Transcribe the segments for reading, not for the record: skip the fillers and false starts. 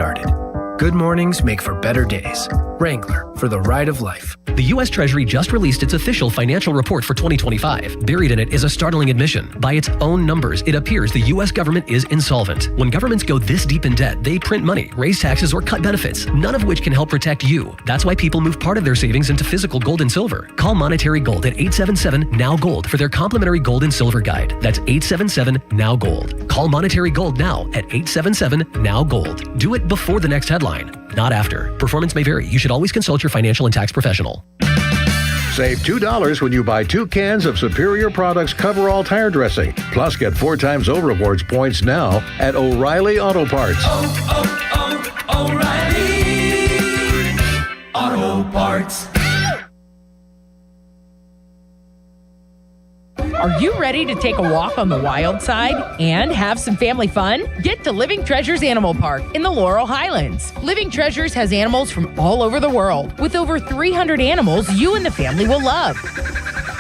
Started. Good mornings make for better days. Wrangler, for the ride of life. The U.S. Treasury just released its official financial report for 2025. Buried in it is a startling admission. By its own numbers, it appears the U.S. government is insolvent. When governments go this deep in debt, they print money, raise taxes, or cut benefits, none of which can help protect you. That's why people move part of their savings into physical gold and silver. Call Monetary Gold at 877-NOW-GOLD for their complimentary gold and silver guide. That's 877-NOW-GOLD. Call Monetary Gold now at 877-NOW-GOLD. Do it before the next headline, not after. Performance may vary. You should always consult your financial and tax professional. Save $2 when you buy 2 cans of Superior Products Coverall Tire Dressing. Plus, get 4 times O Rewards points now at O'Reilly Auto Parts. O'Reilly Auto Parts. Are you ready to take a walk on the wild side and have some family fun? Get to Living Treasures Animal Park in the Laurel Highlands. Living Treasures has animals from all over the world. With over 300 animals you and the family will love.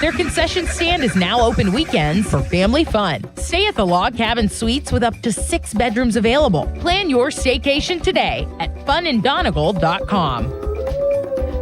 Their concession stand is now open weekends for family fun. Stay at the Log Cabin Suites with up to 6 bedrooms available. Plan your staycation today at funanddonegal.com.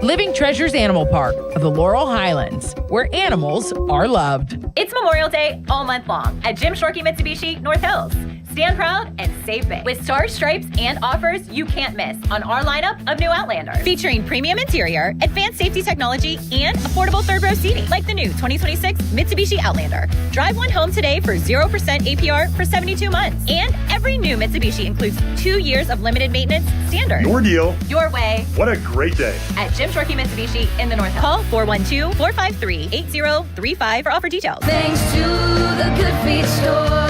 Living Treasures Animal Park of the Laurel Highlands, where animals are loved. It's Memorial Day all month long at Jim Shorkey Mitsubishi North Hills. Stand proud and save big with stars, stripes, and offers you can't miss on our lineup of new Outlander. Featuring premium interior, advanced safety technology, and affordable third-row seating, like the new 2026 Mitsubishi Outlander. Drive one home today for 0% APR for 72 months. And every new Mitsubishi includes 2 years of limited maintenance standard. Your deal. Your way. What a great day. At Jim Shorkey Mitsubishi in the North Hills. Call 412-453-8035 for offer details. Thanks to the Good Feet store.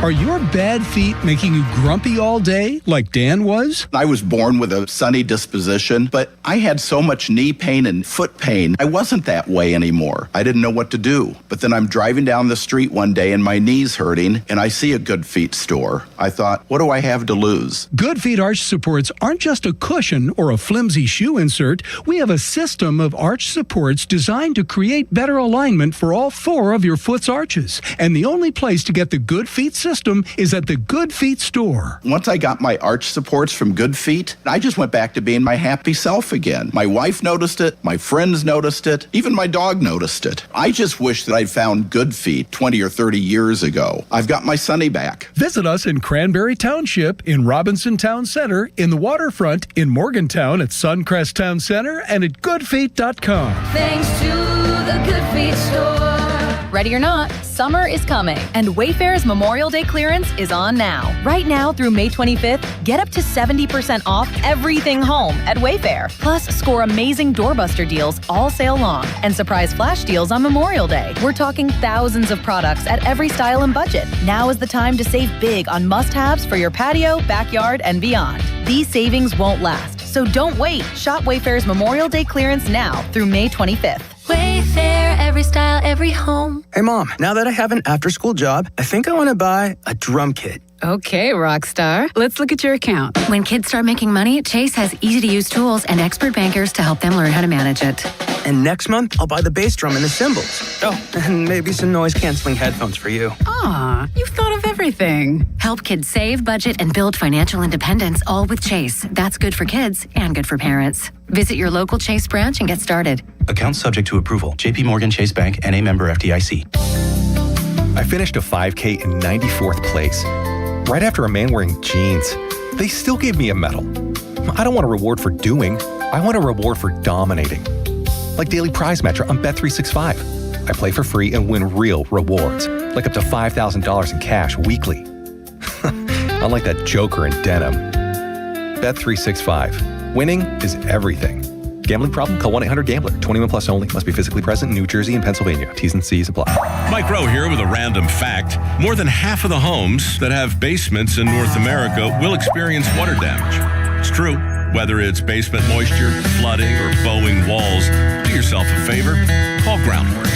Are your bad feet making you grumpy all day, like Dan was? I was born with a sunny disposition, but I had so much knee pain and foot pain. I wasn't that way anymore. I didn't know what to do. But then I'm driving down the street one day and my knee's hurting, and I see a Good Feet store. I thought, what do I have to lose? Good Feet arch supports aren't just a cushion or a flimsy shoe insert. We have a system of arch supports designed to create better alignment for all 4 of your foot's arches. And the only place to get the Good Feet system is at the Good Feet store. Once I got my arch supports from Good Feet, I just went back to being my happy self again. My wife noticed it, my friends noticed it, even my dog noticed it. I just wish that I'd found Good Feet 20 or 30 years ago. I've got my Sonny back. Visit us in Cranberry Township, in Robinson Town Center, in the waterfront, in Morgantown at Suncrest Town Center, and at goodfeet.com. Thanks to the Good Feet store. Ready or not, summer is coming, and Wayfair's Memorial Day clearance is on now. Right now through May 25th, get up to 70% off everything home at Wayfair. Plus, score amazing doorbuster deals all sale long and surprise flash deals on Memorial Day. We're talking thousands of products at every style and budget. Now is the time to save big on must-haves for your patio, backyard, and beyond. These savings won't last, so don't wait. Shop Wayfair's Memorial Day clearance now through May 25th. Wayfair, every style, every home. Hey, Mom, now that I have an after-school job, I think I want to buy a drum kit. Okay, Rockstar. Let's look at your account. When kids start making money, Chase has easy-to-use tools and expert bankers to help them learn how to manage it. And next month, I'll buy the bass drum and the cymbals. Oh, and maybe some noise-canceling headphones for you. Aw, you've thought of everything. Help kids save, budget, and build financial independence, all with Chase. That's good for kids and good for parents. Visit your local Chase branch and get started. Account subject to approval. JP Morgan Chase Bank, N.A. member FDIC. I finished a 5K in 94th place. Right after a man wearing jeans. They still gave me a medal. I don't want a reward for doing. I want a reward for dominating. Like Daily Prize Matcher on Bet365. I play for free and win real rewards, like up to $5,000 in cash weekly. Unlike that joker in denim. Bet365. Winning is everything. Gambling problem? Call 1-800-GAMBLER. 21 plus only. Must be physically present in New Jersey and Pennsylvania. T's and C's apply. Mike Rowe here with a random fact. More than half of the homes that have basements in North America will experience water damage. It's true. Whether it's basement moisture, flooding, or bowing walls, do yourself a favor. Call Groundworks.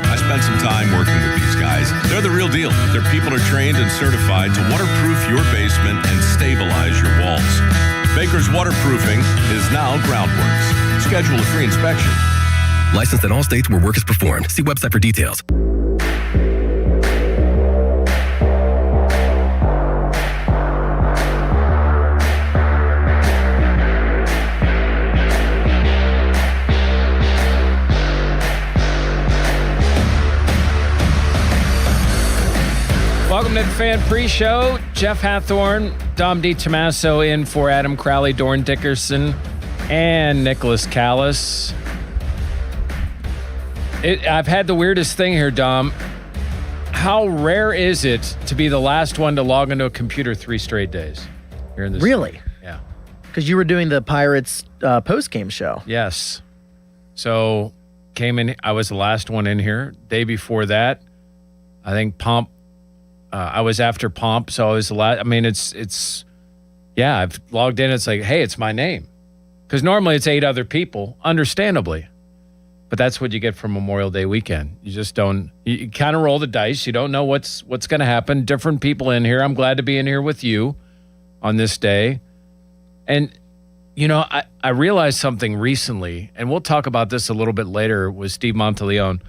I spent some time working with these guys. They're the real deal. Their people are trained and certified to waterproof your basement and stabilize your walls. Baker's Waterproofing is now Groundworks. Schedule a free inspection. Licensed in all states where work is performed. See website for details. Fan pre-show. Jeff Hathorn, Dom DiTomaso in for Adam Crowley, Dorn Dickerson, and Nicholas Callis. I've had the weirdest thing here, Dom. How rare is it to be the last one to log into a computer 3 straight days? Here in this Really? Yeah. Because you were doing the Pirates post-game show. Yes. So came in. I was the last one in here. Day before that, I think Pomp. I was after Pomp, so I was the last. I mean, it's. Yeah, I've logged in. It's like, hey, it's my name, because normally it's 8 other people, understandably, but that's what you get for Memorial Day weekend. You just don't. You kind of roll the dice. You don't know what's going to happen. Different people in here. I'm glad to be in here with you on this day, and. I realized something recently, and we'll talk about this a little bit later with Steve Monteleone.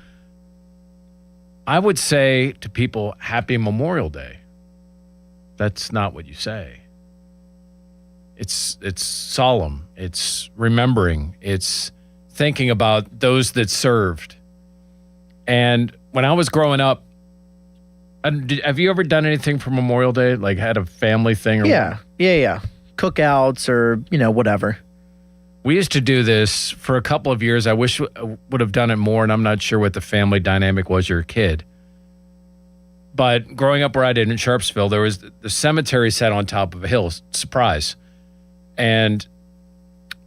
I would say to people, Happy Memorial Day. That's not what you say. It's solemn. It's remembering. It's thinking about those that served. And when I was growing up, have you ever done anything for Memorial Day? Like had a family thing? Or Yeah. Cookouts or, whatever. We used to do this for a couple of years. I wish I would have done it more, and I'm not sure what the family dynamic was you're a kid. But growing up where I did in Sharpsville, there was the cemetery set on top of a hill, surprise. And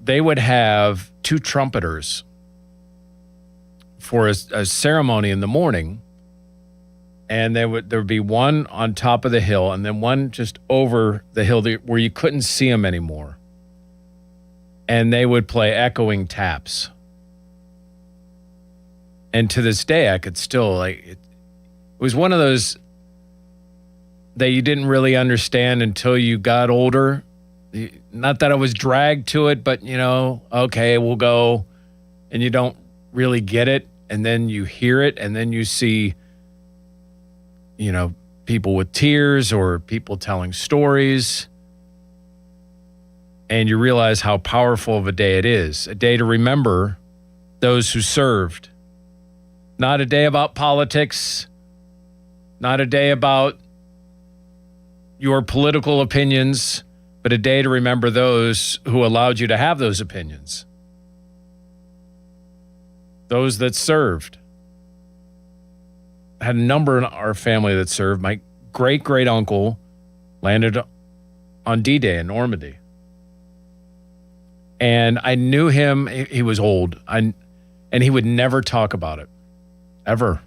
they would have 2 trumpeters for a ceremony in the morning. And there would be one on top of the hill and then one just over the hill where you couldn't see them anymore. And they would play echoing taps. And to this day, I could still, it was one of those that you didn't really understand until you got older. Not that I was dragged to it, but, okay, we'll go. And you don't really get it. And then you hear it, and then you see people with tears or people telling stories. And you realize how powerful of a day it is. A day to remember those who served. Not a day about politics. Not a day about your political opinions, but a day to remember those who allowed you to have those opinions. Those that served. Had a number in our family that served. My great-great-uncle landed on D-Day in Normandy. And I knew him. He was old. And he would never talk about it. Ever.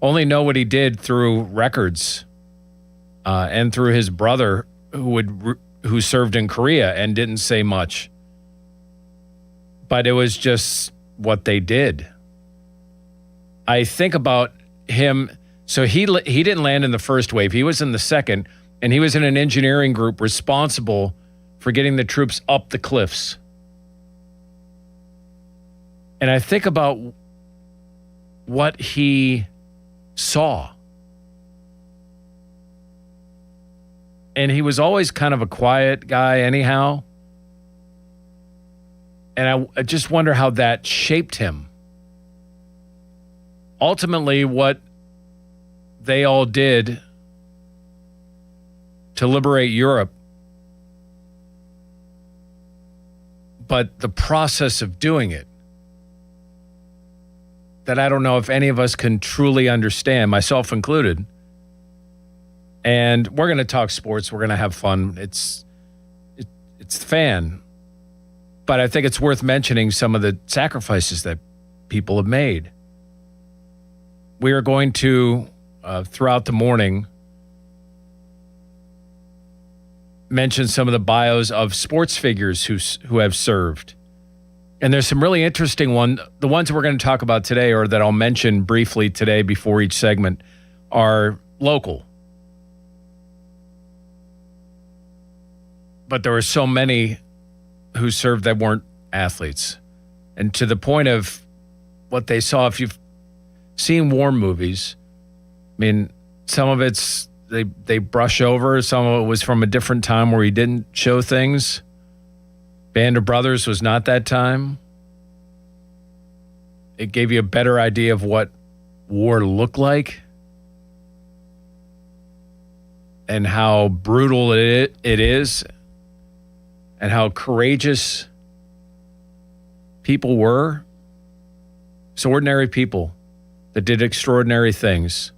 Only know what he did through records and through his brother who served in Korea and didn't say much. But it was just what they did. I think about him. So he didn't land in the first wave. He was in the second, and he was in an engineering group responsible for getting the troops up the cliffs. And I think about what he saw. And he was always kind of a quiet guy anyhow. And I just wonder how that shaped him. Ultimately, what they all did to liberate Europe, but the process of doing it, that I don't know if any of us can truly understand, myself included. And we're going to talk sports. We're going to have fun. It's the fan. But I think it's worth mentioning some of the sacrifices that people have made. We are going to, throughout the morning, mention some of the bios of sports figures who have served. And there's some really interesting ones. The ones we're going to talk about today, or that I'll mention briefly today before each segment, are local. But there were so many who served that weren't athletes. And to the point of what they saw, if you've seen war movies, I mean, some of it's they brush over. Some of it was from a different time where he didn't show things. Band of Brothers was not that time. It gave you a better idea of what war looked like. and how brutal it is and how courageous people were. It's ordinary people that did extraordinary things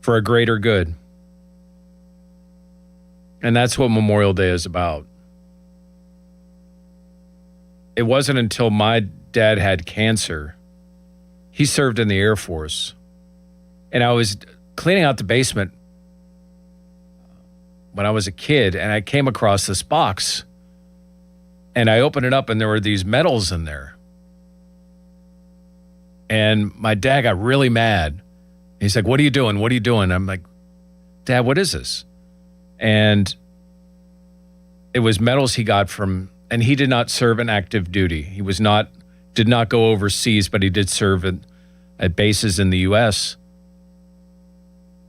for a greater good. And that's what Memorial Day is about. It wasn't until my dad had cancer. He served in the Air Force. And I was cleaning out the basement when I was a kid, and I came across this box. And I opened it up, and there were these medals in there. And my dad got really mad. He's like, "What are you doing? What are you doing?" I'm like, "Dad, what is this?" And it was medals he got from, and he did not serve in active duty. He did not go overseas, but he did serve at bases in the U.S.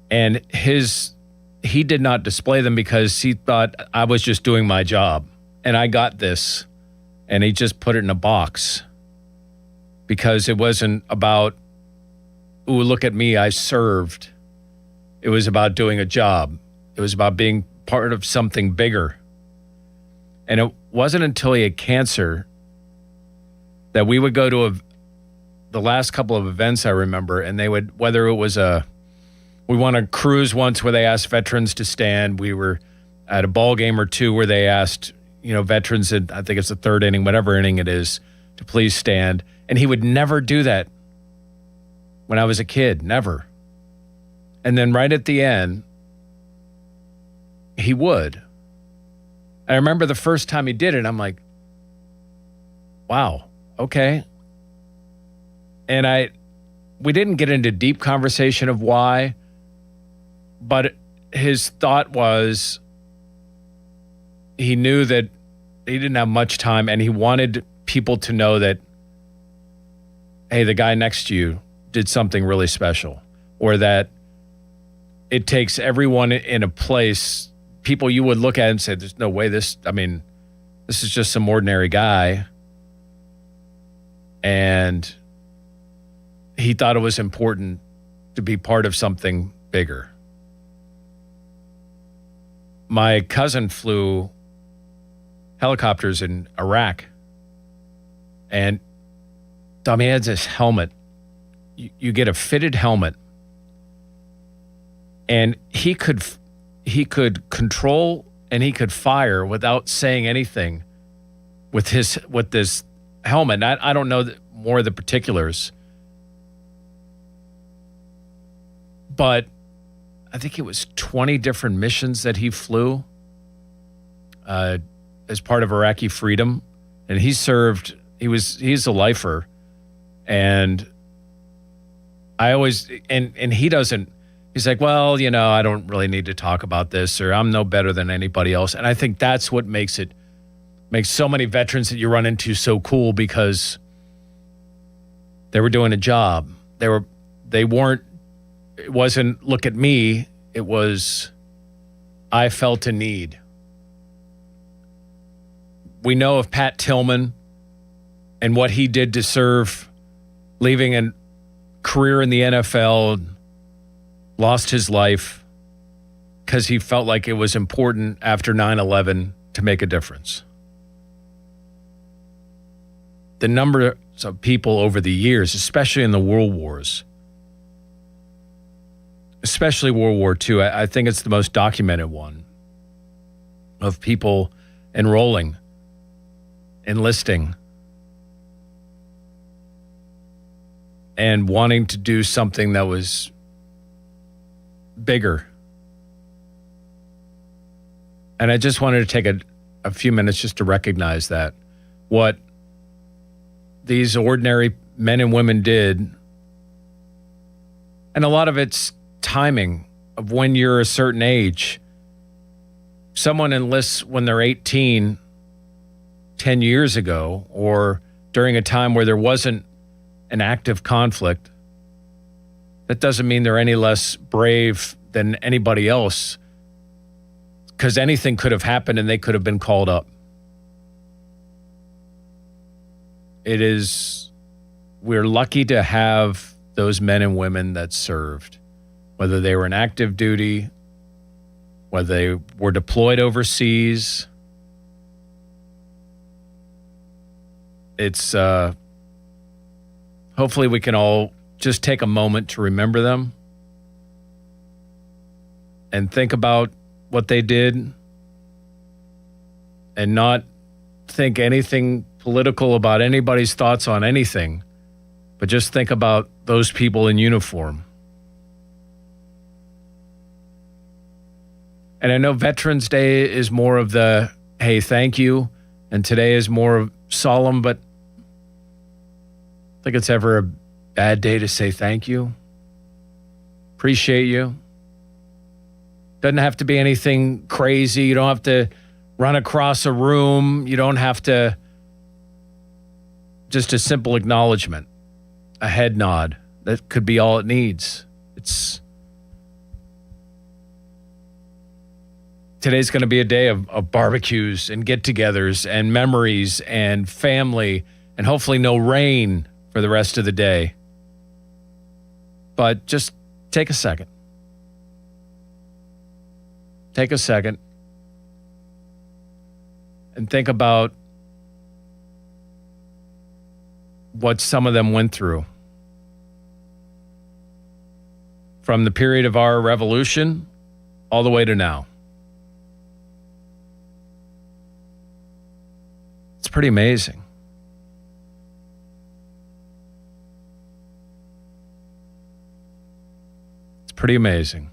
And he did not display them because he thought I was just doing my job. And I got this, and he just put it in a box because it wasn't about, "Ooh, look at me, I served." It was about doing a job. It was about being part of something bigger. And it wasn't until he had cancer that we would go to the last couple of events I remember, and they would, whether it was we went on a cruise once where they asked veterans to stand. We were at a ball game or two where they asked, veterans in, I think it's the third inning, whatever inning it is, to please stand. And he would never do that when I was a kid, never. And then right at the end, he would. I remember the first time he did it, I'm like, wow, okay. And we didn't get into deep conversation of why, but his thought was he knew that he didn't have much time, and he wanted people to know that, hey, the guy next to you did something really special, or that it takes everyone in a place, people you would look at and say, there's no way this is just some ordinary guy. And he thought it was important to be part of something bigger. My cousin flew helicopters in Iraq, and Tommy had this helmet. You get a fitted helmet, and he could control and he could fire without saying anything with this helmet. I don't know more of the particulars, but I think it was 20 different missions that he flew as part of Iraqi freedom. And he served, he's a lifer. And I always, and he doesn't, he's like, well, I don't really need to talk about this, or I'm no better than anybody else. And I think that's what makes so many veterans that you run into so cool, because they were doing a job. It wasn't, look at me. It was, I felt a need. We know of Pat Tillman and what he did to serve, leaving a career in the NFL, lost his life because he felt like it was important after 9/11 to make a difference. The number of people over the years, especially in the world wars, especially World War II, I think it's the most documented one, of people enrolling, enlisting, and wanting to do something that was bigger. And I just wanted to take a few minutes just to recognize that, what these ordinary men and women did. And a lot of it's timing of when you're a certain age. Someone enlists when they're 18, 10 years ago, or during a time where there wasn't an active conflict. That doesn't mean they're any less brave than anybody else, because anything could have happened and they could have been called up. We're lucky to have those men and women that served, whether they were in active duty whether they were deployed overseas. It's hopefully we can all just take a moment to remember them and think about what they did and not think anything political about anybody's thoughts on anything, but just think about those people in uniform. And I know Veterans Day is more of the, hey, thank you, and today is more solemn, but I think it's ever a bad day to say thank you. Appreciate you. Doesn't have to be anything crazy. You don't have to run across a room. You don't have to, just a simple acknowledgement, a head nod. That could be all it needs. Today's going to be a day of barbecues and get-togethers and memories and family and hopefully no rain for the rest of the day. But just take a second. Take a second and think about what some of them went through. From the period of our revolution all the way to now. It's pretty amazing. It's pretty amazing.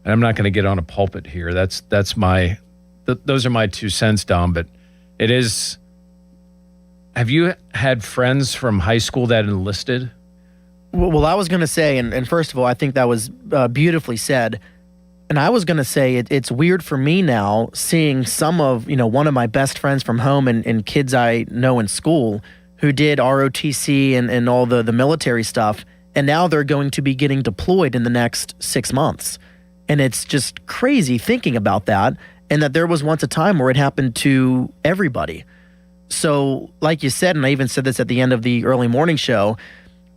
And I'm not going to get on a pulpit here. Those are my 2 cents, Dom. But it is. Have you had friends from high school that enlisted? Well, I was going to say, and first of all, I think that was beautifully said. And I was going to say it's weird for me now seeing some of, one of my best friends from home and kids I know in school who did ROTC and all the military stuff. And now they're going to be getting deployed in the next 6 months. And it's just crazy thinking about that, and that there was once a time where it happened to everybody. So like you said, and I even said this at the end of the early morning show,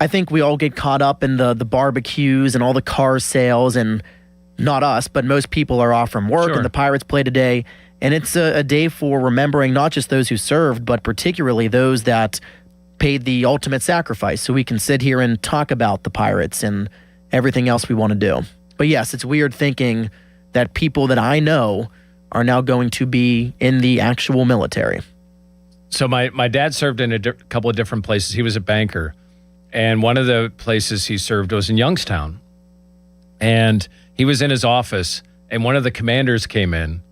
I think we all get caught up in the barbecues and all the car sales, and not us, but most people are off from work, and the Pirates play today. And it's a day for remembering not just those who served, but particularly those that paid the ultimate sacrifice. So we can sit here and talk about the Pirates and everything else we want to do. But yes, it's weird thinking that people that I know are now going to be in the actual military. So my dad served in a couple of different places. He was a banker. And one of the places he served was in Youngstown. And he was in his office, and one of the commanders came in.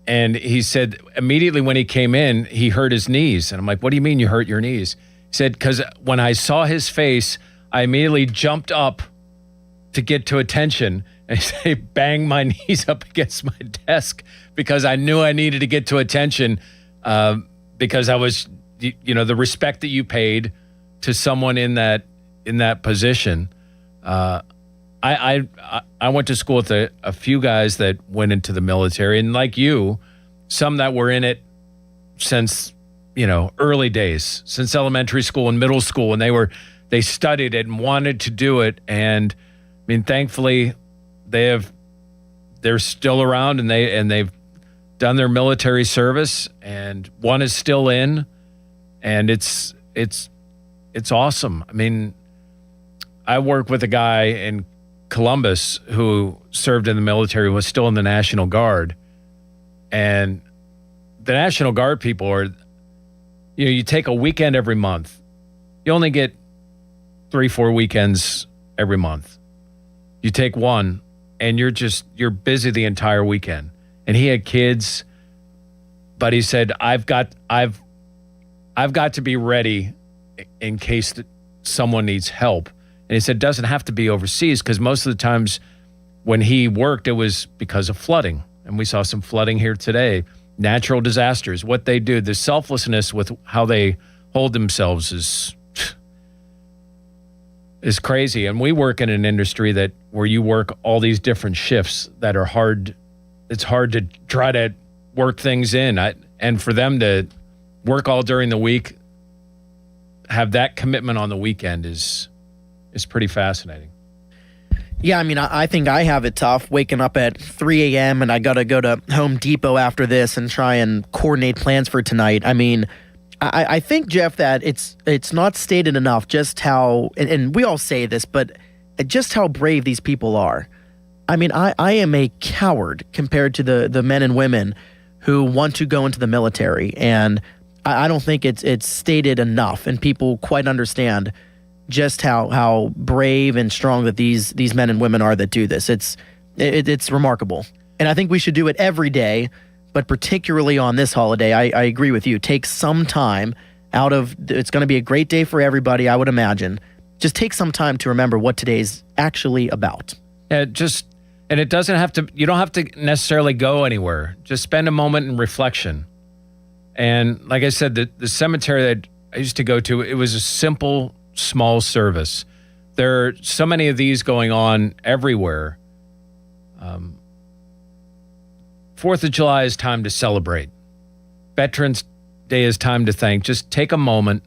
And he said immediately when he came in, he hurt his knees. And I'm like, what do you mean you hurt your knees? He said, because when I saw his face, I immediately jumped up to get to attention, and he banged my knees up against my desk because I knew I needed to get to attention because I was, the respect that you paid to someone in that position. I went to school with a few guys that went into the military, and like you, some that were in it since early days, since elementary school and middle school, and they studied it and wanted to do it. And I mean, thankfully, they're still around, and they've done their military service, and one is still in, and it's awesome. I mean, I work with a guy in Columbus who served in the military, was still in the National Guard, and the National Guard people are, you take a weekend every month. You only get 3-4 weekends every month. You take one, and you're busy the entire weekend. And he had kids, but he said, I've got to be ready in case someone needs help. And he said, it doesn't have to be overseas, because most of the times when he worked, it was because of flooding. And we saw some flooding here today. Natural disasters, what they do, the selflessness with how they hold themselves is crazy. And we work in an industry where you work all these different shifts that are hard. It's hard to try to work things in. And for them to work all during the week, have that commitment on the weekend is is pretty fascinating. Yeah, I mean, I think I have it tough waking up at 3 a.m. and I got to go to Home Depot after this and try and coordinate plans for tonight. I mean, I think, Jeff, that it's not stated enough just how, and we all say this, but just how brave these people are. I mean, I am a coward compared to the men and women who want to go into the military, and I don't think it's stated enough, and people quite understand just how brave and strong that these men and women are that do this. It's remarkable. And I think we should do it every day, but particularly on this holiday. I agree with you. Take some time out of, it's going to be a great day for everybody, I would imagine. Just take some time to remember what today's actually about. Yeah, and it doesn't have to, you don't have to necessarily go anywhere. Just spend a moment in reflection. And like I said, the cemetery that I used to go to, it was a simple, small service. There are so many of these going on everywhere. 4th of July is time to celebrate. Veterans Day is time to thank. Just take a moment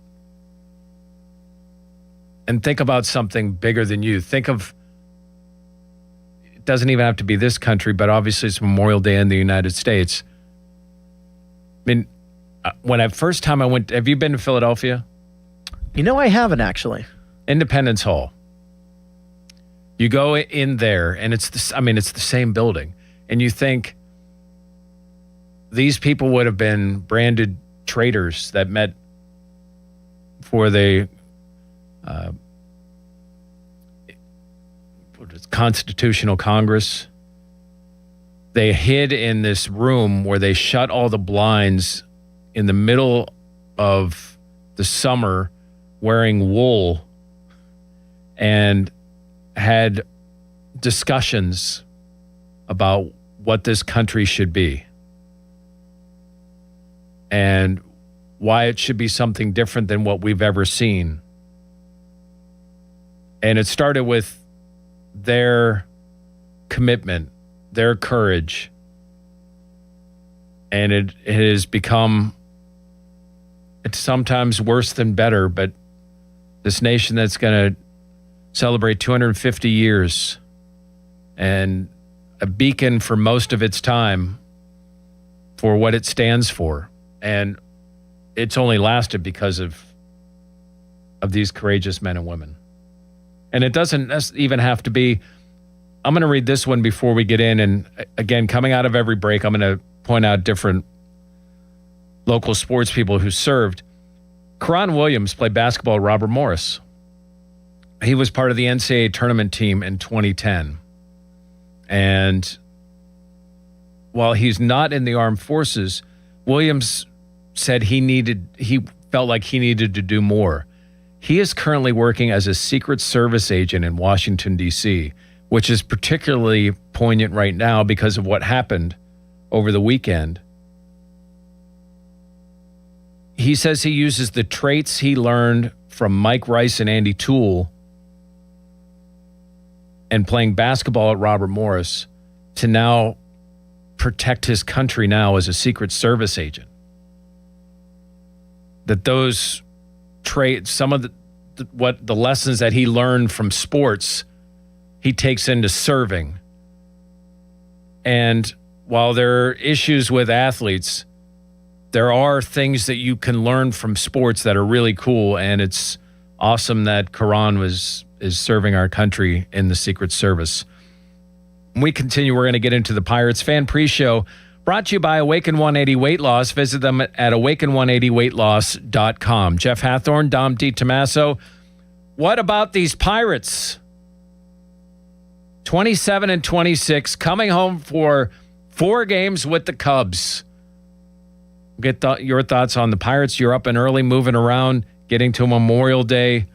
and think about something bigger than you. Think of, it doesn't even have to be this country, but obviously it's Memorial Day in the United States. I mean, when first time I went, have you been to Philadelphia? You know, I haven't actually. Independence Hall. You go in there, and it's the same building, and you think these people would have been branded traitors that met for the Constitutional Congress. They hid in this room where they shut all the blinds in the middle of the summer, wearing wool, and had discussions about what this country should be and why it should be something different than what we've ever seen. And it started with their commitment, their courage, and it has become, it's sometimes worse than better, but this nation that's going to celebrate 250 years and a beacon for most of its time for what it stands for. And it's only lasted because of these courageous men and women. And it doesn't even have to be, I'm going to read this one before we get in. And again, coming out of every break, I'm going to point out different local sports people who served. Karan Williams played basketball at Robert Morris. He was part of the NCAA tournament team in 2010. And while he's not in the armed forces, Williams said he felt like he needed to do more. He is currently working as a Secret Service agent in Washington, D.C., which is particularly poignant right now because of what happened over the weekend. He says he uses the traits he learned from Mike Rice and Andy Toole and playing basketball at Robert Morris to now protect his country now as a Secret Service agent. That those traits, some of the lessons that he learned from sports, he takes into serving. And while there are issues with athletes, there are things that you can learn from sports that are really cool, and it's awesome that Karan is serving our country in the Secret Service. When we continue, we're going to get into the Pirates Fan Pre-Show, brought to you by Awaken 180 Weight Loss. Visit them at awaken180weightloss.com. Jeff Hathorn, Dom DiTomaso. What about these Pirates? 27-26, coming home for 4 games with the Cubs. Get your thoughts on the Pirates. You're up and early, moving around, getting to Memorial Day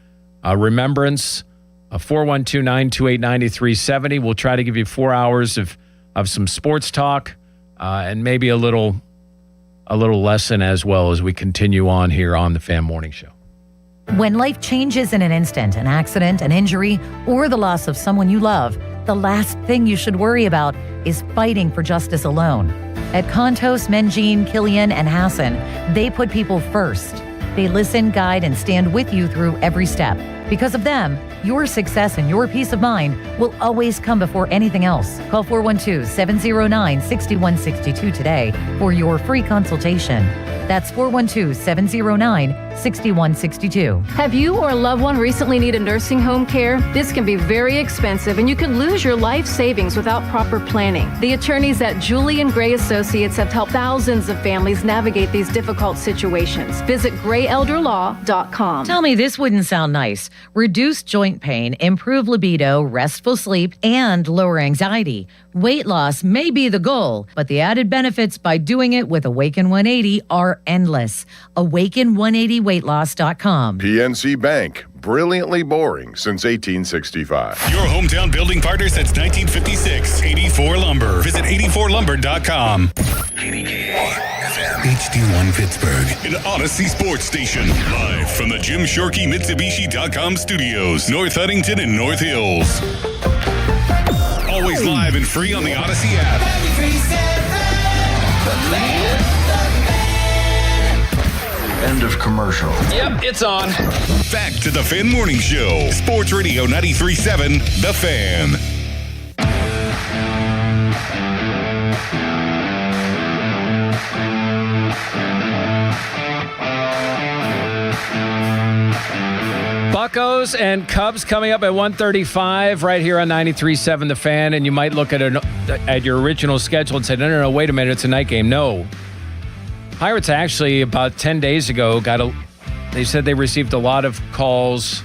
remembrance. 412-928-9370. We'll try to give you 4 hours of some sports talk and maybe a little lesson as well as we continue on here on the Fan Morning Show. When life changes in an instant, an accident, an injury, or the loss of someone you love, the last thing you should worry about is fighting for justice alone. At Contos, Menjin, Killian, and Hassan, they put people first. They listen, guide, and stand with you through every step. Because of them, your success and your peace of mind will always come before anything else. Call 412-709-6162 today for your free consultation. That's 412-709-6162. Have you or a loved one recently needed nursing home care? This can be very expensive and you could lose your life savings without proper planning. The attorneys at Julian Gray Associates have helped thousands of families navigate these difficult situations. Visit grayelderlaw.com. Tell me this wouldn't sound nice. Reduce joint pain, improve libido, restful sleep, and lower anxiety. Weight loss may be the goal, but the added benefits by doing it with Awaken 180 are endless. Awaken180weightloss.com. PNC Bank. Brilliantly boring since 1865. Your hometown building partner since 1956. 84 Lumber. Visit 84lumber.com. HD1 Pittsburgh. An Odyssey Sports Station. Live from the Jim Shorkey Mitsubishi.com studios. North Huntington and North Hills. Always live and free on the Odyssey app. End of commercial. Yep, it's on. Back to the Fan Morning Show. Sports Radio 93.7, The Fan. Buccos and Cubs coming up at 1:35 right here on 93.7 The Fan, and you might look at your original schedule and say, no, wait a minute, it's a night game. No. Pirates actually, about 10 days ago, they said they received a lot of calls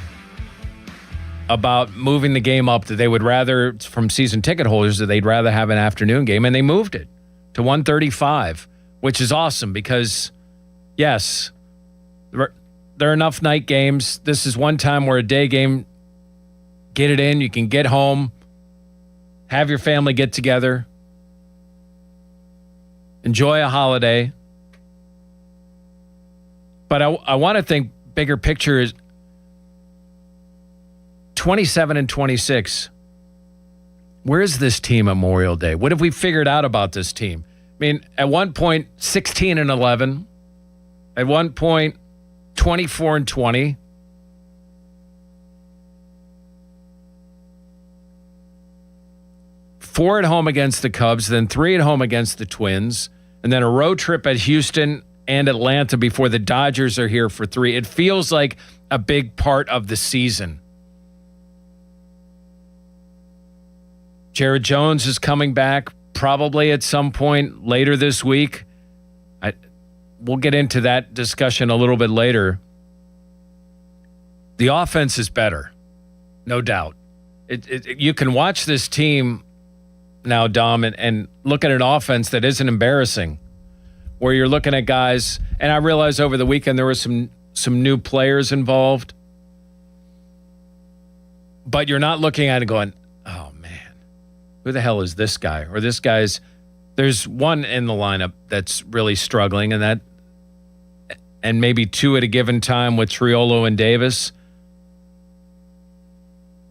about moving the game up, that they would rather, from season ticket holders, that they'd rather have an afternoon game, and they moved it to 1:35, which is awesome because, yes, there are enough night games. This is one time where a day game, get it in, you can get home, have your family get together, enjoy a holiday. But I want to think bigger picture is 27 and 26. Where is this team Memorial Day? What have we figured out about this team? I mean, at one point, 16 and 11. At one point, 24 and 20. Four at home against the Cubs, then 3 at home against the Twins, and then a road trip at Houston and Atlanta before the Dodgers are here for 3. It feels like a big part of the season. Jared Jones is coming back probably at some point later this week. We'll get into that discussion a little bit later. The offense is better, no doubt. You can watch this team now, Dom, and look at an offense that isn't embarrassing, where you're looking at guys, and I realized over the weekend there were some new players involved, but you're not looking at it going, oh man, who the hell is this guy? Or this guy's, there's one in the lineup that's really struggling, and maybe 2 at a given time with Triolo and Davis.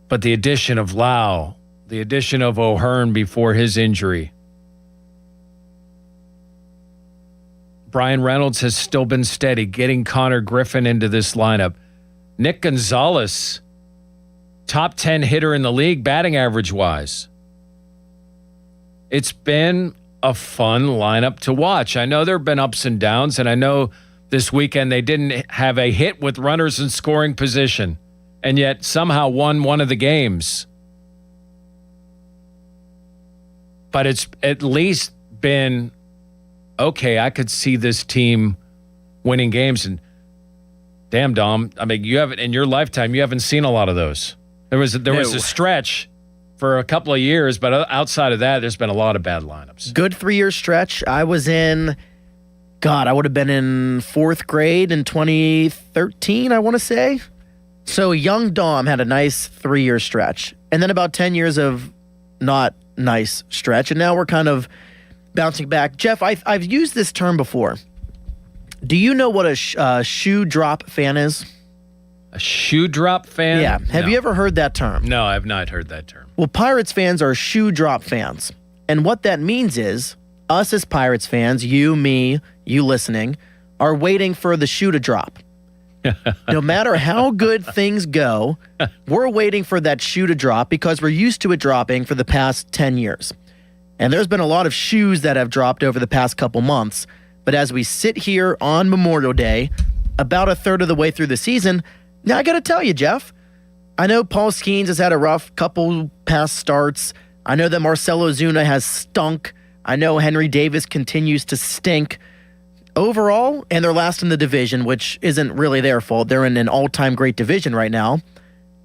But the addition of Lau, the addition of O'Hearn before his injury. Brian Reynolds has still been steady, getting Connor Griffin into this lineup. Nick Gonzalez, top 10 hitter in the league, batting average-wise. It's been a fun lineup to watch. I know there have been ups and downs, and I know this weekend they didn't have a hit with runners in scoring position, and yet somehow won one of the games. But it's at least been, okay, I could see this team winning games. And damn, Dom, I mean, you haven't, in your lifetime, you haven't seen a lot of those. There was a stretch for a couple of years, but outside of that, there's been a lot of bad lineups. Good 3-year stretch. I was in, I would have been in 4th grade in 2013, I want to say. So young Dom had a nice 3-year stretch. And then about 10 years of not nice stretch. And now we're kind of bouncing back. Jeff, I've used this term before. Do you know what a shoe drop fan is? A shoe drop fan? Yeah. Have you ever heard that term? No, I have not heard that term. Well, Pirates fans are shoe drop fans. And what that means is us as Pirates fans, you, me, you listening, are waiting for the shoe to drop. No matter how good things go, we're waiting for that shoe to drop because we're used to it dropping for the past 10 years. And there's been a lot of shoes that have dropped over the past couple months. But as we sit here on Memorial Day, about a third of the way through the season, now I got to tell you, Jeff, I know Paul Skeens has had a rough couple past starts. I know that Marcell Ozuna has stunk. I know Henry Davis continues to stink. Overall, and they're last in the division, which isn't really their fault. They're in an all-time great division right now.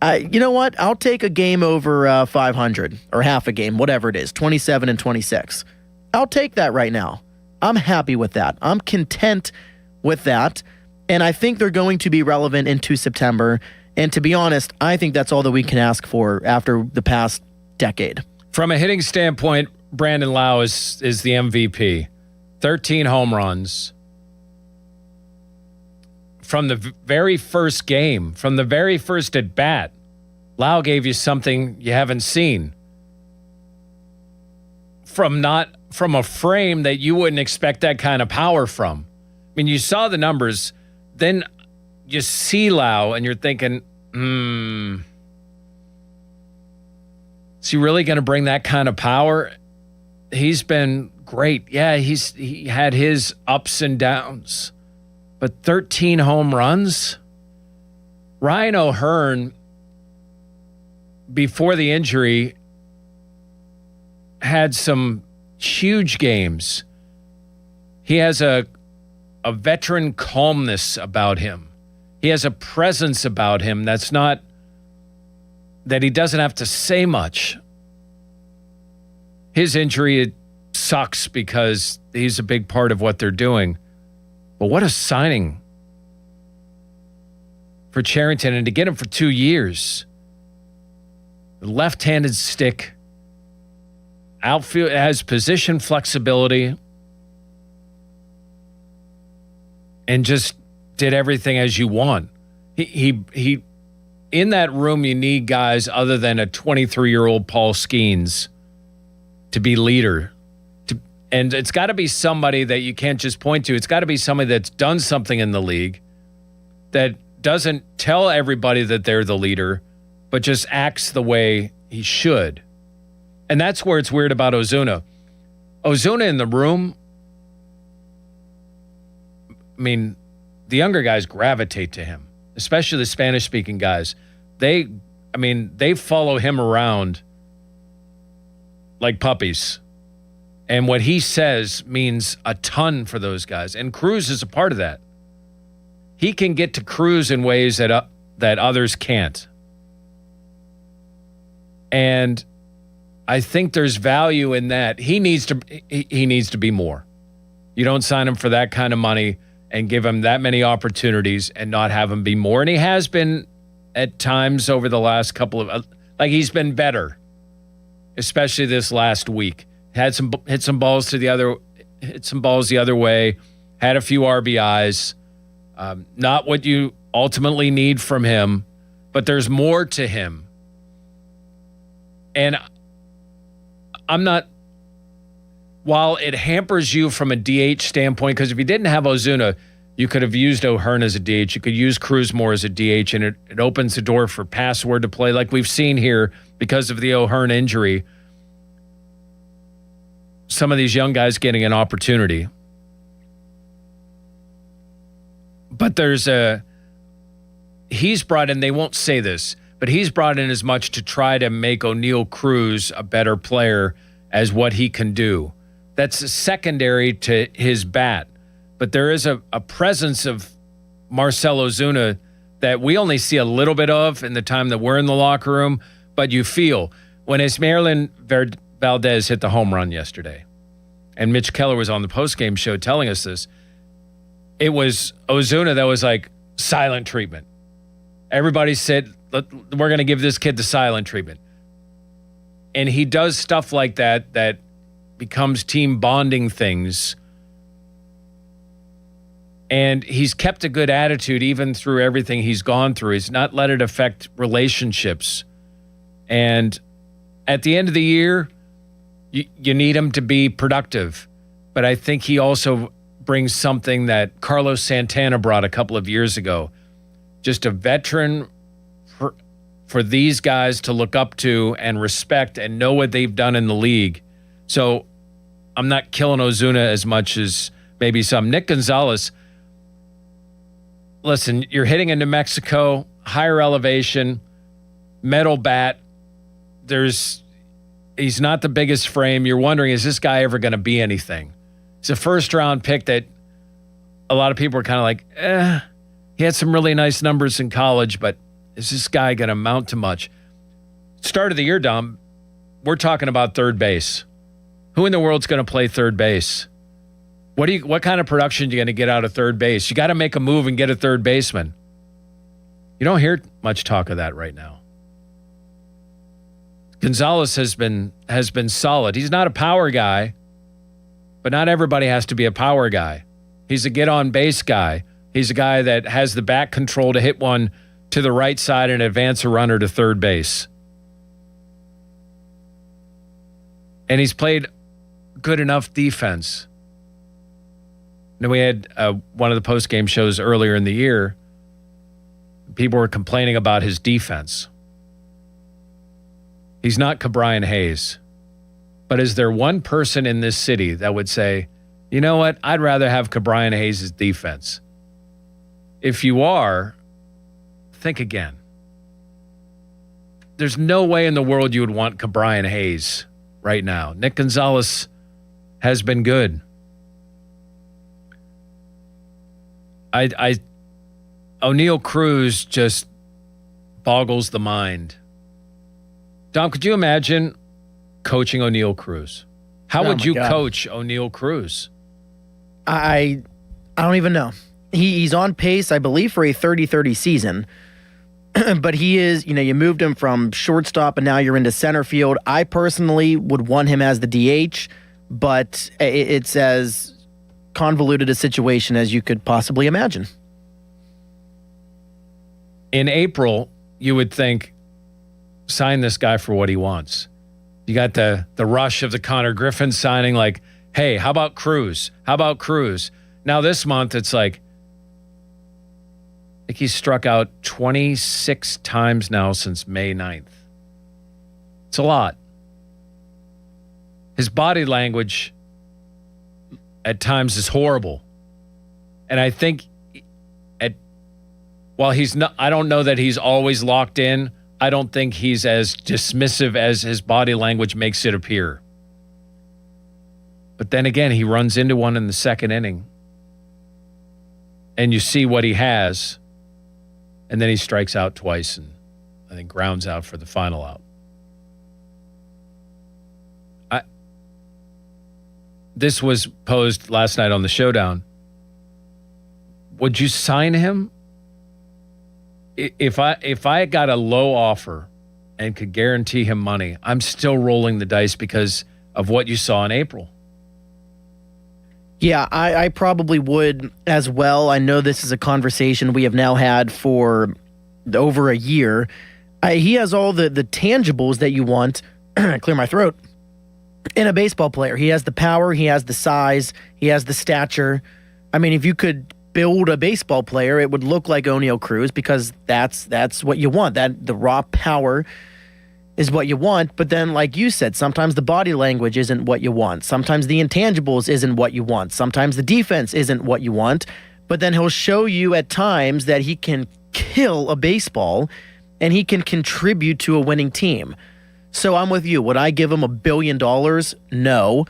You know what? I'll take a game over 500 or half a game, whatever it is, 27 and 26. I'll take that right now. I'm happy with that. I'm content with that. And I think they're going to be relevant into September. And to be honest, I think that's all that we can ask for after the past decade. From a hitting standpoint, Brandon Lau is the MVP. 13 home runs. From the very first game, from the very first at bat, Lau gave you something you haven't seen. From a frame that you wouldn't expect that kind of power from. I mean, you saw the numbers, then you see Lau and you're thinking, is he really going to bring that kind of power? He's been great. Yeah, he had his ups and downs. But 13 home runs? Ryan O'Hearn, before the injury, had some huge games. He has a veteran calmness about him. He has a presence about him that's not, that he doesn't have to say much. His injury sucks because he's a big part of what they're doing. But what a signing for Cherington, and to get him for 2 years. Left-handed stick. Outfield has position flexibility. And just did everything as you want. He in that room, you need guys other than a 23-year-old Paul Skeens to be leader. And it's got to be somebody that you can't just point to. It's got to be somebody that's done something in the league that doesn't tell everybody that they're the leader, but just acts the way he should. And that's where it's weird about Ozuna. Ozuna in the room, I mean, the younger guys gravitate to him, especially the Spanish-speaking guys. They follow him around like puppies. And what he says means a ton for those guys. And Cruz is a part of that. He can get to Cruz in ways that others can't. And I think there's value in that. He needs to be more. You don't sign him for that kind of money and give him that many opportunities and not have him be more. And he has been at times over the last couple of, like he's been better, especially this last week. Hit some balls the other way, had a few RBIs. Not what you ultimately need from him, but there's more to him. And I'm not, while it hampers you from a DH standpoint, because if you didn't have Ozuna, you could have used O'Hearn as a DH. You could use Cruz more as a DH, and it opens the door for Password to play like we've seen here because of the O'Hearn injury. Some of these young guys getting an opportunity. But he's brought in, they won't say this, but he's brought in as much to try to make O'Neal Cruz a better player as what he can do. That's secondary to his bat. But there is a presence of Marcell Ozuna that we only see a little bit of in the time that we're in the locker room, but you feel. When Esmeralyn Valdez hit the home run yesterday, and Mitch Keller was on the postgame show telling us this, it was Ozuna that was like silent treatment. Everybody said, we're going to give this kid the silent treatment. And he does stuff like that becomes team bonding things. And he's kept a good attitude even through everything he's gone through. He's not let it affect relationships. And at the end of the year, you need him to be productive. But I think he also brings something that Carlos Santana brought a couple of years ago. just a veteran for these guys to look up to and respect and know what they've done in the league. So I'm not killing Ozuna as much as maybe some. Nick Gonzalez, listen, you're hitting in New Mexico, higher elevation, metal bat. He's not the biggest frame. You're wondering, is this guy ever going to be anything? It's a first-round pick that a lot of people are kind of like, he had some really nice numbers in college, but is this guy going to amount to much? Start of the year, Dom, we're talking about third base. Who in the world's going to play third base? What kind of production are you going to get out of third base? You got to make a move and get a third baseman. You don't hear much talk of that right now. Gonzalez has been solid. He's not a power guy, but not everybody has to be a power guy. He's a get-on-base guy. He's a guy that has the back control to hit one to the right side and advance a runner to third base. And he's played good enough defense. Now, we had one of the post-game shows earlier in the year. People were complaining about his defense. He's not Ke'Bryan Hayes. But is there one person in this city that would say, you know what, I'd rather have Ke'Bryan Hayes' defense? If you are, think again. There's no way in the world you would want Ke'Bryan Hayes right now. Nick Gonzalez has been good. O'Neal Cruz just boggles the mind. Dom, could you imagine coaching O'Neal Cruz? How would you coach O'Neal Cruz? I don't even know. He's on pace, I believe, for a 30-30 season. But he is, you moved him from shortstop and now you're into center field. I personally would want him as the DH, but it's as convoluted a situation as you could possibly imagine. In April, you would think, sign this guy for what he wants. You got the rush of the Connor Griffin signing, like, hey, how about Cruz? How about Cruz? Now this month, it's like, I think he's struck out 26 times now since May 9th. It's a lot. His body language at times is horrible. And I think while he's not, I don't know that he's always locked in. I don't think he's as dismissive as his body language makes it appear. But then again, he runs into one in the second inning. And you see what he has. And then he strikes out twice and I think grounds out for the final out. This was posed last night on the Showdown. Would you sign him? If I got a low offer and could guarantee him money, I'm still rolling the dice because of what you saw in April. Yeah, I probably would as well. I know this is a conversation we have now had for over a year. He has all the tangibles that you want. Clear my throat. In a baseball player, he has the power, he has the size, he has the stature. I mean, if you could build a baseball player, it would look like O'Neal Cruz because that's what you want. That the raw power is what you want. But then, like you said, sometimes the body language isn't what you want. Sometimes the intangibles isn't what you want. Sometimes the defense isn't what you want. But then he'll show you at times that he can kill a baseball and he can contribute to a winning team. So I'm with you. Would I give him $1 billion? No.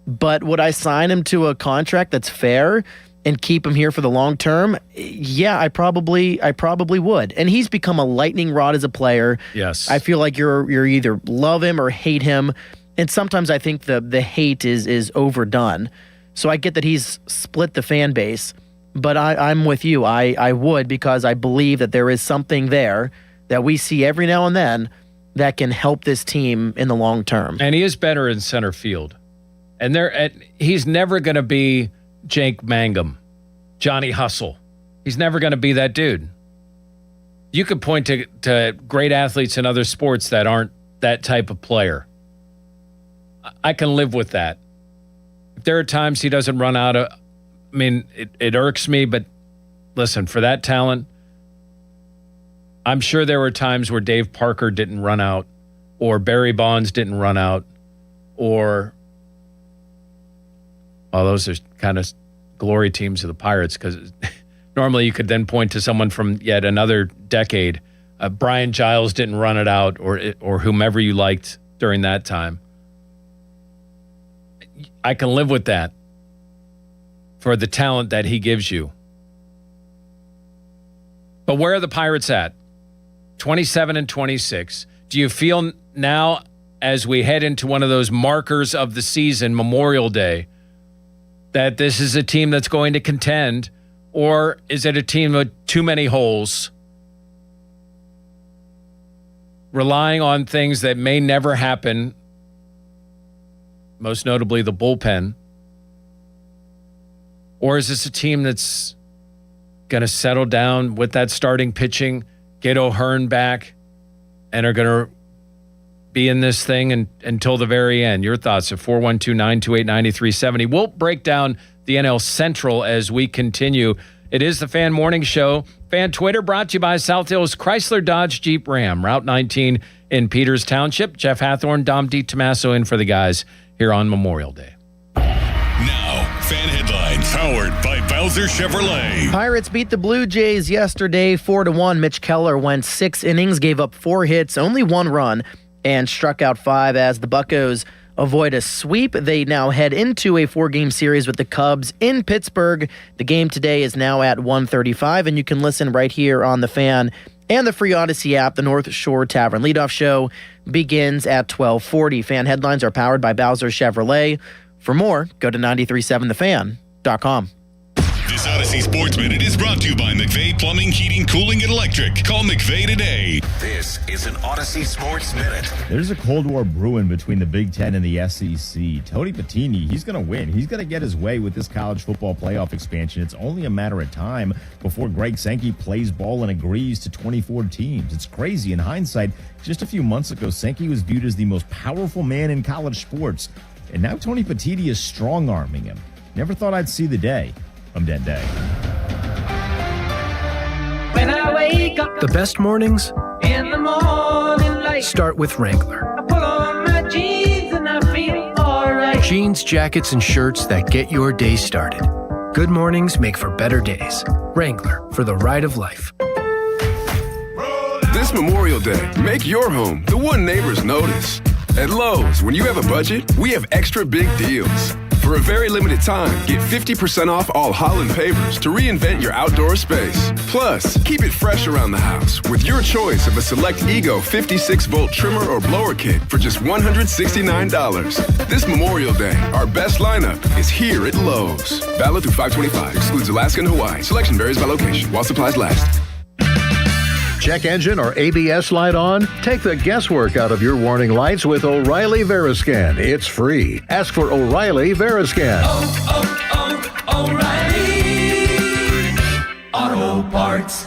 But would I sign him to a contract that's fair and keep him here for the long term? Yeah, I probably would. And he's become a lightning rod as a player. Yes. I feel like you're either love him or hate him. And sometimes I think the hate is overdone. So I get that he's split the fan base. But I'm with you. I would, because I believe that there is something there that we see every now and then that can help this team in the long term. And he is better in center field. And he's never going to be Jake Mangum, Johnny Hustle. He's never going to be that dude. You could point to great athletes in other sports that aren't that type of player. I can live with that. If there are times he doesn't run out of, it irks me, but listen, for that talent, I'm sure there were times where Dave Parker didn't run out, or Barry Bonds didn't run out, or those are kind of glory teams of the Pirates, because normally you could then point to someone from yet another decade. Brian Giles didn't run it out, or whomever you liked during that time. I can live with that for the talent that he gives you. But where are the Pirates at? 27-26. Do you feel now, as we head into one of those markers of the season, Memorial Day, that this is a team that's going to contend, or is it a team with too many holes, relying on things that may never happen, most notably the bullpen? Or is this a team that's going to settle down with that starting pitching, get O'Hearn back, and are going to be in this thing until the very end? Your thoughts at 412-928-9370. We'll break down the NL Central as we continue. It is the Fan Morning Show. Fan Twitter brought to you by South Hills Chrysler Dodge Jeep Ram, Route 19 in Peters Township. Jeff Hathorn, Dom DiTomaso in for the guys here on Memorial Day. Now, Fan Headlines, powered by Bowser Chevrolet. Pirates beat the Blue Jays yesterday 4-1. Mitch Keller went 6 innings, gave up 4 hits, only 1 run, and struck out 5 as the Buccos avoid a sweep. They now head into a 4-game series with the Cubs in Pittsburgh. The game today is now at 1:35, and you can listen right here on the Fan and the free Odyssey app. The North Shore Tavern Leadoff Show begins at 12:40. Fan Headlines are powered by Bowser Chevrolet. For more, go to 937thefan.com. This Odyssey Sports Minute is brought to you by McVeigh Plumbing, Heating, Cooling, and Electric. Call McVeigh today. This is an Odyssey Sports Minute. There's a Cold War brewing between the Big Ten and the SEC. Tony Patini, he's going to win. He's going to get his way with this college football playoff expansion. It's only a matter of time before Greg Sankey plays ball and agrees to 24 teams. It's crazy. In hindsight, just a few months ago, Sankey was viewed as the most powerful man in college sports. And now Tony Patini is strong-arming him. Never thought I'd see the day. I'm Dead Day. When I wake up, The best mornings in the morning light, start with Wrangler. I pull on my jeans and I feel alright. Jeans, jackets, and shirts that get your day started. Good mornings make for better days. Wrangler, for the ride of life. This Memorial Day, make your home the one neighbors notice. At Lowe's, when you have a budget, we have extra big deals. For a very limited time, get 50% off all Holland pavers to reinvent your outdoor space. Plus, keep it fresh around the house with your choice of a select Ego 56-volt trimmer or blower kit for just $169. This Memorial Day, our best lineup is here at Lowe's. Valid through 5/25. Excludes Alaska and Hawaii. Selection varies by location while supplies last. Check engine or ABS light on? Take the guesswork out of your warning lights with O'Reilly Veriscan. It's free. Ask for O'Reilly Veriscan. O'Reilly Auto Parts.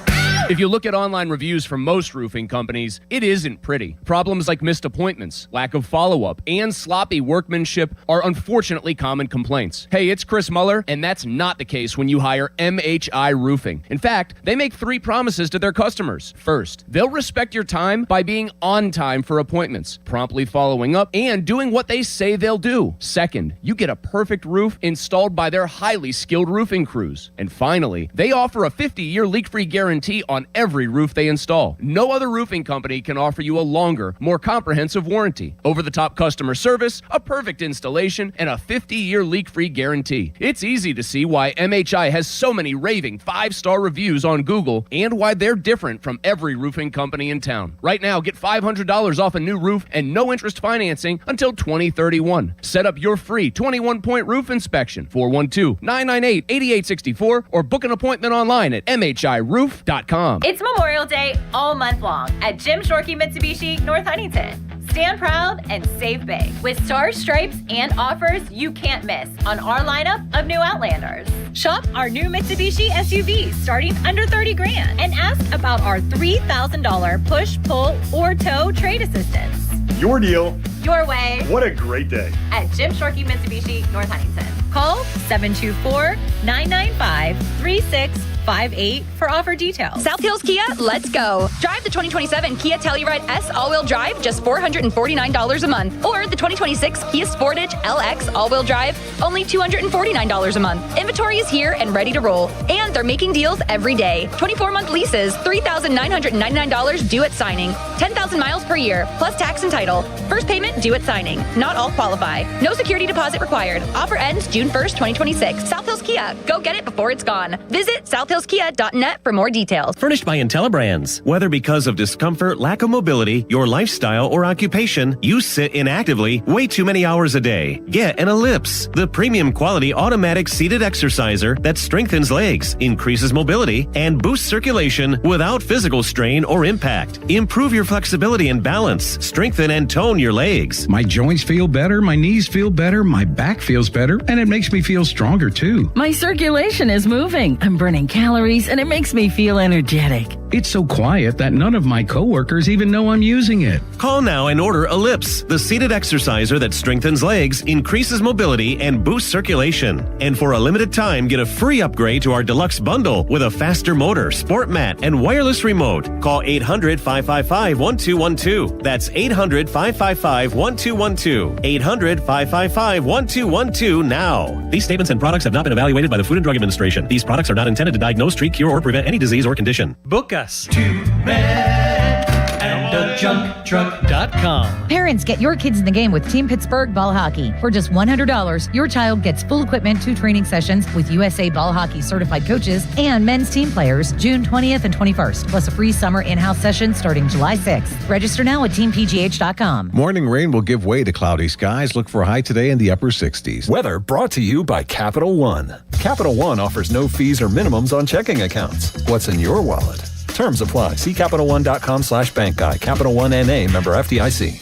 If you look at online reviews from most roofing companies, it isn't pretty. Problems like missed appointments, lack of follow-up, and sloppy workmanship are unfortunately common complaints. Hey, it's Chris Muller, and that's not the case when you hire MHI Roofing. In fact, they make 3 promises to their customers. First, they'll respect your time by being on time for appointments, promptly following up, and doing what they say they'll do. Second, you get a perfect roof installed by their highly skilled roofing crews. And finally, they offer a 50-year leak-free guarantee on every roof they install. No other roofing company can offer you a longer, more comprehensive warranty, over-the-top customer service, a perfect installation, and a 50-year leak-free guarantee. It's easy to see why MHI has so many raving 5-star reviews on Google and why they're different from every roofing company in town. Right now, get $500 off a new roof and no interest financing until 2031. Set up your free 21-point roof inspection, 412-998-8864, or book an appointment online at mhiroof.com. It's Memorial Day all month long at Jim Shorkey Mitsubishi, North Huntington. Stand proud and save big with stars, stripes, and offers you can't miss on our lineup of new Outlanders. Shop our new Mitsubishi SUVs starting under $30,000 and ask about our $3,000 push, pull, or tow trade assistance. Your deal. Your way. What a great day. At Jim Shorkey Mitsubishi, North Huntington. Call 724-995-36 888-58 for offer details. South Hills Kia, let's go. Drive the 2027 Kia Telluride S all-wheel drive, just $449 a month. Or the 2026 Kia Sportage LX all-wheel drive, only $249 a month. Inventory is here and ready to roll. And they're making deals every day. 24-month leases, $3,999 due at signing. 10,000 miles per year, plus tax and title. First payment due at signing. Not all qualify. No security deposit required. Offer ends June 1st, 2026. South Hills Kia. Go get it before it's gone. Visit southhillskia.net for more details. Furnished by IntelliBrands. Whether because of discomfort, lack of mobility, your lifestyle, or occupation, you sit inactively way too many hours a day. Get an Ellipse, the premium quality automatic seated exerciser that strengthens legs, increases mobility, and boosts circulation without physical strain or impact. Improve your flexibility and balance. Strengthen and tone your legs. My joints feel better, my knees feel better, my back feels better, and it makes me feel stronger too. My circulation is moving. I'm burning calories, and it makes me feel energetic. It's so quiet that none of my coworkers even know I'm using it. Call now and order Ellipse, the seated exerciser that strengthens legs, increases mobility, and boosts circulation. And for a limited time, get a free upgrade to our deluxe bundle with a faster motor, sport mat, and wireless remote. Call 800-555-1212. That's 800-555-1212. 800-555-1212 now. These statements and products have not been evaluated by the Food and Drug Administration. These products are not intended to diagnose, treat, cure, or prevent any disease or condition. Book us. ToRedAndAJunkTruck.com. Parents, get your kids in the game with Team Pittsburgh Ball Hockey. For just $100, your child gets full equipment, 2 training sessions with USA Ball Hockey certified coaches and men's team players June 20th and 21st, plus a free summer in-house session starting July 6th. Register now at TeamPGH.com. Morning rain will give way to cloudy skies. Look for a high today in the upper 60s. Weather brought to you by Capital One. Capital One offers no fees or minimums on checking accounts. What's in your wallet? Terms apply. See CapitalOne.com/bank guide. Capital One NA, member FDIC.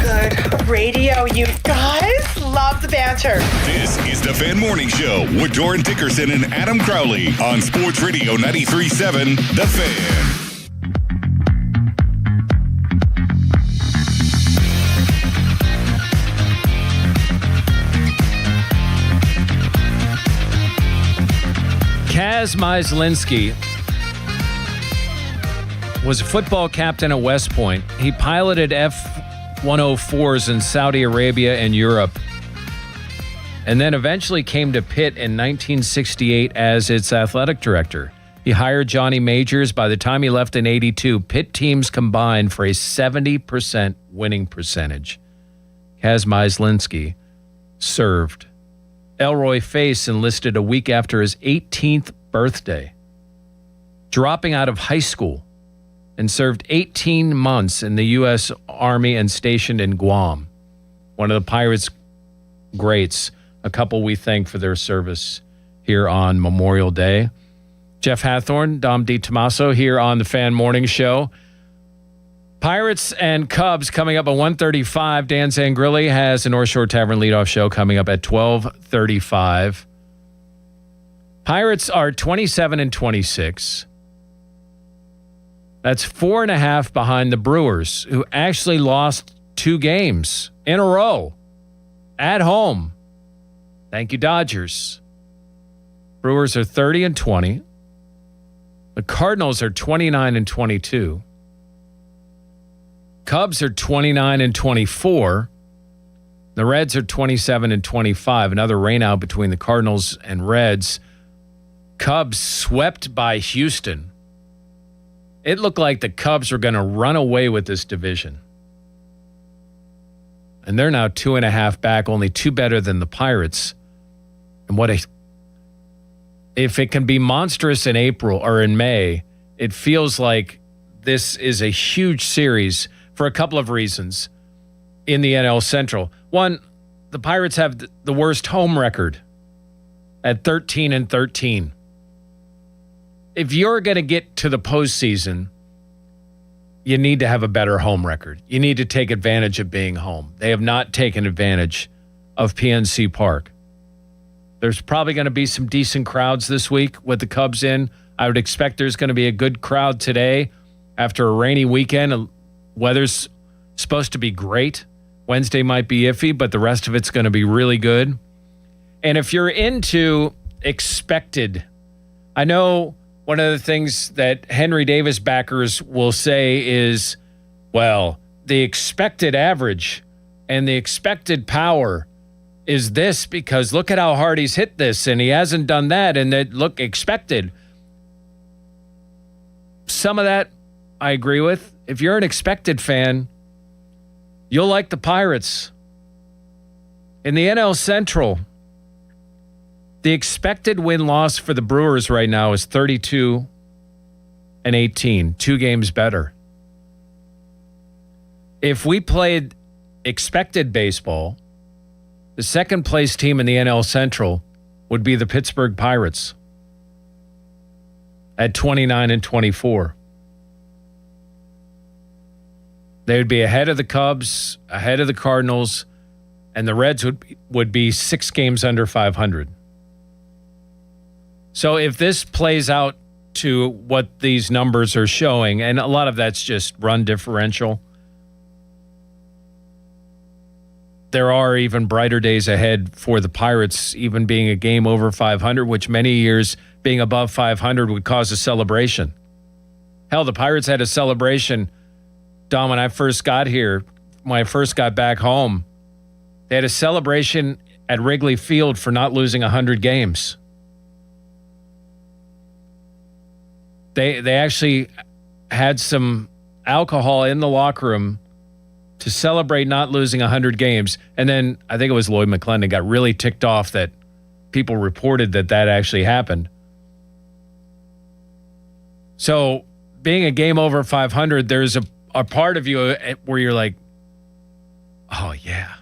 Good radio, you guys. Love the banter. This is the Fan Morning Show with Doran Dickerson and Adam Crowley on Sports Radio 93.7 The Fan. Kaz Myslinski was a football captain at West Point. He piloted F-104s in Saudi Arabia and Europe, and then eventually came to Pitt in 1968 as its athletic director. He hired Johnny Majors. By the time he left in 82, Pitt teams combined for a 70% winning percentage. Kaz Myslinski served. Elroy Face enlisted a week after his 18th birthday, dropping out of high school, and served 18 months in the U.S. Army and stationed in Guam. One of the Pirates' greats, a couple we thank for their service here on Memorial Day. Jeff Hathorn, Dom DiTomaso here on the Fan Morning Show. Pirates and Cubs coming up at 1:35. Dan Zangrilli has the North Shore Tavern leadoff show coming up at 12:35. Pirates are 27-26. That's 4.5 behind the Brewers, who actually lost 2 games in a row at home. Thank you, Dodgers. Brewers are 30-20. The Cardinals are 29-22. Cubs are 29-24. The Reds are 27-25. Another rainout between the Cardinals and Reds. Cubs swept by Houston. It looked like the Cubs were going to run away with this division. And they're now 2.5 back, only 2 better than the Pirates. And if it can be monstrous in April or in May, it feels like this is a huge series for a couple of reasons in the NL Central. One, the Pirates have the worst home record at 13-13. If you're going to get to the postseason, you need to have a better home record. You need to take advantage of being home. They have not taken advantage of PNC Park. There's probably going to be some decent crowds this week with the Cubs in. I would expect there's going to be a good crowd today after a rainy weekend. Weather's supposed to be great. Wednesday might be iffy, but the rest of it's going to be really good. And if you're into expected, I know one of the things that Henry Davis backers will say is, well, the expected average and the expected power is this because look at how hard he's hit this and he hasn't done that and that look expected. Some of that I agree with. If you're an expected fan, you'll like the Pirates. In the NL Central, the expected win-loss for the Brewers right now is 32-18, 2 games better. If we played expected baseball, the second place team in the NL Central would be the Pittsburgh Pirates at 29-24. They would be ahead of the Cubs, ahead of the Cardinals, and the Reds would be 6 games under 500. So if this plays out to what these numbers are showing, and a lot of that's just run differential, there are even brighter days ahead for the Pirates, even being a game over 500, which many years being above 500 would cause a celebration. Hell, the Pirates had a celebration, Dom, when I first got here, when I first got back home. They had a celebration at Wrigley Field for not losing 100 games. They actually had some alcohol in the locker room to celebrate not losing 100 games. And then I think it was Lloyd McClendon got really ticked off that people reported that actually happened. So being a game over 500, there's a part of you where you're like, oh, yeah,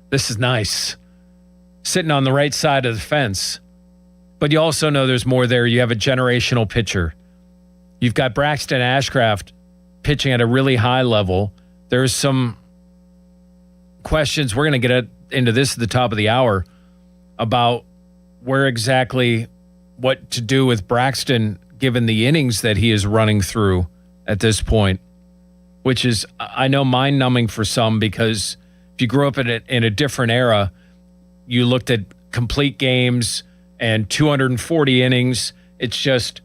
this is nice. Sitting on the right side of the fence. But you also know there's more there. You have a generational pitcher. You've got Braxton Ashcraft pitching at a really high level. There's some questions. We're going to get into this at the top of the hour about where exactly what to do with Braxton given the innings that he is running through at this point, which is, I know, mind-numbing for some because if you grew up in a different era, you looked at complete games and 240 innings. It's just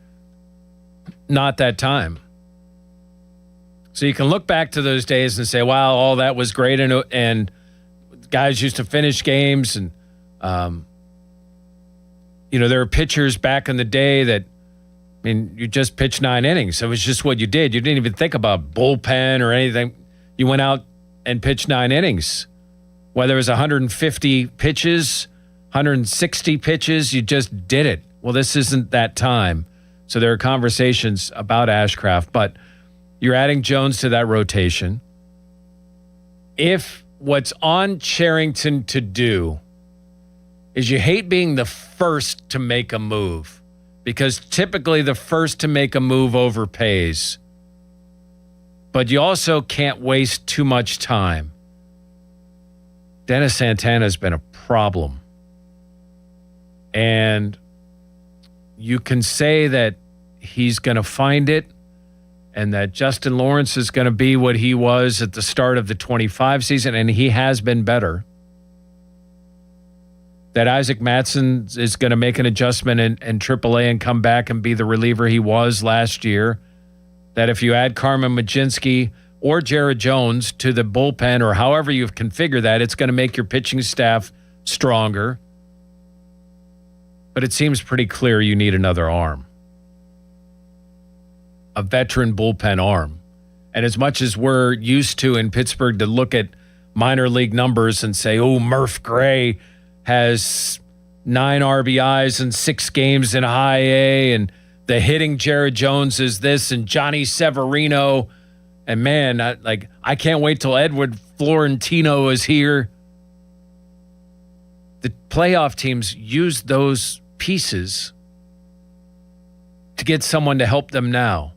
not that time. So you can look back to those days and say, wow, all that was great. And guys used to finish games. And, there were pitchers back in the day that, you just pitched 9 innings. So it was just what you did. You didn't even think about bullpen or anything. You went out and pitched 9 innings. Whether it was 150 pitches, 160 pitches, you just did it. Well, this isn't that time. So there are conversations about Ashcraft, but you're adding Jones to that rotation. If what's on Cherington to do is you hate being the first to make a move, because typically the first to make a move overpays, but you also can't waste too much time. Dennis Santana has been a problem. And you can say that he's going to find it and that Justin Lawrence is going to be what he was at the start of the 25 season, and he has been better. That Isaac Mattson is going to make an adjustment in AAA and come back and be the reliever he was last year. That if you add Carmen Mlodzinski or Jared Jones to the bullpen or however you've configured that, it's going to make your pitching staff stronger. But it seems pretty clear you need another arm. A veteran bullpen arm. And as much as we're used to in Pittsburgh to look at minor league numbers and say, oh, Murph Gray has 9 RBIs in 6 games in high A, and the hitting Jared Jones is this, and Johnny Severino. And man, I can't wait till Edward Florentino is here. The playoff teams use those pieces to get someone to help them now.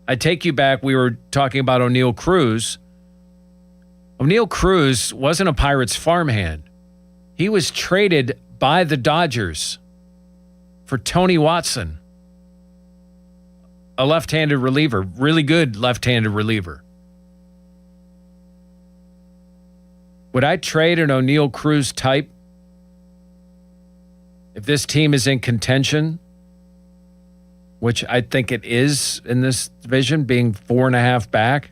I take you back, we were talking about O'Neal Cruz. O'Neal Cruz wasn't a Pirates farmhand. He was traded by the Dodgers for Tony Watson, a left-handed reliever, really good left-handed reliever. Would I trade an O'Neal Cruz type if this team is in contention? which I think it is in this division, being 4.5 back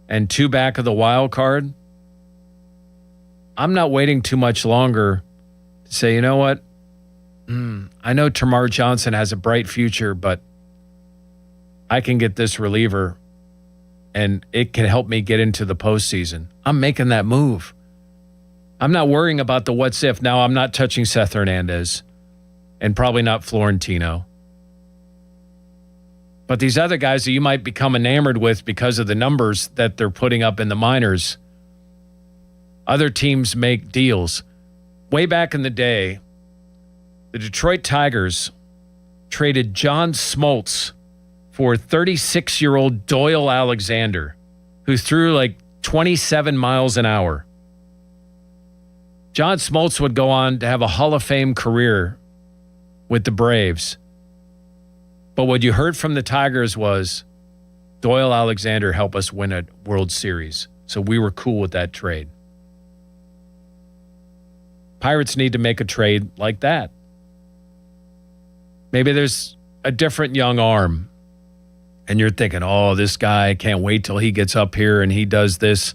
and 2 back of the wild card, I'm not waiting too much longer to say, you know what? I know Tamar Johnson has a bright future, but I can get this reliever and it can help me get into the postseason. I'm making that move. I'm not worrying about the what's if. Now, I'm not touching Seth Hernandez and probably not Florentino. But these other guys that you might become enamored with because of the numbers that they're putting up in the minors, other teams make deals. Way back in the day, the Detroit Tigers traded John Smoltz for 36-year-old Doyle Alexander, who threw like 27 miles an hour. John Smoltz would go on to have a Hall of Fame career with the Braves. But what you heard from the Tigers was Doyle Alexander helped us win a World Series. So we were cool with that trade. Pirates need to make a trade like that. Maybe there's a different young arm and you're thinking, oh, this guy, can't wait till he gets up here and he does this.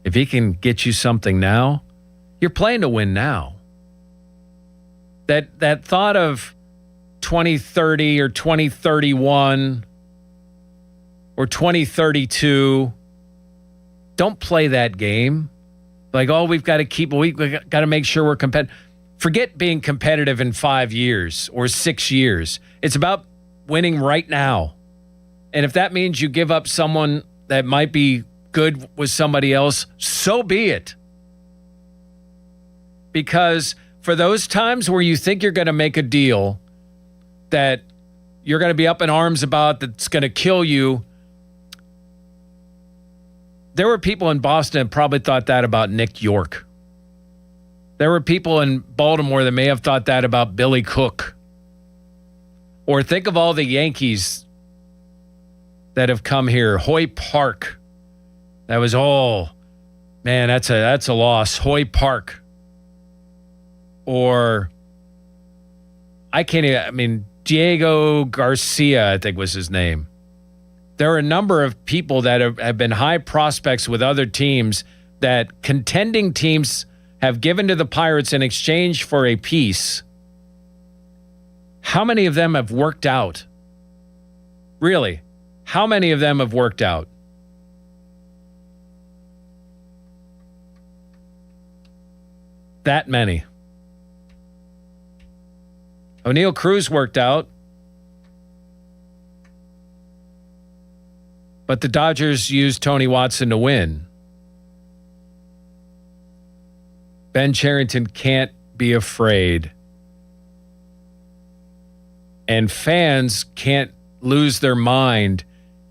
If he can get you something now, you're playing to win now. That thought of 2030 or 2031 or 2032, don't play that game. Like, oh, we've got to make sure we're competitive. Forget being competitive in 5 years or 6 years. It's about winning right now. And if that means you give up someone that might be good with somebody else, so be it. Because for those times where you think you're going to make a deal that you're going to be up in arms about that's going to kill you, there were people in Boston that probably thought that about Nick York. There were people in Baltimore that may have thought that about Billy Cook. Or think of all the Yankees that have come here. Hoy Park. That was, oh, man, that's a loss. Hoy Park. Or, Diego Garcia, I think was his name. There are a number of people that have been high prospects with other teams that contending teams have given to the Pirates in exchange for a piece. How many of them have worked out? Really? How many of them have worked out? That many. O'Neal Cruz worked out. But the Dodgers used Tony Watson to win. Ben Cherington can't be afraid. And fans can't lose their mind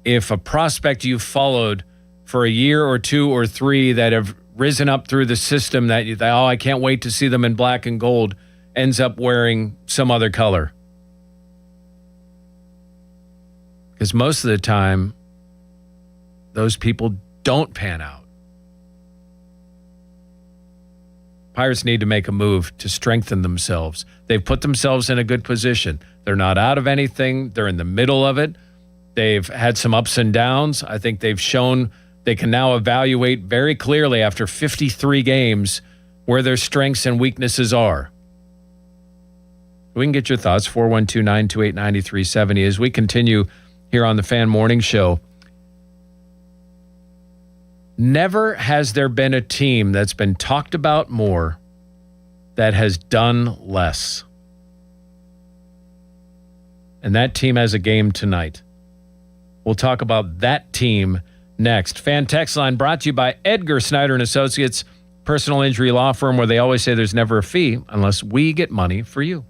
if a prospect you followed for a year or 2 or 3 that have risen up through the system that you think, oh, I can't wait to see them in black and gold, ends up wearing some other color. Because most of the time, those people don't pan out. Pirates need to make a move to strengthen themselves. They've put themselves in a good position. They're not out of anything. They're in the middle of it. They've had some ups and downs. I think they've shown they can now evaluate very clearly after 53 games where their strengths and weaknesses are. We can get your thoughts, 412-928-9370, as we continue here on the Fan Morning Show. Never has there been a team that's been talked about more that has done less. And that team has a game tonight. We'll talk about that team next. Fan text line brought to you by Edgar Snyder & Associates, personal injury law firm where they always say there's never a fee unless we get money for you.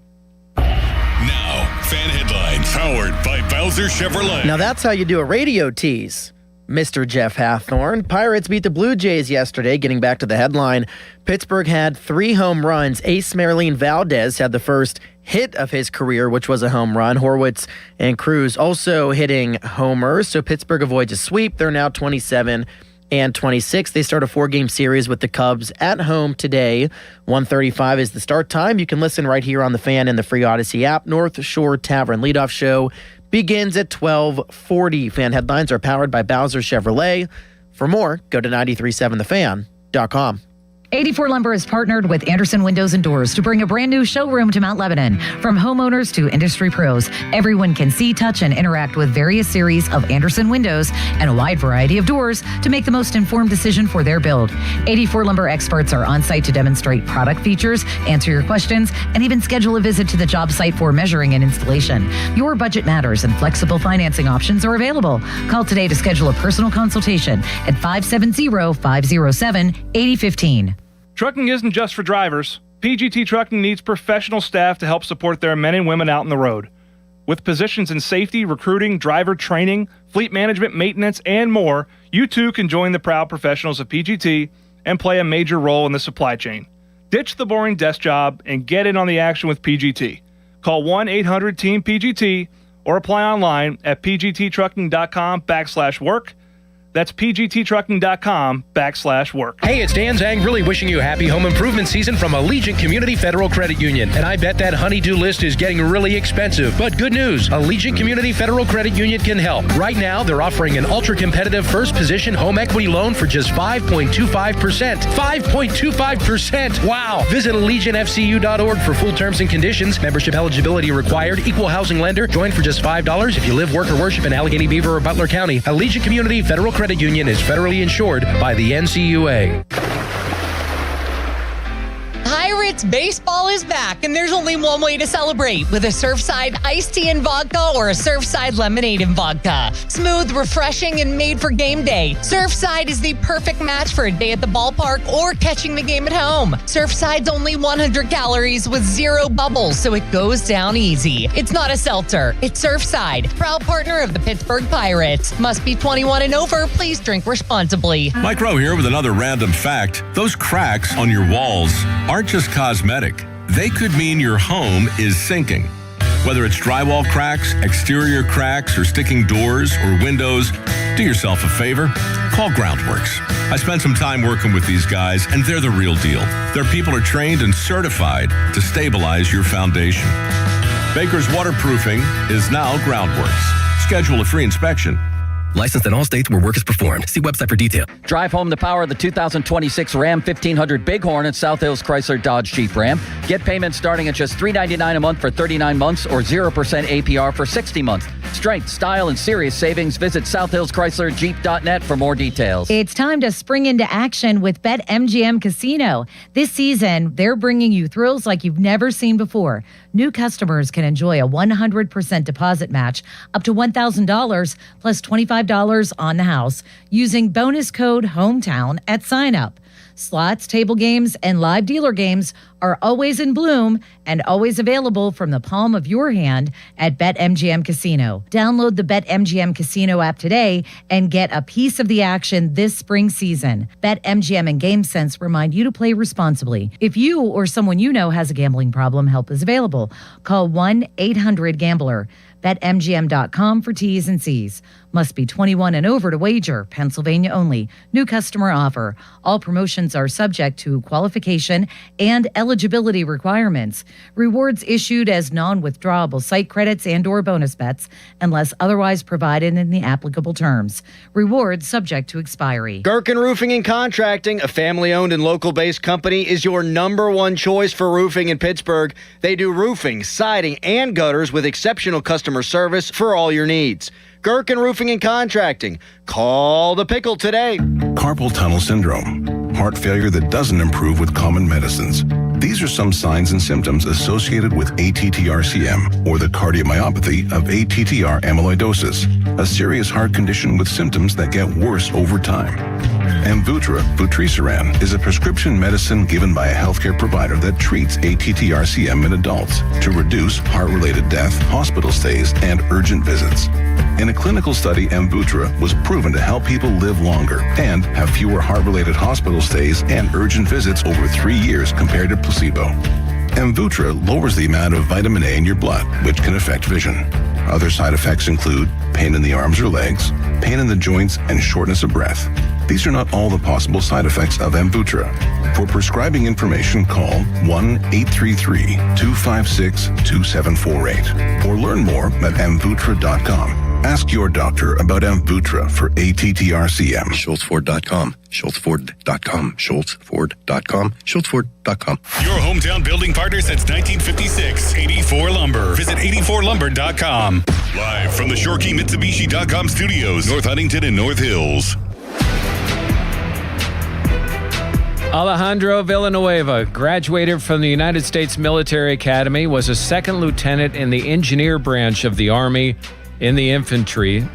Now, Fan Headlines, powered by Bowser Chevrolet. Now that's how you do a radio tease, Mr. Jeff Hathorn. Pirates beat the Blue Jays yesterday. Getting back to the headline, Pittsburgh had 3 home runs. Ace Marlene Valdez had the first hit of his career, which was a home run. Horwitz and Cruz also hitting homers, so Pittsburgh avoids a sweep. They're now 27 and 26th. They start a 4-game series with the Cubs at home today. 1:35 is the start time. You can listen right here on the Fan and the free Odyssey app. North Shore Tavern leadoff show begins at 12:40. Fan headlines are powered by Bowser Chevrolet. For more, go to 937thefan.com. 84 Lumber has partnered with Anderson Windows and Doors to bring a brand new showroom to Mount Lebanon. From homeowners to industry pros, everyone can see, touch, and interact with various series of Anderson windows and a wide variety of doors to make the most informed decision for their build. 84 Lumber experts are on site to demonstrate product features, answer your questions, and even schedule a visit to the job site for measuring and installation. Your budget matters and flexible financing options are available. Call today to schedule a personal consultation at 570-507-8015. Trucking isn't just for drivers. PGT Trucking needs professional staff to help support their men and women out on the road. With positions in safety, recruiting, driver training, fleet management, maintenance, and more, you too can join the proud professionals of PGT and play a major role in the supply chain. Ditch the boring desk job and get in on the action with PGT. Call 1-800-TEAM-PGT or apply online at pgttrucking.com/work. That's pgttrucking.com/work. Hey, it's Dan Zang, really wishing you a happy home improvement season from Allegiant Community Federal Credit Union. And I bet that honey-do list is getting really expensive. But good news, Allegiant Community Federal Credit Union can help. Right now, they're offering an ultra-competitive first-position home equity loan for just 5.25%. 5.25%! Wow! Visit AllegiantFCU.org for full terms and conditions. Membership eligibility required. Equal housing lender. Join for just $5 if you live, work, or worship in Allegheny, Beaver, or Butler County. Allegiant Community Federal Credit Union is federally insured by the NCUA. Pirates baseball is back, and there's only one way to celebrate, with a Surfside iced tea and vodka or a Surfside lemonade and vodka. Smooth, refreshing, and made for game day. Surfside is the perfect match for a day at the ballpark or catching the game at home. Surfside's only 100 calories with 0 bubbles, so it goes down easy. It's not a seltzer. It's Surfside, proud partner of the Pittsburgh Pirates. Must be 21 and over. Please drink responsibly. Mike Rowe here with another random fact. Those cracks on your walls aren't just cosmetic. They could mean your home is sinking. Whether it's drywall cracks, exterior cracks, or sticking doors or windows, do yourself a favor. Call Groundworks. I spent some time working with these guys, and they're the real deal. Their people are trained and certified to stabilize your foundation. Baker's Waterproofing is now Groundworks. Schedule a free inspection. Licensed in all states where work is performed. See website for detail. Drive home the power of the 2026 Ram 1500 Bighorn at South Hills Chrysler Dodge Jeep Ram. Get payments starting at just $399 a month for 39 months or 0% APR for 60 months. Strength, style, and serious savings. Visit SouthHillsChryslerJeep.net for more details. It's time to spring into action with BetMGM Casino. This season, they're bringing you thrills like you've never seen before. New customers can enjoy a 100% deposit match up to $1,000 plus $25 on the house using bonus code HOMETOWN at sign up. Slots, table games, and live dealer games are always in bloom and always available from the palm of your hand at BetMGM Casino. Download the BetMGM Casino app today and get a piece of the action this spring season. BetMGM and GameSense remind you to play responsibly. If you or someone you know has a gambling problem, help is available. Call 1-800-GAMBLER. BetMGM.com for T's and C's. Must be 21 and over to wager. Pennsylvania only. New customer offer. All promotions are subject to qualification and eligibility requirements. Rewards issued as non-withdrawable site credits and or bonus bets unless otherwise provided in the applicable terms. Rewards subject to expiry. Gerken Roofing and Contracting, a family-owned and local-based company, is your #1 choice for roofing in Pittsburgh. They do roofing, siding, and gutters with exceptional customer service for all your needs. Gerken Roofing and Contracting. Call the Pickle today. Carpal tunnel syndrome, heart failure that doesn't improve with common medicines. These are some signs and symptoms associated with ATTR-CM, or the cardiomyopathy of ATTR amyloidosis, a serious heart condition with symptoms that get worse over time. Amvuttra, vutrisiran, is a prescription medicine given by a healthcare provider that treats ATTR-CM in adults to reduce heart-related death, hospital stays, and urgent visits. In a clinical study, Amvuttra was proven to help people live longer and have fewer heart-related hospital stays and urgent visits over 3 years compared to placebo. Amvuttra lowers the amount of vitamin A in your blood, which can affect vision. Other side effects include pain in the arms or legs, pain in the joints, and shortness of breath. These are not all the possible side effects of Amvuttra. For prescribing information, call 1-833-256-2748 or learn more at amvuttra.com. Ask your doctor about Amvuttra for ATTRCM. SchultzFord.com. SchultzFord.com. SchultzFord.com. SchultzFord.com. Your hometown building partner since 1956. 84 Lumber. Visit 84lumber.com. Live from the ShorkeyMitsubishi.com studios, North Huntington and North Hills. Alejandro Villanueva graduated from the United States Military Academy, was a second lieutenant in the engineer branch of the Army in the infantry.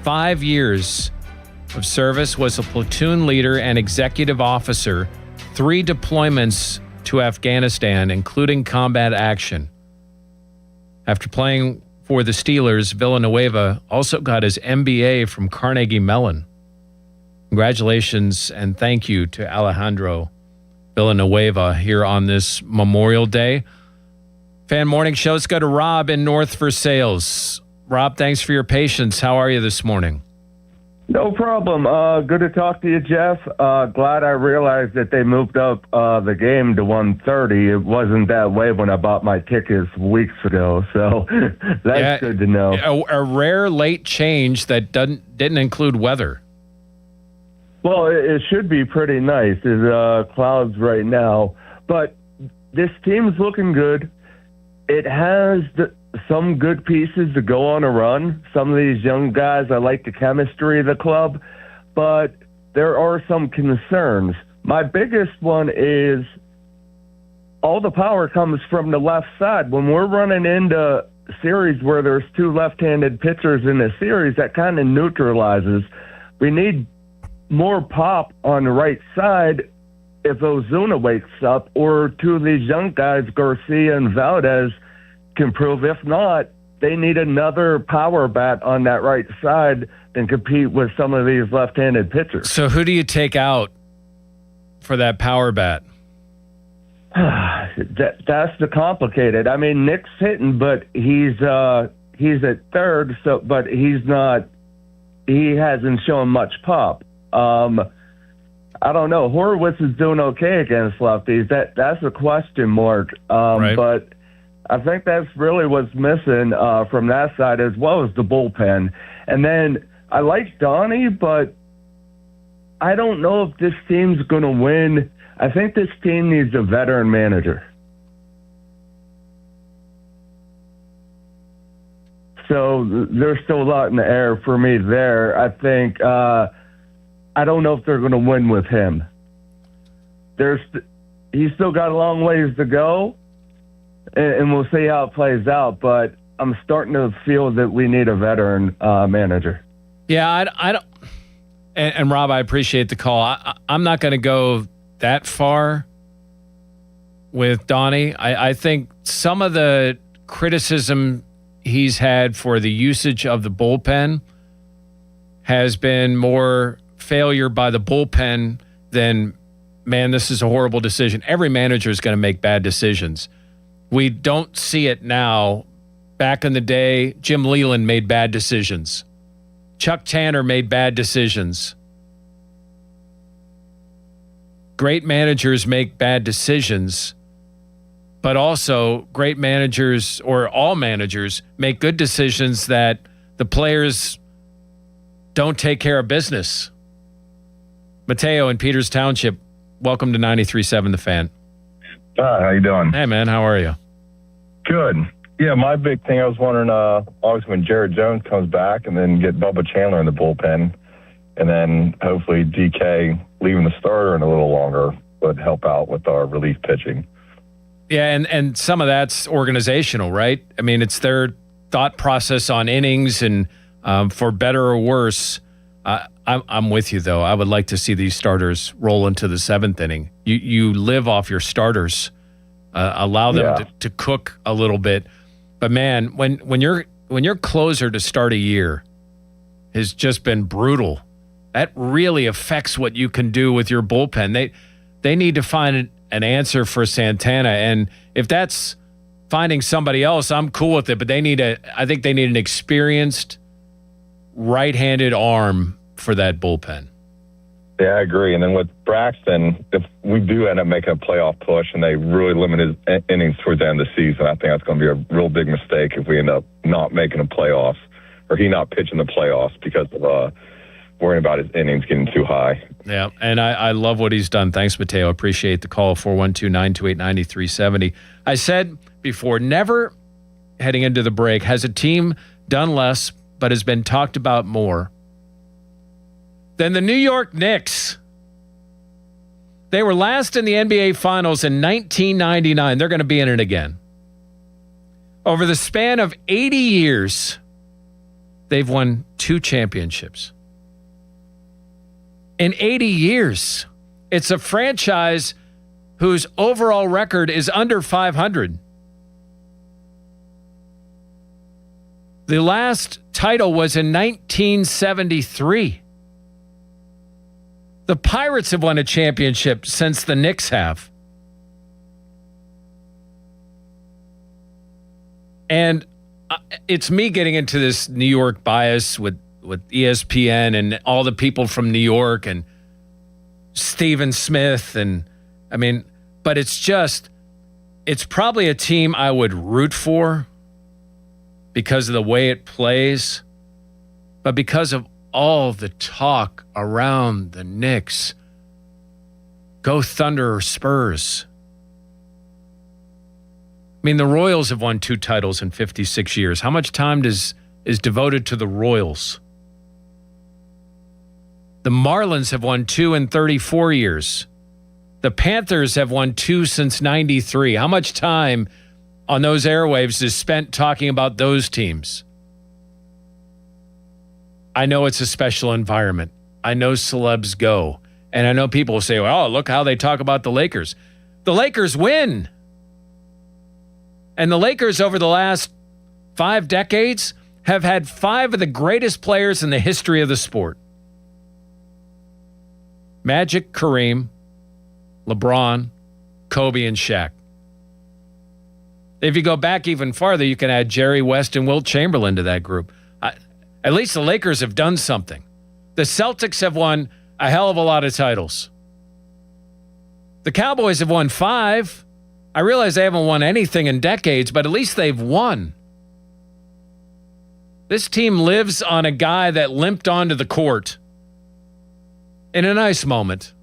5 years of service, was a platoon leader and executive officer. 3 deployments to Afghanistan, including combat action. After playing for the Steelers, Villanueva also got his MBA from Carnegie Mellon. Congratulations and thank you to Alejandro Villanueva here on this Memorial Day. Fan Morning Show. Let's go to Rob in North Versailles. Rob, thanks for your patience. How are you this morning? No problem. Good to talk to you, Jeff. Glad I realized that they moved up the game to 1:30. It wasn't that way when I bought my tickets weeks ago, so that's good to know. A rare late change that didn't include weather. Well, it should be pretty nice. There's clouds right now, but this team's looking good. It has some good pieces to go on a run. Some of these young guys, I like the chemistry of the club, but there are some concerns. My biggest one is all the power comes from the left side. When we're running into series where there's 2 left-handed pitchers in a series, that kind of neutralizes. We need more pop on the right side if Ozuna wakes up, or 2 of these young guys, Garcia and Valdez, can prove. If not, they need another power bat on that right side and compete with some of these left-handed pitchers. So who do you take out for that power bat? That's the complicated. I mean, Nick's hitting, but he's at third, but he's not. He hasn't shown much pop. I don't know. Horowitz is doing okay against lefties. That's a question mark. Right. But I think that's really what's missing from that side, as well as the bullpen. And then I like Donnie, but I don't know if this team's going to win. I think this team needs a veteran manager. So there's still a lot in the air for me there. I think I don't know if they're going to win with him. He's still got a long ways to go, and we'll see how it plays out. But I'm starting to feel that we need a veteran manager. Yeah, I don't. And Rob, I appreciate the call. I'm not going to go that far with Donnie. I think some of the criticism he's had for the usage of the bullpen has been more failure by the bullpen than, man, this is a horrible decision. Every manager is going to make bad decisions. We don't see it now. Back in the day, Jim Leyland made bad decisions. Chuck Tanner made bad decisions. Great managers make bad decisions, but also great managers, or all managers, make good decisions that the players don't take care of business. Mateo in Peters Township, welcome to 93.7 The Fan. Hi, how you doing? Hey, man, how are you? Good. Yeah, my big thing, I was wondering, obviously when Jared Jones comes back and then get Bubba Chandler in the bullpen, and then hopefully DK leaving the starter in a little longer would help out with our relief pitching. Yeah, and some of that's organizational, right? I mean, it's their thought process on innings, and for better or worse, I'm with you, though. I would like to see these starters roll into the 7th inning. You live off your starters. Allow them to cook a little bit. But, man, when your closer to start a year has just been brutal, that really affects what you can do with your bullpen. They need to find an answer for Santana, and if that's finding somebody else, I'm cool with it. But I think they need an experienced right-handed arm for that bullpen. Yeah, I agree. And then with Braxton, if we do end up making a playoff push and they really limit his innings towards the end of the season, I think that's going to be a real big mistake if we end up not making a playoffs or he not pitching the playoffs because of worrying about his innings getting too high. Yeah, and I love what he's done. Thanks, Mateo. Appreciate the call, 412-928-9370. I said before, never heading into the break has a team done less but has been talked about more than the New York Knicks. They were last in the NBA Finals in 1999. They're going to be in it again. Over the span of 80 years, they've won 2 championships. In 80 years, it's a franchise whose overall record is under 500. The last title was in 1973. The Pirates have won a championship since the Knicks have. And it's me getting into this New York bias with ESPN and all the people from New York and Stephen Smith. And I mean, but it's probably a team I would root for because of the way it plays, but because of all the talk around the Knicks. Go Thunder or Spurs. I mean, the Royals have won 2 titles in 56 years. How much time is devoted to the Royals? The Marlins have won 2 in 34 years. The Panthers have won 2 since 93. How much time on those airwaves is spent talking about those teams? I know it's a special environment. I know celebs go. And I know people will say, oh, look how they talk about the Lakers. The Lakers win. And the Lakers over the last 5 decades have had 5 of the greatest players in the history of the sport. Magic, Kareem, LeBron, Kobe, and Shaq. If you go back even farther, you can add Jerry West and Wilt Chamberlain to that group. At least the Lakers have done something. The Celtics have won a hell of a lot of titles. The Cowboys have won 5. I realize they haven't won anything in decades, but at least they've won. This team lives on a guy that limped onto the court in a nice moment.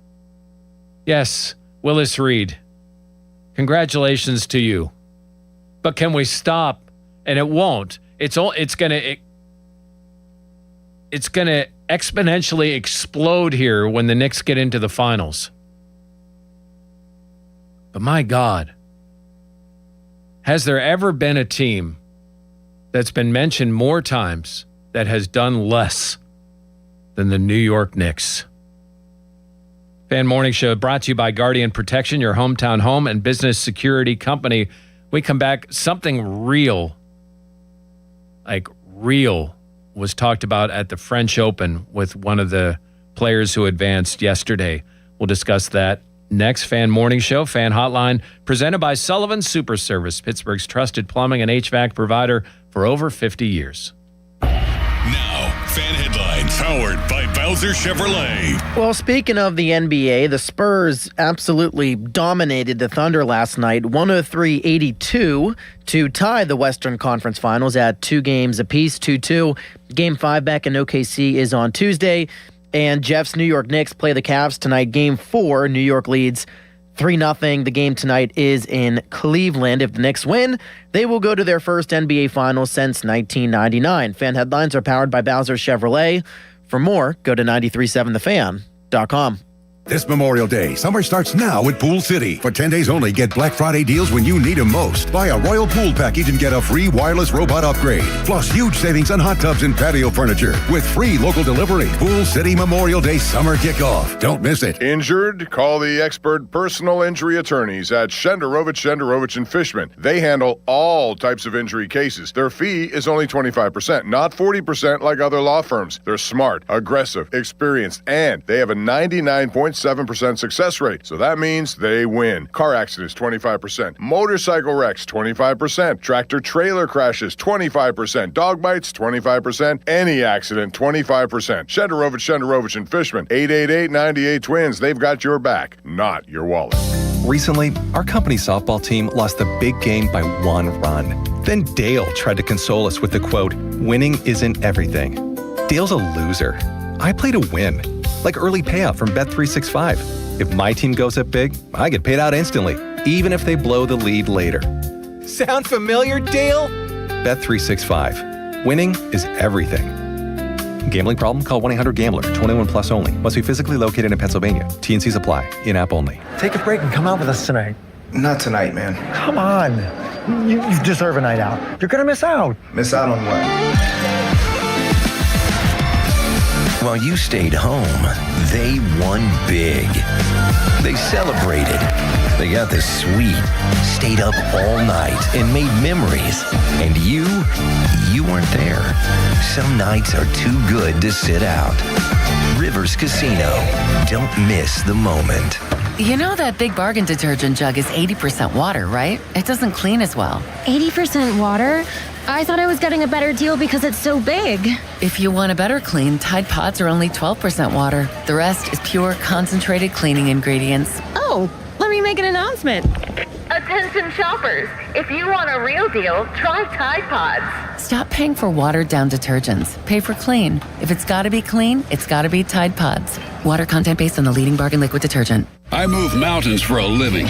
Yes, Willis Reed. Congratulations to you. But can we stop? And it won't. It's going to exponentially explode here when the Knicks get into the finals. But my God, has there ever been a team that's been mentioned more times that has done less than the New York Knicks? Fan Morning Show brought to you by Guardian Protection, your hometown home and business security company. We come back, something real, was talked about at the French Open with one of the players who advanced yesterday. We'll discuss that next. Fan Morning Show, Fan Hotline, presented by Sullivan Super Service, Pittsburgh's trusted plumbing and HVAC provider for over 50 years. Now, Fan Headlines, powered by Bowser Chevrolet. Well, speaking of the NBA, the Spurs absolutely dominated the Thunder last night, 103-82 to tie the Western Conference Finals at 2 games apiece, 2-2. Game 5 back in OKC is on Tuesday, and Jeff's New York Knicks play the Cavs tonight. Game 4, New York leads 3-0. The game tonight is in Cleveland. If the Knicks win, they will go to their first NBA Finals since 1999. Fan Headlines are powered by Bowser Chevrolet. For more, go to 937thefan.com. This Memorial Day, summer starts now at Pool City. For 10 days only, get Black Friday deals when you need them most. Buy a Royal Pool package and get a free wireless robot upgrade. Plus, huge savings on hot tubs and patio furniture with free local delivery. Pool City Memorial Day summer kickoff. Don't miss it. Injured? Call the expert personal injury attorneys at Shenderovich and Fishman. They handle all types of injury cases. Their fee is only 25%, not 40% like other law firms. They're smart, aggressive, experienced, and they have a 99.7 0.7% success rate. So that means they win. Car accidents, 25%. Motorcycle wrecks, 25%. Tractor trailer crashes, 25%. Dog bites, 25%. Any accident, 25%. Shenderovich and Fishman, 888-98-TWINS. They've got your back, not your wallet. Recently, our company softball team lost the big game by 1 run. Then Dale tried to console us with the quote, "Winning isn't everything." Dale's a loser. I play to win, like early payout from Bet365. If my team goes up big, I get paid out instantly, even if they blow the lead later. Sound familiar, Dale? Bet365. Winning is everything. Gambling problem? Call 1-800-GAMBLER. 21 plus only. Must be physically located in Pennsylvania. T&Cs apply. In-app only. Take a break and come out with us tonight. Not tonight, man. Come on. You deserve a night out. You're going to miss out. Miss out on what? While you stayed home, they won big. They celebrated. They got the suite, stayed up all night, and made memories. And you weren't there. Some nights are too good to sit out. Rivers Casino. Don't miss the moment. You know that Big Bargain detergent jug is 80% water, right? It doesn't clean as well. 80% water? I thought I was getting a better deal because it's so big. If you want a better clean, Tide Pods are only 12% water. The rest is pure, concentrated cleaning ingredients. Oh, let me make an announcement. Attention shoppers, if you want a real deal, try Tide Pods. Stop paying for watered-down detergents. Pay for clean. If it's gotta be clean, it's gotta be Tide Pods. Water content based on the leading bargain liquid detergent. I move mountains for a living.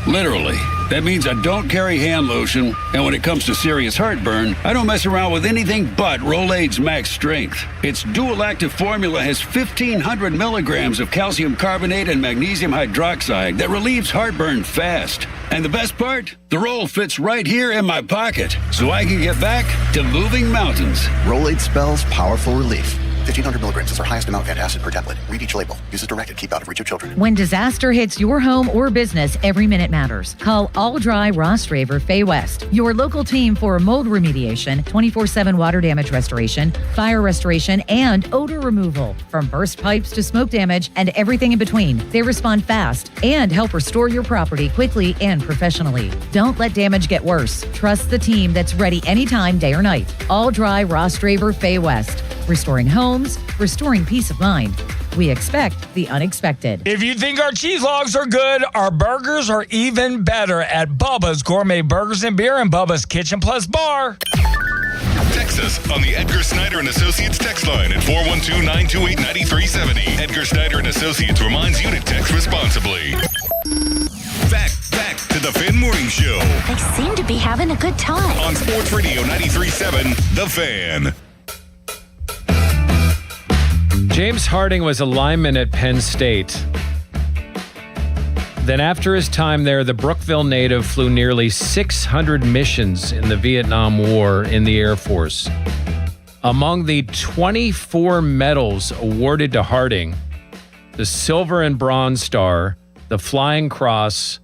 Literally. That means I don't carry hand lotion, and when it comes to serious heartburn, I don't mess around with anything but Rolaids Max Strength. Its dual-active formula has 1,500 milligrams of calcium carbonate and magnesium hydroxide that relieves heartburn fast. And the best part? The roll fits right here in my pocket, so I can get back to moving mountains. Rolaids spells powerful relief. 1,500 milligrams is our highest amount of antacid per tablet. Read each label. Use as directed. Keep out of reach of children. When disaster hits your home or business, every minute matters. Call All Dry Ross Draver Fay West, your local team for mold remediation, 24/7 water damage restoration, fire restoration, and odor removal. From burst pipes to smoke damage and everything in between, they respond fast and help restore your property quickly and professionally. Don't let damage get worse. Trust the team that's ready anytime, day or night. All Dry Ross Draver Fay West. Restoring homes, restoring peace of mind. We expect the unexpected. If you think our cheese logs are good, our burgers are even better at Bubba's Gourmet Burgers and Beer and Bubba's Kitchen Plus Bar. Text us on the Edgar Snyder and Associates text line at 412-928-9370. Edgar Snyder and Associates reminds you to text responsibly. Back to the Fan Morning Show. They seem to be having a good time. On Sports Radio 93.7, The Fan. James Harding was a lineman at Penn State. Then after his time there, the Brookville native flew nearly 600 missions in the Vietnam War in the Air Force. Among the 24 medals awarded to Harding, the Silver and Bronze Star, the Flying Cross,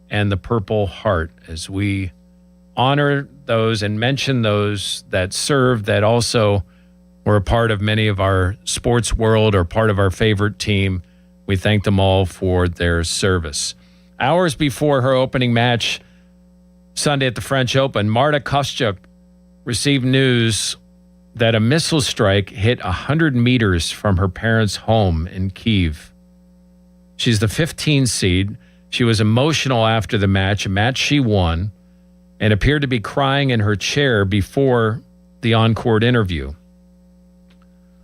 and the Purple Heart, as we honor those and mention those that served, that also were a part of many of our sports world or part of our favorite team. We thank them all for their service. Hours before her opening match Sunday at the French Open, Marta Kostyuk received news that a missile strike hit 100 meters from her parents' home in Kyiv. She's the 15th seed. She was emotional after the match, a match she won, and appeared to be crying in her chair before the on-court interview.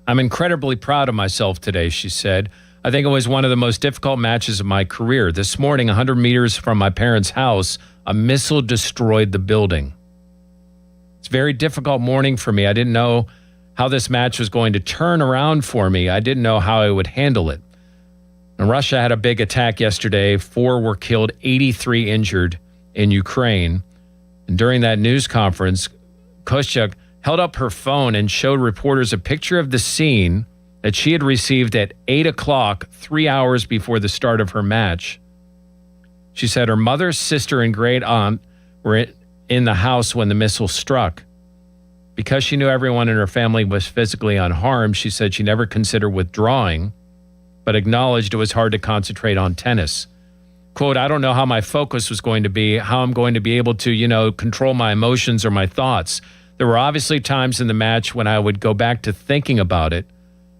I'm incredibly proud of myself today, she said. I think it was one of the most difficult matches of my career. This morning, 100 meters from my parents' house, a missile destroyed the building. It's a very difficult morning for me. I didn't know how this match was going to turn around for me. I didn't know how I would handle it. And Russia had a big attack yesterday. 4 were killed, 83 injured in Ukraine. And during that news conference, Kostyuk held up her phone and showed reporters a picture of the scene that she had received at 8 o'clock, 3 hours before the start of her match. She said her mother, sister, and great aunt were in the house when the missile struck. Because she knew everyone in her family was physically unharmed, she said she never considered withdrawing. but acknowledged it was hard to concentrate on tennis. Quote, I don't know how my focus was going to be, how I'm going to be able to, control my emotions or my thoughts. There were obviously times in the match when I would go back to thinking about it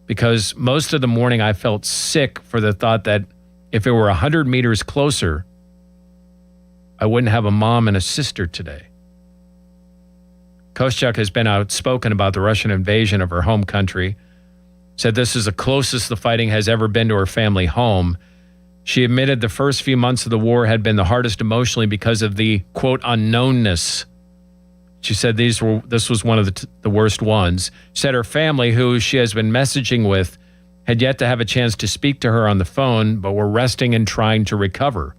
because most of the morning I felt sick for the thought that if it were 100 meters closer, I wouldn't have a mom and a sister today. Kostyuk has been outspoken about the Russian invasion of her home country, said this is the closest the fighting has ever been to her family home. She admitted the first few months of the war had been the hardest emotionally because of the, quote, unknownness. She said this was one of the worst ones. She said her family, who she has been messaging with, had yet to have a chance to speak to her on the phone, but were resting and trying to recover.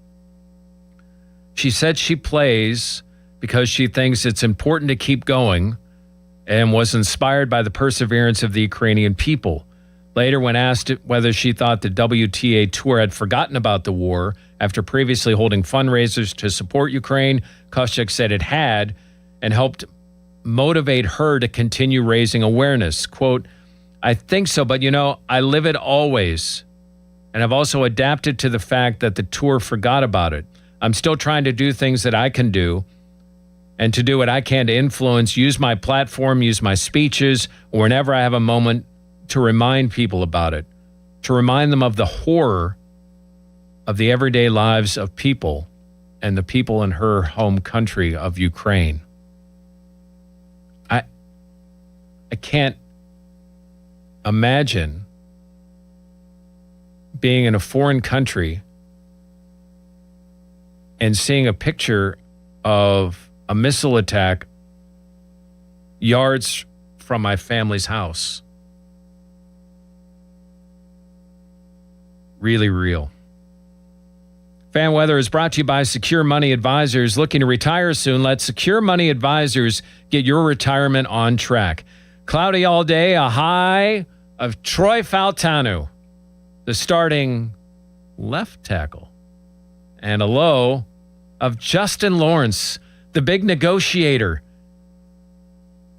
She said she plays because she thinks it's important to keep going and was inspired by the perseverance of the Ukrainian people. Later, when asked whether she thought the WTA Tour had forgotten about the war after previously holding fundraisers to support Ukraine, Kostyuk said it had and helped motivate her to continue raising awareness. Quote, I think so, but I live it always. And I've also adapted to the fact that the tour forgot about it. I'm still trying to do things that I can do and to do what I can to influence, use my platform, use my speeches, or whenever I have a moment to remind people about it, to remind them of the horror of the everyday lives of people and the people in her home country of Ukraine. I can't imagine being in a foreign country and seeing a picture of a missile attack yards from my family's house. Really real. Fan Weather is brought to you by Secure Money Advisors. Looking to retire soon? Let Secure Money Advisors get your retirement on track. Cloudy all day, a high of Troy Faltanu, the starting left tackle, and a low of Justin Lawrence, the big negotiator.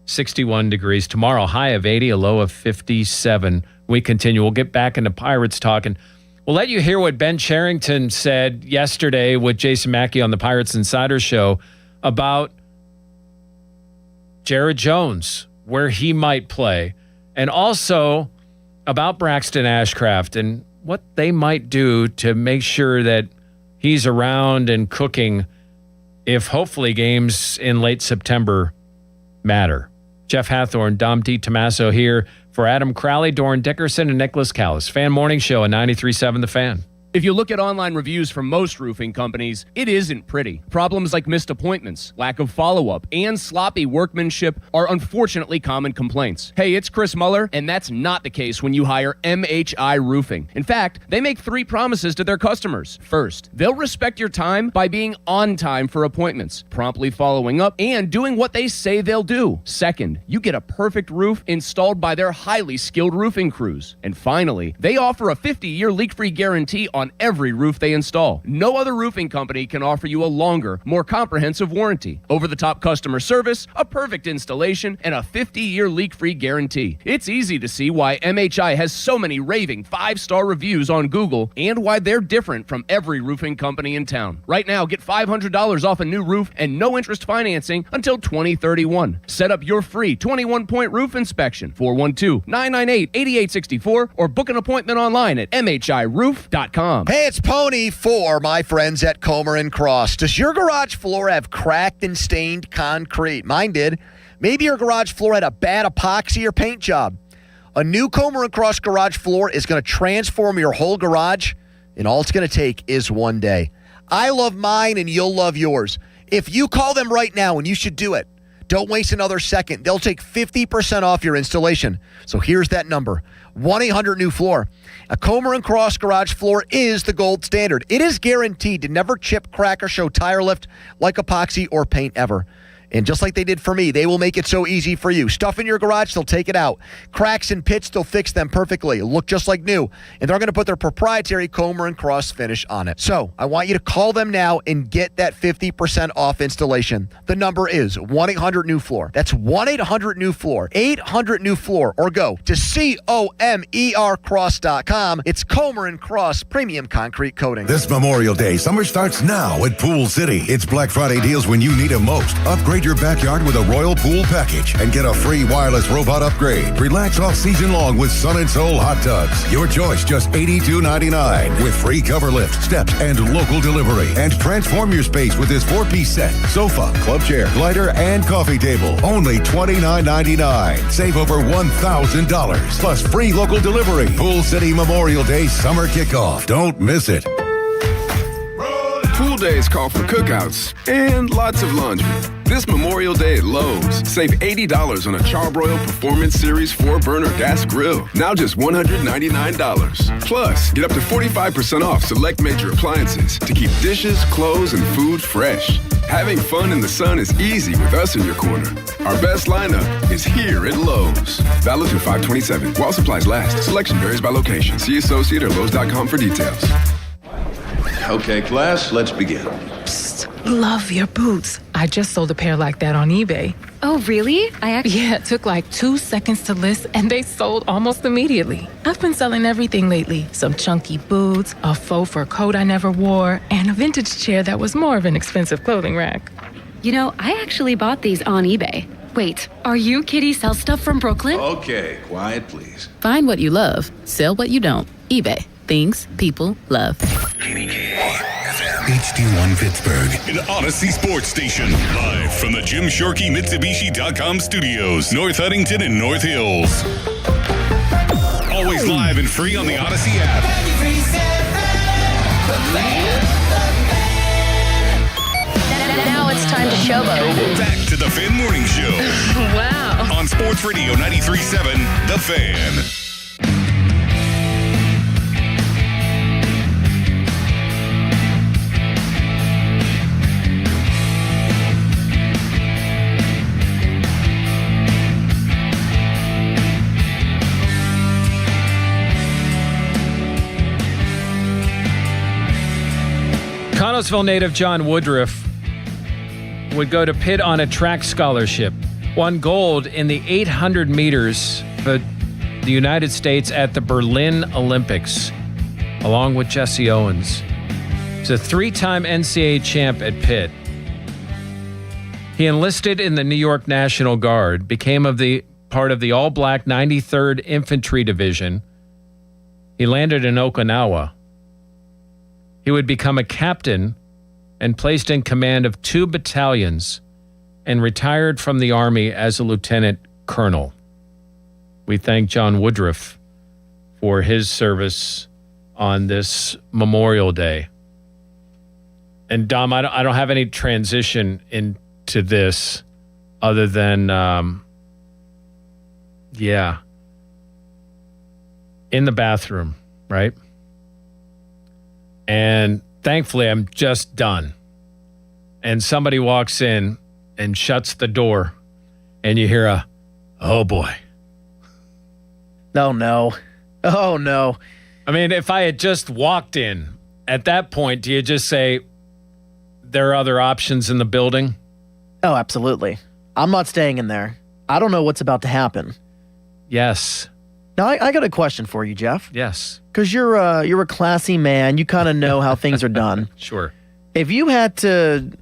61 degrees tomorrow, high of 80, a low of 57. We continue. We'll get back into Pirates talk, and we'll let you hear what Ben Cherington said yesterday with Jason Mackey on the Pirates Insider Show about Jared Jones, where he might play, and also about Braxton Ashcraft and what they might do to make sure that he's around and cooking if hopefully games in late September matter. Jeff Hathorn, Dom D. Tomaso here for Adam Crowley, Doran Dickerson, and Nicholas Callis. Fan Morning Show at 93.7 The Fan. If you look at online reviews from most roofing companies, it isn't pretty. Problems like missed appointments, lack of follow-up, and sloppy workmanship are unfortunately common complaints. Hey, it's Chris Muller, and that's not the case when you hire MHI Roofing. In fact, they make 3 promises to their customers. First, they'll respect your time by being on time for appointments, promptly following up, and doing what they say they'll do. Second, you get a perfect roof installed by their highly skilled roofing crews. And finally, they offer a 50-year leak-free guarantee on every roof they install. No other roofing company can offer you a longer, more comprehensive warranty, over-the-top customer service, a perfect installation, and a 50-year leak-free guarantee. It's easy to see why MHI has so many raving 5-star reviews on Google and why they're different from every roofing company in town. Right now, get $500 off a new roof and no interest financing until 2031. Set up your free 21-point roof inspection, 412-998-8864, or book an appointment online at mhiroof.com. Hey, it's Pony for my friends at Comer & Cross. Does your garage floor have cracked and stained concrete? Mine did. Maybe your garage floor had a bad epoxy or paint job. A new Comer & Cross garage floor is going to transform your whole garage, and all it's going to take is one day. I love mine, and you'll love yours. If you call them right now, and you should do it, don't waste another second. They'll take 50% off your installation. So here's that number, 1-800-NEW-FLOOR. A Comer & Cross garage floor is the gold standard. It is guaranteed to never chip, crack, or show tire lift like epoxy or paint ever. And just like they did for me, they will make it so easy for you. Stuff in your garage, they'll take it out. Cracks and pits, they'll fix them perfectly. Look just like new. And they're going to put their proprietary Comer and Cross finish on it. So I want you to call them now and get that 50% off installation. The number is 1-800-NEW-FLOOR. That's 1-800-NEW-FLOOR. 800-NEW-FLOOR. Or go to COMERCross.com. It's Comer and Cross Premium Concrete Coating. This Memorial Day, summer starts now at Pool City. It's Black Friday deals when you need them most. Upgrade your backyard with a Royal Pool package and get a free wireless robot upgrade. Relax all season long with Sun and Soul hot tubs. Your choice, just $82.99 with free cover lift, steps, and local delivery. And transform your space with this 4-piece set. Sofa, club chair, glider, and coffee table. Only $29.99. Save over $1,000. Plus free local delivery. Pool City Memorial Day summer kickoff. Don't miss it. Pool days call for cookouts and lots of laundry. This Memorial Day at Lowe's, save $80 on a Charbroil Performance Series 4-burner gas grill. Now just $199. Plus, get up to 45% off select major appliances to keep dishes, clothes, and food fresh. Having fun in the sun is easy with us in your corner. Our best lineup is here at Lowe's. Valid through 5/27. While supplies last. Selection varies by location. See associate or Lowe's.com for details. Okay, class, let's begin. Psst, love your boots. I just sold a pair like that on eBay. Oh, really? Yeah, it took like 2 seconds to list and they sold almost immediately. I've been selling everything lately. Some chunky boots, a faux fur coat I never wore, and a vintage chair that was more of an expensive clothing rack. You know, I actually bought these on eBay. Wait, are you Kitty Sell Stuff from Brooklyn? Okay, quiet, please. Find what you love, sell what you don't. eBay. Things people love. HD1 Pittsburgh. An Odyssey Sports Station. Live from the Jim Shorkey Mitsubishi.com studios, North Huntington and North Hills. Always live and free on the Odyssey app. Now it's time to showboat. Back to the Fan Morning Show. Wow. On Sports Radio 93.7, The Fan. Connellsville native John Woodruff would go to Pitt on a track scholarship, won gold in the 800 meters for the United States at the Berlin Olympics, along with Jesse Owens. He's a 3-time NCAA champ at Pitt. He enlisted in the New York National Guard, became part of the all-black 93rd Infantry Division. He landed in Okinawa. He would become a captain and placed in command of 2 battalions and retired from the Army as a lieutenant colonel. We thank John Woodruff for his service on this Memorial Day. And Dom, I don't have any transition into this other than, in the bathroom, right? And thankfully, I'm just done. And somebody walks in and shuts the door, and you hear oh boy. Oh no. Oh no. I mean, if I had just walked in, at that point, do you just say, there are other options in the building? Oh, absolutely. I'm not staying in there. I don't know what's about to happen. Yes. Now, I got a question for you, Jeff. Yes. Because you're a classy man. You kind of know how things are done. Sure. If you had to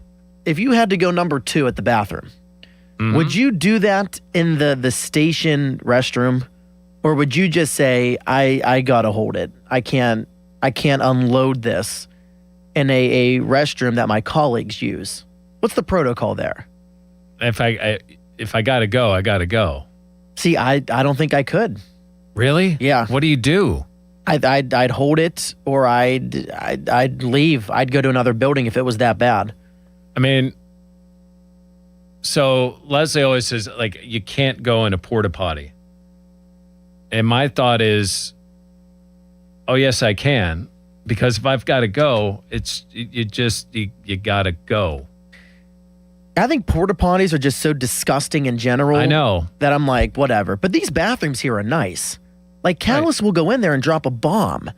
go number 2 at the bathroom, would you do that in the station restroom, or would you just say, I gotta hold it. I can't unload this in a restroom that my colleagues use? What's the protocol there? If I gotta go, I gotta go. See, I don't think I could. Really? Yeah. What do you do? I'd hold it, or I'd leave. I'd go to another building if it was that bad. I mean, so Leslie always says, like, you can't go in a porta potty. And my thought is, oh yes, I can, because if I've got to go, you got to go. I think porta potties are just so disgusting in general. I know. That I'm like, whatever. But these bathrooms here are nice. Like, Callis will go in there and drop a bomb.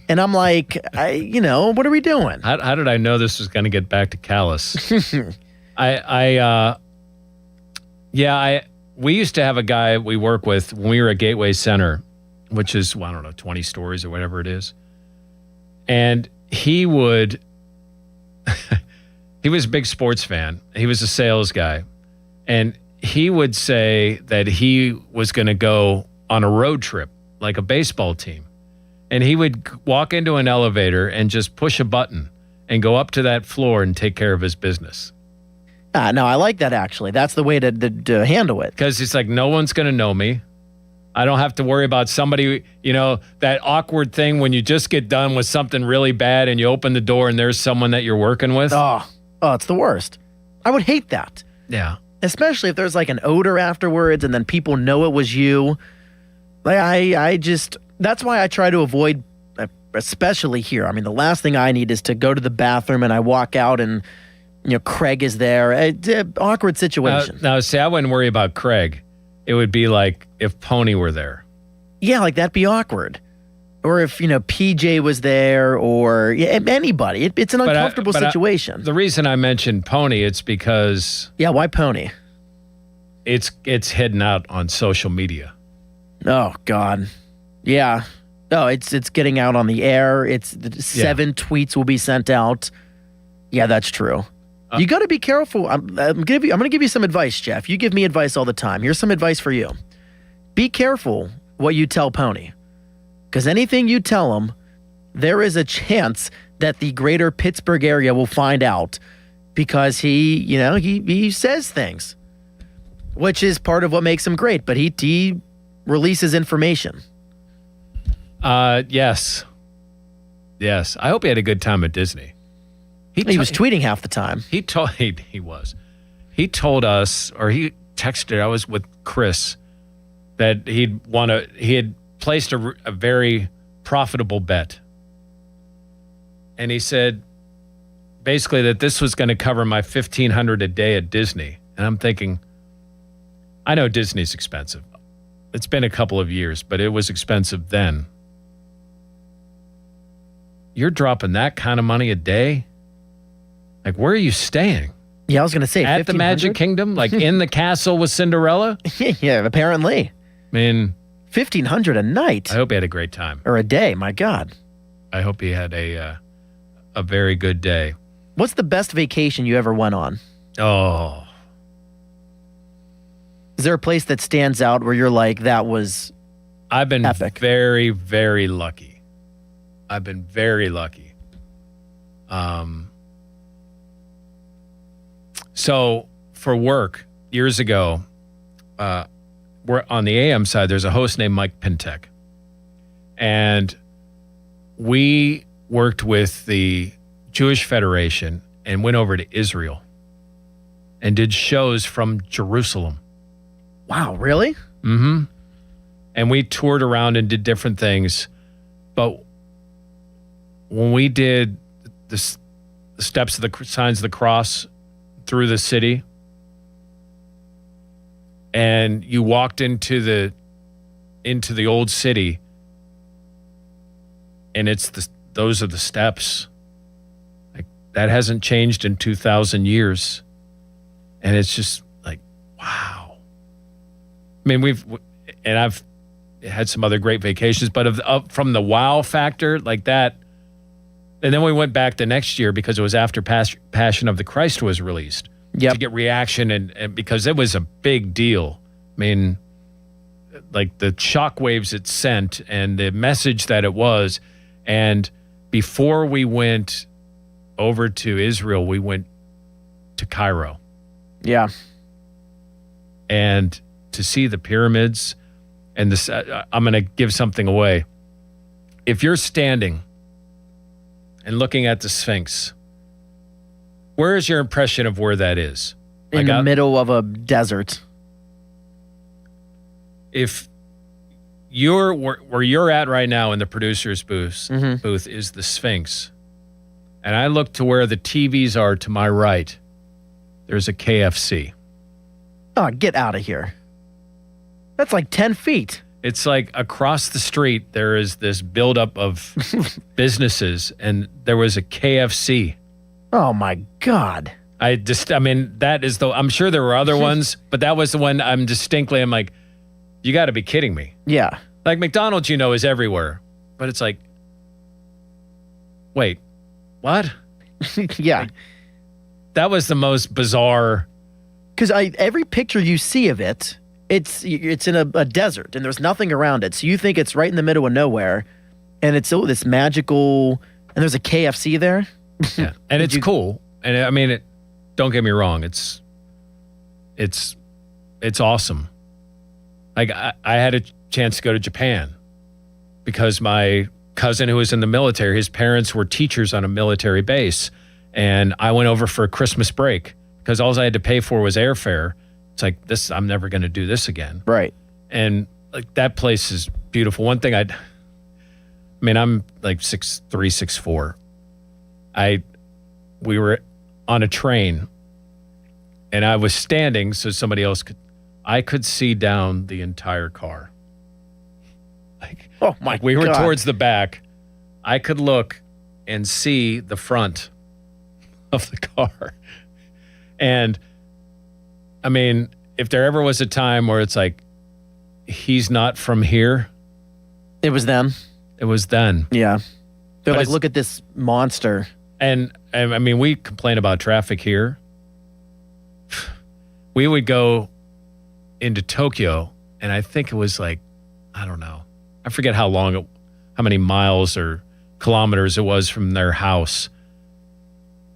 And I'm like, what are we doing? How did I know this was going to get back to Callis? We used to have a guy we work with when we were at Gateway Center, which is, 20 stories or whatever it is. And he would, he was a big sports fan. He was a sales guy. And he would say that he was going to go on a road trip, like a baseball team. And he would walk into an elevator and just push a button and go up to that floor and take care of his business. No, I like that, actually. That's the way to handle it. Because it's like, no one's going to know me. I don't have to worry about somebody, that awkward thing when you just get done with something really bad and you open the door and there's someone that you're working with. Oh, it's the worst. I would hate that. Yeah. Especially if there's like an odor afterwards and then people know it was you. Like, that's why I try to avoid, especially here. I mean, the last thing I need is to go to the bathroom and I walk out and, Craig is there. Awkward situation. Now, see, I wouldn't worry about Craig. It would be like if Pony were there. Yeah, like that'd be awkward. Or if, PJ was there or anybody. It's an uncomfortable situation. The reason I mentioned Pony, it's because... Yeah, why Pony? It's hidden out on social media. Oh, God. Yeah. Oh, it's getting out on the air. It's 7 tweets will be sent out. Yeah, that's true. You got to be careful. I'm going to give you some advice, Jeff. You give me advice all the time. Here's some advice for you. Be careful what you tell Pony. Because anything you tell him, there is a chance that the greater Pittsburgh area will find out because he says things, which is part of what makes him great. But he releases information. Yes. I hope he had a good time at Disney. He was tweeting half the time. He was. He told us, or he texted, I was with Chris, that he had placed a very profitable bet. And he said basically that this was going to cover my $1,500 a day at Disney. And I'm thinking, I know Disney's expensive. It's been a couple of years, but it was expensive then. You're dropping that kind of money a day? Like, where are you staying? Yeah, I was going to say, at the Magic Kingdom? Like, in the castle with Cinderella? Yeah, apparently. I mean, $1,500 a night. I hope he had a great time. Or a day, my God. I hope he had a very good day. What's the best vacation you ever went on? Oh. Is there a place that stands out where you're like, that was I've been epic? Very, very lucky. I've been very lucky. So for work, years ago, we're on the AM side, there's a host named Mike Pintek. And we worked with the Jewish Federation and went over to Israel and did shows from Jerusalem. Wow, really? Mm-hmm. And we toured around and did different things. But when we did the steps of the signs of the cross through the city, and you walked into the old city, and those are the steps. Like, that hasn't changed in 2,000 years, and it's just like, wow. I mean, I've had some other great vacations, but from the wow factor like that. And then we went back the next year because it was after Passion of the Christ was released. Yep. To get reaction and because it was a big deal. I mean, like the shockwaves it sent and the message that it was. And before we went over to Israel, we went to Cairo. Yeah. And to see the pyramids and this, I'm going to give something away. If you're standing and looking at the Sphinx, where is your impression of where that is? In the middle of a desert. If you're where you're at right now in the producer's booth is the Sphinx, and I look to where the TVs are to my right, there's a KFC. Oh, get out of here. That's like 10 feet. It's like across the street, there is this buildup of businesses, and there was a KFC. Oh, my God. I mean, that is I'm sure there were other ones, but that was the one I'm like, you got to be kidding me. Yeah. Like McDonald's, is everywhere. But it's like, wait, what? Yeah. Like, that was the most bizarre. Because every picture you see of it, it's in a desert and there's nothing around it. So you think it's right in the middle of nowhere, and it's this magical, and there's a KFC there. Yeah, and it's cool. And I mean, don't get me wrong, it's awesome. Like I had a chance to go to Japan because my cousin who was in the military, his parents were teachers on a military base, and I went over for a Christmas break because all I had to pay for was airfare. It's like this, I'm never going to do this again. Right. And like that place is beautiful. One thing I'm like 6'3", 6'4". We were on a train and I was standing so somebody else I could see down the entire car. Like, oh my like we were God. towards the back. I could look and see the front of the car. And I mean, if there ever was a time where it's like, he's not from here. It was then. It was then. Yeah. They're But like, look at this monster. And I mean, we complain about traffic here. We would go into Tokyo, and I think it was like, I don't know. I forget how many miles or kilometers it was from their house.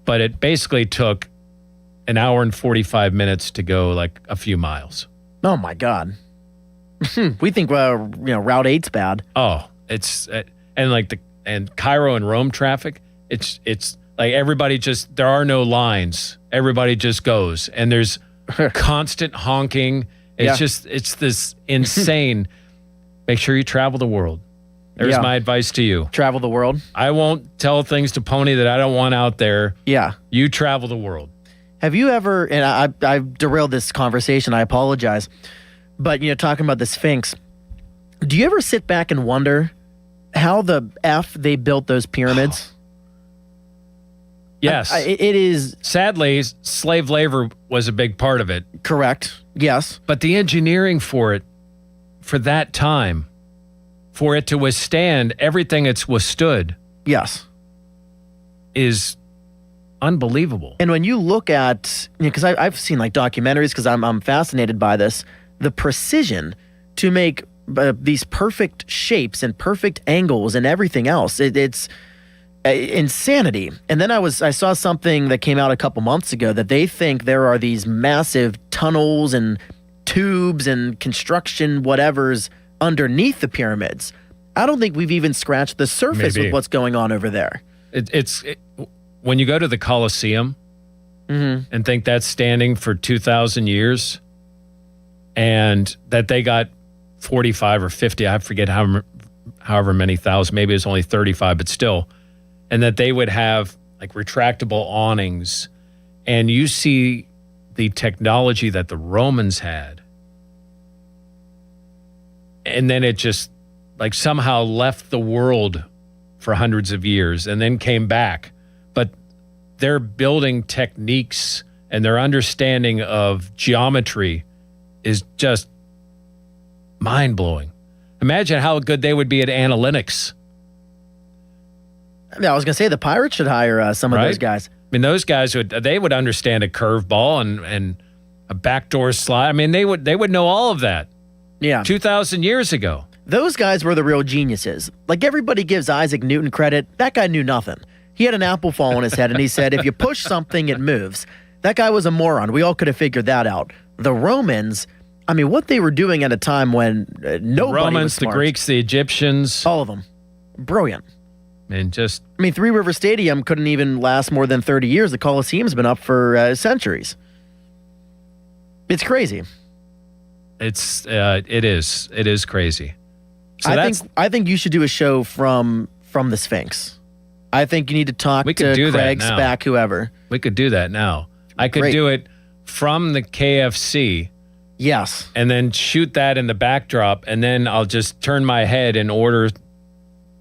But it basically took an hour and 45 minutes to go like a few miles. Oh my God. We think Route 8's bad. Oh, it's and Cairo and Rome traffic. It's like everybody there are no lines. Everybody just goes, and there's constant honking. It's this insane. Make sure you travel the world. There's my advice to you. Travel the world. I won't tell things to Pony that I don't want out there. Yeah. You travel the world. Have you ever, and I've derailed this conversation, I apologize, but, talking about the Sphinx, do you ever sit back and wonder how the F they built those pyramids? Yes. It is. Sadly, slave labor was a big part of it. Correct. Yes. But the engineering for it, for that time, for it to withstand everything it's withstood. Yes. Is unbelievable. And when you look at, because I've seen like documentaries, because I'm fascinated by this, the precision to make these perfect shapes and perfect angles and everything else, it's insanity. And then I saw something that came out a couple months ago that they think there are these massive tunnels and tubes and construction whatevers underneath the pyramids. I don't think we've even scratched the surface with what's going on over there. When you go to the Colosseum and think that's standing for 2,000 years and that they got 45 or 50, I forget however many thousand, maybe it's only 35, but still, and that they would have like retractable awnings, and you see the technology that the Romans had, and then it just like somehow left the world for hundreds of years and then came back. But their building techniques and their understanding of geometry is just mind-blowing. Imagine how good they would be at analytics. I mean, I was going to say the Pirates should hire some of those guys. I mean, those guys would understand a curveball and a backdoor slide. I mean, they would know all of that. Yeah. 2,000 years ago. Those guys were the real geniuses. Like everybody gives Isaac Newton credit. That guy knew nothing. He had an apple fall on his head and he said, if you push something, it moves. That guy was a moron. We all could have figured that out. The Romans, I mean, what they were doing at a time when nobody the Romans, was smart. the Greeks, the Egyptians. All of them. Brilliant. And just... I mean, Three River Stadium couldn't even last more than 30 years. The Coliseum's been up for centuries. It's crazy. It is crazy. So I think you should do a show from the Sphinx. I think you need to talk to do Craig, that now. Spack, whoever. We could do that now. I could do it from the KFC. Yes. And then shoot that in the backdrop, and then I'll just turn my head and order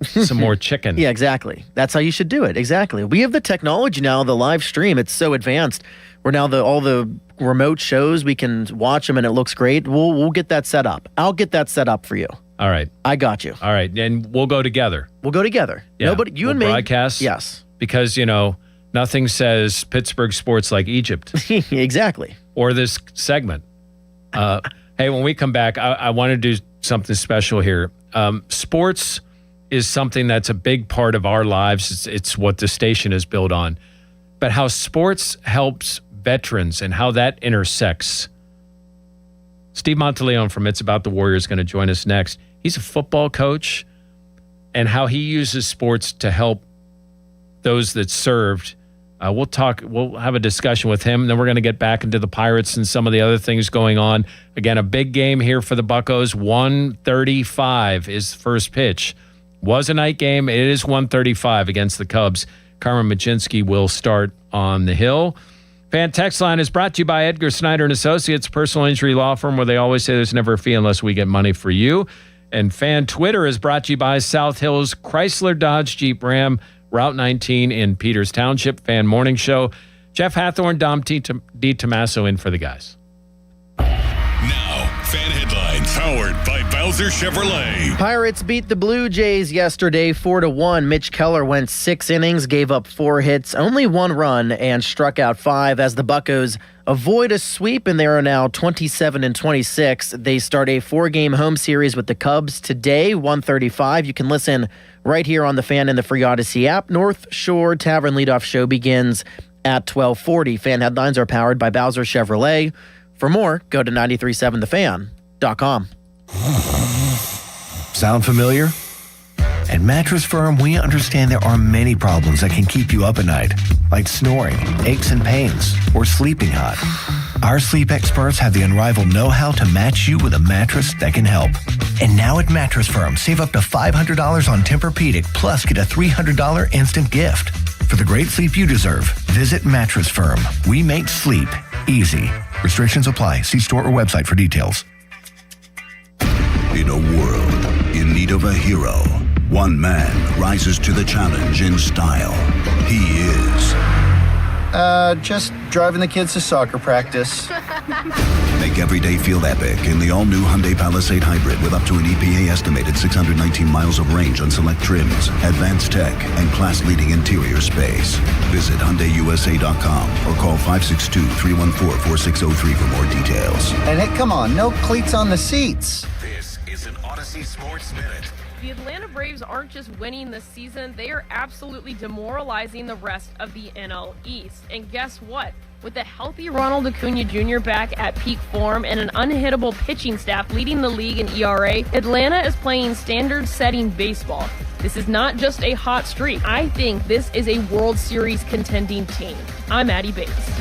some more chicken. Yeah, exactly. That's how you should do it. Exactly. We have the technology now, the live stream. It's so advanced. We're now all the remote shows, we can watch them and it looks great. We'll get that set up. I'll get that set up for you. All right. I got you. All right. And we'll go together. We'll go together. Yeah. Nobody, you we'll and me. Broadcast. Yes. Because, nothing says Pittsburgh sports like Egypt. Exactly. Or this segment. Hey, when we come back, I want to do something special here. Sports is something that's a big part of our lives. It's what the station is built on. But how sports helps veterans and how that intersects. Steve Monteleone from It's About the Warriors is going to join us next. He's a football coach, and how he uses sports to help those that served. We'll have a discussion with him, and then we're going to get back into the Pirates and some of the other things going on. Again, a big game here for the Buccos. 1:35 is first pitch. Was a night game. It is 1:35 against the Cubs. Carmen Mlodzinski will start on the hill. Fan Text Line is brought to you by Edgar Snyder and Associates, personal injury law firm where they always say there's never a fee unless we get money for you. And Fan Twitter is brought to you by South Hills Chrysler Dodge Jeep Ram, Route 19 in Peters Township. Fan Morning Show. Jeff Hathorn, Dom D. Tommaso in for the guys. Now, fan headlines powered by Bowser Chevrolet. Pirates beat the Blue Jays yesterday 4-1. Mitch Keller went 6 innings, gave up 4 hits, only 1 run, and struck out 5 as the Buccos avoid a sweep, and they are now 27-26. They start a 4-game home series with the Cubs today, 1:35. You can listen right here on the Fan and the free Odyssey app. North Shore Tavern Leadoff Show begins at 12:40. Fan headlines are powered by Bowser Chevrolet. For more, go to 937thefan.com. Sound familiar? At Mattress Firm, we understand there are many problems that can keep you up at night, like snoring, aches and pains, or sleeping hot. Our sleep experts have the unrivaled know-how to match you with a mattress that can help. And now at Mattress Firm, save up to $500 on Tempur-Pedic, plus get a $300 instant gift. For the great sleep you deserve, visit Mattress Firm. We make sleep easy. Restrictions apply. See store or website for details. In a world in need of a hero, one man rises to the challenge in style. He is... Just driving the kids to soccer practice. Make every day feel epic in the all-new Hyundai Palisade Hybrid with up to an EPA-estimated 619 miles of range on select trims, advanced tech, and class-leading interior space. Visit HyundaiUSA.com or call 562-314-4603 for more details. And hey, come on, no cleats on the seats. This is an Odyssey Sports Minute. The Atlanta Braves aren't just winning this season, they are absolutely demoralizing the rest of the NL East. And guess what? With a healthy Ronald Acuna Jr. back at peak form and an unhittable pitching staff leading the league in ERA, Atlanta is playing standard-setting baseball. This is not just a hot streak. I think this is a World Series contending team. I'm Addie Bates.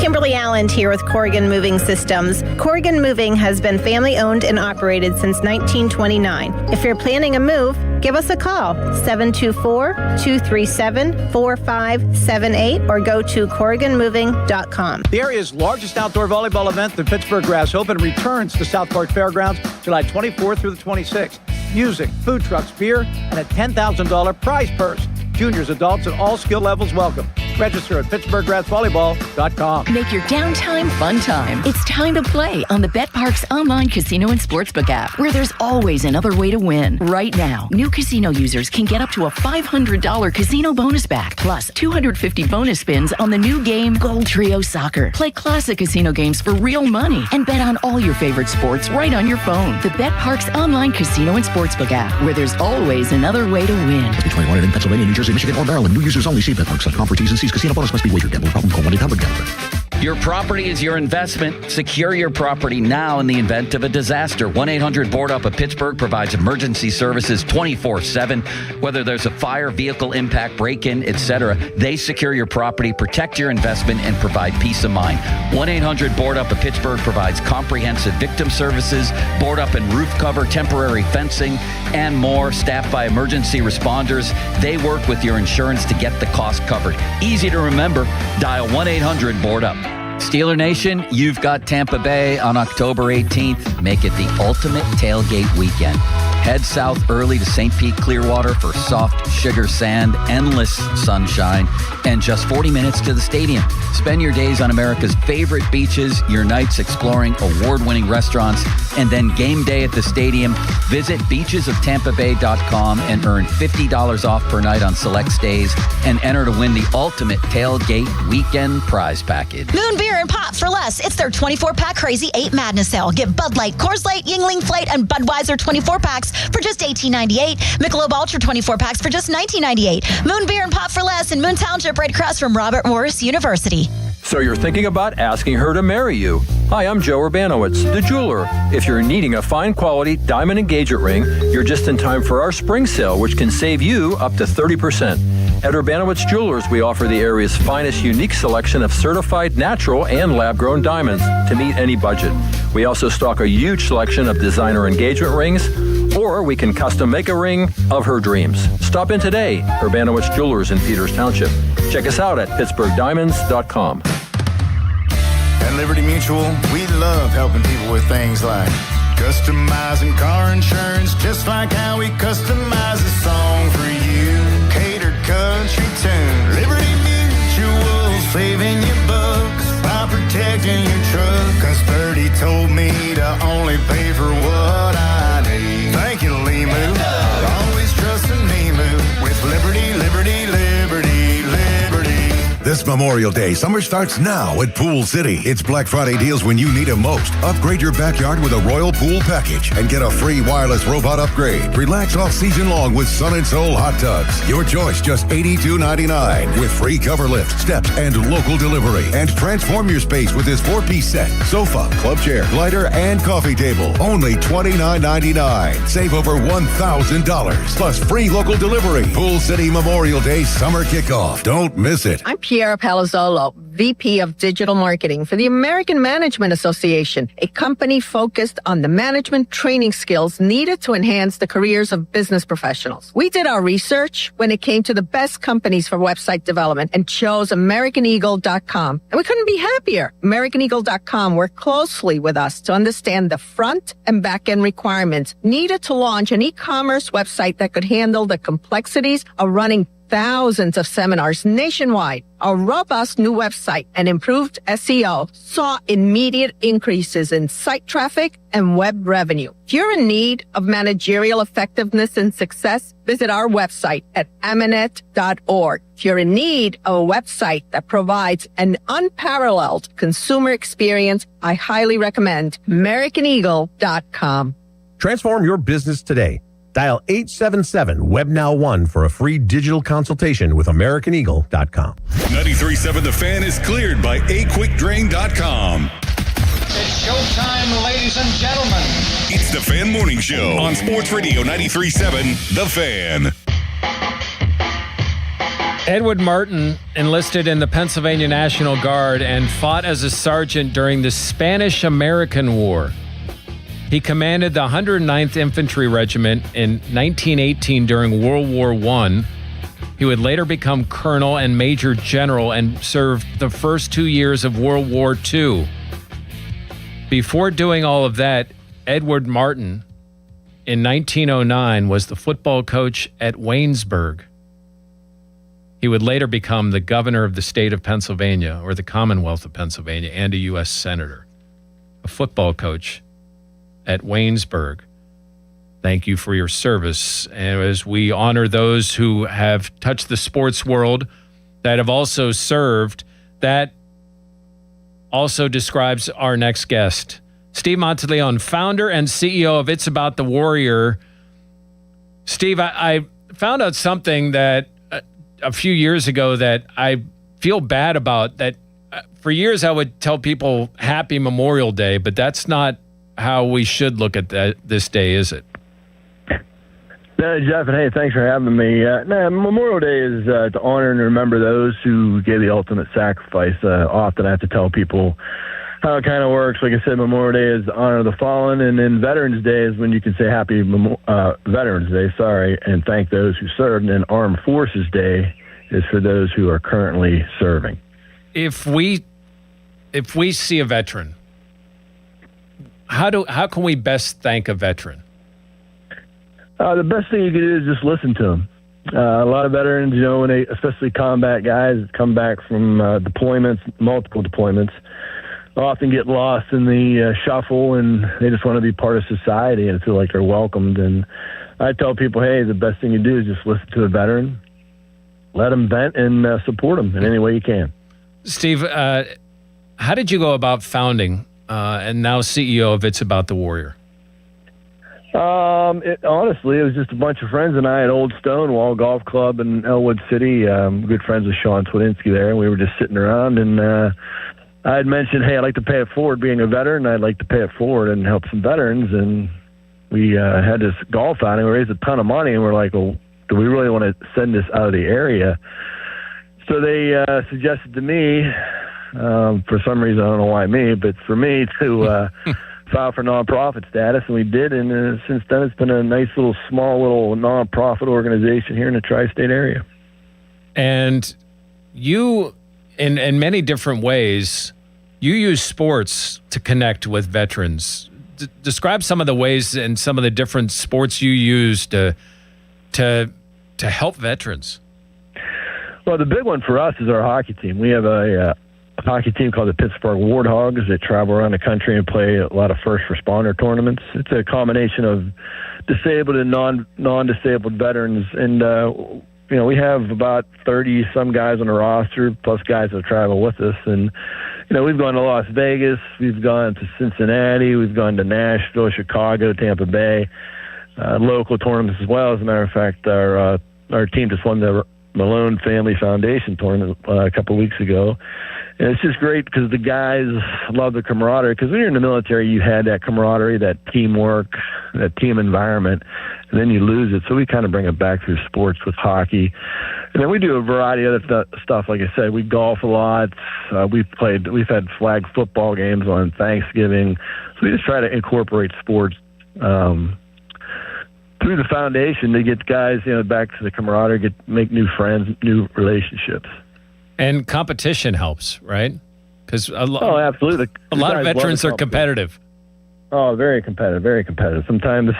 Kimberly Allen here with Corrigan Moving Systems. Corrigan Moving has been family owned and operated since 1929. If you're planning a move, give us a call, 724-237-4578, or go to CorriganMoving.com. The area's largest outdoor volleyball event, the Pittsburgh Grass Open, returns to South Park Fairgrounds July 24th through the 26th. Music, food trucks, beer, and a $10,000 prize purse. Juniors, adults, and all skill levels welcome. Register at PittsburghGrassVolleyball.com. Make your downtime fun time. It's time to play on the BetParx online casino and sportsbook app, where there's always another way to win. Right now, new casino users can get up to a $500 casino bonus back, plus 250 bonus spins on the new game Gold Trio Soccer. Play classic casino games for real money and bet on all your favorite sports right on your phone. The BetParx online casino and sportsbook app, where there's always another way to win. Must be 21 in Pennsylvania, New Jersey, Michigan, or Maryland. New users only. See BetParx.com for T's and C's. Casino bonus must be wagered. Gambling problem? Call 1-800-GAMBLER. Your property is your investment. Secure your property now in the event of a disaster. 1-800-BOARD-UP of Pittsburgh provides emergency services 24/7. Whether there's a fire, vehicle impact, break-in, etc., they secure your property, protect your investment, and provide peace of mind. 1-800-BOARD-UP of Pittsburgh provides comprehensive victim services, board up and roof cover, temporary fencing, and more. Staffed by emergency responders, they work with your insurance to get the cost covered. Easy to remember. Dial 1-800-BOARD-UP. Steeler Nation, you've got Tampa Bay on October 18th. Make it the ultimate tailgate weekend. Head south early to St. Pete Clearwater for soft sugar sand, endless sunshine, and just 40 minutes to the stadium. Spend your days on America's favorite beaches, your nights exploring award-winning restaurants, and then game day at the stadium. Visit beachesoftampabay.com and earn $50 off per night on select stays and enter to win the ultimate tailgate weekend prize package. Moon Beer and Pop for less. It's their 24-pack Crazy 8 Madness sale. Get Bud Light, Coors Light, Yuengling Flight, and Budweiser 24-packs for just $18.98. Michelob Ultra 24-packs for just $19.98. Moon Beer and Pop for less in Moon Township, right across from Robert Morris University. So you're thinking about asking her to marry you. Hi, I'm Joe Urbanowitz, the jeweler. If you're needing a fine quality diamond engagement ring, you're just in time for our spring sale, which can save you up to 30%. At Urbanowitz Jewelers, we offer the area's finest unique selection of certified natural and lab-grown diamonds to meet any budget. We also stock a huge selection of designer engagement rings, or we can custom make a ring of her dreams. Stop in today, Urbanowitz Jewelers in Peters Township. Check us out at pittsburghdiamonds.com. At Liberty Mutual, we love helping people with things like customizing car insurance, just like how we customize a song for you. Catered country tune. Liberty Mutual, saving you bucks by protecting your truck. Cause 30 told me to only pay for what I need. Thank you, Limu. Always trust in Limu with Liberty, Liberty, Liberty, Liberty. This Memorial Day, summer starts now at Pool City. It's Black Friday deals when you need them most. Upgrade your backyard with a Royal Pool package and get a free wireless robot upgrade. Relax all season long with Sun and Soul hot tubs. Your choice, just $82.99 with free cover lift, steps, and local delivery. And transform your space with this 4-piece set. Sofa, club chair, glider, and coffee table. Only $29.99. Save over $1,000. Plus free local delivery. Pool City Memorial Day summer kickoff. Don't miss it. I'm Piera Palazzolo, VP of Digital Marketing for the American Management Association, a company focused on the management training skills needed to enhance the careers of business professionals. We did our research when it came to the best companies for website development and chose AmericanEagle.com. And we couldn't be happier. AmericanEagle.com worked closely with us to understand the front and back end requirements needed to launch an e-commerce website that could handle the complexities of running thousands of seminars nationwide. Our robust new website and improved SEO saw immediate increases in site traffic and web revenue. If you're in need of managerial effectiveness and success, visit our website at Amanet.org. If you're in need of a website that provides an unparalleled consumer experience, I highly recommend AmericanEagle.com. Transform your business today. Dial 877-WebNow1 for a free digital consultation with AmericanEagle.com. 93.7 The Fan is cleared by aquickdrain.com. It's showtime, ladies and gentlemen. It's The Fan Morning Show on Sports Radio 93.7 The Fan. Edward Martin enlisted in the Pennsylvania National Guard and fought as a sergeant during the Spanish-American War. He commanded the 109th Infantry Regiment in 1918 during World War I. He would later become colonel and major general and served the first 2 years of World War II. Before doing all of that, Edward Martin, in 1909, was the football coach at Waynesburg. He would later become the governor of the state of Pennsylvania, or the Commonwealth of Pennsylvania, and a U.S. senator. A football coach at Waynesburg. Thank you for your service. And as we honor those who have touched the sports world that have also served, that also describes our next guest. Steve Monteleone, founder and CEO of It's About the Warrior. Steve, I found out something that a few years ago that I feel bad about, that for years I would tell people Happy Memorial Day, but that's not how we should look at this day, is it? No, Jeff, and hey, thanks for having me. Memorial Day is to honor and remember those who gave the ultimate sacrifice. Often I have to tell people how it kind of works. Like I said, Memorial Day is to honor the fallen, and then Veterans Day is when you can say Happy Veterans Day, and thank those who served. And then Armed Forces Day is for those who are currently serving. If we see a veteran, how can we best thank a veteran? The best thing you can do is just listen to them. A lot of veterans, when they, especially combat guys, come back from deployments, multiple deployments, often get lost in the shuffle, and they just want to be part of society and feel like they're welcomed. And I tell people, hey, the best thing you do is just listen to a veteran, let them vent, and support them in any way you can. Steve, how did you go about founding and now CEO of It's About the Warrior? Honestly, it was just a bunch of friends and I at Old Stonewall Golf Club in Elwood City. Good friends with Sean Twedinsky there, and we were just sitting around, and I had mentioned, hey, I'd like to pay it forward being a veteran. I'd like to pay it forward and help some veterans, and we had this golf outing. We raised a ton of money, and we're like, well, do we really want to send this out of the area? So they suggested to me, for some reason, I don't know why me, but for me to file for nonprofit status, and we did, and since then it's been a nice small little nonprofit organization here in the tri-state area. And you, in many different ways, you use sports to connect with veterans. Describe some of the ways and some of the different sports you use to help veterans. Well, the big one for us is our hockey team. We have a hockey team called the Pittsburgh Warthogs that travel around the country and play a lot of first responder tournaments. It's a combination of disabled and non-disabled veterans, and we have about 30 some guys on the roster, plus guys that travel with us. And we've gone to Las Vegas, we've gone to Cincinnati, we've gone to Nashville, Chicago, Tampa Bay, local tournaments as well. As a matter of fact, our team just won the Malone Family Foundation tournament a couple of weeks ago. And it's just great because the guys love the camaraderie. Because when you're in the military, you had that camaraderie, that teamwork, that team environment, and then you lose it. So we kind of bring it back through sports with hockey. And then we do a variety of other stuff. Like I said, we golf a lot. We've had flag football games on Thanksgiving. So we just try to incorporate sports through the foundation to get guys, back to the camaraderie, make new friends, new relationships. And competition helps, right? Because absolutely. A lot of veterans are competitive. Oh, very competitive, very competitive. Sometimes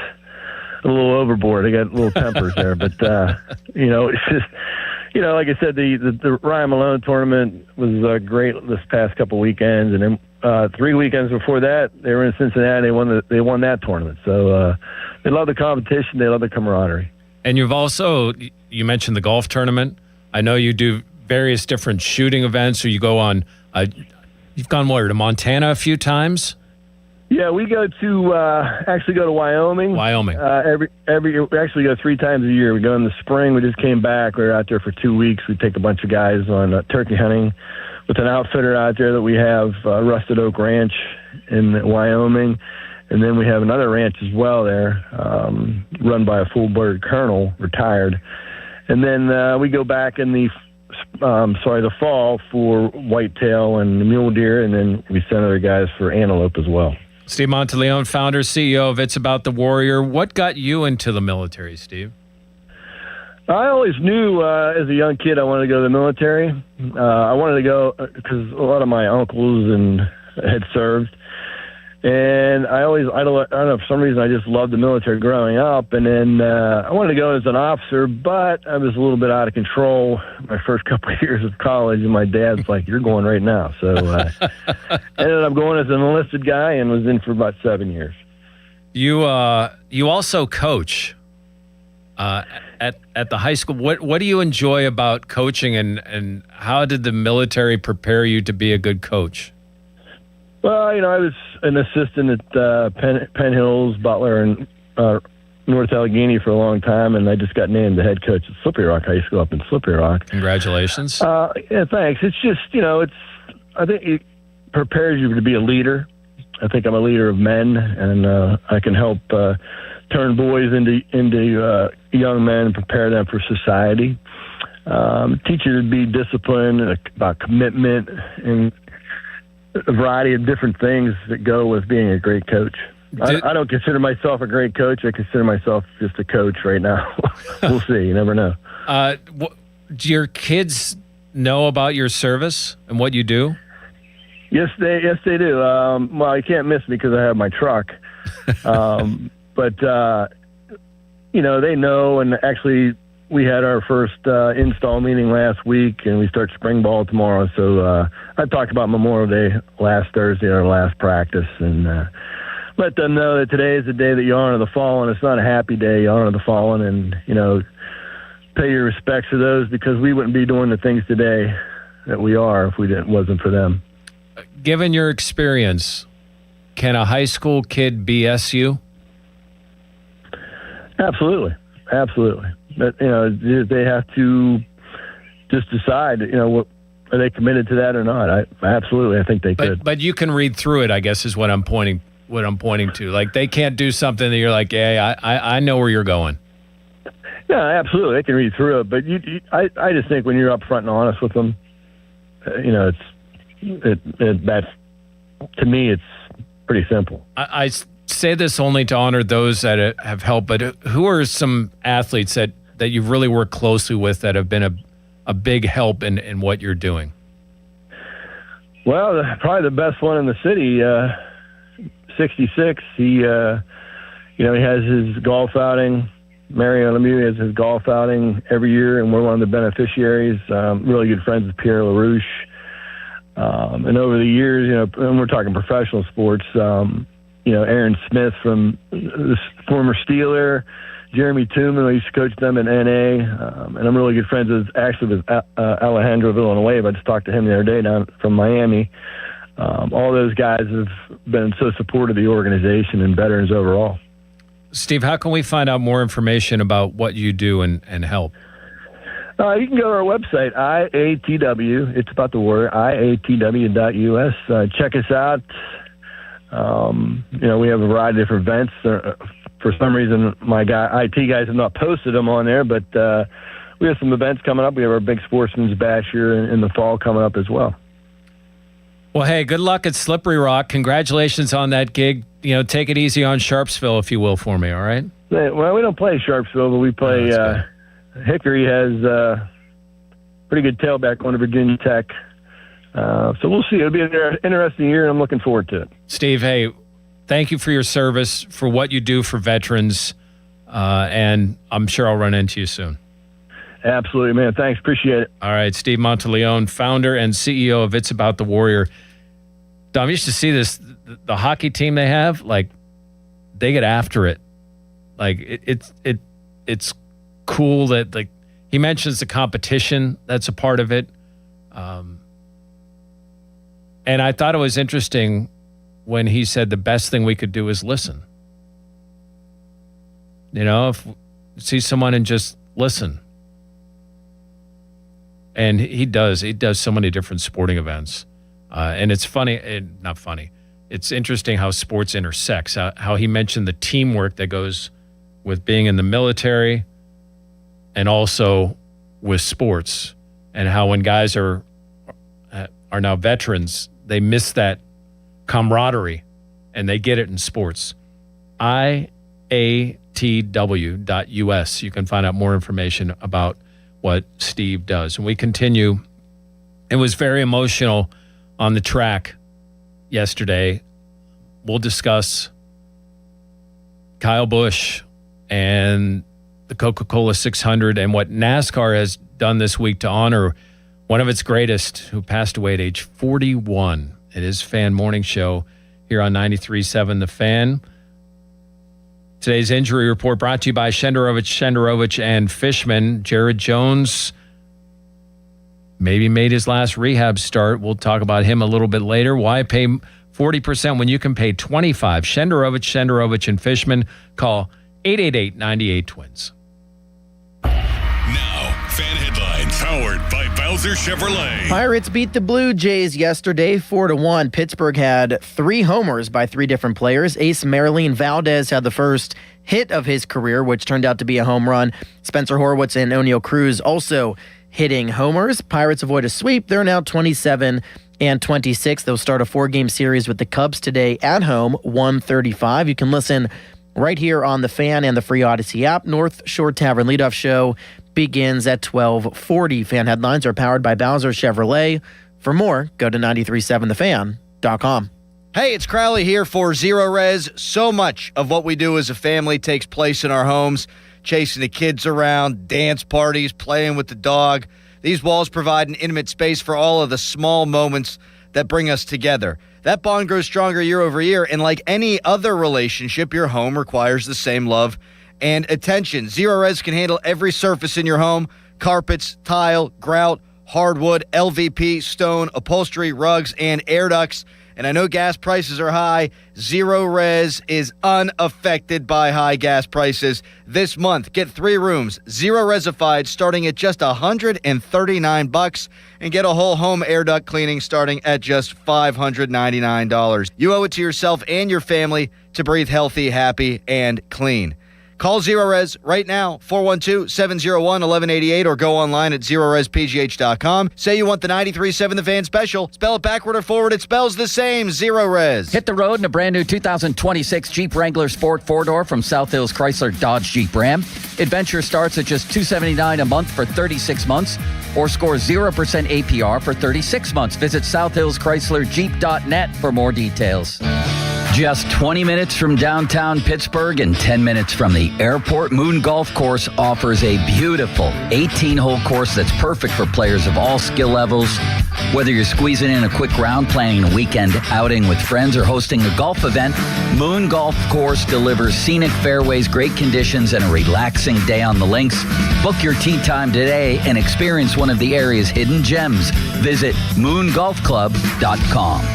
a little overboard. They got little tempers there, but it's just, like I said, the Ryan Malone tournament was great this past couple weekends, and then 3 weekends before that, they were in Cincinnati. They won that tournament. So they love the competition. They love the camaraderie. And you mentioned the golf tournament. I know you do various different shooting events, or you go on. You've gone to Montana a few times. Yeah, we go to Wyoming. We actually go 3 times a year. We go in the spring. We just came back. We were out there for 2 weeks. We take a bunch of guys on turkey hunting with an outfitter out there that we have, Rusted Oak Ranch in Wyoming. And then we have another ranch as well there, run by a full-bird colonel, retired. And then we go back in the fall for whitetail and mule deer, and then we send other guys for antelope as well. Steve Monteleone, founder, CEO of It's About the Warrior. What got you into the military, Steve? I always knew as a young kid I wanted to go to the military. I wanted to go because a lot of my uncles had served. And I don't know, for some reason I just loved the military growing up. And then I wanted to go as an officer, but I was a little bit out of control my first couple of years of college. And my dad's like, you're going right now. So I ended up going as an enlisted guy and was in for about 7 years. You also coach at the high school. What do you enjoy about coaching, and how did the military prepare you to be a good coach? Well, I was an assistant at Penn Hills, Butler, and North Allegheny for a long time, and I just got named the head coach at Slippery Rock High School up in Slippery Rock. Congratulations. Yeah, thanks. It's just, I think it prepares you to be a leader. I think I'm a leader of men, and I can help turn boys into young men and prepare them for society. Teach you to be disciplined, about commitment, and a variety of different things that go with being a great coach. I don't consider myself a great coach. I consider myself just a coach right now. We'll see. You never know. Do your kids know about your service and what you do? Yes, they do. Well, you can't miss me because I have my truck. But they know. And actually, we had our first install meeting last week, and we start spring ball tomorrow. So I talked about Memorial Day last Thursday, our last practice, and let them know that today is the day that you honor the fallen. It's not a happy day. You honor the fallen, and pay your respects to those, because we wouldn't be doing the things today that we are if it wasn't for them. Given your experience, can a high school kid BS you? Absolutely. But they have to just decide. What are they committed to that or not? I think they could. But you can read through it, I guess, is what I'm pointing to. Like, they can't do something that you're like, yeah, I know where you're going. Yeah, absolutely. They can read through it, but I just think when you're upfront and honest with them, that's, to me, it's pretty simple. I say this only to honor those that have helped, but who are some athletes that you've really worked closely with that have been a big help in what you're doing? Well, probably the best one in the city, 66. He has his golf outing. Mario Lemieux has his golf outing every year, and we're one of the beneficiaries. Really good friends with Pierre LaRouche. And over the years, and we're talking professional sports, Aaron Smith from the former Steeler, Jeremy Tooman, who used to coach them in NA, and I'm really good friends with Alejandro Villanueva. I just talked to him the other day down from Miami. All those guys have been so supportive of the organization and veterans overall. Steve, how can we find out more information about what you do and help? You can go to our website, IATW. It's about the word, IATW.us. Check us out. We have a variety of different events. For some reason, my IT guys have not posted them on there, but we have some events coming up. We have our big Sportsman's Bash here in the fall coming up as well. Well, hey, good luck at Slippery Rock. Congratulations on that gig. Take it easy on Sharpsville, if you will, for me, all right? Well, we don't play Sharpsville, but we play Hickory has a pretty good tailback going to Virginia Tech. So we'll see. It'll be an interesting year, and I'm looking forward to it. Steve, hey, thank you for your service, for what you do for veterans, and I'm sure I'll run into you soon. Absolutely, man. Thanks. Appreciate it. All right, Steve Monteleone, founder and CEO of It's About the Warrior. Dom, I used to see this, the hockey team they have, like, they get after it. Like, it's cool that, like, he mentions the competition that's a part of it. And I thought it was interesting when he said the best thing we could do is listen. If see someone and just listen. And he does so many different sporting events. And it's not funny. It's interesting how sports intersects, how he mentioned the teamwork that goes with being in the military and also with sports, and how when guys are now veterans, they miss that camaraderie, and they get it in sports. IATW.us. You can find out more information about what Steve does. And we continue. It was very emotional on the track yesterday. We'll discuss Kyle Busch and the Coca-Cola 600 and what NASCAR has done this week to honor one of its greatest, who passed away at age 41. It is Fan Morning Show here on 93.7 The Fan. Today's injury report brought to you by Shenderovich and Fishman. Jared Jones maybe made his last rehab start. We'll talk about him a little bit later. Why pay 40% when you can pay $25? Shenderovich and Fishman. Call 888-98-TWINS. Now, Fan Headlines, powered by Bowser Chevrolet. Pirates beat the Blue Jays yesterday 4-1. Pittsburgh had 3 homers by 3 different players. Ace Marilyn Valdez had the first hit of his career, which turned out to be a home run. Spencer Horwitz and Oneil Cruz also hitting homers. Pirates avoid a sweep. They're now 27-26. They'll start a 4-game series with the Cubs today at home, 1:35. You can listen right here on the Fan and the free Odyssey app. North Shore Tavern leadoff show begins at 12:40. Fan headlines are powered by Bowser Chevrolet. For more, go to 937thefan.com. Hey, it's Crowley here for Zero Res. So much of what we do as a family takes place in our homes, chasing the kids around, dance parties, playing with the dog. These walls provide an intimate space for all of the small moments that bring us together. That bond grows stronger year over year, and like any other relationship, your home requires the same love and attention. Zero Res can handle every surface in your home: carpets, tile, grout, hardwood, LVP, stone, upholstery, rugs, and air ducts. And I know gas prices are high. Zero Res is unaffected by high gas prices. This month, get 3 rooms, Zero Resified, starting at just $139, and get a whole home air duct cleaning starting at just $599. You owe it to yourself and your family to breathe healthy, happy, and clean. Call Zero Res right now, 412-701-1188, or go online at ZeroResPGH.com. Say you want the 93.7 The Fan special. Spell it backward or forward. It spells the same. Zero Res. Hit the road in a brand new 2026 Jeep Wrangler Sport 4-door from South Hills Chrysler Dodge Jeep Ram. Adventure starts at just $279 a month for 36 months, or score 0% APR for 36 months. Visit SouthHillsChryslerJeep.net for more details. Just 20 minutes from downtown Pittsburgh and 10 minutes from the airport, Moon Golf Course offers a beautiful 18-hole course that's perfect for players of all skill levels. Whether you're squeezing in a quick round, planning a weekend outing with friends, or hosting a golf event, Moon Golf Course delivers scenic fairways, great conditions, and a relaxing day on the links. Book your tee time today and experience one of the area's hidden gems. Visit moongolfclub.com.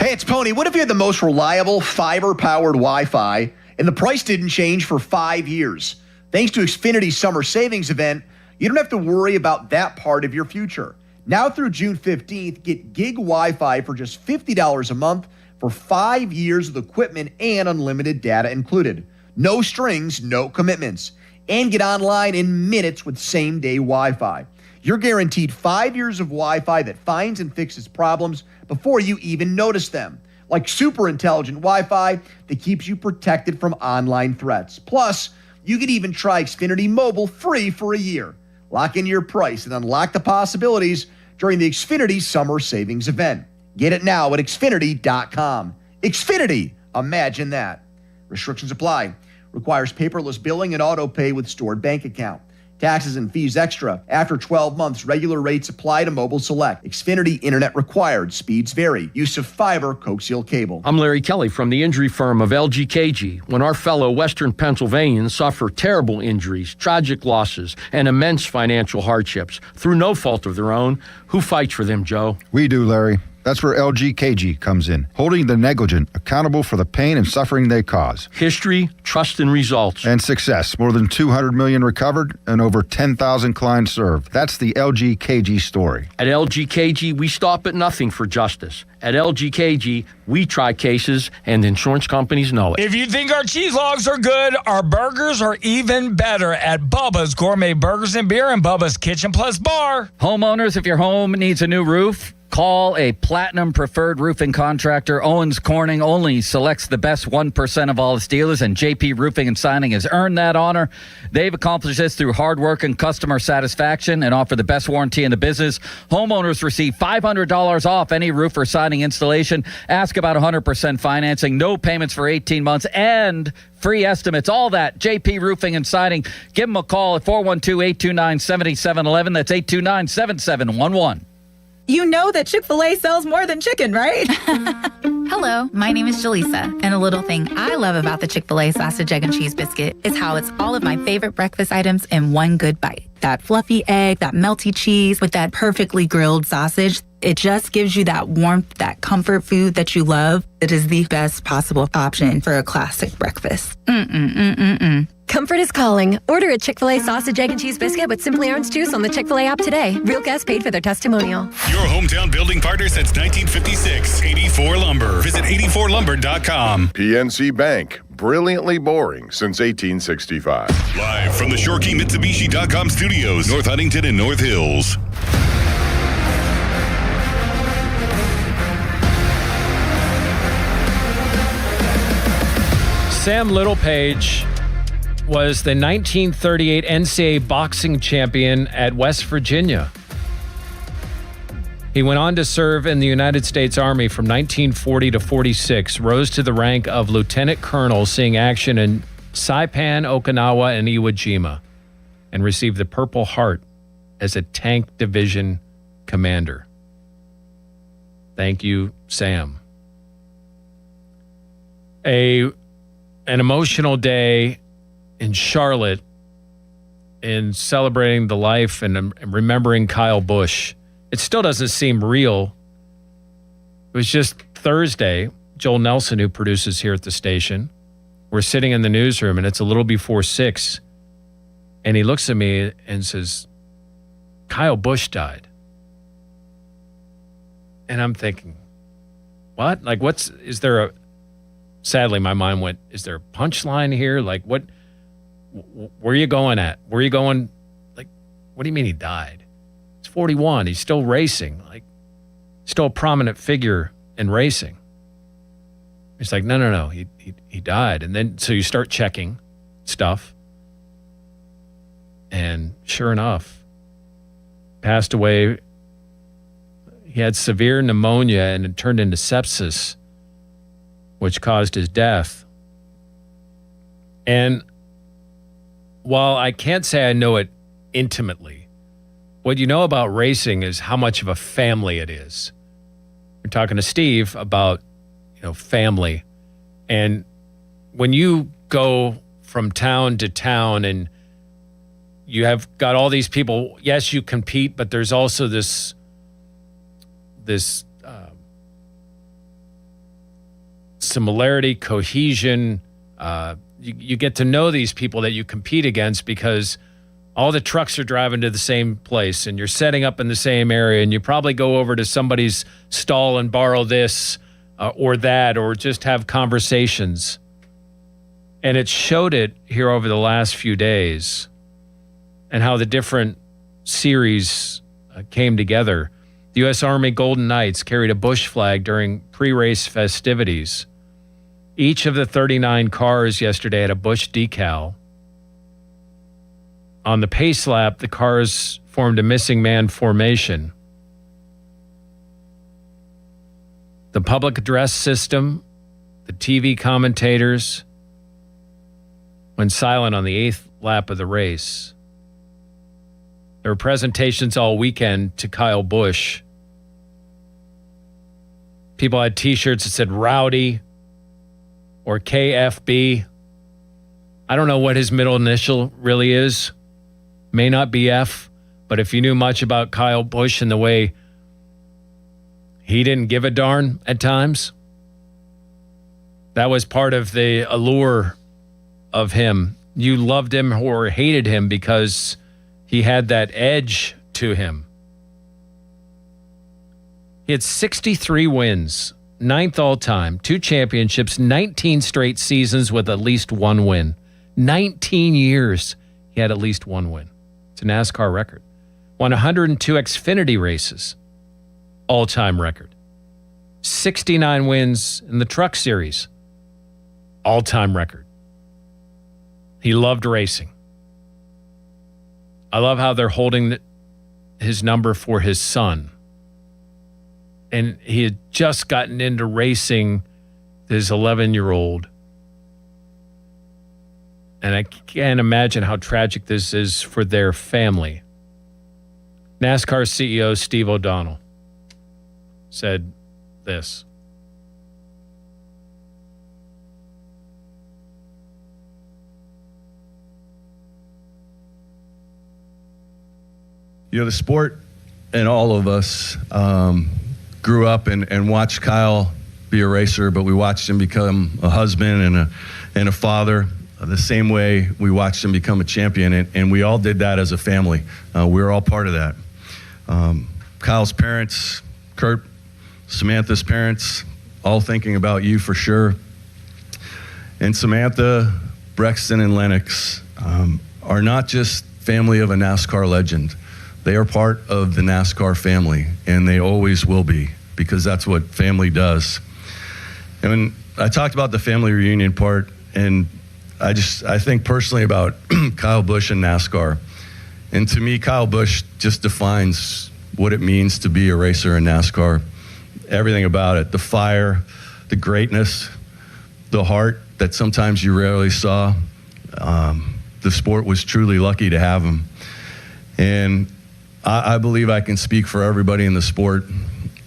Hey, it's Pony. What if you had the most reliable fiber-powered Wi-Fi and the price didn't change for 5 years? Thanks to Xfinity's summer savings event, you don't have to worry about that part of your future. Now through June 15th, get gig Wi-Fi for just $50 a month for 5 years of equipment and unlimited data included. No strings, no commitments. And get online in minutes with same-day Wi-Fi. You're guaranteed 5 years of Wi-Fi that finds and fixes problems before you even notice them, like super intelligent Wi-Fi that keeps you protected from online threats. Plus, you can even try Xfinity Mobile free for a year. Lock in your price and unlock the possibilities during the Xfinity Summer Savings event. Get it now at Xfinity.com. Xfinity, imagine that. Restrictions apply. Requires paperless billing and auto pay with stored bank account. Taxes and fees extra. After 12 months, regular rates apply to Mobile Select. Xfinity Internet required. Speeds vary. Use of fiber coaxial cable. I'm Larry Kelly from the injury firm of LGKG. When our fellow Western Pennsylvanians suffer terrible injuries, tragic losses, and immense financial hardships through no fault of their own, who fights for them, Joe? We do, Larry. That's where LGKG comes in, holding the negligent accountable for the pain and suffering they cause. History, trust, and results. And success. More than 200 million recovered and over 10,000 clients served. That's the LGKG story. At LGKG, we stop at nothing for justice. At LGKG, we try cases, and insurance companies know it. If you think our cheese logs are good, our burgers are even better at Bubba's Gourmet Burgers and Beer and Bubba's Kitchen Plus Bar. Homeowners, if your home needs a new roof, call a Platinum Preferred Roofing Contractor. Owens Corning only selects the best 1% of all its dealers, and JP Roofing and Signing has earned that honor. They've accomplished this through hard work and customer satisfaction and offer the best warranty in the business. Homeowners receive $500 off any roof or siding installation. Ask about 100% financing, no payments for 18 months, and free estimates. All that, JP Roofing and Siding. Give them a call at 412-829-7711. That's 829-7711. You know that Chick-fil-A sells more than chicken, right? Hello, my name is Jaleesa, and a little thing I love about the Chick-fil-A sausage, egg, and cheese biscuit is how it's all of my favorite breakfast items in one good bite. That fluffy egg, that melty cheese with that perfectly grilled sausage. It just gives you that warmth, that comfort food that you love. It is the best possible option for a classic breakfast. Comfort is calling. Order a Chick-fil-A sausage, egg, and cheese biscuit with Simply Orange Juice on the Chick-fil-A app today. Real guests paid for their testimonial. Your hometown building partner since 1956, 84 Lumber. Visit 84lumber.com. PNC Bank, brilliantly boring since 1865. Live from the ShorkeyMitsubishi.com studios, North Huntington and North Hills. Sam Littlepage was the 1938 NCAA boxing champion at West Virginia. He went on to serve in the United States Army from 1940 to 46, rose to the rank of lieutenant colonel, seeing action in Saipan, Okinawa, and Iwo Jima, and received the Purple Heart as a tank division commander. Thank you, Sam. An emotional day in Charlotte in celebrating the life and remembering Kyle Busch. It still doesn't seem real. It was just Thursday. Joel Nelson, who produces here at the station, we're sitting in the newsroom and it's a little before 6. And he looks at me and says, Kyle Busch died. And I'm thinking, what? Like, sadly, my mind went, is there a punchline here? Like, where are you going at? Where are you going? Like, what do you mean he died? He's 41. He's still racing. Like, still a prominent figure in racing. He's like, no. He died. And then, so you start checking stuff. And sure enough, passed away. He had severe pneumonia and it turned into sepsis, which caused his death. And while I can't say I know it intimately, what you know about racing is how much of a family it is. We're talking to Steve about, family. And when you go from town to town and you have got all these people, yes, you compete, but there's also this similarity, cohesion. You get to know these people that you compete against because all the trucks are driving to the same place and you're setting up in the same area and you probably go over to somebody's stall and borrow this or that or just have conversations. And it showed it here over the last few days and how the different series came together. The U.S. Army Golden Knights carried a Busch flag during pre-race festivities. Each of the 39 cars yesterday had a Busch decal. On the pace lap, the cars formed a missing man formation. The public address system, the TV commentators, went silent on the 8th lap of the race. There were presentations all weekend to Kyle Busch. People had T-shirts that said Rowdy or KFB. I don't know what his middle initial really is. May not be F, but if you knew much about Kyle Busch and the way he didn't give a darn at times, that was part of the allure of him. You loved him or hated him because he had that edge to him. He had 63 wins, 9th all-time, 2 championships, 19 straight seasons with at least 1 win. 19 years he had at least 1 win. It's a NASCAR record. Won 102 Xfinity races, all-time record. 69 wins in the Truck Series, all-time record. He loved racing. I love how they're holding his number for his son. And he had just gotten into racing, his 11-year-old. And I can't imagine how tragic this is for their family. NASCAR CEO Steve O'Donnell said this. The sport and all of us grew up and watched Kyle be a racer, but we watched him become a husband and a father. the same way we watched him become a champion, and we all did that as a family. We were all part of that. Kyle's parents, Kurt, Samantha's parents, all thinking about you for sure. And Samantha, Brexton, and Lennox are not just family of a NASCAR legend. They are part of the NASCAR family, and they always will be, because that's what family does. And when I talked about the family reunion part, and I think personally about Kyle Busch and NASCAR. And to me, Kyle Busch just defines what it means to be a racer in NASCAR. Everything about it, the fire, the greatness, the heart that sometimes you rarely saw. The sport was truly lucky to have him. And I believe I can speak for everybody in the sport.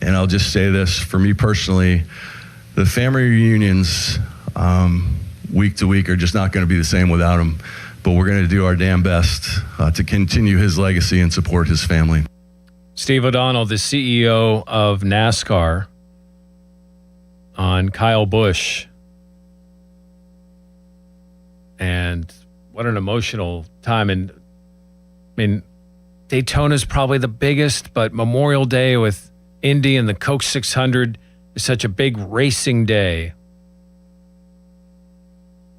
And I'll just say this, for me personally, the family reunions, week to week, are just not going to be the same without him. But we're going to do our damn best to continue his legacy and support his family. Steve O'Donnell, the CEO of NASCAR, on Kyle Busch. And what an emotional time. And I mean, Daytona's probably the biggest, but Memorial Day with Indy and the Coke 600 is such a big racing day.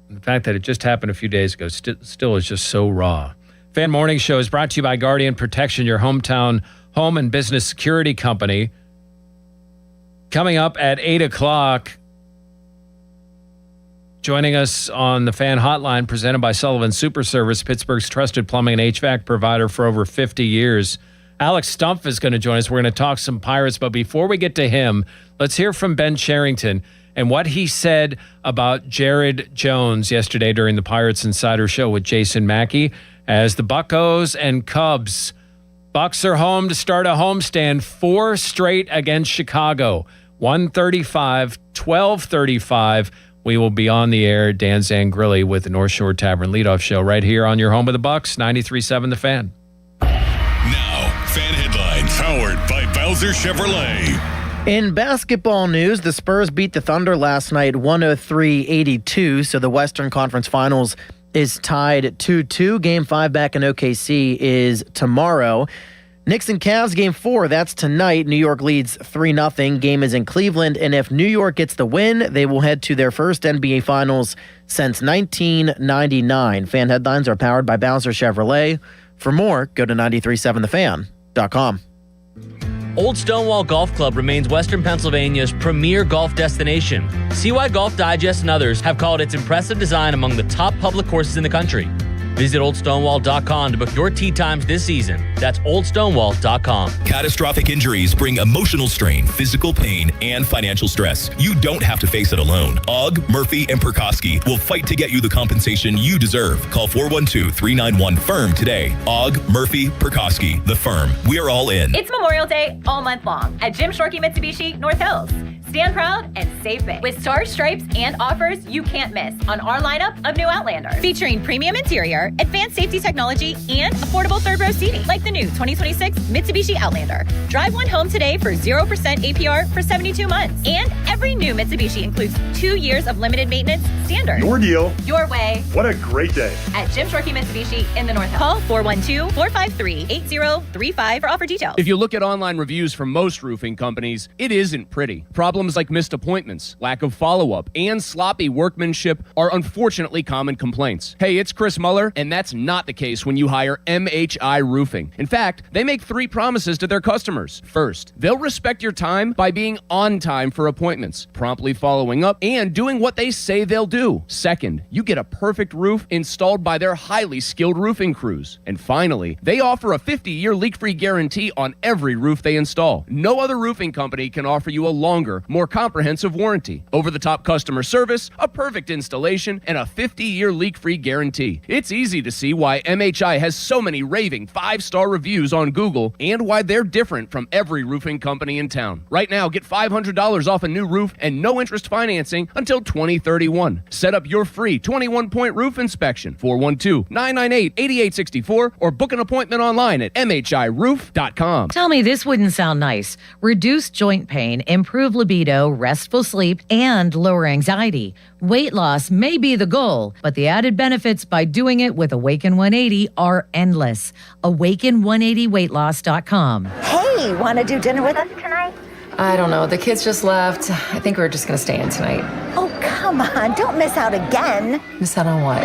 And the fact that it just happened a few days ago still is just so raw. Fan Morning Show is brought to you by Guardian Protection, your hometown home and business security company. Coming up at 8 o'clock, joining us on the Fan Hotline, presented by Sullivan Super Service, Pittsburgh's trusted plumbing and HVAC provider for over 50 years. Alex Stumpf is going to join us. We're going to talk some Pirates, but before we get to him, let's hear from Ben Cherington and what he said about Jared Jones yesterday during the Pirates Insider Show with Jason Mackey as the Buccos and Cubs. Bucks are home to start a homestand, 4 straight against Chicago. 1:35, 12:35. We will be on the air, Dan Zangrilli with the North Shore Tavern Leadoff Show right here on your home of the Bucks, 93.7 The Fan. Now, Fan Headlines, powered by Bowser Chevrolet. In basketball news, the Spurs beat the Thunder last night 103-82, so the Western Conference Finals is tied 2-2. Game 5 back in OKC is tomorrow. Knicks and Cavs Game 4, that's tonight. New York leads 3-0. Game is in Cleveland, and if New York gets the win, they will head to their first NBA Finals since 1999. Fan Headlines are powered by Bowser Chevrolet. For more, go to 937thefan.com. Old Stonewall Golf Club remains Western Pennsylvania's premier golf destination. See why Golf Digest and others have called its impressive design among the top public courses in the country. Visit oldstonewall.com to book your tee times this season. That's oldstonewall.com. Catastrophic injuries bring emotional strain, physical pain, and financial stress. You don't have to face it alone. Ogg, Murphy, and Perkoski will fight to get you the compensation you deserve. Call 412-391-FIRM today. Ogg, Murphy, Perkoski, the firm. We're all in. It's Memorial Day all month long at Jim Shorkey Mitsubishi North Hills. Stand proud and save big with stars, stripes, and offers you can't miss on our lineup of new Outlanders. Featuring premium interior, advanced safety technology, and affordable third row seating, like the new 2026 Mitsubishi Outlander. Drive one home today for 0% APR for 72 months. And every new Mitsubishi includes 2 years of limited maintenance standard. Your deal. Your way. What a great day. At Jim Shorkey Mitsubishi in the North Hills. Call 412-453-8035 for offer details. If you look at online reviews from most roofing companies, it isn't pretty. Problems like missed appointments, lack of follow-up, and sloppy workmanship are unfortunately common complaints. Hey, it's Chris Muller, and that's not the case when you hire MHI Roofing. In fact, they make 3 promises to their customers. First, they'll respect your time by being on time for appointments, promptly following up, and doing what they say they'll do. Second, you get a perfect roof installed by their highly skilled roofing crews. And finally, they offer a 50-year leak-free guarantee on every roof they install. No other roofing company can offer you a longer, more comprehensive warranty, over-the-top customer service, a perfect installation, and a 50-year leak-free guarantee. It's easy to see why MHI has so many raving 5-star reviews on Google and why they're different from every roofing company in town. Right now, get $500 off a new roof and no interest financing until 2031. Set up your free 21-point roof inspection, 412-998-8864, or book an appointment online at mhiroof.com. Tell me this wouldn't sound nice. Reduce joint pain, improve libido, restful sleep, and lower anxiety. Weight loss may be the goal, but the added benefits by doing it with Awaken 180 are endless. Awaken180weightloss.com. Hey, want to do dinner with us tonight? I don't know. The kids just left. I think we're just going to stay in tonight. Oh, come on. Don't miss out again. Miss out on what?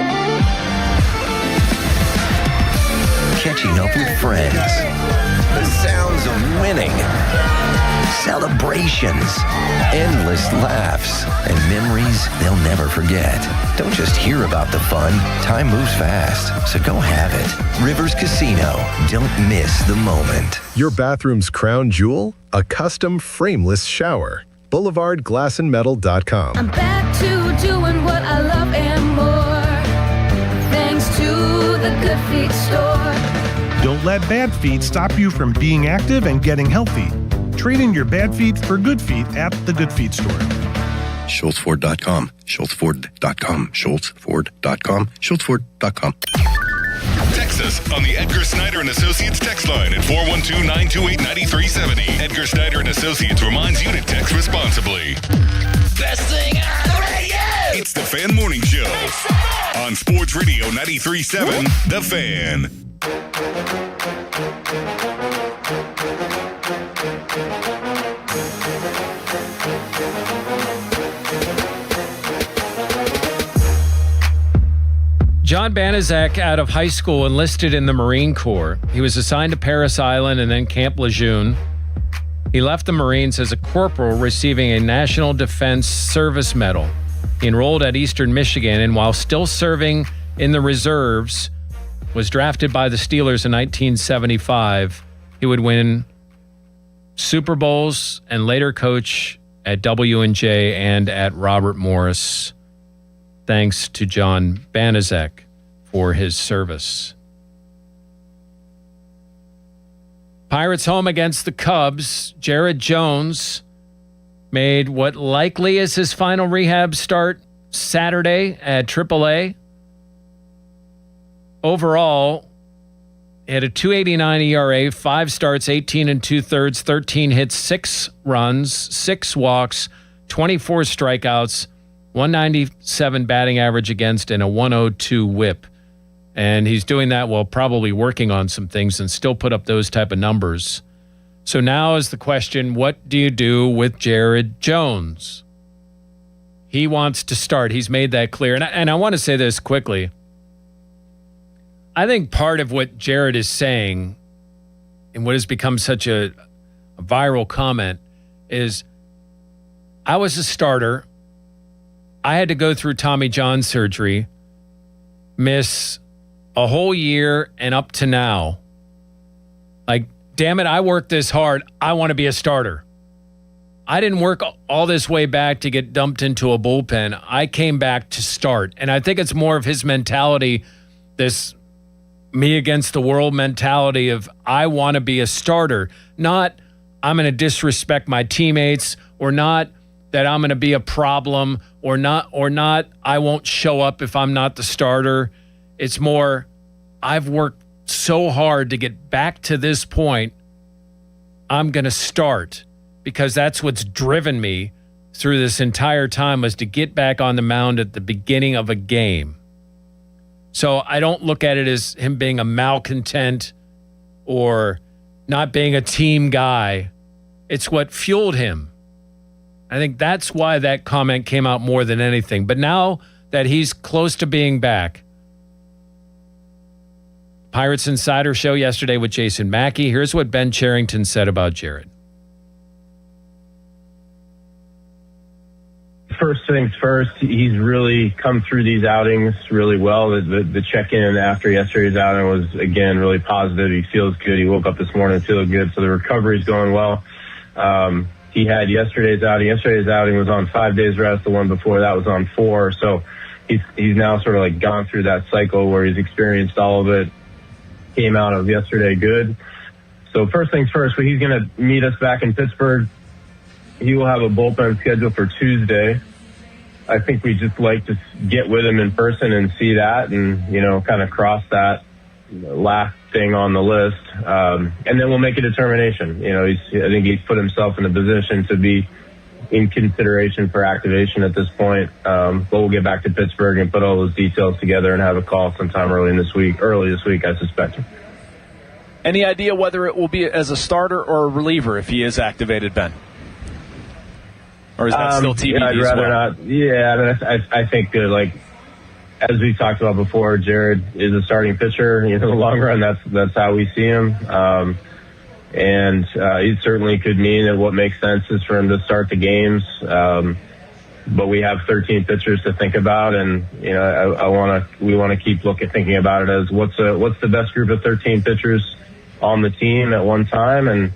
Catching up with friends. The sounds of winning. Celebrations. Endless laughs. And memories they'll never forget. Don't just hear about the fun. Time moves fast, so go have it. Rivers Casino. Don't miss the moment. Your bathroom's crown jewel? A custom frameless shower. BoulevardGlassandMetal.com. I'm back to doing what I love and more. Thanks to the Good Feet store. Don't let bad feet stop you from being active and getting healthy. Trade in your bad feet for good feet at the Good Feet store. SchultzFord.com. SchultzFord.com. SchultzFord.com. SchultzFord.com. Text us on the Edgar Snyder and Associates text line at 412-928-9370. Edgar Snyder and Associates reminds you to text responsibly. Best thing on the radio! It's the Fan Morning Show on Sports Radio 93.7, The Fan. John Banaszak, out of high school, enlisted in the Marine Corps. He was assigned to Parris Island and then Camp Lejeune. He left the Marines as a corporal, receiving a National Defense Service Medal. He enrolled at Eastern Michigan, and while still serving in the reserves, was drafted by the Steelers in 1975. He would win Super Bowls and later coach at W&J and at Robert Morris. Thanks to John Banaszak for his service. Pirates home against the Cubs. Jared Jones made what likely is his final rehab start Saturday at AAA. Overall, he had a 2.89 ERA, 5 starts, 18 2/3, 13 hits, 6 runs, 6 walks, 24 strikeouts, 197 batting average against, and a 102 whip. And he's doing that while probably working on some things and still put up those type of numbers. So now is the question, what do you do with Jared Jones? He wants to start. He's made that clear. And I want to say this quickly. I think part of what Jared is saying and what has become such a viral comment is, I was a starter. I had to go through Tommy John surgery, miss a whole year and up to now. Like, damn it, I worked this hard. I want to be a starter. I didn't work all this way back to get dumped into a bullpen. I came back to start. And I think it's more of his mentality, this me against the world mentality of I want to be a starter, not I'm going to disrespect my teammates, or not that I'm going to be a problem, or not I won't show up if I'm not the starter. It's more, I've worked so hard to get back to this point. I'm going to start, because that's what's driven me through this entire time, was to get back on the mound at the beginning of a game. So I don't look at it as him being a malcontent or not being a team guy. It's what fueled him. I think that's why that comment came out more than anything. But now that he's close to being back, Pirates Insider Show yesterday with Jason Mackey. Here's what Ben Cherington said about Jared. First things first, he's really come through these outings really well. The check-in after yesterday's outing was, again, really positive. He feels good. He woke up this morning feeling good, so the recovery's going well. He had yesterday's outing. Yesterday's outing was on 5 days rest. The one before that was on 4. So he's now sort of like gone through that cycle where he's experienced all of it. Came out of yesterday good. So first things first, he's going to meet us back in Pittsburgh. He will have a bullpen scheduled for Tuesday. I think we just like to get with him in person and see that, and kind of cross that last thing on the list, and then we'll make a determination. I think he's put himself in a position to be in consideration for activation at this point. But we'll get back to Pittsburgh and put all those details together and have a call sometime early this week, I suspect. Any idea whether it will be as a starter or a reliever if he is activated, Ben? Or is that still TBD? I'd rather not. Yeah, I think as we talked about before, Jared is a starting pitcher. In the long run, that's how we see him. And it certainly could mean that what makes sense is for him to start the games. But we have 13 pitchers to think about, and we want to keep thinking about it as what's the best group of 13 pitchers on the team at one time, and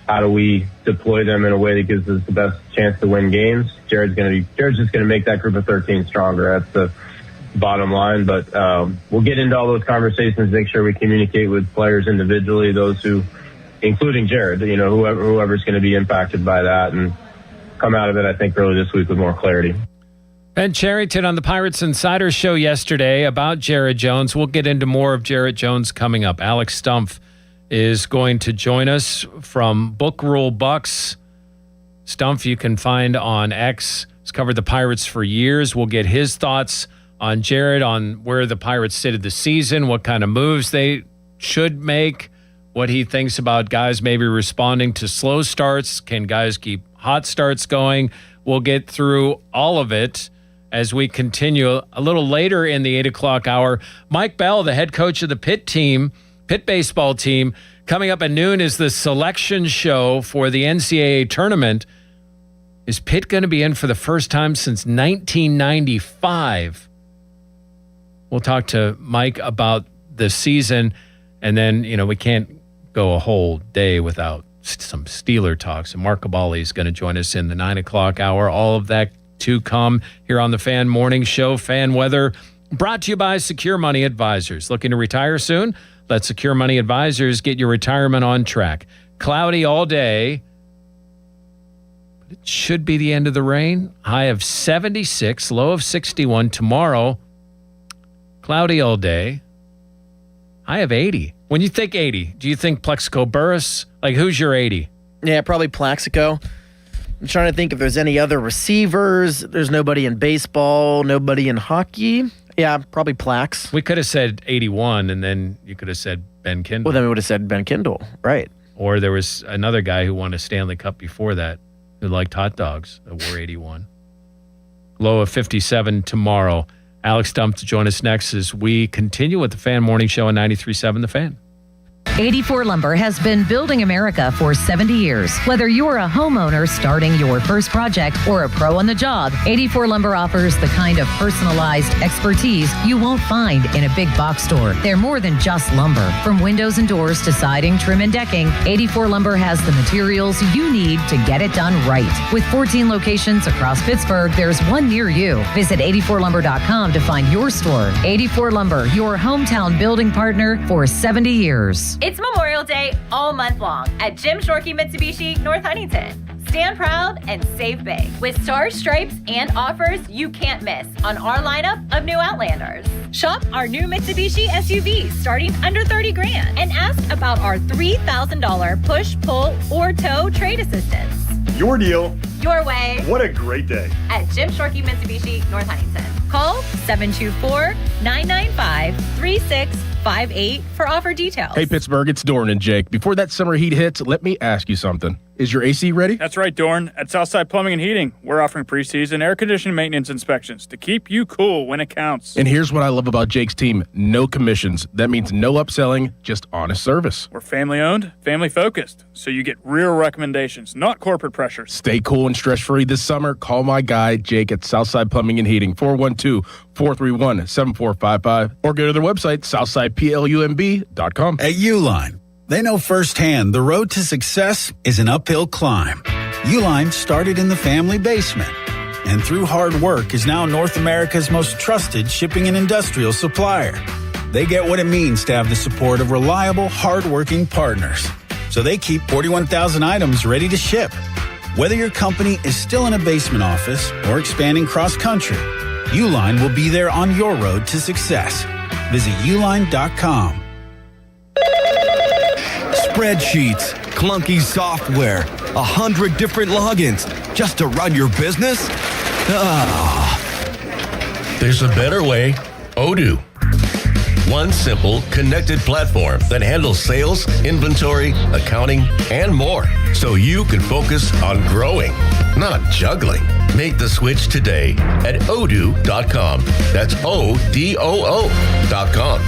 how do we deploy them in a way that gives us the best chance to win games. Jared's just going to make that group of 13 stronger. That's the bottom line. But we'll get into all those conversations, make sure we communicate with players individually, those who, including Jared, whoever's going to be impacted by that, and come out of it, I think, early this week with more clarity. Ben Cherington on the Pirates Insider Show yesterday about Jared Jones. We'll get into more of Jared Jones coming up. Alex Stumpf is going to join us from Book Rule Bucks. Stumpf you can find on X. He's covered the Pirates for years. We'll get his thoughts on Jared, on where the Pirates sit of the season, what kind of moves they should make, what he thinks about guys maybe responding to slow starts. Can guys keep hot starts going? We'll get through all of it as we continue. A little later in the 8 o'clock hour, Mike Bell, the head coach of the Pitt baseball team, coming up at noon is the selection show for the NCAA tournament. Is Pitt going to be in for the first time since 1995? We'll talk to Mike about the season, and then, we can't go a whole day without some Steeler talk. So Mark Cabali is going to join us in the 9 o'clock hour. All of that to come here on the Fan Morning Show. Fan Weather brought to you by Secure Money Advisors. Looking to retire soon? Let Secure Money Advisors get your retirement on track. Cloudy all day. But it should be the end of the rain. High of 76, low of 61 tomorrow. Cloudy all day. High of 80. When you think 80, do you think Plexico Burris? Who's your 80? Yeah, probably Plaxico. I'm trying to think if there's any other receivers. There's nobody in baseball, nobody in hockey. Yeah, probably Plax. We could have said 81, and then you could have said Ben Kindle. Well, then we would have said Ben Kindle, right. Or there was another guy who won a Stanley Cup before that who liked hot dogs that wore 81. Low of 57 tomorrow. Alex Stumpf to join us next as we continue with the Fan Morning Show on 93.7 The Fan. 84 Lumber has been building America for 70 years. Whether you're a homeowner starting your first project or a pro on the job, 84 Lumber offers the kind of personalized expertise you won't find in a big box store. They're more than just lumber. From windows and doors to siding, trim, and decking, 84 Lumber has the materials you need to get it done right. With 14 locations across Pittsburgh, there's one near you. Visit 84lumber.com to find your store. 84 Lumber, your hometown building partner for 70 years. It's Memorial Day all month long at Jim Shorkey Mitsubishi, North Huntington. Stand proud and save big with stars, stripes, and offers you can't miss on our lineup of new Outlanders. Shop our new Mitsubishi SUVs starting under $30,000 and ask about our $3,000 push, pull, or tow trade assistance. Your deal. Your way. What a great day. At Jim Shorkey Mitsubishi, North Huntington. Call 724-995-3658 for offer details. Hey, Pittsburgh, it's Dorn and Jake. Before that summer heat hits, let me ask you something. Is your AC ready? That's right, Dorn. At Southside Plumbing and Heating, we're offering preseason air conditioning maintenance inspections to keep you cool when it counts. And here's what I love about Jake's team. No commissions. That means no upselling, just honest service. We're family-owned, family-focused, so you get real recommendations, not corporate pressures. Stay cool and stress-free this summer. Call my guy, Jake, at Southside Plumbing and Heating, 412-431-7455, or go to their website, southsideplumb.com. At Uline, they know firsthand the road to success is an uphill climb. Uline started in the family basement, and through hard work is now North America's most trusted shipping and industrial supplier. They get what it means to have the support of reliable, hardworking partners. So they keep 41,000 items ready to ship. Whether your company is still in a basement office or expanding cross-country, Uline will be there on your road to success. Visit uline.com. Spreadsheets, clunky software, 100 different logins just to run your business? There's a better way. Odoo. One simple, connected platform that handles sales, inventory, accounting, and more, so you can focus on growing, not juggling. Make the switch today at odoo.com. That's ODOO.com.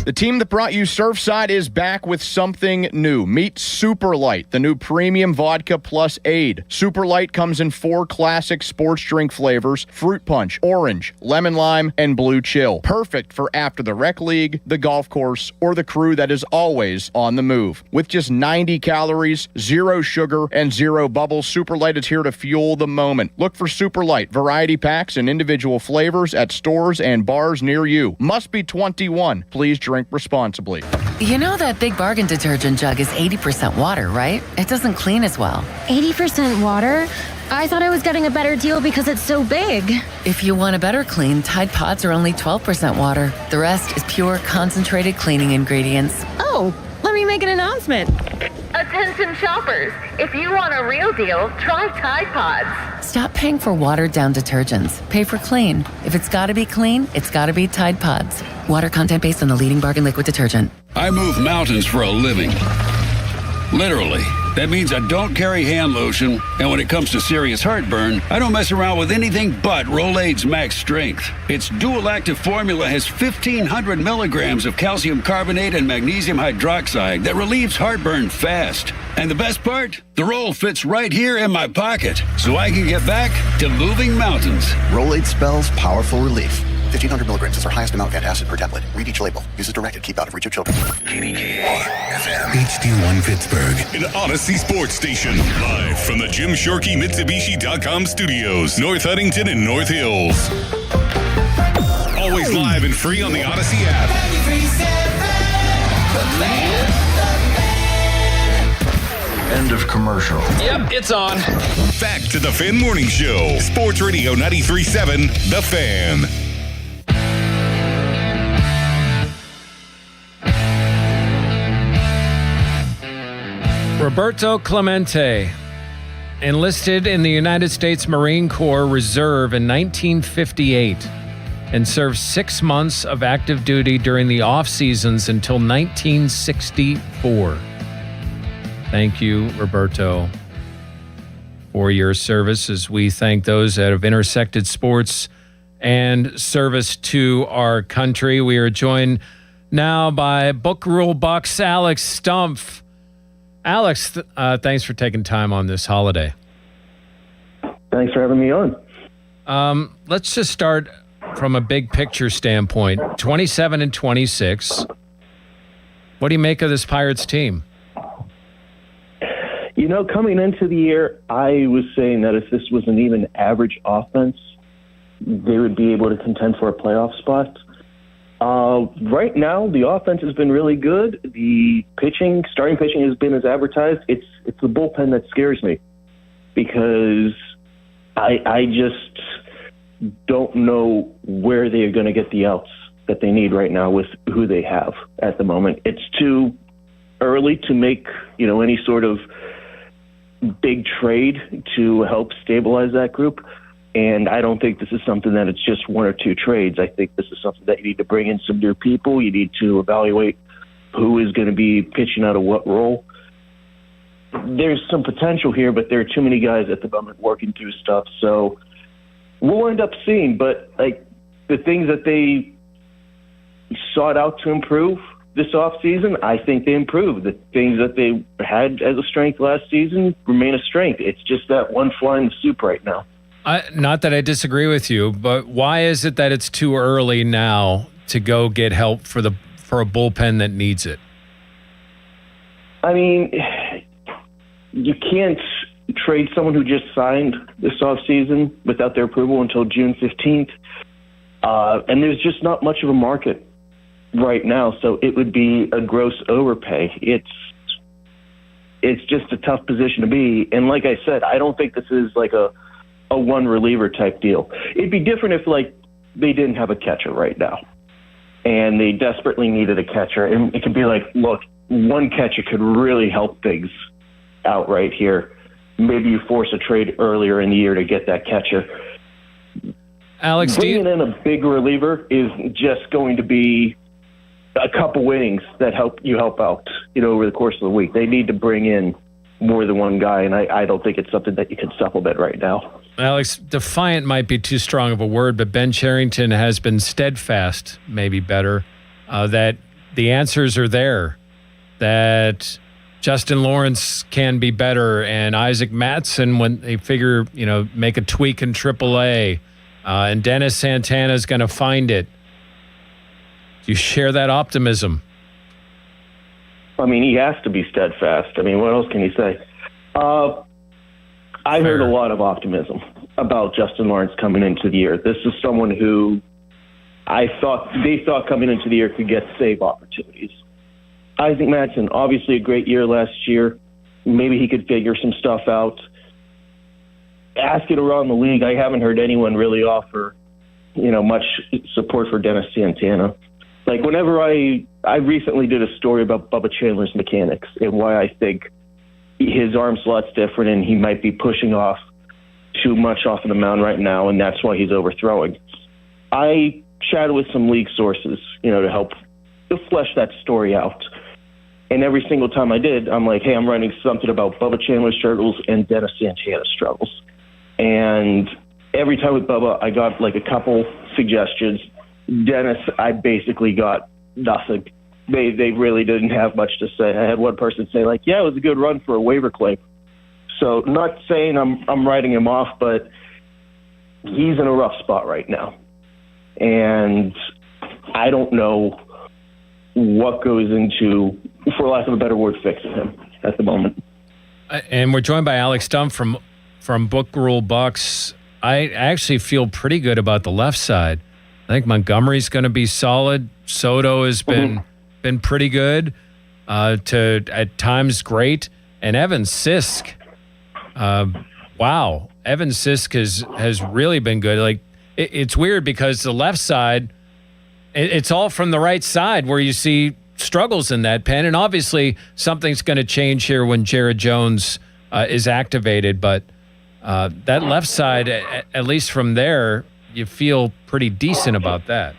The team that brought you Surfside is back with something new. Meet Super Light, the new premium vodka plus aid. Super Light comes in 4 classic sports drink flavors: fruit punch, orange, lemon lime, and blue chill. Perfect for after the rec league, the golf course, or the crew that is always on the move. With just 90 calories, 0 sugar, and 0 bubbles, Super Light is here to fuel the moment. Look for Super Light variety packs and individual flavors at stores and bars near you. Must be 21. Please drink responsibly. You know that Big Bargain detergent jug is 80% water, right? It doesn't clean as well. 80% water? I thought I was getting a better deal because it's so big. If you want a better clean, Tide Pods are only 12% water. The rest is pure, concentrated cleaning ingredients. Oh, let me make an announcement. Attention shoppers, if you want a real deal, try Tide Pods. Stop paying for watered-down detergents. Pay for clean. If it's gotta be clean, it's gotta be Tide Pods. Water content based on the leading bargain liquid detergent. I move mountains for a living. Literally. That means I don't carry hand lotion, and when it comes to serious heartburn, I don't mess around with anything but Rolaids Max Strength. Its dual-active formula has 1,500 milligrams of calcium carbonate and magnesium hydroxide that relieves heartburn fast. And the best part? The roll fits right here in my pocket, so I can get back to moving mountains. Rolaids spells powerful relief. 1,500 milligrams is our highest amount of acid per tablet. Read each label. Use as directed. Keep out of reach of children. HD1 Pittsburgh, an Odyssey sports station. Live from the Jim Shorkey Mitsubishi.com studios, North Huntington and North Hills. Always live and free on the Odyssey app. End of commercial. Yep, it's on. Back to the Fan Morning Show. Sports Radio 93.7, The Fan. Roberto Clemente enlisted in the United States Marine Corps Reserve in 1958 and served 6 months of active duty during the off seasons until 1964. Thank you, Roberto, for your service, as we thank those that have intersected sports and service to our country. We are joined now by Book Rule Bucks Alex Stumpf. Alex, thanks for taking time on this holiday. Thanks for having me on. Let's just start from a big picture standpoint. 27-26. What do you make of this Pirates team? You know, coming into the year, I was saying that if this was an even average offense, they would be able to contend for a playoff spot. Right now, the offense has been really good. The starting pitching has been as advertised. It's the bullpen that scares me because I just don't know where they are going to get the outs that they need right now with who they have at the moment. It's too early to make, any sort of big trade to help stabilize that group. And I don't think this is something that it's just 1 or 2 trades. I think this is something that you need to bring in some new people. You need to evaluate who is going to be pitching out of what role. There's some potential here, but there are too many guys at the moment working through stuff. So we'll end up seeing. But the things that they sought out to improve this offseason, I think they improved. The things that they had as a strength last season remain a strength. It's just that one fly in the soup right now. Not that I disagree with you, but why is it that it's too early now to go get help for a bullpen that needs it? I mean, you can't trade someone who just signed this offseason without their approval until June 15th. And there's just not much of a market right now, so it would be a gross overpay. It's just a tough position to be. And like I said, I don't think this is like a one reliever type deal. It'd be different if they didn't have a catcher right now and they desperately needed a catcher. And it could be like, look, one catcher could really help things outright here. Maybe you force a trade earlier in the year to get that catcher. Alex, bringing in a big reliever is just going to be a couple innings that help out, over the course of the week. They need to bring in more than one guy, and I don't think it's something that you can supplement right now. Alex, defiant might be too strong of a word, but Ben Cherington has been steadfast, maybe better, that the answers are there, that Justin Lawrence can be better, and Isaac Mattson, when they figure, make a tweak in AAA, and Dennis Santana is going to find it. Do you share that optimism? I mean, he has to be steadfast. I mean, what else can you say? I heard a lot of optimism about Justin Lawrence coming into the year. This is someone who they thought coming into the year could get save opportunities. Isaac Mattson, obviously a great year last year. Maybe he could figure some stuff out. Ask it around the league. I haven't heard anyone really offer, much support for Dennis Santana. Like, whenever I recently did a story about Bubba Chandler's mechanics and why I think his arm slot's different and he might be pushing off too much off of the mound right now, and that's why he's overthrowing. I chatted with some league sources, to help flesh that story out. And every single time I did, I'm like, hey, I'm writing something about Bubba Chandler's struggles and Dennis Santana's struggles. And every time with Bubba, I got like a couple suggestions. Dennis, I basically got nothing. They really didn't have much to say. I had one person say, like, yeah, it was a good run for a waiver claim. So not saying I'm writing him off, but he's in a rough spot right now. And I don't know what goes into, for lack of a better word, fixing him at the moment. And we're joined by Alex Stumpf from Book Rule Bucks. I actually feel pretty good about the left side. I think Montgomery's going to be solid. Soto has been pretty good, to at times great, and Evan Sisk. Wow, Evan Sisk has really been good. Like it's weird because the left side, it's all from the right side where you see struggles in that pen, and obviously something's going to change here when Jared Jones is activated. But that left side, at least from there, you feel pretty decent about that.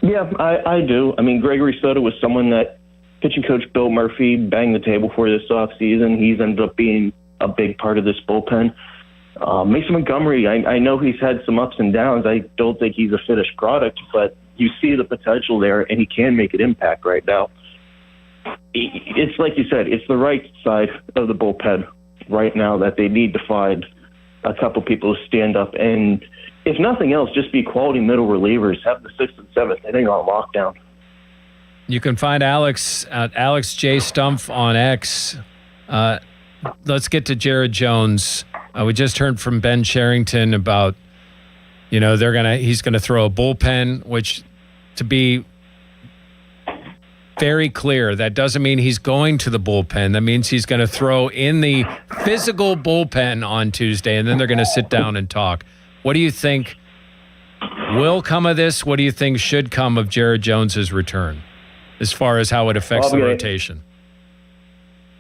Yeah, I do. I mean, Gregory Soto was someone that pitching coach Bill Murphy banged the table for this offseason. He's ended up being a big part of this bullpen. Mason Montgomery, I know he's had some ups and downs. I don't think he's a finished product, but you see the potential there, and he can make an impact right now. It's like you said, it's the right side of the bullpen right now that they need to find a couple people to stand up and, if nothing else, just be quality middle relievers, have the 6th and 7th inning on lockdown. You can find Alex at Alex J. Stumpf on X. Let's get to Jared Jones. We just heard from Ben Cherington about, he's gonna throw a bullpen, which, to be very clear, that doesn't mean he's going to the bullpen. That means he's going to throw in the physical bullpen on Tuesday, and then they're going to sit down and talk. What do you think will come of this? What do you think should come of Jared Jones's return, as far as how it affects the rotation?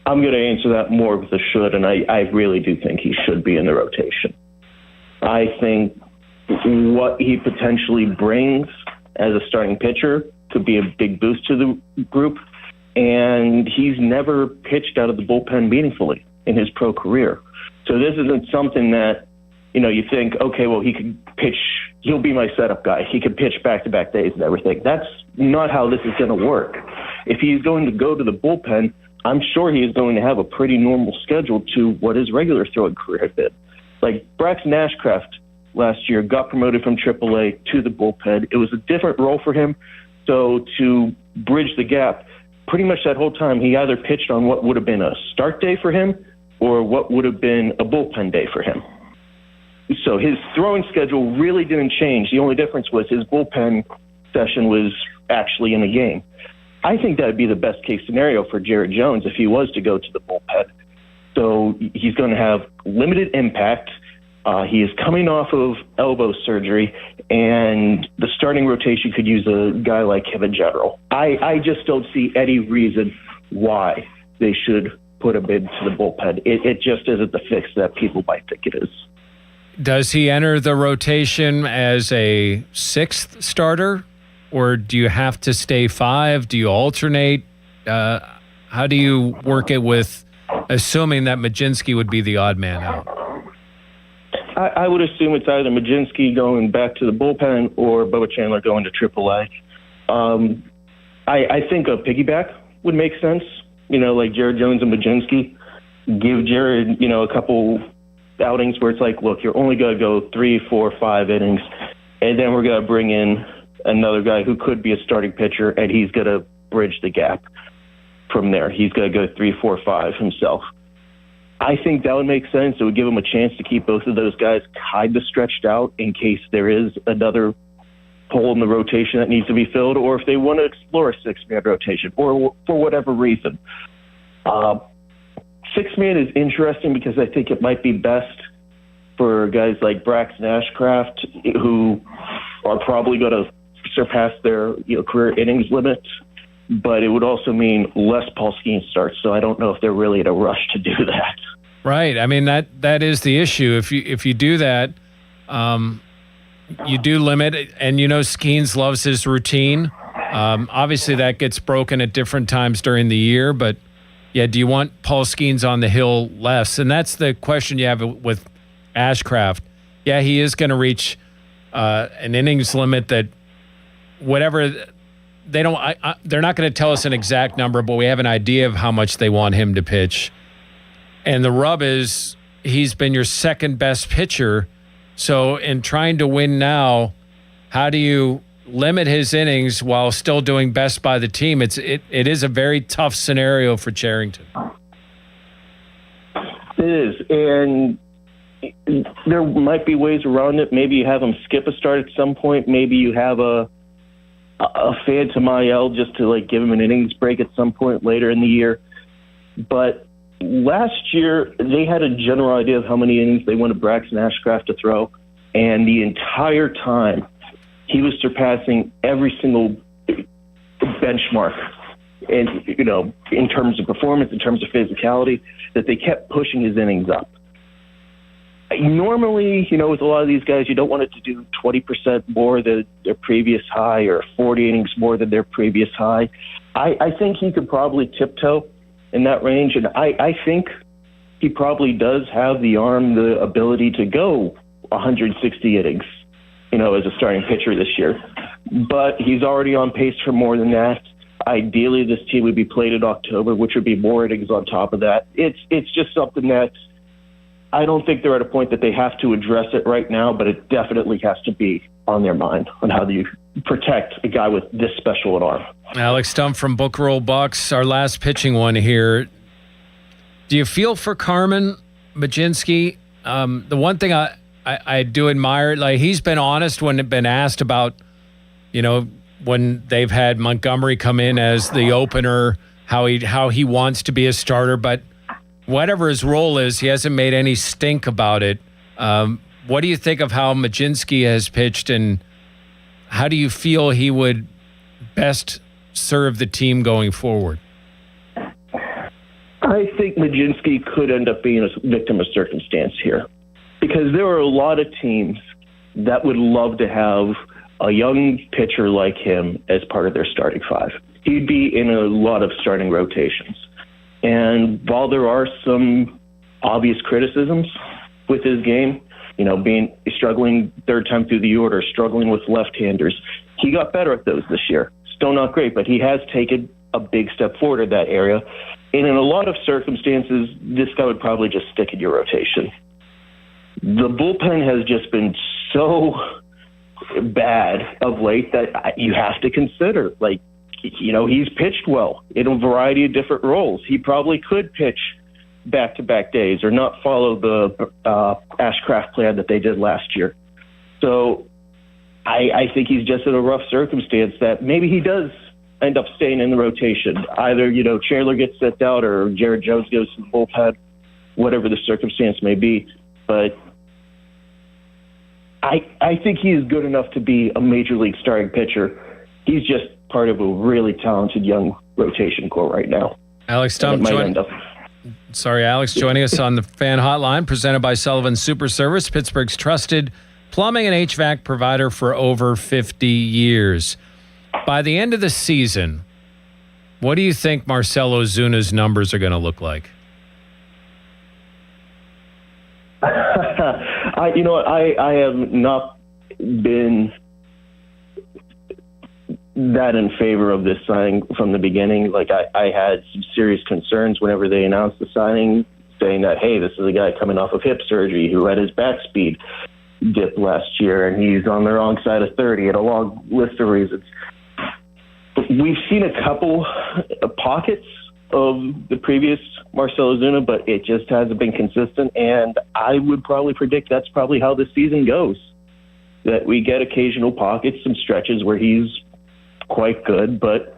I'm going to answer that more with a should, and I really do think he should be in the rotation. I think what he potentially brings as a starting pitcher could be a big boost to the group, and he's never pitched out of the bullpen meaningfully in his pro career. So this isn't something that, you think, okay, well, he could pitch, he'll be my setup guy. He could pitch back-to-back days and everything. That's not how this is going to work. If he's going to go to the bullpen, I'm sure he is going to have a pretty normal schedule to what his regular throwing career had been. Like Braxton Ashcraft last year got promoted from AAA to the bullpen. It was a different role for him. So to bridge the gap, pretty much that whole time he either pitched on what would have been a start day for him or what would have been a bullpen day for him. So his throwing schedule really didn't change. The only difference was his bullpen session was actually in a game. I think that would be the best case scenario for Jared Jones if he was to go to the bullpen. So he's going to have limited impact. He is coming off of elbow surgery, and the starting rotation could use a guy like him in general. I just don't see any reason why they should put him into the bullpen. It just isn't the fix that people might think it is. Does he enter the rotation as a sixth starter, or do you have to stay five? Do you alternate? How do you work it with assuming that Mlodzinski would be the odd man out? I would assume it's either Mlodzinski going back to the bullpen or Bubba Chandler going to AAA. I think a piggyback would make sense, like Jared Jones and Mlodzinski. Give Jared, a couple outings where it's like, look, you're only going to go 3, 4, 5 innings, and then we're going to bring in another guy who could be a starting pitcher, and he's going to bridge the gap from there. He's going to go 3, 4, 5 himself. I think that would make sense. It would give him a chance to keep both of those guys kind of stretched out in case there is another hole in the rotation that needs to be filled, or if they want to explore a 6-man rotation, or for whatever reason. 6-man is interesting because I think it might be best for guys like Braxton Ashcraft, who are probably going to surpass their career innings limit, but it would also mean less Paul Skeens starts, so I don't know if they're really in a rush to do that. Right. I mean, that is the issue. If you do that, you do limit, and Skeens loves his routine. Obviously, that gets broken at different times during the year, but yeah, do you want Paul Skeens on the hill less? And that's the question you have with Ashcraft. Yeah, he is going to reach an innings limit that whatever they're not going to tell us an exact number, but we have an idea of how much they want him to pitch. And the rub is he's been your second best pitcher. So in trying to win now, how do you limit his innings while still doing best by the team? It is a very tough scenario for Cherington. It is, and there might be ways around it. Maybe you have him skip a start at some point. Maybe you have a Phantom IL just to give him an innings break at some point later in the year. But last year, they had a general idea of how many innings they wanted Braxton Ashcraft to throw, and the entire time he was surpassing every single benchmark, and in terms of performance, in terms of physicality, that they kept pushing his innings up. Normally, with a lot of these guys, you don't want it to do 20% more than their previous high or 40 innings more than their previous high. I think he could probably tiptoe in that range, and I think he probably does have the arm, the ability to go 160 innings, as a starting pitcher this year. But he's already on pace for more than that. Ideally, this team would be played in October, which would be more innings on top of that. It's just something that I don't think they're at a point that they have to address it right now, but it definitely has to be on their mind on how do you protect a guy with this special an arm. Alex Stumpf from Book Roll Bucks, our last pitching one here. Do you feel for Carmen Mlodzinski? The one thing I do admire, he's been honest when been asked about, when they've had Montgomery come in as the opener, how he wants to be a starter, but whatever his role is, he hasn't made any stink about it. What do you think of how Mlodzinski has pitched, and how do you feel he would best serve the team going forward? I think Mlodzinski could end up being a victim of circumstance here, because there are a lot of teams that would love to have a young pitcher like him as part of their starting five. He'd be in a lot of starting rotations. And while there are some obvious criticisms with his game, being struggling third time through the order, struggling with left-handers, he got better at those this year. Still not great, but he has taken a big step forward in that area. And in a lot of circumstances, this guy would probably just stick in your rotation. The bullpen has just been so bad of late that you have to consider, he's pitched well in a variety of different roles. He probably could pitch back-to-back days or not follow the Ashcraft plan that they did last year. So I think he's just in a rough circumstance that maybe he does end up staying in the rotation. Either, Chandler gets sent out or Jared Jones goes to the bullpen, whatever the circumstance may be. But I think he is good enough to be a major league starting pitcher. He's just part of a really talented young rotation core right now. Alex Stumpf Sorry, Alex, joining us on the Fan Hotline, presented by Sullivan Super Service, Pittsburgh's trusted plumbing and HVAC provider for over 50 years. By the end of the season, what do you think Marcell Ozuna's numbers are going to look like? I have not been that in favor of this signing from the beginning. Like, I had some serious concerns whenever they announced the signing, saying that, hey, this is a guy coming off of hip surgery who had his bat speed dip last year, and he's on the wrong side of 30, and a long list of reasons. We've seen a couple pockets of the previous Marcell Ozuna, but it just hasn't been consistent, and I would probably predict that's probably how this season goes, that we get occasional pockets, some stretches where he's quite good, but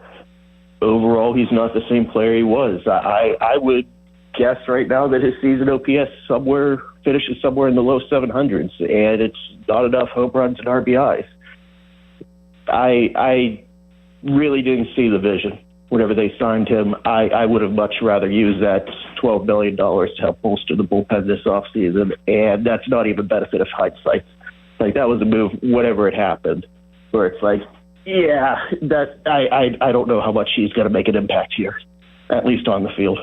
overall he's not the same player he was. I would guess right now that his season OPS finishes somewhere in the low 700s, and it's not enough home runs and RBIs. I really didn't see the vision whenever they signed him. I would have much rather used that $12 million to help bolster the bullpen this offseason, and that's not even benefit of hindsight. Like, that was a move, whatever it happened, where it's like, yeah, that I don't know how much he's going to make an impact here, at least on the field.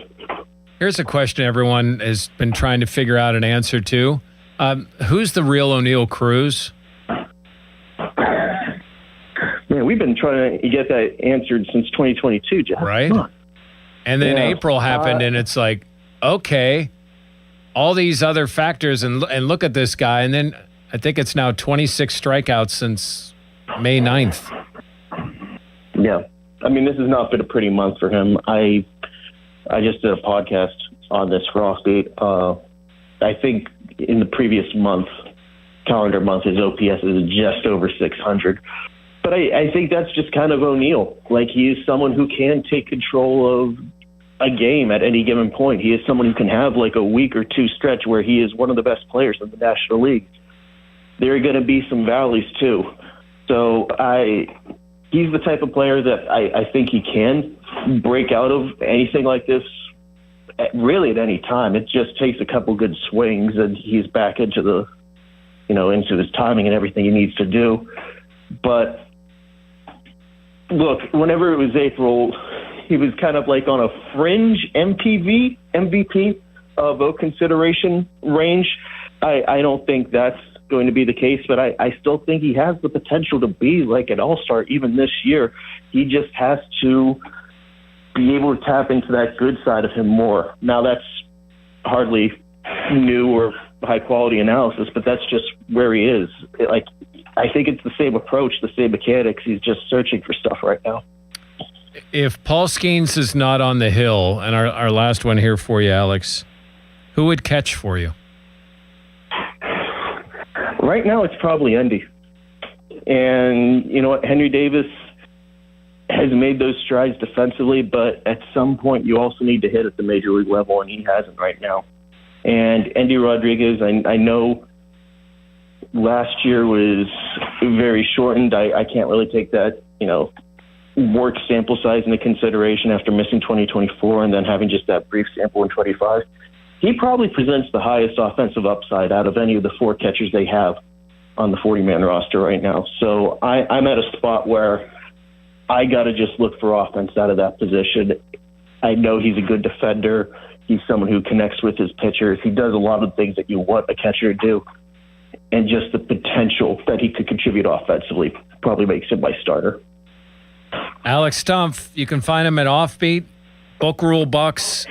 Here's a question everyone has been trying to figure out an answer to. Who's the real O'Neal Cruz? Man, we've been trying to get that answered since 2022, Jeff. Right? And then April happened, and it's like, okay, all these other factors, and look at this guy. And then I think it's now 26 strikeouts since May 9th. Yeah. I mean, this has not been a pretty month for him. I just did a podcast on this for Offbeat. I think in the previous calendar month, his OPS is just over 600. But I think that's just kind of O'Neal. Like, he is someone who can take control of a game at any given point. He is someone who can have like a week or two stretch where he is one of the best players in the National League. There are going to be some valleys too. So he's the type of player that I think he can break out of anything like this really at any time. It just takes a couple good swings and he's back into into his timing and everything he needs to do. But look, whenever it was April, he was kind of like on a fringe MVP vote consideration range. I don't think that's going to be the case, but I still think he has the potential to be like an all-star even this year. He just has to be able to tap into that good side of him more. Now, that's hardly new or high-quality analysis, but that's just where he is. I think it's the same approach, the same mechanics. He's just searching for stuff right now. If Paul Skeens is not on the hill, and our last one here for you, Alex, who would catch for you? Right now, it's probably Endy. And you know what? Henry Davis has made those strides defensively, but at some point, you also need to hit at the major league level, and he hasn't right now. And Endy Rodriguez, I know last year was very shortened. I can't really take that, work sample size into consideration after missing 2024 and then having just that brief sample in 25. He probably presents the highest offensive upside out of any of the four catchers they have on the 40-man roster right now. So I'm at a spot where I got to just look for offense out of that position. I know he's a good defender. He's someone who connects with his pitchers. He does a lot of things that you want a catcher to do. And just the potential that he could contribute offensively probably makes him my starter. Alex Stumpf, you can find him at Offbeat, Book Rule Bucks,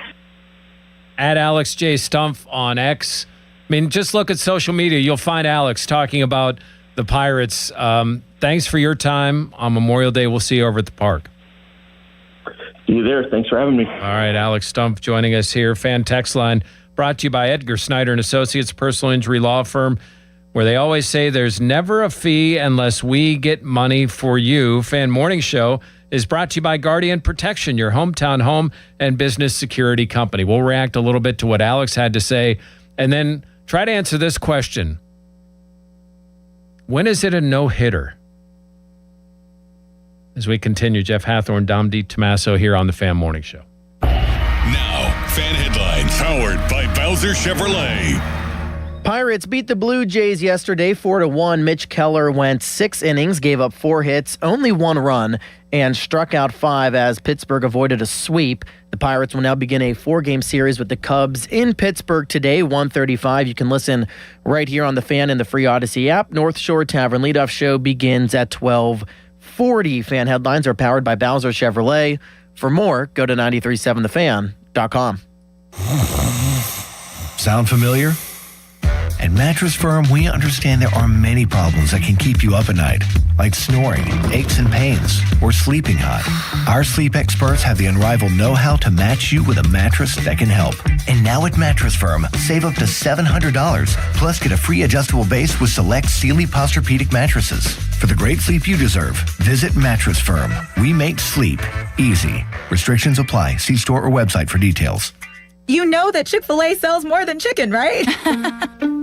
at Alex J. Stumpf on X. I mean, just look at social media. You'll find Alex talking about the Pirates. Thanks for your time on Memorial Day. We'll see you over at the park. See you there. Thanks for having me. All right, Alex Stumpf joining us here. Fan text line brought to you by Edgar Snyder and Associates, personal injury law firm, where they always say there's never a fee unless we get money for you. Fan Morning Show is brought to you by Guardian Protection, your hometown home and business security company. We'll react a little bit to what Alex had to say and then try to answer this question. When is it a no-hitter? As we continue, Jeff Hathorn, Dom D. Tomaso here on the Fan Morning Show. Now, fan headlines. Bowser Chevrolet. Pirates beat the Blue Jays yesterday 4-1. Mitch Keller went 6 innings, gave up 4 hits, only 1 run, and struck out 5 as Pittsburgh avoided a sweep. The Pirates will now begin a 4-game series with the Cubs in Pittsburgh today, 1:35. You can listen right here on the Fan and the free Odyssey app. North Shore Tavern leadoff show begins at 12:40. Fan headlines are powered by Bowser Chevrolet. For more, go to 937thefan.com. Sound familiar? At Mattress Firm, we understand there are many problems that can keep you up at night, like snoring, aches and pains, or sleeping hot. Our sleep experts have the unrivaled know-how to match you with a mattress that can help. And now at Mattress Firm, save up to $700, plus get a free adjustable base with select Sealy Posturepedic mattresses. For the great sleep you deserve, visit Mattress Firm. We make sleep easy. Restrictions apply. See store or website for details. You know that Chick-fil-A sells more than chicken, right?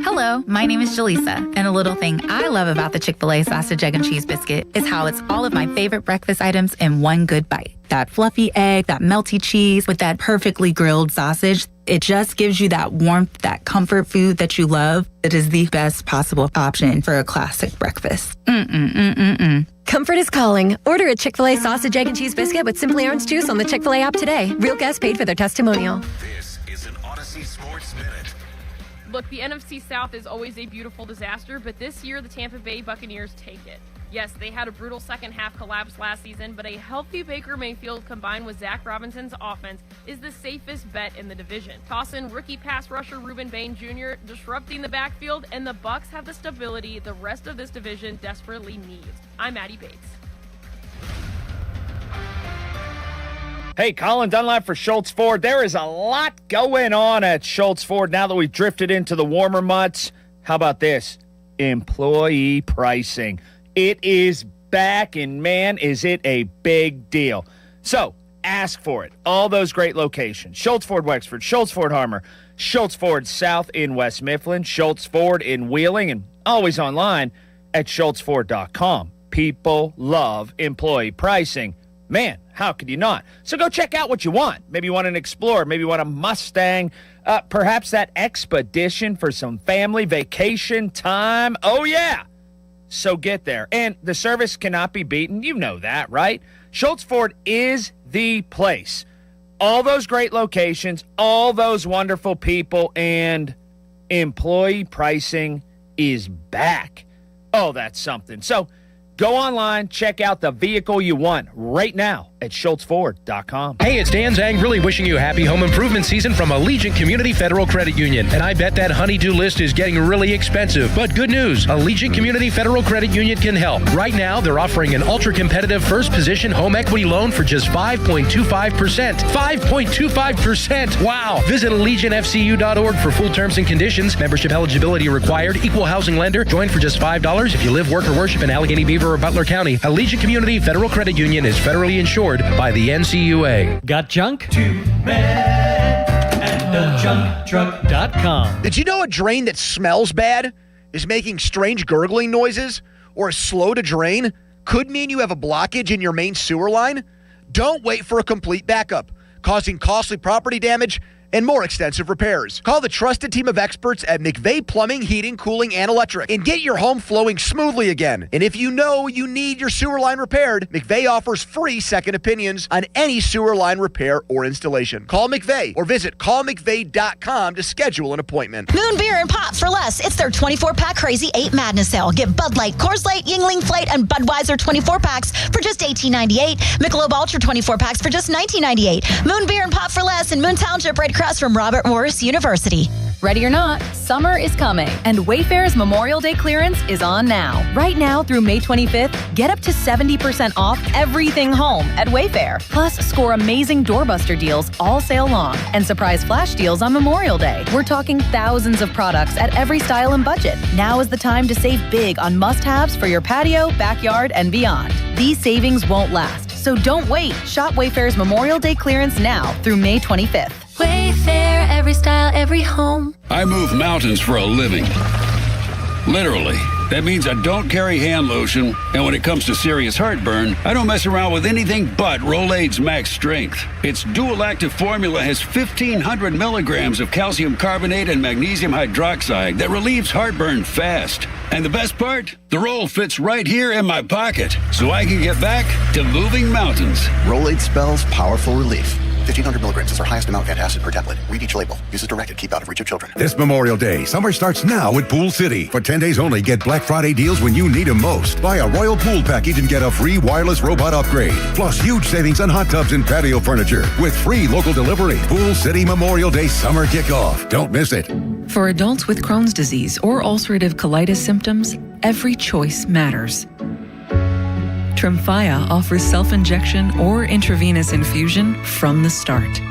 Hello, my name is Jaleesa, and a little thing I love about the Chick-fil-A sausage, egg, and cheese biscuit is how it's all of my favorite breakfast items in one good bite. That fluffy egg, that melty cheese with that perfectly grilled sausage. It just gives you that warmth, that comfort food that you love. It is the best possible option for a classic breakfast. Comfort is calling. Order a Chick-fil-A sausage, egg, and cheese biscuit with Simply Orange Juice on the Chick-fil-A app today. Real guests paid for their testimonial. This is an Odyssey Sports Minute. Look, the NFC South is always a beautiful disaster, but this year the Tampa Bay Buccaneers take it. Yes, they had a brutal second-half collapse last season, but a healthy Baker Mayfield combined with Zach Robinson's offense is the safest bet in the division. Toss in rookie pass rusher Reuben Bain Jr. disrupting the backfield, and the Bucs have the stability the rest of this division desperately needs. I'm Maddie Bates. Hey, Colin Dunlap for Schultz Ford. There is a lot going on at Schultz Ford now that we've drifted into the warmer months. How about this? Employee pricing. It is back, and man, is it a big deal. So, ask for it. All those great locations. Schultz Ford Wexford, Schultz Ford Harmer, Schultz Ford South in West Mifflin, Schultz Ford in Wheeling, and always online at schultzford.com. People love employee pricing. Man, how could you not? So go check out what you want. Maybe you want an Explorer. Maybe you want a Mustang. Perhaps that Expedition for some family vacation time. Oh, yeah. So get there. And the service cannot be beaten. You know that, right? Schultz Ford is the place. All those great locations, all those wonderful people, and employee pricing is back. Oh, that's something. So go online, check out the vehicle you want right now at schultzford.com. Hey, it's Dan Zangrilli wishing you a happy home improvement season from Allegiant Community Federal Credit Union. And I bet that honey-do list is getting really expensive. But good news, Allegiant Community Federal Credit Union can help. Right now, they're offering an ultra-competitive first-position home equity loan for just 5.25%. 5.25%! Wow! Visit AllegiantFCU.org for full terms and conditions. Membership eligibility required. Equal housing lender. Join for just $5 if you live, work, or worship in Allegheny, Beaver, or Butler County. Allegiant Community Federal Credit Union is federally insured by the NCUA. Got junk? TwoMenAndAJunkTruck.com. Did you know a drain that smells bad is making strange gurgling noises or is slow to drain could mean you have a blockage in your main sewer line? Don't wait for a complete backup, causing costly property damage and more extensive repairs. Call the trusted team of experts at McVeigh Plumbing, Heating, Cooling, and Electric and get your home flowing smoothly again. And if you know you need your sewer line repaired, McVeigh offers free second opinions on any sewer line repair or installation. Call McVeigh or visit callmcveigh.com to schedule an appointment. Moon Beer and Pop for less. It's their 24-pack Crazy 8 Madness sale. Get Bud Light, Coors Light, Yuengling Flight, and Budweiser 24-packs for just $18.98. Michelob Ultra 24-packs for just $19.98. Moon Beer and Pop for less in Moon Township right across from Robert Morris University. Ready or not, summer is coming, and Wayfair's Memorial Day clearance is on now. Right now through May 25th, get up to 70% off everything home at Wayfair. Plus, score amazing doorbuster deals all sale long and surprise flash deals on Memorial Day. We're talking thousands of products at every style and budget. Now is the time to save big on must-haves for your patio, backyard, and beyond. These savings won't last, so don't wait. Shop Wayfair's Memorial Day clearance now through May 25th. Wayfair, every style, every home. I move mountains for a living. Literally. That means I don't carry hand lotion, and when it comes to serious heartburn, I don't mess around with anything but Rolaids Max Strength. Its dual-active formula has 1,500 milligrams of calcium carbonate and magnesium hydroxide that relieves heartburn fast. And the best part? The roll fits right here in my pocket, so I can get back to moving mountains. Rolaids spells powerful relief. 1,500 milligrams is our highest amount of antacid per tablet. Read each label. Use as directed. Keep out of reach of children. This Memorial Day, summer starts now at Pool City. For 10 days only, get Black Friday deals when you need them most. Buy a Royal Pool package and get a free wireless robot upgrade. Plus, huge savings on hot tubs and patio furniture with free local delivery. Pool City Memorial Day summer kickoff. Don't miss it. For adults with Crohn's disease or ulcerative colitis symptoms, every choice matters. Tremfya offers self-injection or intravenous infusion from the start.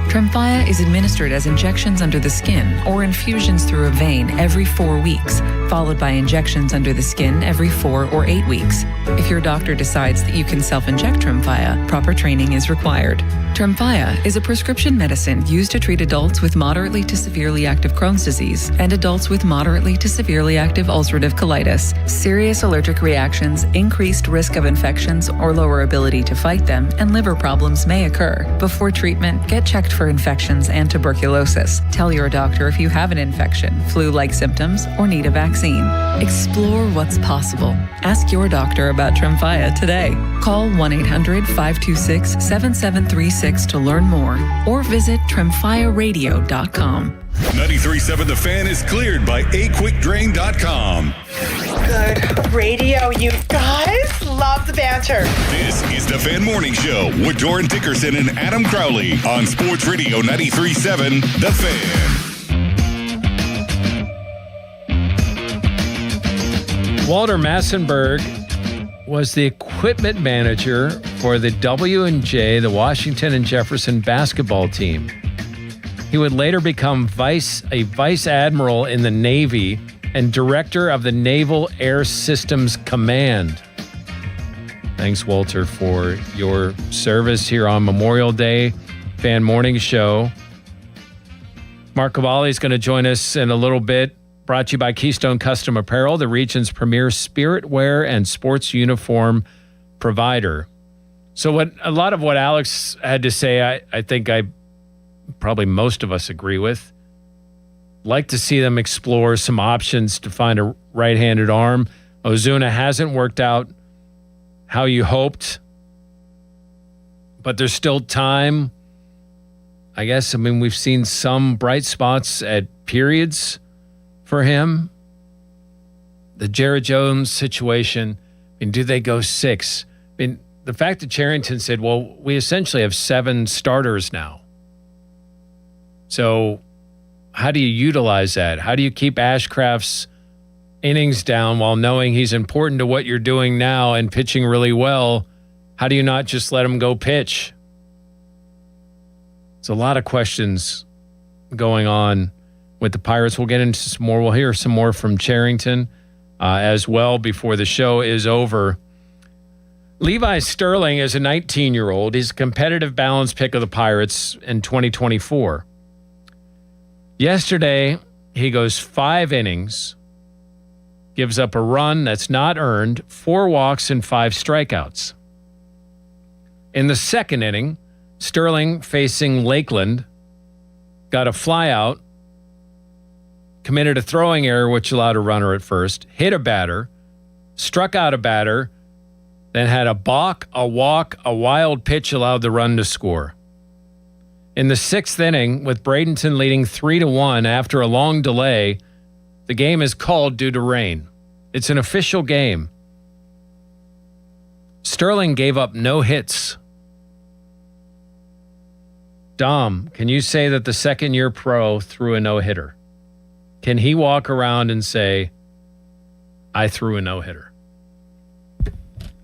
Tremfya is administered as injections under the skin or infusions through a vein every 4 weeks, followed by injections under the skin every 4 or 8 weeks. If your doctor decides that you can self-inject Tremfya, proper training is required. Tremfya is a prescription medicine used to treat adults with moderately to severely active Crohn's disease and adults with moderately to severely active ulcerative colitis. Serious allergic reactions, increased risk of infections or lower ability to fight them, and liver problems may occur. Before treatment, get checked for infections and tuberculosis. Tell your doctor if you have an infection, flu-like symptoms, or need a vaccine. Explore what's possible. Ask your doctor about Tremfya today. Call 1-800-526-7736 to learn more or visit tremfyaradio.com. 93.7 The Fan is cleared by aquickdrain.com. Good radio, you guys. Love the banter. This is The Fan Morning Show with Doran Dickerson and Adam Crowley on Sports Radio 93.7 The Fan. Walter Massenberg was the equipment manager for the W&J, the Washington and Jefferson basketball team. He would later become a vice admiral in the Navy and director of the Naval Air Systems Command. Thanks, Walter, for your service here on Memorial Day Fan Morning Show. Mark Cavalli is going to join us in a little bit. Brought to you by Keystone Custom Apparel, the region's premier spirit wear and sports uniform provider. So a lot of what Alex had to say, I think probably most of us agree with. Like to see them explore some options to find a right-handed arm. Ozuna hasn't worked out how you hoped, but there's still time. I guess, we've seen some bright spots at periods for him. The Jared Jones situation, do they go 6? The fact that Cherington said, well, we essentially have 7 starters now. So how do you utilize that? How do you keep Ashcraft's innings down while knowing he's important to what you're doing now and pitching really well? How do you not just let him go pitch? It's a lot of questions going on with the Pirates. We'll get into some more. We'll hear some more from Cherington as well before the show is over. Levi Sterling is a 19-year-old. He's a competitive balance pick of the Pirates in 2024. Yesterday, he goes 5 innings, gives up a run that's not earned, 4 walks and 5 strikeouts. In the second inning, Sterling, facing Lakeland, got a flyout, committed a throwing error which allowed a runner at first, hit a batter, struck out a batter, then had a balk, a walk, a wild pitch allowed the run to score. In the 6th inning, with Bradenton leading 3-1 after a long delay, the game is called due to rain. It's an official game. Sterling gave up no hits. Dom, can you say that the second-year pro threw a no-hitter? Can he walk around and say, I threw a no-hitter?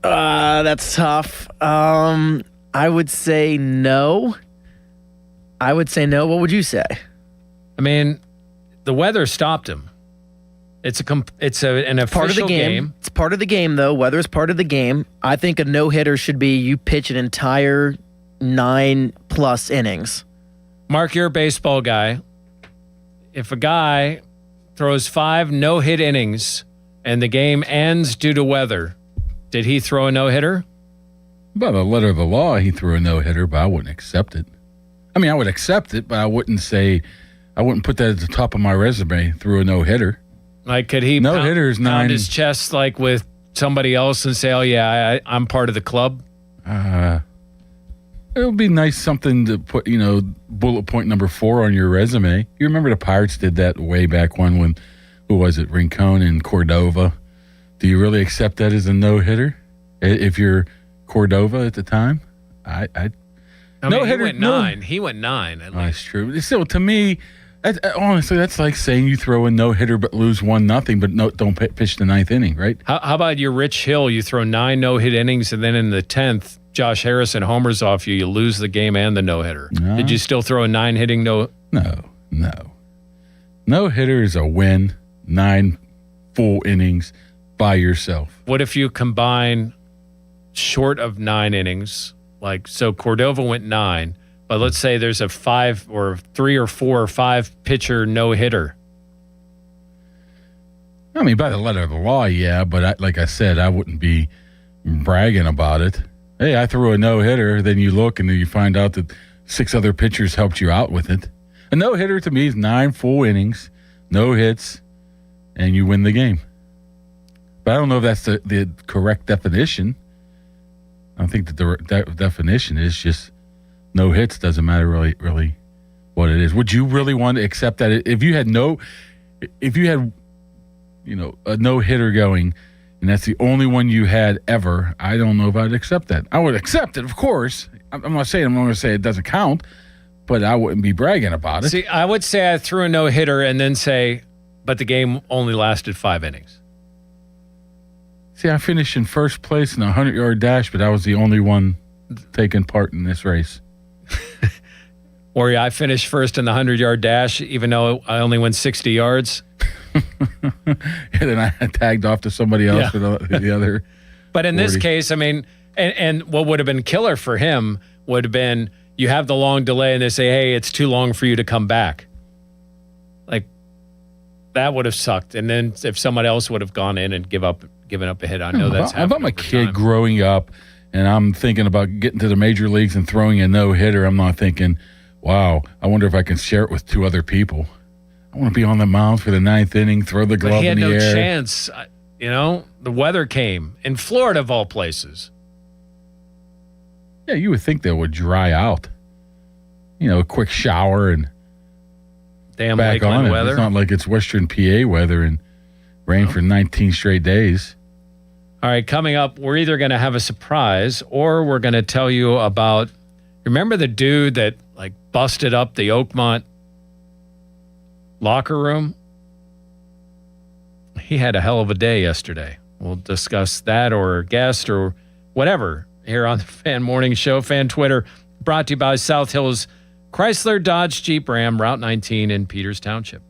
That's tough. I would say no. What would you say? The weather stopped him. It's an official part of the game. It's part of the game, though. Weather is part of the game. I think a no-hitter should be you pitch an entire 9+ innings. Mark, you're a baseball guy. If a guy throws 5 no-hit innings and the game ends due to weather, did he throw a no-hitter? By the letter of the law, he threw a no-hitter, but I wouldn't accept it. I mean, I would accept it, but I wouldn't put that at the top of my resume, threw a no-hitter. Like, could he pound his chest like with somebody else and say, oh, yeah, I'm part of the club? It would be nice something to put, bullet point number 4 on your resume. You remember the Pirates did that way back when who was it, Rincon and Cordova? Do you really accept that as a no-hitter if you're Cordova at the time? I mean, he went 9. He went 9. Oh, that's true. Still, to me, honestly, that's like saying you throw a no-hitter but lose 1-0, but don't pitch the 9th inning, right? How about your Rich Hill? You throw 9 no-hit innings, and then in the 10th, Josh Harrison homers off you. You lose the game and the no-hitter. No. Did you still throw a 9-hitting no? No. No-hitter is a win, 9 full innings by yourself. What if you combine short of 9 innings? Like, so Cordova went 9, but let's say there's a 5 or 3 or 4 or 5 pitcher no-hitter. I mean, by the letter of the law, yeah, but like I said, I wouldn't be bragging about it. Hey, I threw a no-hitter, then you look and then you find out that 6 other pitchers helped you out with it. A no-hitter to me is 9 full innings, no hits, and you win the game. But I don't know if that's the correct definition. I think that the definition is just no hits. Doesn't matter really what it is. Would you really want to accept that if you had a no hitter going, and that's the only one you had ever? I don't know if I'd accept that. I would accept it, of course. I'm not going to say it doesn't count, but I wouldn't be bragging about it. See, I would say I threw a no hitter and then say, but the game only lasted 5 innings. See, I finished in first place in a 100-yard dash, but I was the only one taking part in this race. Or I finished first in the 100-yard dash, even though I only went 60 yards. And then I tagged off to somebody else for the other. But in 40. This case, I mean, and what would have been killer for him would have been you have the long delay and they say, hey, it's too long for you to come back. Like, that would have sucked. And then if someone else would have gone in and given up a hit, I know that's happened. If I'm a kid growing up and I'm thinking about getting to the major leagues and throwing a no-hitter, I'm not thinking, wow, I wonder if I can share it with 2 other people. I want to be on the mound for the 9th inning, throw the glove in the air. But he had no chance. The weather came in Florida, of all places. Yeah, you would think that would dry out. A quick shower and damn back Lakeland on it. Weather. It's not like it's Western PA weather and rain for 19 straight days. All right, coming up, we're either going to have a surprise or we're going to tell you about, remember the dude that busted up the Oakmont locker room? He had a hell of a day yesterday. We'll discuss that or guest or whatever here on the Fan Morning Show. Fan Twitter, brought to you by South Hills Chrysler, Dodge, Jeep, Ram, Route 19 in Peters Township.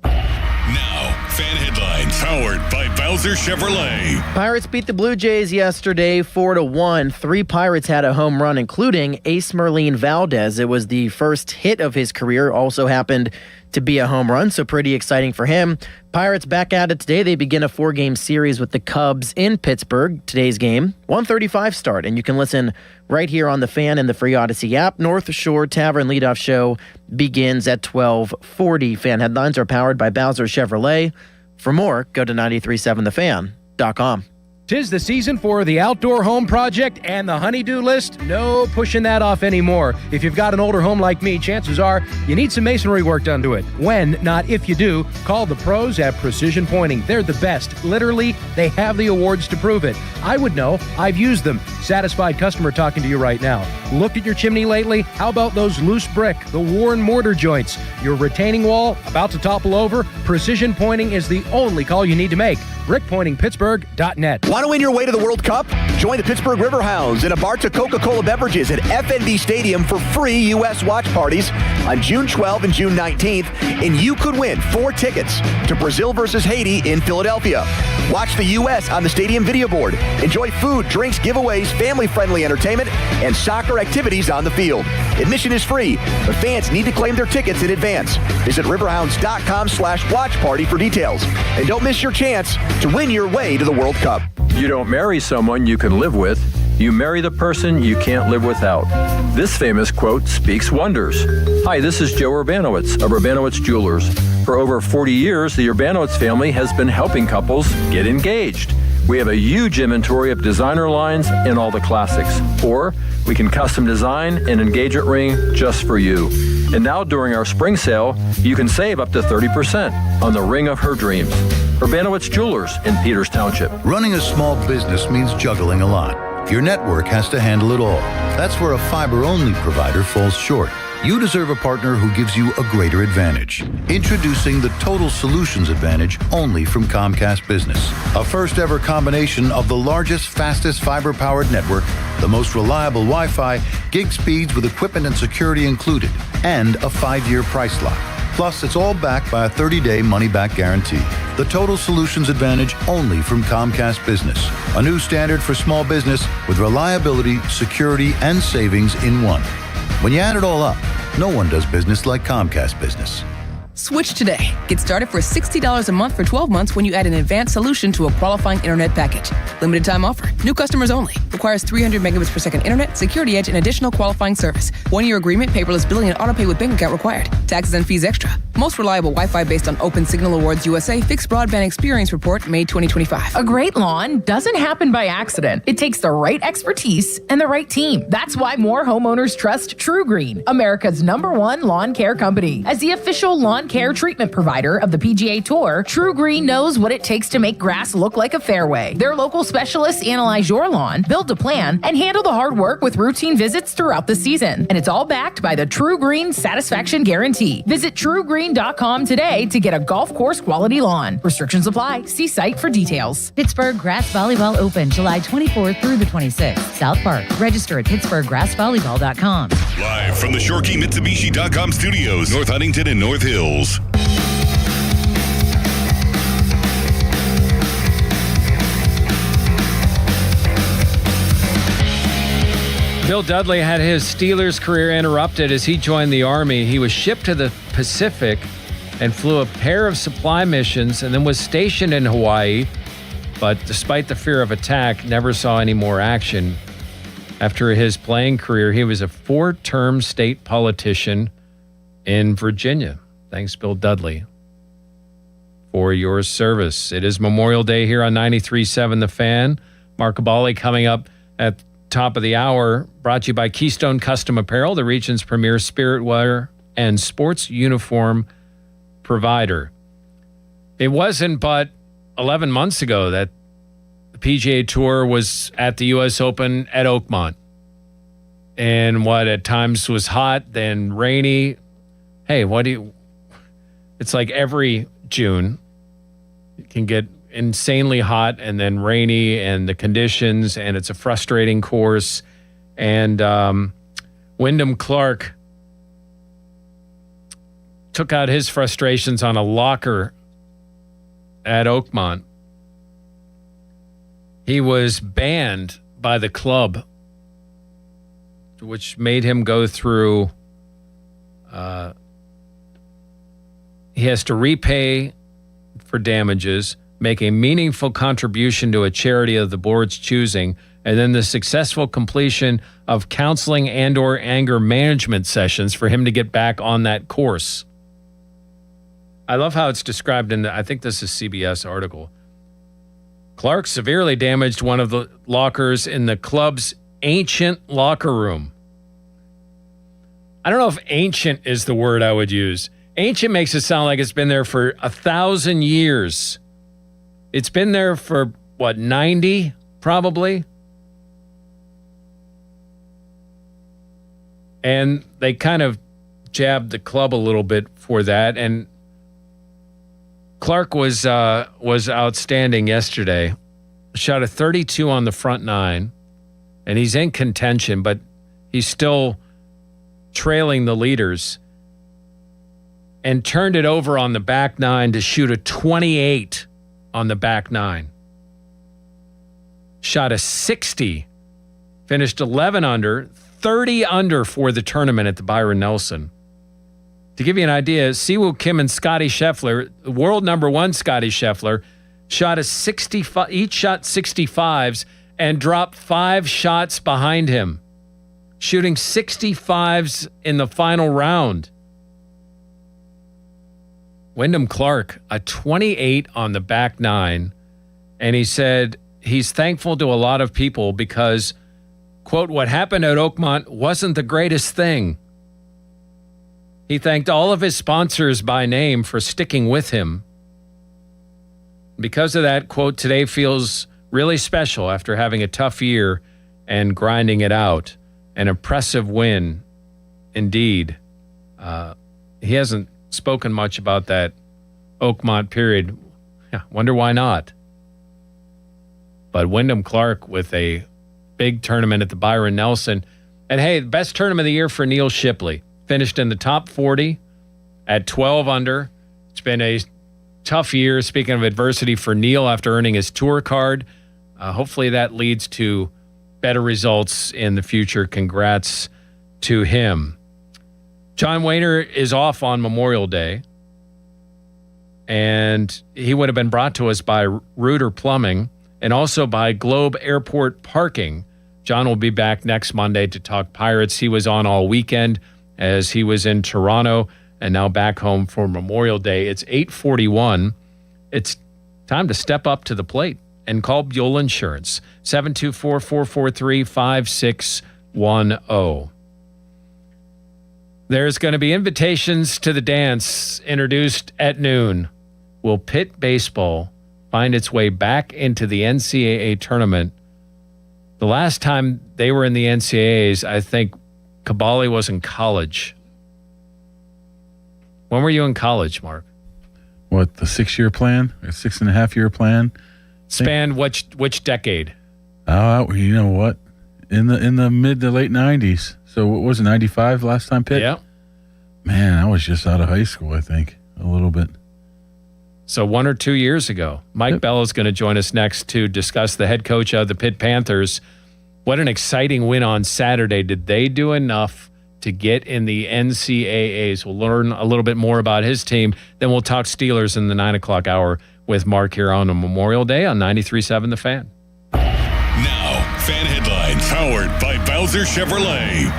Now, fan headlines powered by Bowser Chevrolet. Pirates beat the Blue Jays yesterday 4-1. 3 Pirates had a home run, including Ace Merlin Valdez. It was the first hit of his career. Also happened to be a home run, so pretty exciting for him. Pirates back at it today. They begin a 4-game series with the Cubs in Pittsburgh. Today's game, 1:35 start, and you can listen right here on the Fan and the free Odyssey app. North Shore Tavern leadoff show begins at 12:40. Fan headlines are powered by Bowser Chevrolet. For more, go to 937thefan.com. 'Tis the season for the outdoor home project and the honey-do list. No pushing that off anymore. If you've got an older home like me, chances are you need some masonry work done to it. When, not if you do, call the pros at Precision Pointing. They're the best. Literally, they have the awards to prove it. I would know. I've used them. Satisfied customer talking to you right now. Looked at your chimney lately? How about those loose brick, the worn mortar joints? Your retaining wall about to topple over? Precision Pointing is the only call you need to make. BrickPointingPittsburgh.net. Want to win your way to the World Cup? Join the Pittsburgh Riverhounds and Abarta Coca-Cola beverages at FNB Stadium for free U.S. watch parties on June 12th and June 19th, and you could win 4 tickets to Brazil versus Haiti in Philadelphia. Watch the U.S. on the stadium video board. Enjoy food, drinks, giveaways, family-friendly entertainment, and soccer activities on the field. Admission is free, but fans need to claim their tickets in advance. Visit riverhounds.com/watch party for details. And don't miss your chance to win your way to the World Cup. You don't marry someone you can live with. You marry the person you can't live without. This famous quote speaks wonders. Hi, this is Joe Urbanowitz of Urbanowitz Jewelers. For over 40 years, the Urbanowitz family has been helping couples get engaged. We have a huge inventory of designer lines and all the classics. Or we can custom design an engagement ring just for you. And now during our spring sale, you can save up to 30% on the ring of her dreams. Urbanowitz Jewelers in Peters Township. Running a small business means juggling a lot. Your network has to handle it all. That's where a fiber-only provider falls short. You deserve a partner who gives you a greater advantage. Introducing the Total Solutions Advantage only from Comcast Business. A first-ever combination of the largest, fastest fiber-powered network, the most reliable Wi-Fi, gig speeds with equipment and security included, and a 5-year price lock. Plus, it's all backed by a 30-day money-back guarantee. The Total Solutions Advantage only from Comcast Business. A new standard for small business with reliability, security, and savings in one. When you add it all up, no one does business like Comcast Business. Switch today. Get started for $60 a month for 12 months when you add an advanced solution to a qualifying internet package. Limited time offer. New customers only. Requires 300 megabits per second internet, security edge, and additional qualifying service. 1-year agreement, paperless billing, and auto pay with bank account required. Taxes and fees extra. Most reliable Wi-Fi based on Open Signal Awards USA Fixed Broadband Experience Report, May 2025. A great lawn doesn't happen by accident. It takes the right expertise and the right team. That's why more homeowners trust True Green, America's #1 lawn care company. As the official lawn care treatment provider of the PGA Tour, True Green knows what it takes to make grass look like a fairway. Their local specialists analyze your lawn, build a plan, and handle the hard work with routine visits throughout the season. And it's all backed by the True Green Satisfaction Guarantee. Visit TrueGreen.com today to get a golf course quality lawn. Restrictions apply. See site for details. Pittsburgh Grass Volleyball Open, July 24th through the 26th. South Park. Register at PittsburghGrassVolleyball.com. Live from the ShorkeyMitsubishi.com studios, North Huntington and North Hills. Bill Dudley had his Steelers career interrupted as he joined the Army. He was shipped to the Pacific and flew a pair of supply missions and then was stationed in Hawaii, but despite the fear of attack, never saw any more action. After his playing career, he was a 4-term state politician in Virginia. Thanks, Bill Dudley, for your service. It is Memorial Day here on 93.7 The Fan. Mark Abali coming up at top of the hour, brought to you by Keystone Custom Apparel, the region's premier spirit wear and sports uniform provider. It wasn't but 11 months ago that the PGA Tour was at the U.S. Open at Oakmont. And what at times was hot, then rainy. Hey, it's like every June it can get insanely hot and then rainy and the conditions, and it's a frustrating course. And Wyndham Clark took out his frustrations on a locker at Oakmont. He was banned by the club, which made him go through he has to repay for damages, make a meaningful contribution to a charity of the board's choosing, and then the successful completion of counseling and/or anger management sessions for him to get back on that course. I love how it's described in I think this is CBS article. Clark severely damaged one of the lockers in the club's ancient locker room. I don't know if ancient is the word I would use. Ancient makes it sound like it's been there for 1,000 years. It's been there for, 90 probably? And they kind of jabbed the club a little bit for that. And Clark was outstanding yesterday. shot a 32 on the front nine, and he's in contention, but he's still trailing the leaders, and turned it over on the back nine to shoot a 28 on the back nine. Shot a 60, finished 11 under, 30 under for the tournament at the Byron Nelson. To give you an idea, Siwoo Kim and Scotty Scheffler, world number one Scotty Scheffler, shot a 65, each shot 65s and dropped 5 shots behind him, shooting 65s in the final round. Wyndham Clark, a 28 on the back nine, and he said he's thankful to a lot of people because, quote, what happened at Oakmont wasn't the greatest thing. He thanked all of his sponsors by name for sticking with him. Because of that, quote, today feels really special after having a tough year and grinding it out. An impressive win, indeed. He hasn't spoken much about that Oakmont period. Wonder why not. But Wyndham Clark with a big tournament at the Byron Nelson. And hey, best tournament of the year for Neil Shipley. Finished in the top 40 at 12 under. It's been a tough year, speaking of adversity, for Neil after earning his tour card. Hopefully that leads to better results in the future. Congrats to him. John Wehner is off on Memorial Day, and he would have been brought to us by Reuter Plumbing and also by Globe Airport Parking. John will be back next Monday to talk Pirates. He was on all weekend as he was in Toronto and now back home for Memorial Day. It's 8:41. It's time to step up to the plate and call Buell Insurance. 724-443-5610. There's going to be invitations to the dance introduced at noon. Will Pitt baseball find its way back into the NCAA tournament? The last time they were in the NCAAs, I think Kabali was in college. When were you in college, Mark? What, the 6-year plan? Or 6.5-year plan? Span which decade? You know what? In the mid to late 90s. So what was it, 95 last time, Pitt? Yeah. Man, I was just out of high school, I think, a little bit. So 1 or 2 years ago. Mike Bell is going to join us next to discuss the head coach of the Pitt Panthers. What an exciting win on Saturday. Did they do enough to get in the NCAAs? We'll learn a little bit more about his team. Then we'll talk Steelers in the 9 o'clock hour with Mark here on a Memorial Day on 93.7 The Fan. Now, Fan Headlines, powered by Bowser Chevrolet.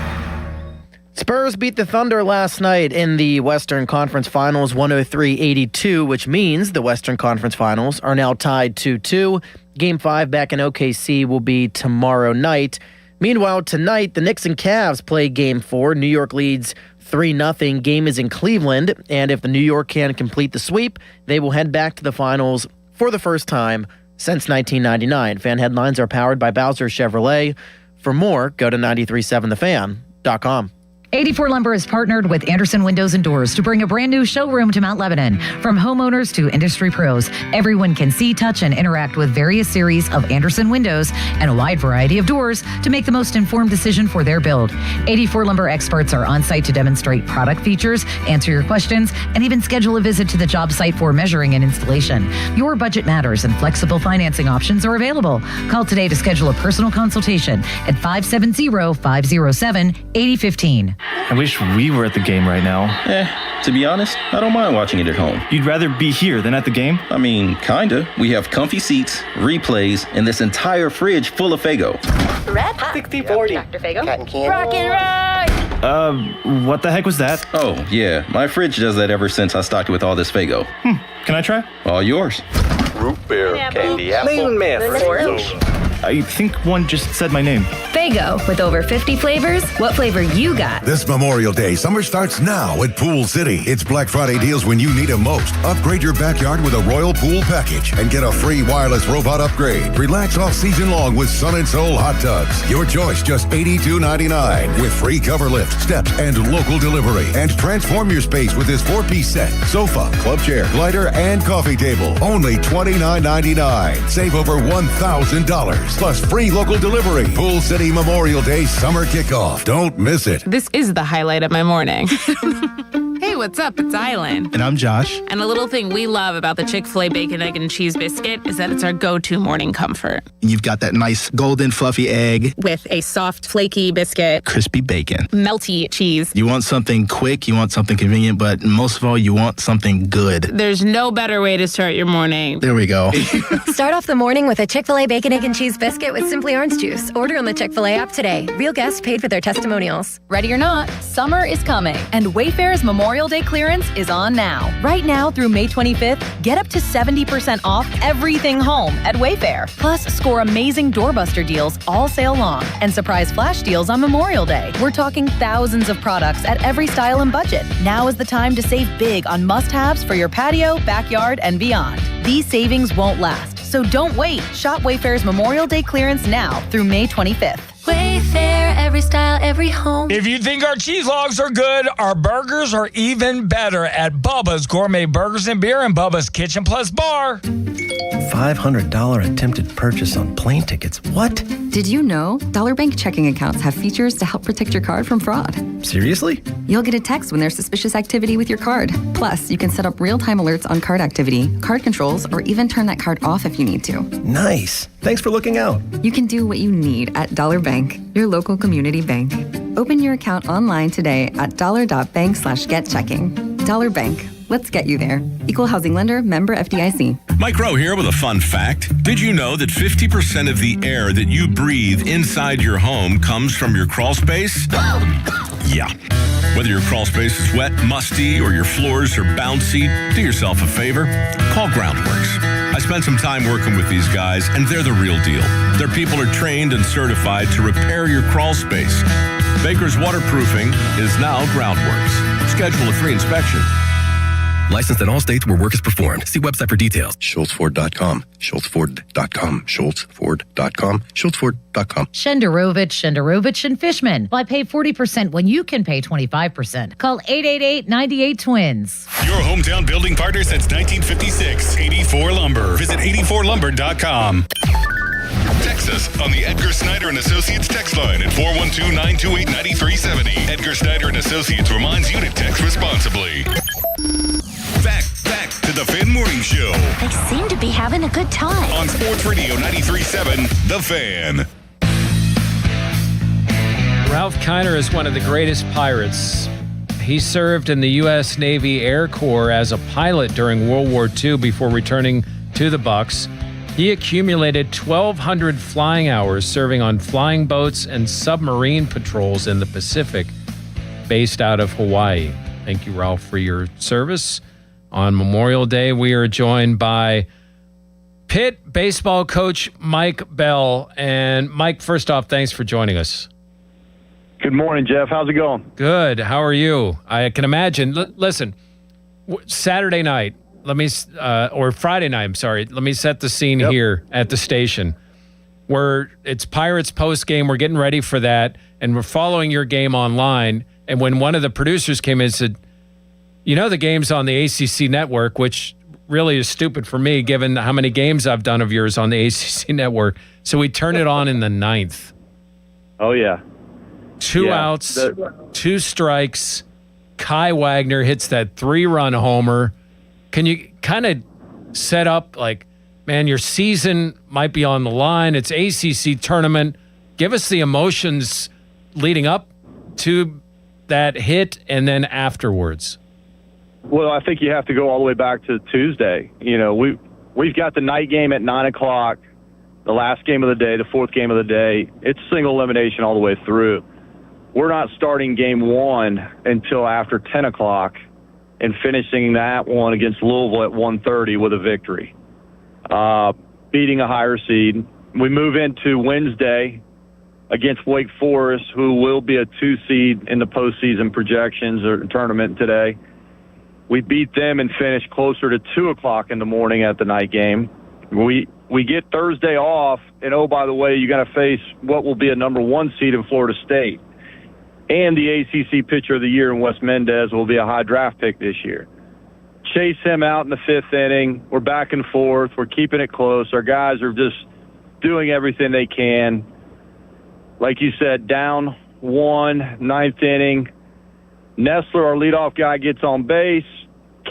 Spurs beat the Thunder last night in the Western Conference Finals 103-82, which means the Western Conference Finals are now tied 2-2. Game 5 back in OKC will be tomorrow night. Meanwhile, tonight, the Knicks and Cavs play Game 4. New York leads 3-0. Game is in Cleveland, and if the New York can complete the sweep, they will head back to the finals for the first time since 1999. Fan Headlines are powered by Bowser Chevrolet. For more, go to 937thefan.com. 84 Lumber has partnered with Anderson Windows and Doors to bring a brand new showroom to Mount Lebanon. From homeowners to industry pros, everyone can see, touch, and interact with various series of Anderson windows and a wide variety of doors to make the most informed decision for their build. 84 Lumber experts are on site to demonstrate product features, answer your questions, and even schedule a visit to the job site for measuring and installation. Your budget matters and flexible financing options are available. Call today to schedule a personal consultation at 570-507-8015. I wish we were at the game right now. To be honest, I don't mind watching it at home. You'd rather be here than at the game? I mean, kinda. We have comfy seats, replays, and this entire fridge full of Faygo. Red Hot 60-40. Dr. Faygo. Cotton candy. Rock and roll. What the heck was that? Oh, yeah. My fridge does that ever since I stocked it with all this Faygo. Can I try? All yours. Root beer, candy apple. I think one just said my name. Fago. With over 50 flavors, what flavor you got? This Memorial Day, summer starts now at Pool City. It's Black Friday deals when you need them most. Upgrade your backyard with a Royal Pool package and get a free wireless robot upgrade. Relax all season long with Sun and Soul hot tubs. Your choice, just $82.99 with free cover lift, steps, and local delivery. And transform your space with this 4-piece set. Sofa, club chair, glider, and coffee table. Only $29.99. Save over $1,000. Plus free local delivery. Pool City Memorial Day summer kickoff. Don't miss it. This is the highlight of my morning. Hey, what's up? It's Island. And I'm Josh. And a little thing we love about the Chick-fil-A Bacon, Egg, and Cheese Biscuit is that it's our go-to morning comfort. You've got that nice golden fluffy egg With a soft, flaky biscuit, crispy bacon. melty cheese. You want something quick, you want something convenient, but most of all, you want something good. There's no better way to start your morning. There we go. Start off the morning with a Chick-fil-A Bacon, Egg, and Cheese Biscuit with Simply Orange Juice. Order on the Chick-fil-A app today. Real guests paid for their testimonials. Ready or not, summer is coming, and Wayfair's Memorial Day clearance is on now. Right now through May 25th, get up to 70% off everything home at Wayfair. Plus, score amazing doorbuster deals all sale long and surprise flash deals on Memorial Day. We're talking thousands of products at every style and budget. Now is the time to save big on must-haves for your patio, backyard, and beyond. These savings won't last, so don't wait. Shop Wayfair's Memorial Day clearance now through May 25th. Wayfair, every style, every home. If you think our cheese logs are good, our burgers are even better at Bubba's Gourmet Burgers and Beer and Bubba's Kitchen Plus Bar. $500 attempted purchase on plane tickets. What? Did you know Dollar Bank checking accounts have features to help protect your card from fraud? Seriously? You'll get a text when there's suspicious activity with your card. Plus, you can set up real-time alerts on card activity, card controls, or even turn that card off if you need to. Nice. Thanks for looking out. You can do what you need at Dollar Bank, your local community bank. Open your account online today at dollar.bank/getchecking. Dollar Bank. Let's get you there. Equal housing lender, member FDIC. Mike Rowe here with a fun fact. Did you know that 50% of the air that you breathe inside your home comes from your crawl space? Yeah. Whether your crawl space is wet, musty, or your floors are bouncy, do yourself a favor. Call Groundworks. I spent some time working with these guys, and they're the real deal. Their people are trained and certified to repair your crawl space. Baker's Waterproofing is now Groundworks. Schedule a free inspection. Licensed in all states where work is performed. See website for details. SchultzFord.com. SchultzFord.com. SchultzFord.com. SchultzFord.com. Shenderovich, and Fishman. Why pay 40% when you can pay 25%? Call 888-98-TWINS. Your hometown building partner since 1956. 84 Lumber. Visit 84lumber.com. Text us on the Edgar Snyder and Associates text line at 412-928-9370. Edgar Snyder and Associates reminds you to text responsibly. Back to the Fan Morning Show. They seem to be having a good time. On Sports Radio 93.7, The Fan. Ralph Kiner is one of the greatest pilots. He served in the U.S. Navy Air Corps as a pilot during World War II before returning to the Bucs. He accumulated 1,200 flying hours serving on flying boats and submarine patrols in the Pacific, based out of Hawaii. Thank you, Ralph, for your service. On Memorial Day, we are joined by Pitt baseball coach Mike Bell. And Mike, first off, thanks for joining us. Good morning, Jeff. How's it going? Good. How are you? I can imagine. Listen, Saturday night, or Friday night, I'm sorry. Let me set the scene here at the station where it's Pirates post game. We're getting ready for that, and we're following your game online. And when one of the producers came in and said, you know, the game's on the ACC network, which really is stupid for me, given how many games I've done of yours on the ACC network. So we turned it on in the 9th. Oh, yeah. 2 outs, 2 strikes. Kai Wagner hits that 3-run homer. Can you kind of set up, like, man, your season might be on the line. It's ACC tournament. Give us the emotions leading up to that hit and then afterwards. Well, I think you have to go all the way back to Tuesday. You know, we've got the night game at 9 o'clock, the last game of the day, the 4th game of the day. It's single elimination all the way through. We're not starting game 1 until after 10 o'clock and finishing that one against Louisville at 1:30 with a victory, beating a higher seed. We move into Wednesday, against Wake Forest, who will be a 2 seed in the postseason projections or tournament today. We beat them and finished closer to 2 o'clock in the morning at the night game. We get Thursday off, and oh, by the way, you got to face what will be a number 1 seed in Florida State. And the ACC Pitcher of the Year in Wes Mendez will be a high draft pick this year. Chase him out in the 5th inning. We're back and forth. We're keeping it close. Our guys are just doing everything they can. Like you said, down 1, 9th inning. Nestler, our leadoff guy, gets on base.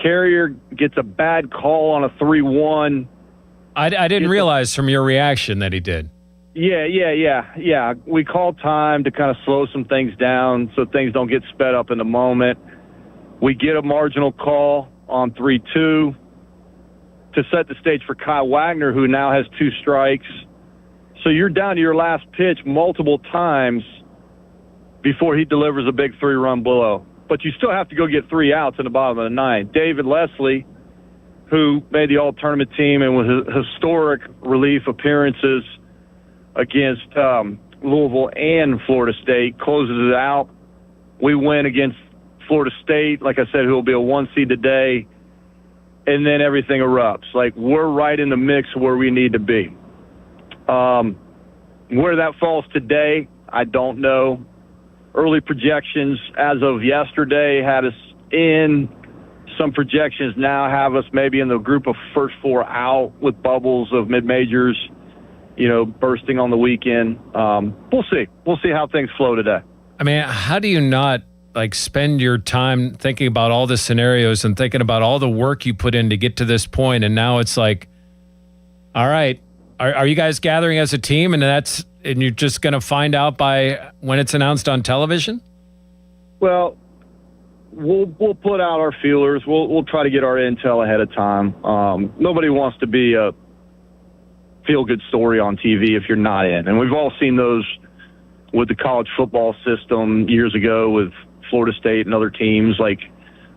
Carrier gets a bad call on a 3-1. I didn't realize from your reaction that he did. Yeah. We called time to kind of slow some things down so things don't get sped up in the moment. We get a marginal call on 3-2 to set the stage for Kyle Wagner, who now has 2 strikes. So you're down to your last pitch multiple times before he delivers a big 3-run blow. But you still have to go get 3 outs in the bottom of the 9th. David Leslie, who made the all-tournament team and was historic relief appearances against Louisville and Florida State, closes it out. We win against Florida State, like I said, who will be a 1 seed today, and then everything erupts. Like, we're right in the mix where we need to be. Where that falls today, I don't know. Early projections as of yesterday had us in. Some projections now have us maybe in the group of first 4 out with bubbles of mid-majors, bursting on the weekend. We'll see. We'll see how things flow today. I mean, how do you not spend your time thinking about all the scenarios and thinking about all the work you put in to get to this point, and now it's like, all right, are you guys gathering as a team, and you're just going to find out by when it's announced on television? Well, we'll put out our feelers. We'll try to get our intel ahead of time. Nobody wants to be a feel-good story on TV if you're not in. And we've all seen those with the college football system years ago with Florida State and other teams,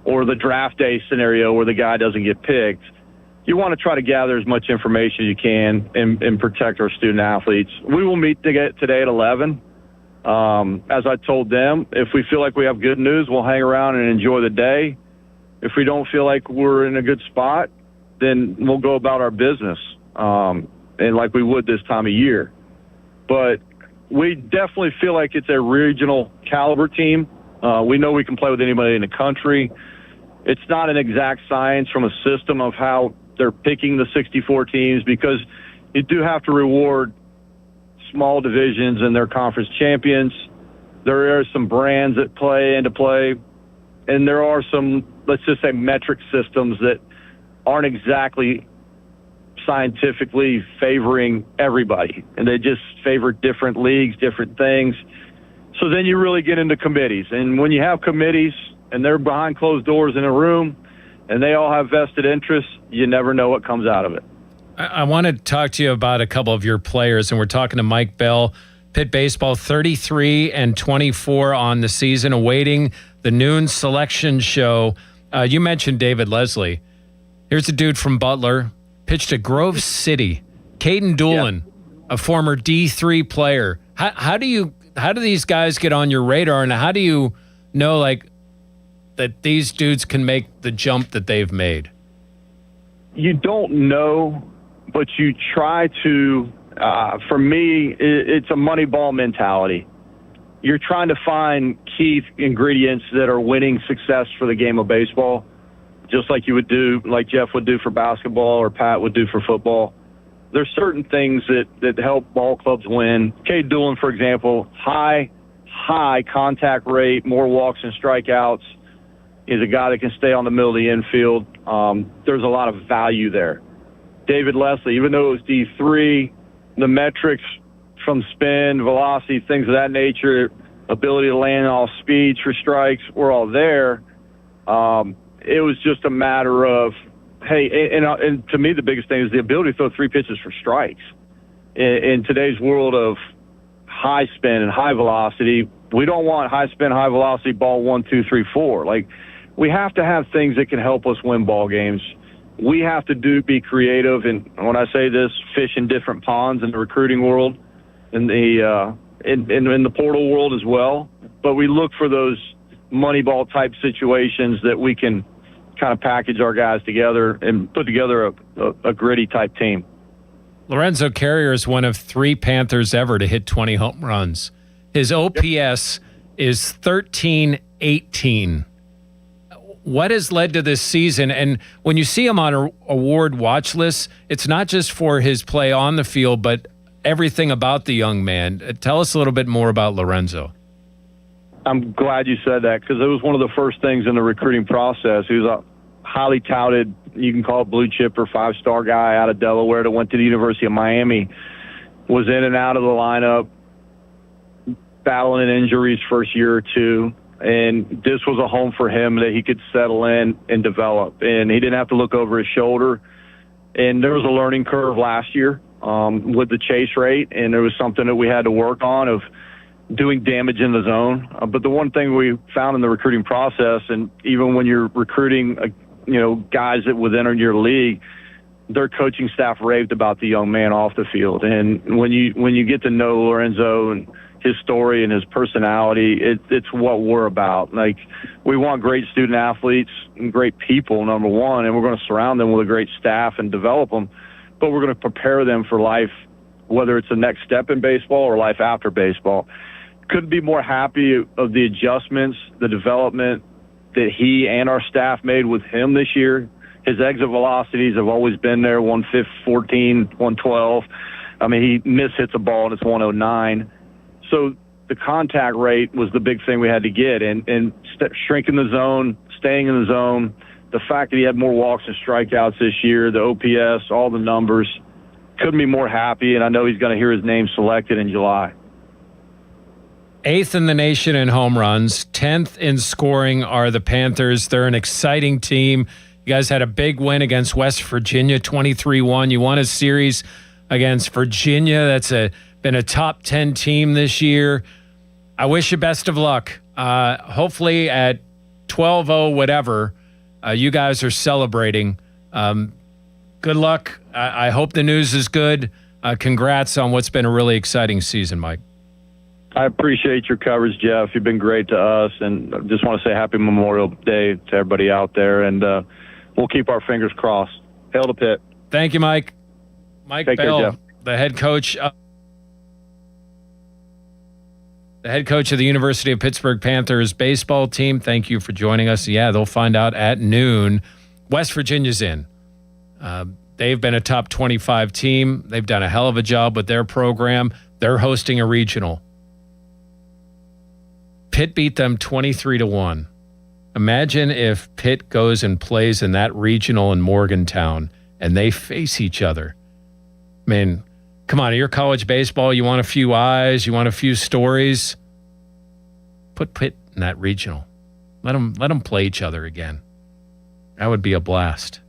or the draft day scenario where the guy doesn't get picked. You want to try to gather as much information as you can and protect our student athletes. We will meet today at 11. As I told them, if we feel like we have good news, we'll hang around and enjoy the day. If we don't feel like we're in a good spot, then we'll go about our business, and like we would this time of year. But we definitely feel like it's a regional caliber team. We know we can play with anybody in the country. It's not an exact science from a system of how they're picking the 64 teams, because you do have to reward small divisions and their conference champions. There are some brands that play into play, and there are some, let's just say, metric systems that aren't exactly scientifically favoring everybody, and they just favor different leagues, different things. So then you really get into committees, and when you have committees and they're behind closed doors in a room and they all have vested interests, you never know what comes out of it. I want to talk to you about a couple of your players, and we're talking to Mike Bell. Pitt baseball 33-24 on the season, awaiting the noon selection show. You mentioned David Leslie. Here's a dude from Butler, pitched at Grove City. Caden Doolin, a former D3 player. How do these guys get on your radar, and how do you know that these dudes can make the jump that they've made? You don't know, but you try to. For me, it's a Moneyball mentality. You're trying to find key ingredients that are winning success for the game of baseball, just like you would do, like Jeff would do for basketball or Pat would do for football. There's certain things that help ball clubs win. Cade Doolin, for example, high contact rate, more walks and strikeouts. He's a guy that can stay on the middle of the infield. There's a lot of value there. David Leslie, even though it was D3, the metrics from spin, velocity, things of that nature, ability to land off speeds for strikes were all there. It was just a matter of, hey, and to me the biggest thing is the ability to throw 3 pitches for strikes. In today's world of high spin and high velocity, we don't want high spin, high velocity ball 1, 2, 3, 4. We have to have things that can help us win ball games. We have to be creative, and when I say this, fish in different ponds in the recruiting world, in in the portal world as well. But we look for those Moneyball type situations that we can kind of package our guys together and put together a gritty type team. Lorenzo Carrier is one of 3 Panthers ever to hit 20 home runs. His OPS is 1318. What has led to this season? And when you see him on an award watch list, it's not just for his play on the field, but everything about the young man. Tell us a little bit more about Lorenzo. I'm glad you said that because it was one of the first things in the recruiting process. He was a highly touted, you can call it blue chip or 5-star guy out of Delaware that went to the University of Miami, was in and out of the lineup, battling injuries first year or two. And this was a home for him that he could settle in and develop. And he didn't have to look over his shoulder. And there was a learning curve last year with the chase rate. And there was something that we had to work on of doing damage in the zone. But the one thing we found in the recruiting process, and even when you're recruiting, guys that would enter your league, their coaching staff raved about the young man off the field. And when you get to know Lorenzo and his story and his personality, it's what we're about. Like, we want great student athletes and great people, number one, and we're going to surround them with a great staff and develop them, but we're going to prepare them for life, whether it's the next step in baseball or life after baseball. Couldn't be more happy of the adjustments, the development that he and our staff made with him this year. His exit velocities have always been there, 114, 112. I mean, he mishits a ball and it's 109. So the contact rate was the big thing we had to get, and shrinking the zone, staying in the zone, the fact that he had more walks and strikeouts this year, the OPS, all the numbers, couldn't be more happy, and I know he's going to hear his name selected in July. 8th in the nation in home runs, 10th in scoring are the Panthers. They're an exciting team. You guys had a big win against West Virginia, 23-1. You won a series against Virginia. That's been a top 10 team this year. I wish you best of luck. Hopefully at 12-0, whatever, you guys are celebrating. Good luck. I hope the news is good. Congrats on what's been a really exciting season, Mike. I appreciate your coverage, Jeff. You've been great to us, and I just want to say happy Memorial Day to everybody out there, and we'll keep our fingers crossed. Hail to Pitt. Thank you, Mike. Mike Take Bell, care, Jeff. the head coach of the University of Pittsburgh Panthers baseball team. Thank you for joining us. Yeah, they'll find out at noon. West Virginia's in. They've been a top 25 team. They've done a hell of a job with their program. They're hosting a regional. Pitt beat them 23-1. Imagine if Pitt goes and plays in that regional in Morgantown and they face each other. I mean, come on, you're college baseball. You want a few eyes. You want a few stories. Put Pitt in that regional. Let them play each other again. That would be a blast.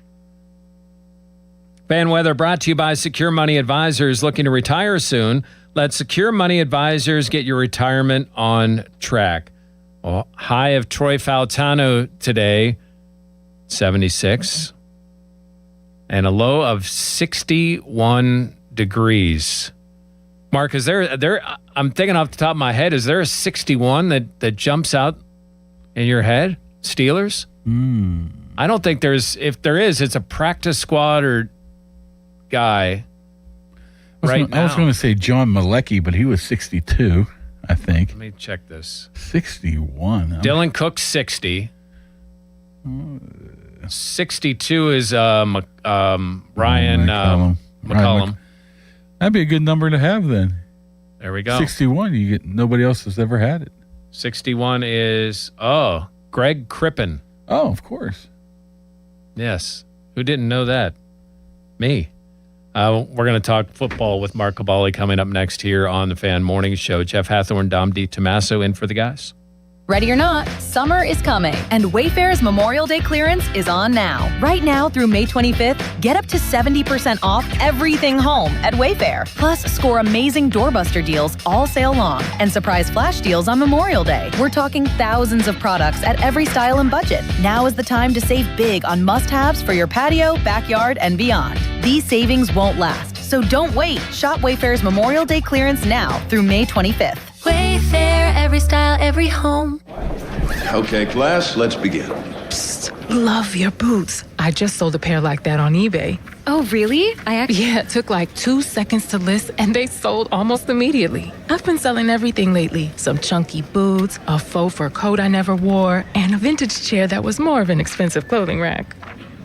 Fan weather brought to you by Secure Money Advisors. Looking to retire soon? Let Secure Money Advisors get your retirement on track. Well, high of Troy Fautano today, 76. And a low of 61 degrees. Mark, is there I'm thinking off the top of my head, is there a 61 that jumps out in your head? Steelers? I don't think there's. If there is, it's a practice squad or guy. I was going to say John Malecki, but he was 62, I think. Let me check this. 61. Dylan Cook, 60. 62 is Ryan McCollum. That'd be a good number to have then. There we go. 61. Nobody else has ever had it. 61 is Greg Crippen. Oh, of course. Yes. Who didn't know that? Me. We're going to talk football with Mark Cabali coming up next here on the Fan Morning Show. Jeff Hathorn, Dom DiTomaso in for the guys. Ready or not, summer is coming, and Wayfair's Memorial Day clearance is on now. Right now through May 25th, get up to 70% off everything home at Wayfair. Plus, score amazing doorbuster deals all sale long and surprise flash deals on Memorial Day. We're talking thousands of products at every style and budget. Now is the time to save big on must-haves for your patio, backyard, and beyond. These savings won't last, So don't wait. Shop Wayfair's Memorial Day clearance now through May 25th. Wayfair, every style, every home. Okay, class, let's begin. Love your boots. I just sold a pair like that on eBay. Oh, really? Yeah, it took like 2 seconds to list and they sold almost immediately. I've been selling everything lately. Some chunky boots, a faux fur coat I never wore, and a vintage chair that was more of an expensive clothing rack.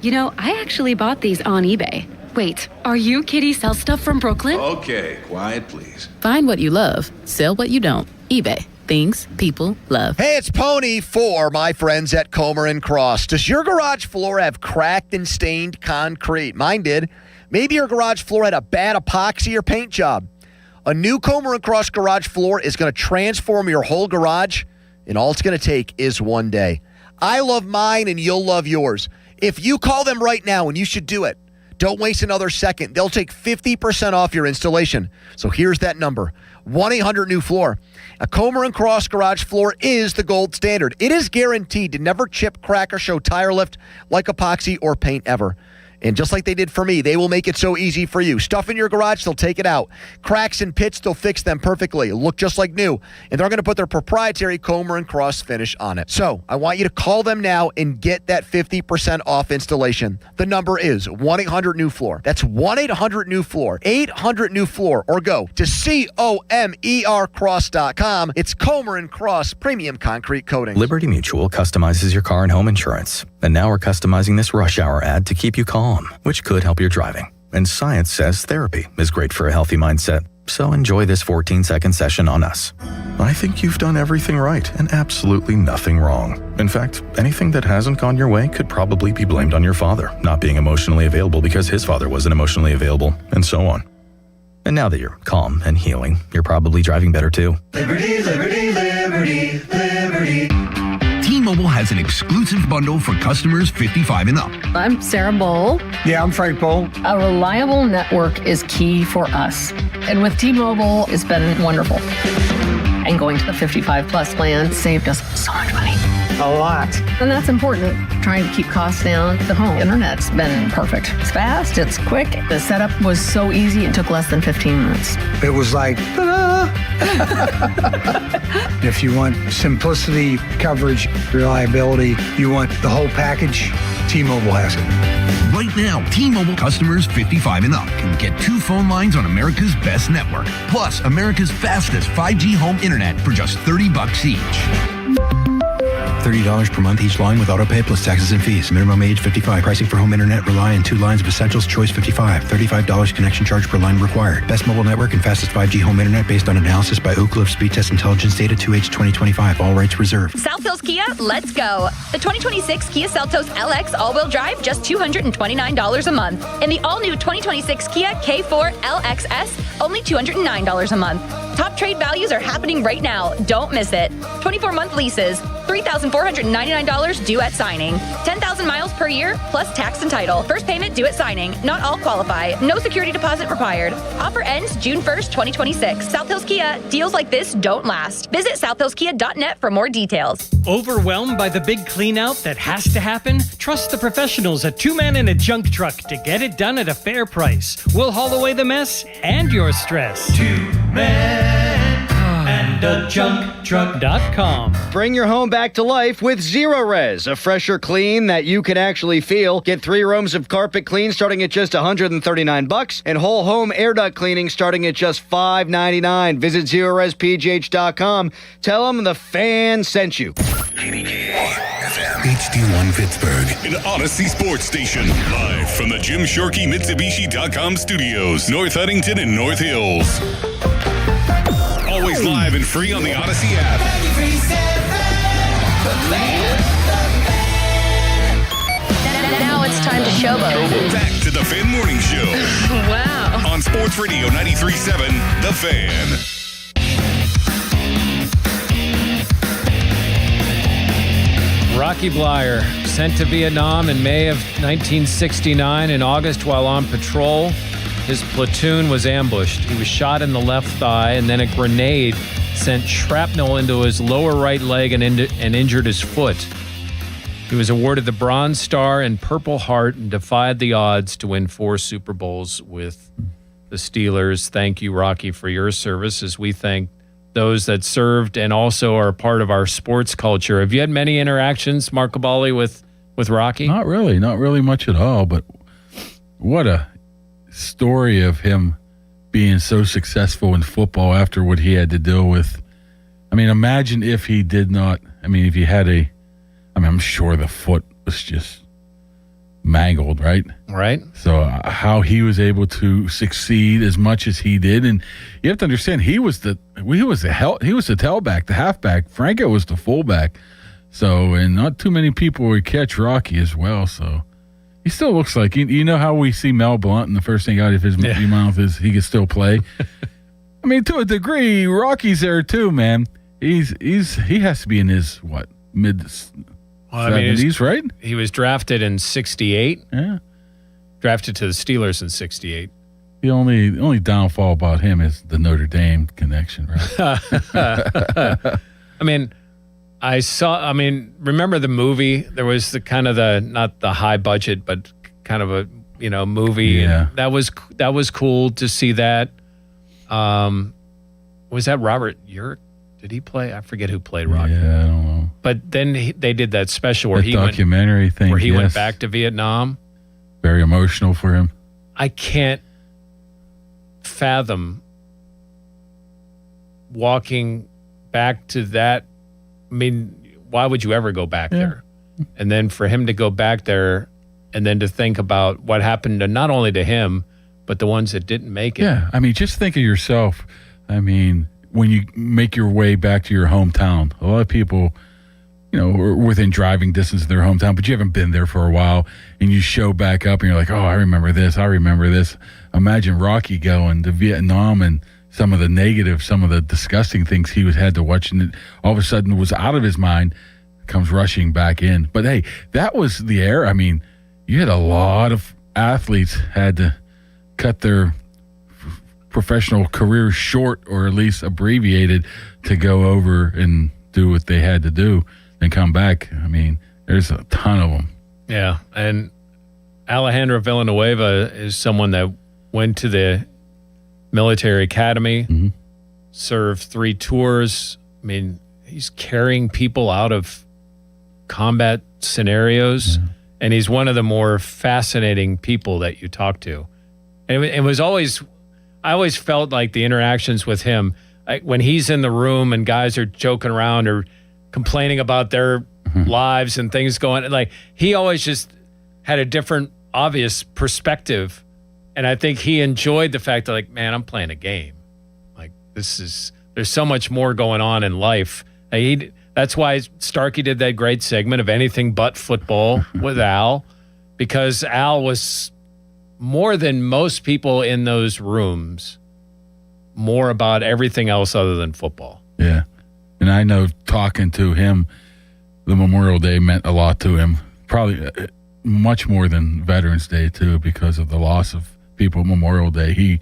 You know, I actually bought these on eBay. Wait, are you Kitty Sell Stuff from Brooklyn? Okay, quiet, please. Find what you love, sell what you don't. eBay. Things people love. Hey, it's Pony for my friends at Comer and Cross. Does your garage floor have cracked and stained concrete? Mine did. Maybe your garage floor had a bad epoxy or paint job. A new Comer and Cross garage floor is going to transform your whole garage, and all it's going to take is one day. I love mine, and you'll love yours. If you call them right now, and you should do it, don't waste another second. They'll take 50% off your installation. So here's that number, 1-800-NEW-FLOOR. A Comer and Cross garage floor is the gold standard. It is guaranteed to never chip, crack, or show tire lift like epoxy or paint ever. And just like they did for me, they will make it so easy for you. Stuff in your garage, they'll take it out. Cracks and pits, they'll fix them perfectly. Look just like new. And they're going to put their proprietary Comer and Cross finish on it. So I want you to call them now and get that 50% off installation. The number is 1-800-NEW-FLOOR. That's 1-800-NEW-FLOOR. 800-NEW-FLOOR. Or go to COMERcross.com. It's Comer and Cross Premium Concrete Coating. Liberty Mutual customizes your car and home insurance. And now we're customizing this rush hour ad to keep you calm, which could help your driving. And science says therapy is great for a healthy mindset. So enjoy this 14-second session on us. I think you've done everything right and absolutely nothing wrong. In fact, anything that hasn't gone your way could probably be blamed on your father not being emotionally available because his father wasn't emotionally available, and so on. And now that you're calm and healing, you're probably driving better too. Liberty, liberty, liberty, liberty. T-Mobile has an exclusive bundle for customers 55 and up. I'm Sarah Bowl. Yeah, I'm Frank Bowl. A reliable network is key for us. And with T-Mobile, it's been wonderful. And going to the 55 plus plan saved us so much money. A lot. And that's important. Trying to keep costs down. The home internet's been perfect. It's fast, it's quick. The setup was so easy, it took less than 15 minutes. It was like, ta-da! If you want simplicity, coverage, reliability, you want the whole package, T-Mobile has it. Right now, T-Mobile customers 55 and up can get 2 phone lines on America's best network, plus America's fastest 5G home internet for just $30 each. $30 per month each line with autopay plus taxes and fees. Minimum age 55. Pricing for home internet rely on 2 lines of essentials. Choice 55. $35 connection charge per line required. Best mobile network and fastest 5G home internet based on analysis by Ookla of Speed Test Intelligence data 2H 2025. All rights reserved. South Hills Kia, let's go. The 2026 Kia Seltos LX all-wheel drive, just $229 a month. And the all-new 2026 Kia K4 LXS, only $209 a month. Top trade values are happening right now. Don't miss it. 24-month leases, $3,499 due at signing. 10,000 miles per year, plus tax and title. First payment due at signing. Not all qualify. No security deposit required. Offer ends June 1st, 2026. South Hills Kia. Deals like this don't last. Visit southhillskia.net for more details. Overwhelmed by the big clean out that has to happen? Trust the professionals at 2 Man and a Junk Truck to get it done at a fair price. We'll haul away the mess and your stress. 2 Men and a Junk Truck.com. Bring your home back to life with Zero Res, a fresher clean that you can actually feel. Get 3 rooms of carpet clean starting at just $139 and whole home air duct cleaning starting at just $5.99. Visit ZeroResPGH.com. Tell them the fan sent you. HD1 Pittsburgh, an Odyssey sports station. Live from the Jim Shorkey Mitsubishi.com studios, North Huntington and North Hills. Always live and free on the Odyssey app. Now it's time to showboat. Back to the Fan Morning Show. Wow. On Sports Radio 93.7, The Fan. Rocky Bleier, sent to Vietnam in May of 1969. In August, while on patrol, his platoon was ambushed. He was shot in the left thigh, and then a grenade sent shrapnel into his lower right leg and injured his foot. He was awarded the Bronze Star and Purple Heart and defied the odds to win 4 Super Bowls with the Steelers thank you, Rocky, for your service, as we thank those that served and also are part of our sports culture. Have you had many interactions, Mark Cabali, with Rocky? Not really much at all, but what a story of him being so successful in football after what he had to deal with. I mean, imagine if he did not, if he had I'm sure the foot was just mangled, right? Right. So how he was able to succeed as much as he did, and you have to understand he was the tailback, the halfback. Franco was the fullback. So, and not too many people would catch Rocky as well. So he still looks like, you know how we see Mel Blount and the first thing out of his mouth is he can still play. To a degree, Rocky's there too, man. He has to be in his mid 70s, right? He was drafted in 68. Yeah. Drafted to the Steelers in 68. The only downfall about him is the Notre Dame connection, right? Remember the movie? There was not the high budget, but kind of a, movie. Yeah. And that was cool to see that. Was that Robert Urich? Did he play? I forget who played Rocky. Yeah, I don't know. But then they did that special where he documentary thing, where he went back to Vietnam. Very emotional for him. I can't fathom walking back to that. Why would you ever go back there? And then for him to go back there and then to think about what happened to not only to him, but the ones that didn't make it. Yeah, just think of yourself. When you make your way back to your hometown, a lot of people, are within driving distance of their hometown, but you haven't been there for a while, and you show back up and you're like, oh, I remember this. Imagine Rocky going to Vietnam and some of the negative, some of the disgusting things he had to watch, and it all of a sudden was out of his mind, comes rushing back in. But hey, that was the era. You had a lot of athletes had to cut their professional career short, or at least abbreviated, to go over and do what they had to do and come back. There's a ton of them. Yeah, and Alejandro Villanueva is someone that went to the military academy, served 3 tours. He's carrying people out of combat scenarios, and he's one of the more fascinating people that you talk to. And it was always, I always felt like the interactions with him, when he's in the room and guys are joking around or complaining about their lives and things going, he always just had a different, obvious perspective. And I think he enjoyed the fact that, man, I'm playing a game. There's so much more going on in life. That's why Starkey did that great segment of Anything But Football with Al, because Al was more than most people in those rooms, more about everything else other than football. Yeah. And I know talking to him, the Memorial Day meant a lot to him, probably much more than Veterans Day too, because of the loss of people. Memorial Day,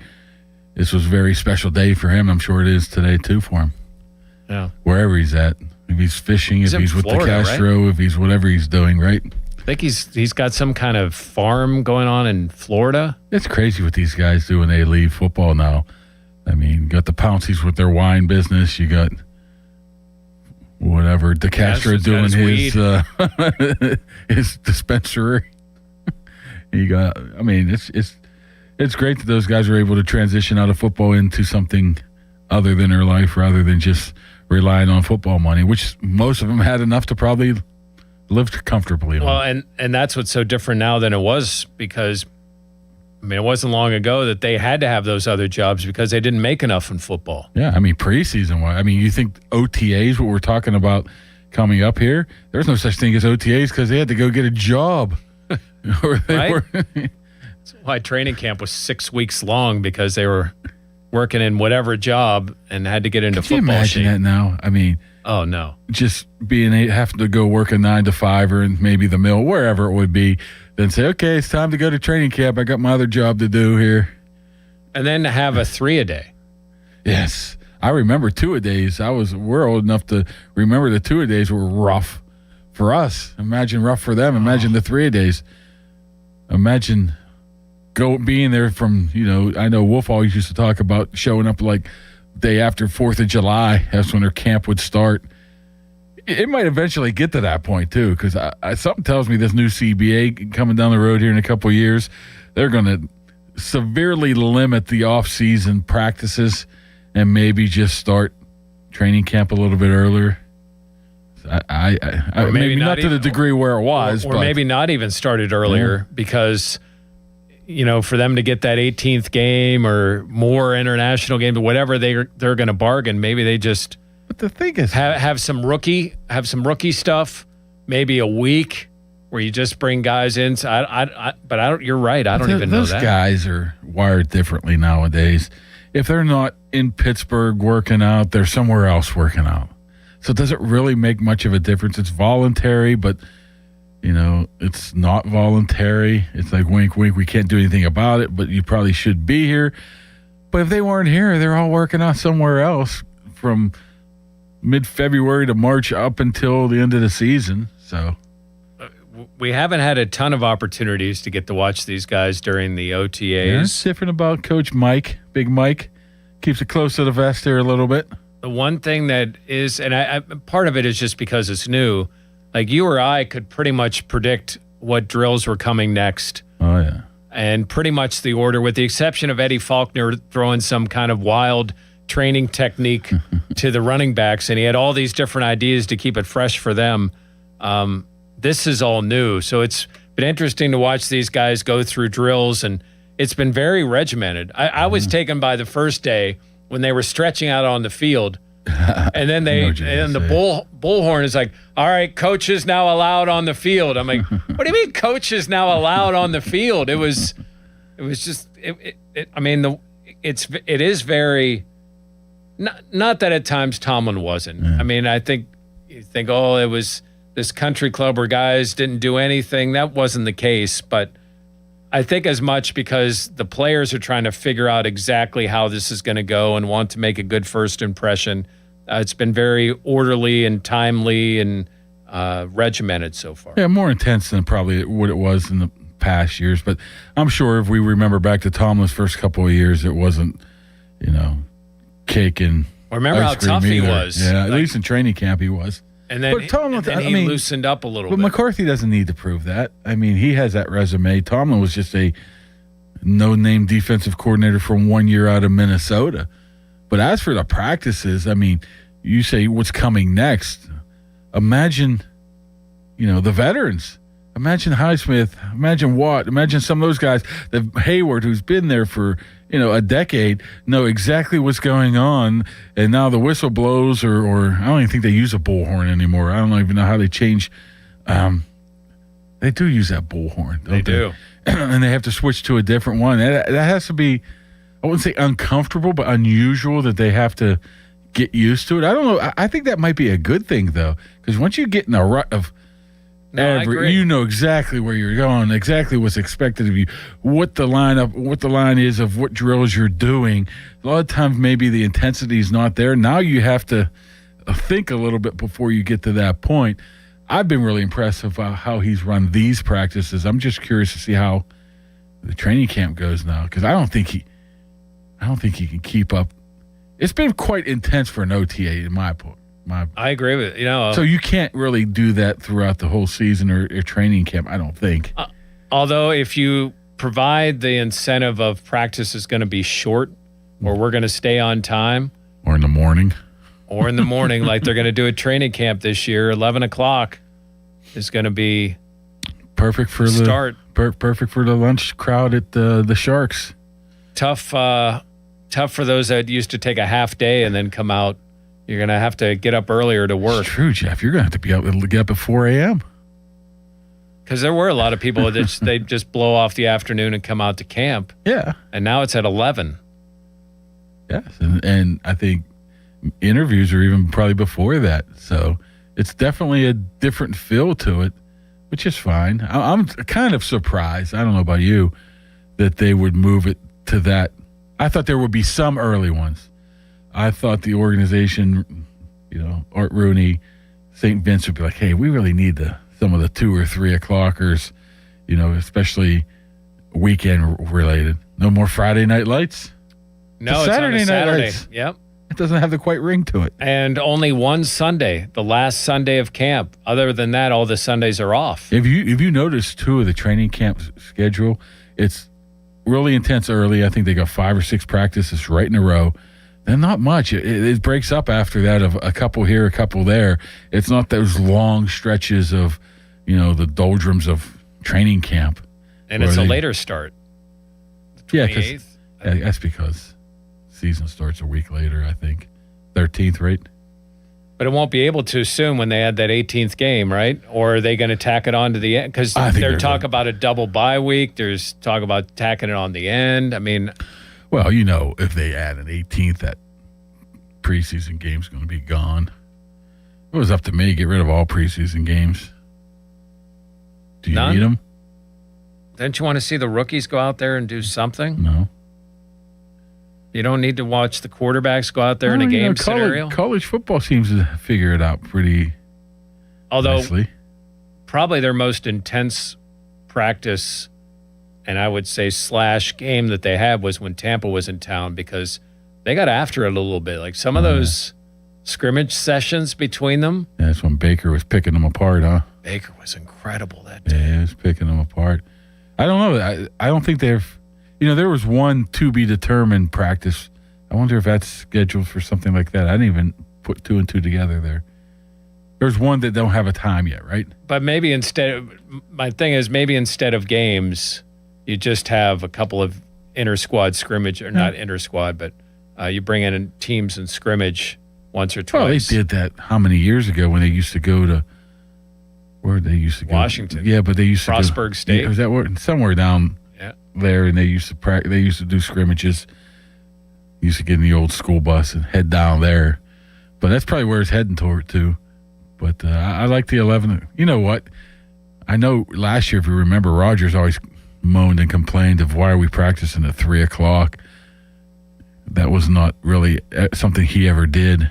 this was a very special day for him. I'm sure it is today too for him. Yeah. Wherever he's at, if he's fishing, if he's with Florida, the Castro, right? If he's whatever he's doing, right? I think he's got some kind of farm going on in Florida. It's crazy what these guys do when they leave football now. You got the Pounceys with their wine business. You got whatever DeCastro doing his dispensary. You got. It's great that those guys are able to transition out of football into something other than their life, rather than just relying on football money, which most of them had enough to probably live comfortably on. Well, and that's what's so different now than it was, because it wasn't long ago that they had to have those other jobs because they didn't make enough in football. Yeah, preseason. You think OTAs, what we're talking about coming up here, there's no such thing as OTAs because they had to go get a job. Right? That's why training camp was 6 weeks long, because they were working in whatever job and had to get into football. Can you imagine shape. that now? Oh, no. Just having to go work a 9 to 5 or maybe the mill, wherever it would be, then say, okay, it's time to go to training camp. I got my other job to do here. And then to have a 3-a-day. Yes. I remember 2-a-days. We're old enough to remember the 2-a-days were rough for us. Imagine rough for them. Imagine the 3-a-days. Imagine being there from, I know Wolf always used to talk about showing up like day after 4th of July. That's when their camp would start. It might eventually get to that point too, because something tells me this new CBA coming down the road here in a couple of years, they're going to severely limit the off-season practices and maybe just start training camp a little bit earlier. Or maybe not to the degree where it was, or but maybe not even started earlier because, for them to get that 18th game or more international games, whatever they're going to bargain, maybe they just. But the thing is, have some rookie stuff, maybe a week where you just bring guys in. So you're right. I don't even know that. Those guys are wired differently nowadays. If they're not in Pittsburgh working out, they're somewhere else working out. So does it really make much of a difference? It's voluntary, but, it's not voluntary. It's like, wink, wink, we can't do anything about it, but you probably should be here. But if they weren't here, they're all working out somewhere else from mid-February to March up until the end of the season. So we haven't had a ton of opportunities to get to watch these guys during the OTAs. Yeah, it's different about Coach Mike, Big Mike. Keeps it close to the vest here a little bit. The one thing that is, and I part of it is just because it's new, like you or I could pretty much predict what drills were coming next. Oh, yeah. And pretty much the order, with the exception of Eddie Faulkner throwing some kind of wild training technique to the running backs, and he had all these different ideas to keep it fresh for them. This is all new. So it's been interesting to watch these guys go through drills, and it's been very regimented. I was taken by the first day when they were stretching out on the field, and then the bullhorn is like, all right, coach is now allowed on the field. I'm like, what do you mean coach is now allowed on the field? It was just, it is very, not that at times Tomlin wasn't. Yeah. I mean, I think you think, it was this country club where guys didn't do anything. That wasn't the case, but I think as much because the players are trying to figure out exactly how this is going to go and want to make a good first impression. It's been very orderly and timely and regimented so far. Yeah, more intense than probably what it was in the past years. But I'm sure if we remember back to Tomlin's first couple of years, it wasn't, cake and remember how ice cream tough he either. was. Yeah, at least in training camp he was. And then, he loosened up a little bit. But McCarthy doesn't need to prove that. I mean, he has that resume. Tomlin was just a no-name defensive coordinator from 1 year out of Minnesota. But as for the practices, I mean, you say what's coming next. Imagine, the veterans. Imagine Highsmith. Imagine Watt. Imagine some of those guys. Hayward, who's been there for a decade, know exactly what's going on, and now the whistle blows, or I don't even think they use a bullhorn anymore. I don't even know how they change. They do use that bullhorn. They do. And they have to switch to a different one. That has to be, I wouldn't say uncomfortable, but unusual that they have to get used to it. I don't know. I think that might be a good thing, though, because once you get in a rut of you know exactly where you're going, exactly what's expected of you, what the line is of what drills you're doing. A lot of times maybe the intensity is not there. Now you have to think a little bit before you get to that point. I've been really impressed with how he's run these practices. I'm just curious to see how the training camp goes now, because I don't think he can keep up. It's been quite intense for an OTA in my point. I agree with it. So you can't really do that throughout the whole season or training camp, I don't think. Although if you provide the incentive of practice is going to be short, or we're going to stay on time. Or in the morning. Like they're going to do at training camp this year, 11 o'clock is going to be perfect for the start. Perfect for the lunch crowd at the Sharks. Tough for those that used to take a half day and then come out. You're going to have to get up earlier to work. It's true, Jeff. You're going to have to be able to get up at 4 a.m. Because there were a lot of people that they just blow off the afternoon and come out to camp. Yeah. And now it's at 11. Yes. And I think interviews are even probably before that. So it's definitely a different feel to it, which is fine. I'm kind of surprised, I don't know about you, that they would move it to that. I thought there would be some early ones. I thought the organization, Art Rooney, St. Vince would be like, hey, we really need some of the 2 or 3 o'clockers, especially weekend related. No more Friday Night Lights. No, It's it's on a Saturday Night Saturday. Lights. Yep. It doesn't have the quite ring to it. And only one Sunday, the last Sunday of camp. Other than that, all the Sundays are off. If you notice too of the training camp schedule, it's really intense early. I think they got 5 or 6 practices right in a row. Then not much. It breaks up after that of a couple here, a couple there. It's not those long stretches of, the doldrums of training camp. And it's a later start. Yeah, 28th? that's because season starts a week later, I think. 13th, right? But it won't be able to soon when they add that 18th game, right? Or are they going to tack it on to the end? Because they're talk about a double bye week. There's talk about tacking it on the end. I mean, well, if they add an 18th, that preseason game's going to be gone. If it was up to me, get rid of all preseason games. Do you None? need them? Don't you want to see the rookies go out there and do something? No. You don't need to watch the quarterbacks go out there in a game scenario? College football seems to figure it out pretty nicely. Probably their most intense practice, and I would say / game that they had was when Tampa was in town, because they got after it a little bit. Like some of those scrimmage sessions between them. Yeah, that's when Baker was picking them apart, huh? Baker was incredible that day. Yeah, he was picking them apart. I don't know. I don't think they've... there was one to-be-determined practice. I wonder if that's scheduled for something like that. I didn't even put 2 and 2 together there. There's one that don't have a time yet, right? But maybe instead of games, you just have a couple of inter-squad scrimmage, or not inter-squad, but you bring in teams and scrimmage once or twice. Well, they did that how many years ago when they used to go to... Where they used to go? Washington. Yeah, but they used to Frostburg State. Yeah, was that somewhere down there, and they used to they used to do scrimmages. Used to get in the old school bus and head down there. But that's probably where it's heading toward too. But I like the 11. You know what? I know last year, if you remember, Rogers always moaned and complained of why are we practicing at 3:00. That was not really something he ever did.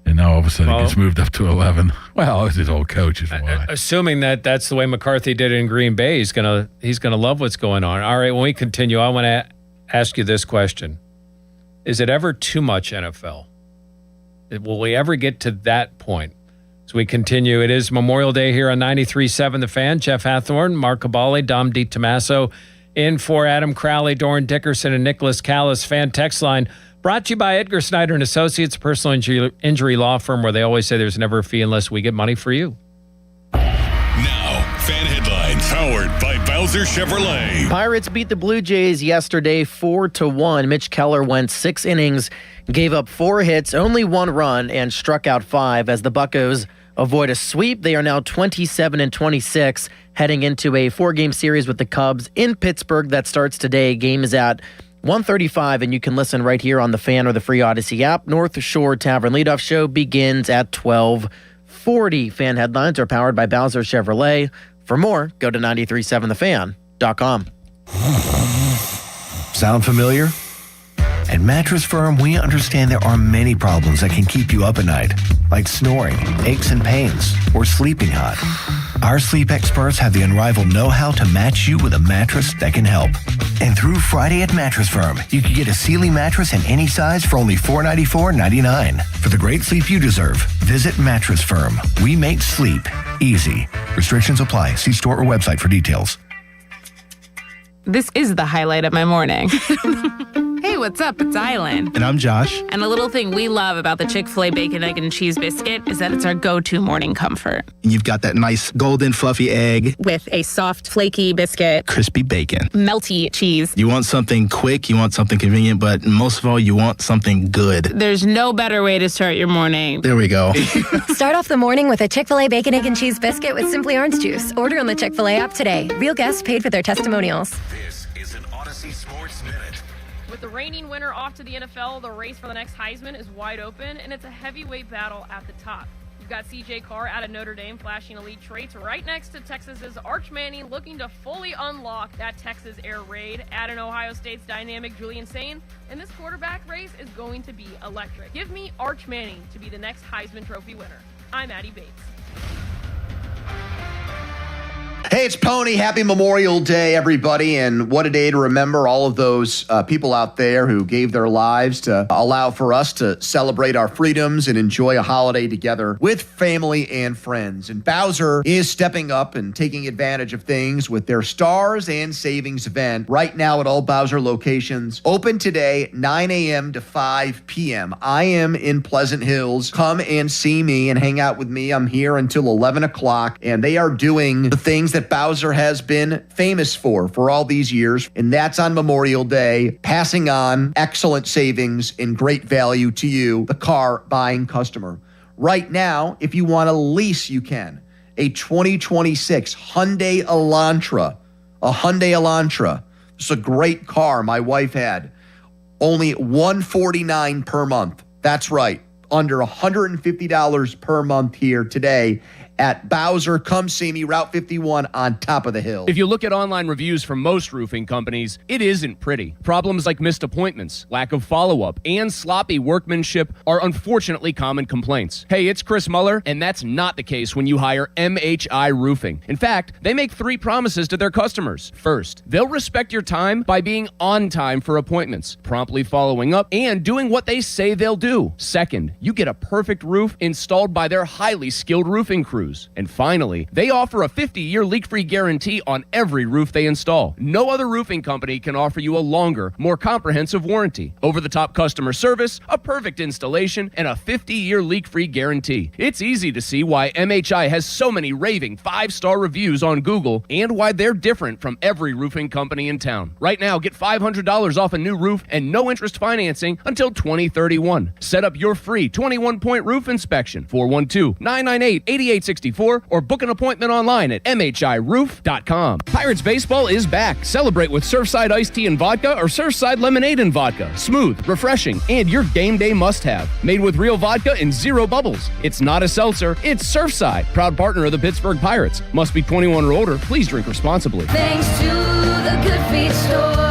And now all of a sudden it gets moved up to 11. Well, it's his old coach is why. Assuming that's the way McCarthy did it in Green Bay, he's gonna love what's going on. All right, when we continue, I want to ask you this question: is it ever too much NFL? Will we ever get to that point? As we continue, it is Memorial Day here on 93.7 The Fan. Jeff Hathorn, Mark Cabale, Dom DiTomaso, in for Adam Crowley, Doran Dickerson, and Nicholas Callis. Fan text line brought to you by Edgar Snyder and Associates, personal injury law firm, where they always say there's never a fee unless we get money for you. Now, fan headlines powered by Bowser Chevrolet. Pirates beat the Blue Jays yesterday 4-1. Mitch Keller went 6 innings, gave up 4 hits, only 1 run, and struck out 5 as the Buccos avoid a sweep. They are now 27-26, heading into a 4-game series with the Cubs in Pittsburgh that starts today. Game is at 1:35, and you can listen right here on the Fan or the free Odyssey app. North Shore Tavern Leadoff Show begins at 12:40. Fan headlines are powered by Bowser Chevrolet. For more, go to 937thefan.com. Sound familiar? At Mattress Firm, we understand there are many problems that can keep you up at night, like snoring, aches and pains, or sleeping hot. Our sleep experts have the unrivaled know-how to match you with a mattress that can help. And through Friday at Mattress Firm, you can get a Sealy mattress in any size for only $494.99. For the great sleep you deserve, visit Mattress Firm. We make sleep easy. Restrictions apply. See store or website for details. This is the highlight of my morning. Hey, what's up? It's Island. And I'm Josh. And a little thing we love about the Chick-fil-A Bacon, Egg, and Cheese Biscuit is that it's our go-to morning comfort. And you've got that nice golden fluffy egg. With a soft, flaky biscuit. Crispy bacon. Melty cheese. You want something quick, you want something convenient, but most of all, you want something good. There's no better way to start your morning. There we go. Start off the morning with a Chick-fil-A Bacon, Egg, and Cheese Biscuit with Simply Orange Juice. Order on the Chick-fil-A app today. Real guests paid for their testimonials. This is an Odyssey Sports Minute. With the reigning winner off to the NFL, the race for the next Heisman is wide open, and it's a heavyweight battle at the top. You've got C.J. Carr out of Notre Dame flashing elite traits right next to Texas's Arch Manning looking to fully unlock that Texas air raid. Add in Ohio State's dynamic Julian Sain, and this quarterback race is going to be electric. Give me Arch Manning to be the next Heisman Trophy winner. I'm Addie Bates. Hey, it's Pony. Happy Memorial Day, everybody. And what a day to remember all of those people out there who gave their lives to allow for us to celebrate our freedoms and enjoy a holiday together with family and friends. And Bowser is stepping up and taking advantage of things with their Stars and Savings event right now at all Bowser locations. Open today, 9 a.m. to 5 p.m. I am in Pleasant Hills. Come and see me and hang out with me. I'm here until 11 o'clock. And they are doing the things that Bowser has been famous for all these years, and that's on Memorial Day, passing on excellent savings and great value to you, the car buying customer. Right now, if you want to lease, you can. A 2026 Hyundai Elantra. A Hyundai Elantra. It's a great car my wife had. Only $149 per month. That's right. Under $150 per month here today at Bowser. Come see me, Route 51 on top of the hill. If you look at online reviews from most roofing companies, it isn't pretty. Problems like missed appointments, lack of follow-up, and sloppy workmanship are unfortunately common complaints. Hey, it's Chris Muller, and that's not the case when you hire MHI Roofing. In fact, they make 3 promises to their customers. First, they'll respect your time by being on time for appointments, promptly following up, and doing what they say they'll do. Second, you get a perfect roof installed by their highly skilled roofing crews. And finally, they offer a 50-year leak-free guarantee on every roof they install. No other roofing company can offer you a longer, more comprehensive warranty, over-the-top customer service, a perfect installation, and a 50-year leak-free guarantee. It's easy to see why MHI has so many raving 5-star reviews on Google and why they're different from every roofing company in town. Right now, get $500 off a new roof and no interest financing until 2031. Set up your free 21-point roof inspection, 412-998-8860. Or book an appointment online at mhiroof.com. Pirates baseball is back. Celebrate with Surfside iced tea and vodka or Surfside lemonade and vodka. Smooth, refreshing, and your game day must-have. Made with real vodka and 0 bubbles. It's not a seltzer, it's Surfside. Proud partner of the Pittsburgh Pirates. Must be 21 or older. Please drink responsibly. Thanks to the Good Feet Store.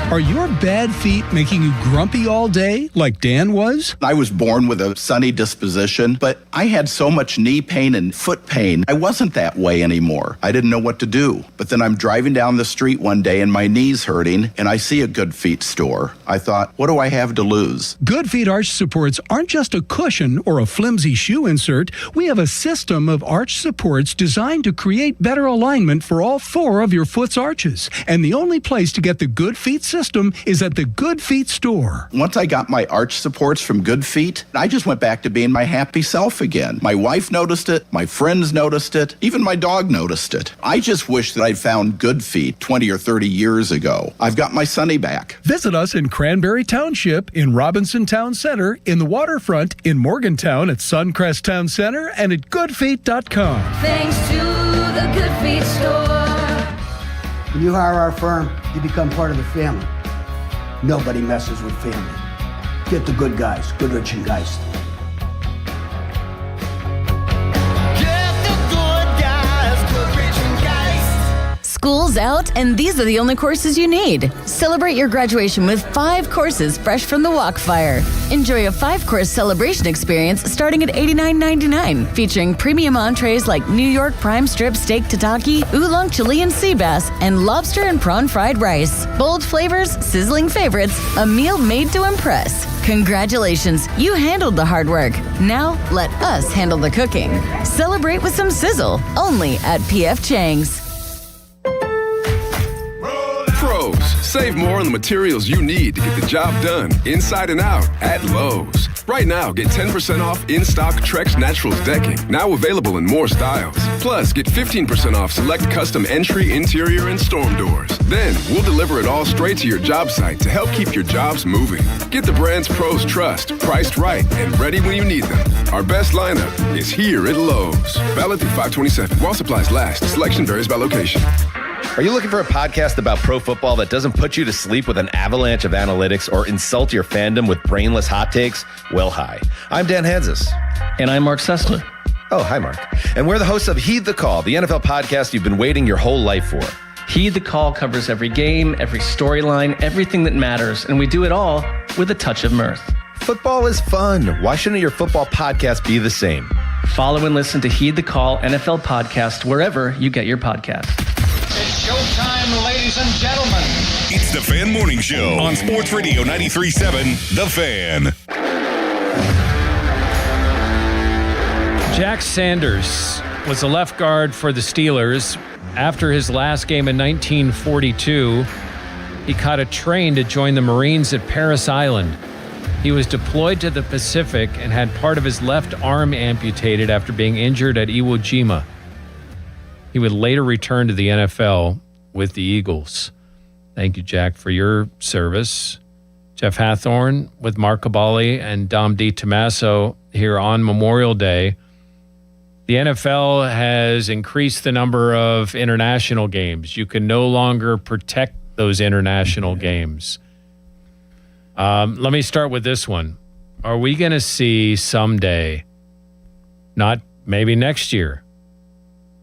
Are your bad feet making you grumpy all day like Dan was? I was born with a sunny disposition, but I had so much knee pain and foot pain. I wasn't that way anymore. I didn't know what to do. But then I'm driving down the street one day and my knee's hurting and I see a Good Feet store. I thought, what do I have to lose? Good Feet arch supports aren't just a cushion or a flimsy shoe insert. We have a system of arch supports designed to create better alignment for all 4 of your foot's arches. And the only place to get the Good Feet system is at the Good Feet store. Once I got my arch supports from Good Feet, I just went back to being my happy self again. My wife noticed it, my friends noticed it, even my dog noticed it. I just wish that I'd found Good Feet 20 or 30 years ago. I've got my Sonny back. Visit us in Cranberry Township, in Robinson Town Center, in the waterfront, in Morgantown at Suncrest Town Center, and at goodfeet.com. Thanks to the Good Feet Store. When you hire our firm, you become part of the family. Nobody messes with family. Get the good guys, Goodrich and Geist. School's out, and these are the only courses you need. Celebrate your graduation with 5 courses fresh from the Walkfire. Enjoy a 5-course celebration experience starting at $89.99, featuring premium entrees like New York prime strip steak tataki, oolong Chilean sea bass, and lobster and prawn fried rice. Bold flavors, sizzling favorites, a meal made to impress. Congratulations, you handled the hard work. Now let us handle the cooking. Celebrate with some sizzle, only at P.F. Chang's. Pros, save more on the materials you need to get the job done inside and out at Lowe's. Right now, get 10% off in-stock Trex Naturals decking, now available in more styles. Plus, get 15% off select custom entry, interior, and storm doors. Then, we'll deliver it all straight to your job site to help keep your jobs moving. Get the brands pros trust, priced right, and ready when you need them. Our best lineup is here at Lowe's. Valid through 5/27. While supplies last. Selection varies by location. Are you looking for a podcast about pro football that doesn't put you to sleep with an avalanche of analytics or insult your fandom with brainless hot takes? Well, hi. I'm Dan Hansis. And I'm Mark Sessler. Oh, hi, Mark. And we're the hosts of Heed the Call, the NFL podcast you've been waiting your whole life for. Heed the Call covers every game, every storyline, everything that matters, and we do it all with a touch of mirth. Football is fun. Why shouldn't your football podcast be the same? Follow and listen to Heed the Call NFL podcast wherever you get your podcasts. It's showtime, ladies and gentlemen. It's the Fan Morning Show on Sports Radio 93.7 The Fan. Jack Sanders was a left guard for the Steelers. After his last game in 1942, he caught a train to join the Marines at Parris Island. He was deployed to the Pacific and had part of his left arm amputated after being injured at Iwo Jima. He would later return to the NFL with the Eagles. Thank you, Jack, for your service. Jeff Hathorn with Mark Cabali and Dom DiTommaso here on Memorial Day. The NFL has increased the number of international games. You can no longer protect those international games. Let me start with this one. Are we going to see someday, not maybe next year,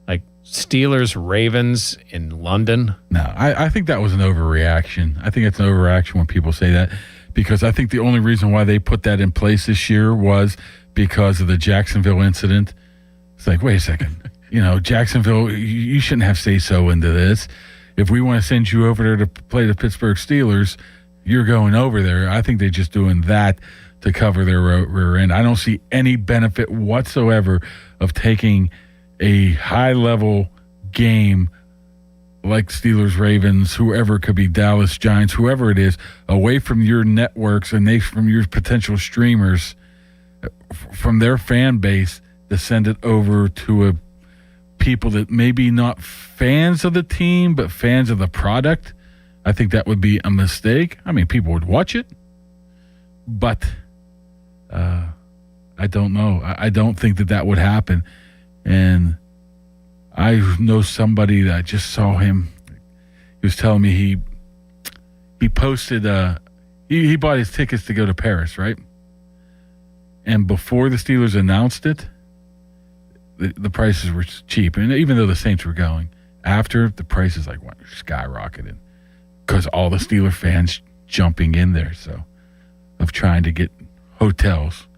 like Steelers-Ravens in London? No, I think that was an overreaction. I think it's an overreaction when people say that, because I think the only reason why they put that in place this year was because of the Jacksonville incident. It's like, wait a second. Jacksonville, you shouldn't have say-so into this. If we want to send you over there to play the Pittsburgh Steelers, you're going over there. I think they're just doing that to cover their rear end. I don't see any benefit whatsoever of taking a high-level game like Steelers, Ravens, whoever it could be, Dallas Giants, whoever it is, away from your networks and from your potential streamers, from their fan base, to send it over to people that maybe not fans of the team, but fans of the product. I think that would be a mistake. I mean, people would watch it, but I don't know. I don't think that would happen. And I know somebody that I just saw him. He was telling me he posted, he bought his tickets to go to Paris, right? And before the Steelers announced it, the prices were cheap. And even though the Saints were going, after, the prices went skyrocketed. Because all the Steeler fans jumping in there, of trying to get hotels,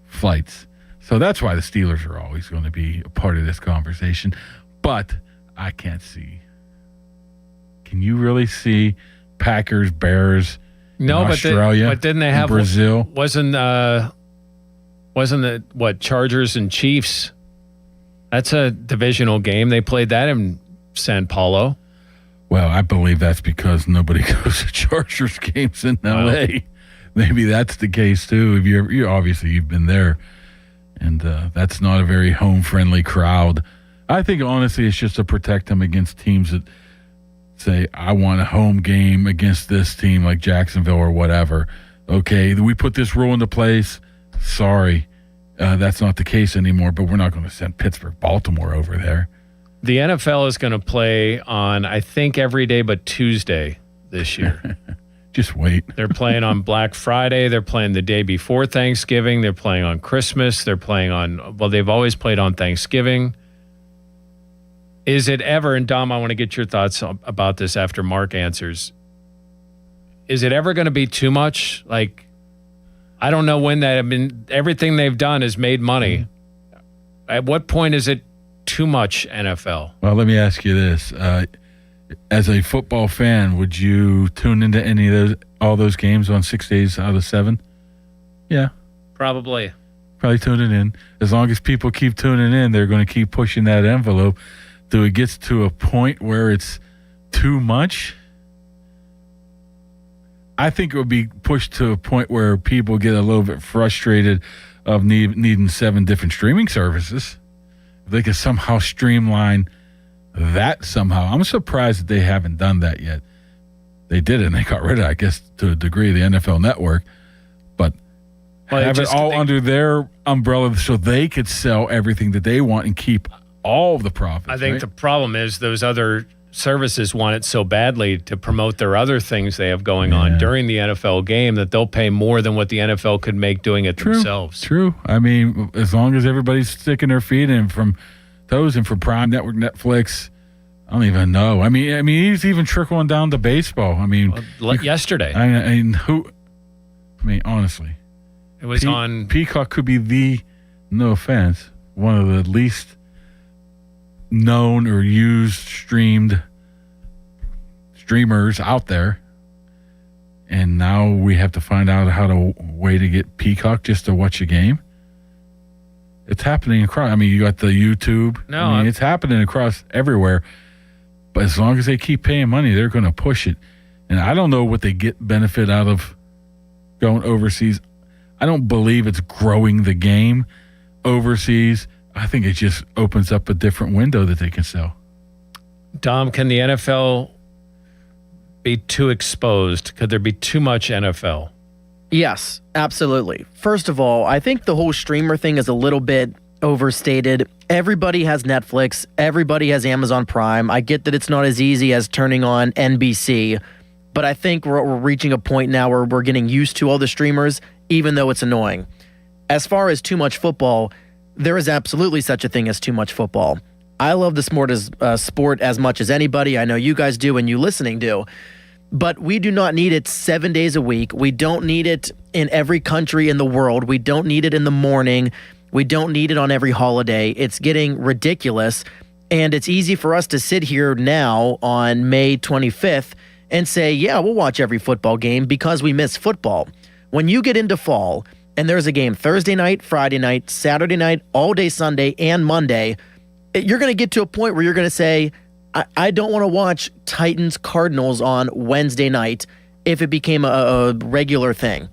flights. So that's why the Steelers are always going to be a part of this conversation. But I can't see. Can you really see Packers, Bears, Australia, but didn't they have Brazil? Wasn't it Chargers and Chiefs? That's a divisional game. They played that in Sao Paulo. Well, I believe that's because nobody goes to Chargers games in L.A. Maybe that's the case too. If you've been there, and that's not a very home-friendly crowd. I think honestly, it's just to protect them against teams that say, "I want a home game against this team, like Jacksonville or whatever." Okay, we put this rule into place. Sorry, that's not the case anymore. But we're not going to send Pittsburgh, Baltimore over there. The NFL is going to play on, I think, every day but Tuesday this year. Just wait. They're playing on Black Friday. They're playing the day before Thanksgiving. They're playing on Christmas. They're playing on, they've always played on Thanksgiving. Is it ever, and Dom, I want to get your thoughts about this after Mark answers. Is it ever going to be too much? I don't know when everything they've done has made money. At what point is it too much NFL? Well, let me ask you this. As a football fan, would you tune into all those games on 6 days out of 7? Yeah. Probably tuning in. As long as people keep tuning in, they're going to keep pushing that envelope. Till it gets to a point where it's too much. I think it would be pushed to a point where people get a little bit frustrated of needing 7 different streaming services. If they could somehow streamline that somehow. I'm surprised that they haven't done that yet. They did it, and they got rid of it, I guess, to a degree, the NFL Network. But have it all under their umbrella so they could sell everything that they want and keep all of the profits. I think the problem is those other services want it so badly to promote their other things they have going on during the NFL game that they'll pay more than what the NFL could make doing it themselves. True. I mean, as long as everybody's sticking their feet in from those and from Prime Network, Netflix, I don't even know. I mean, he's even trickling down to baseball. I mean, yesterday. Honestly, it was on Peacock could be no offense, one of the least known or used streamers out there. And now we have to find out way to get Peacock just to watch a game. It's happening across. I mean, you got the YouTube. It's happening across everywhere. But as long as they keep paying money, they're going to push it. And I don't know what they get benefit out of going overseas. I don't believe it's growing the game overseas. I think it just opens up a different window that they can sell. Dom, can the NFL be too exposed? Could there be too much NFL? Yes, absolutely. First of all, I think the whole streamer thing is a little bit overstated. Everybody has Netflix. Everybody has Amazon Prime. I get that it's not as easy as turning on NBC, but I think we're reaching a point now where we're getting used to all the streamers, even though it's annoying. As far as too much football, there is absolutely such a thing as too much football. I love the sport as much as anybody. I know you guys do and you listening do. But we do not need it 7 days a week. We don't need it in every country in the world. We don't need it in the morning. We don't need it on every holiday. It's getting ridiculous. And it's easy for us to sit here now on May 25th and say, yeah, we'll watch every football game because we miss football. When you get into fall and there's a game Thursday night, Friday night, Saturday night, all day Sunday, and Monday, you're going to get to a point where you're going to say, I don't want to watch Titans Cardinals on Wednesday night if it became a regular thing.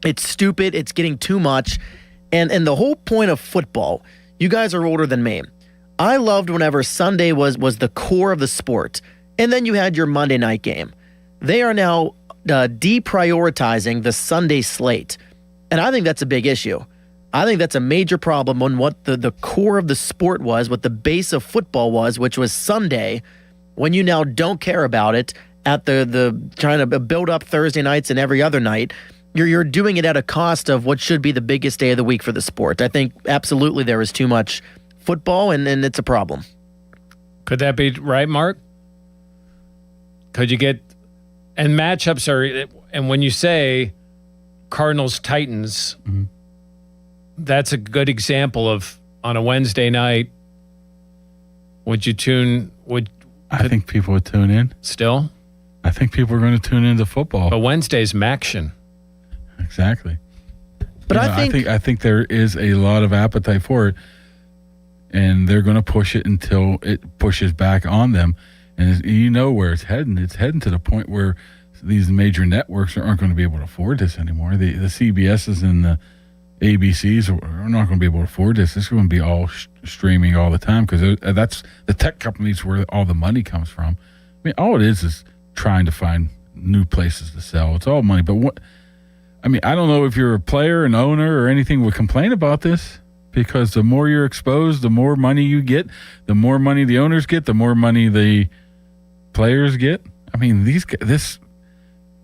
It's stupid. It's getting too much. And the whole point of football, you guys are older than me. I loved whenever Sunday was the core of the sport. And then you had your Monday night game. They are now deprioritizing the Sunday slate. And I think that's a big issue. I think that's a major problem on what the core of the sport was, what the base of football was, which was Sunday, when you now don't care about it at the trying to build up Thursday nights and every other night. You're doing it at a cost of what should be the biggest day of the week for the sport. I think absolutely there is too much football, and it's a problem. Could that be right, Mark? Could you get – and matchups are – and when you say Cardinals-Titans – that's a good example of on a Wednesday night. Would you tune? I think people would tune in. Still? I think people are going to tune into football. But Wednesday's Maction. Exactly. But I think there is a lot of appetite for it, and they're going to push it until it pushes back on them. And you know where it's heading. It's heading to the point where these major networks aren't going to be able to afford this anymore. The CBSs and the ABCs are not going to be able to afford this. This is going to be all streaming all the time because that's the tech companies where all the money comes from. I mean, all it is trying to find new places to sell. It's all money. But I don't know if you're a player, an owner, or anything would complain about this because the more you're exposed, the more money you get, the more money the owners get, the more money the players get. I mean, this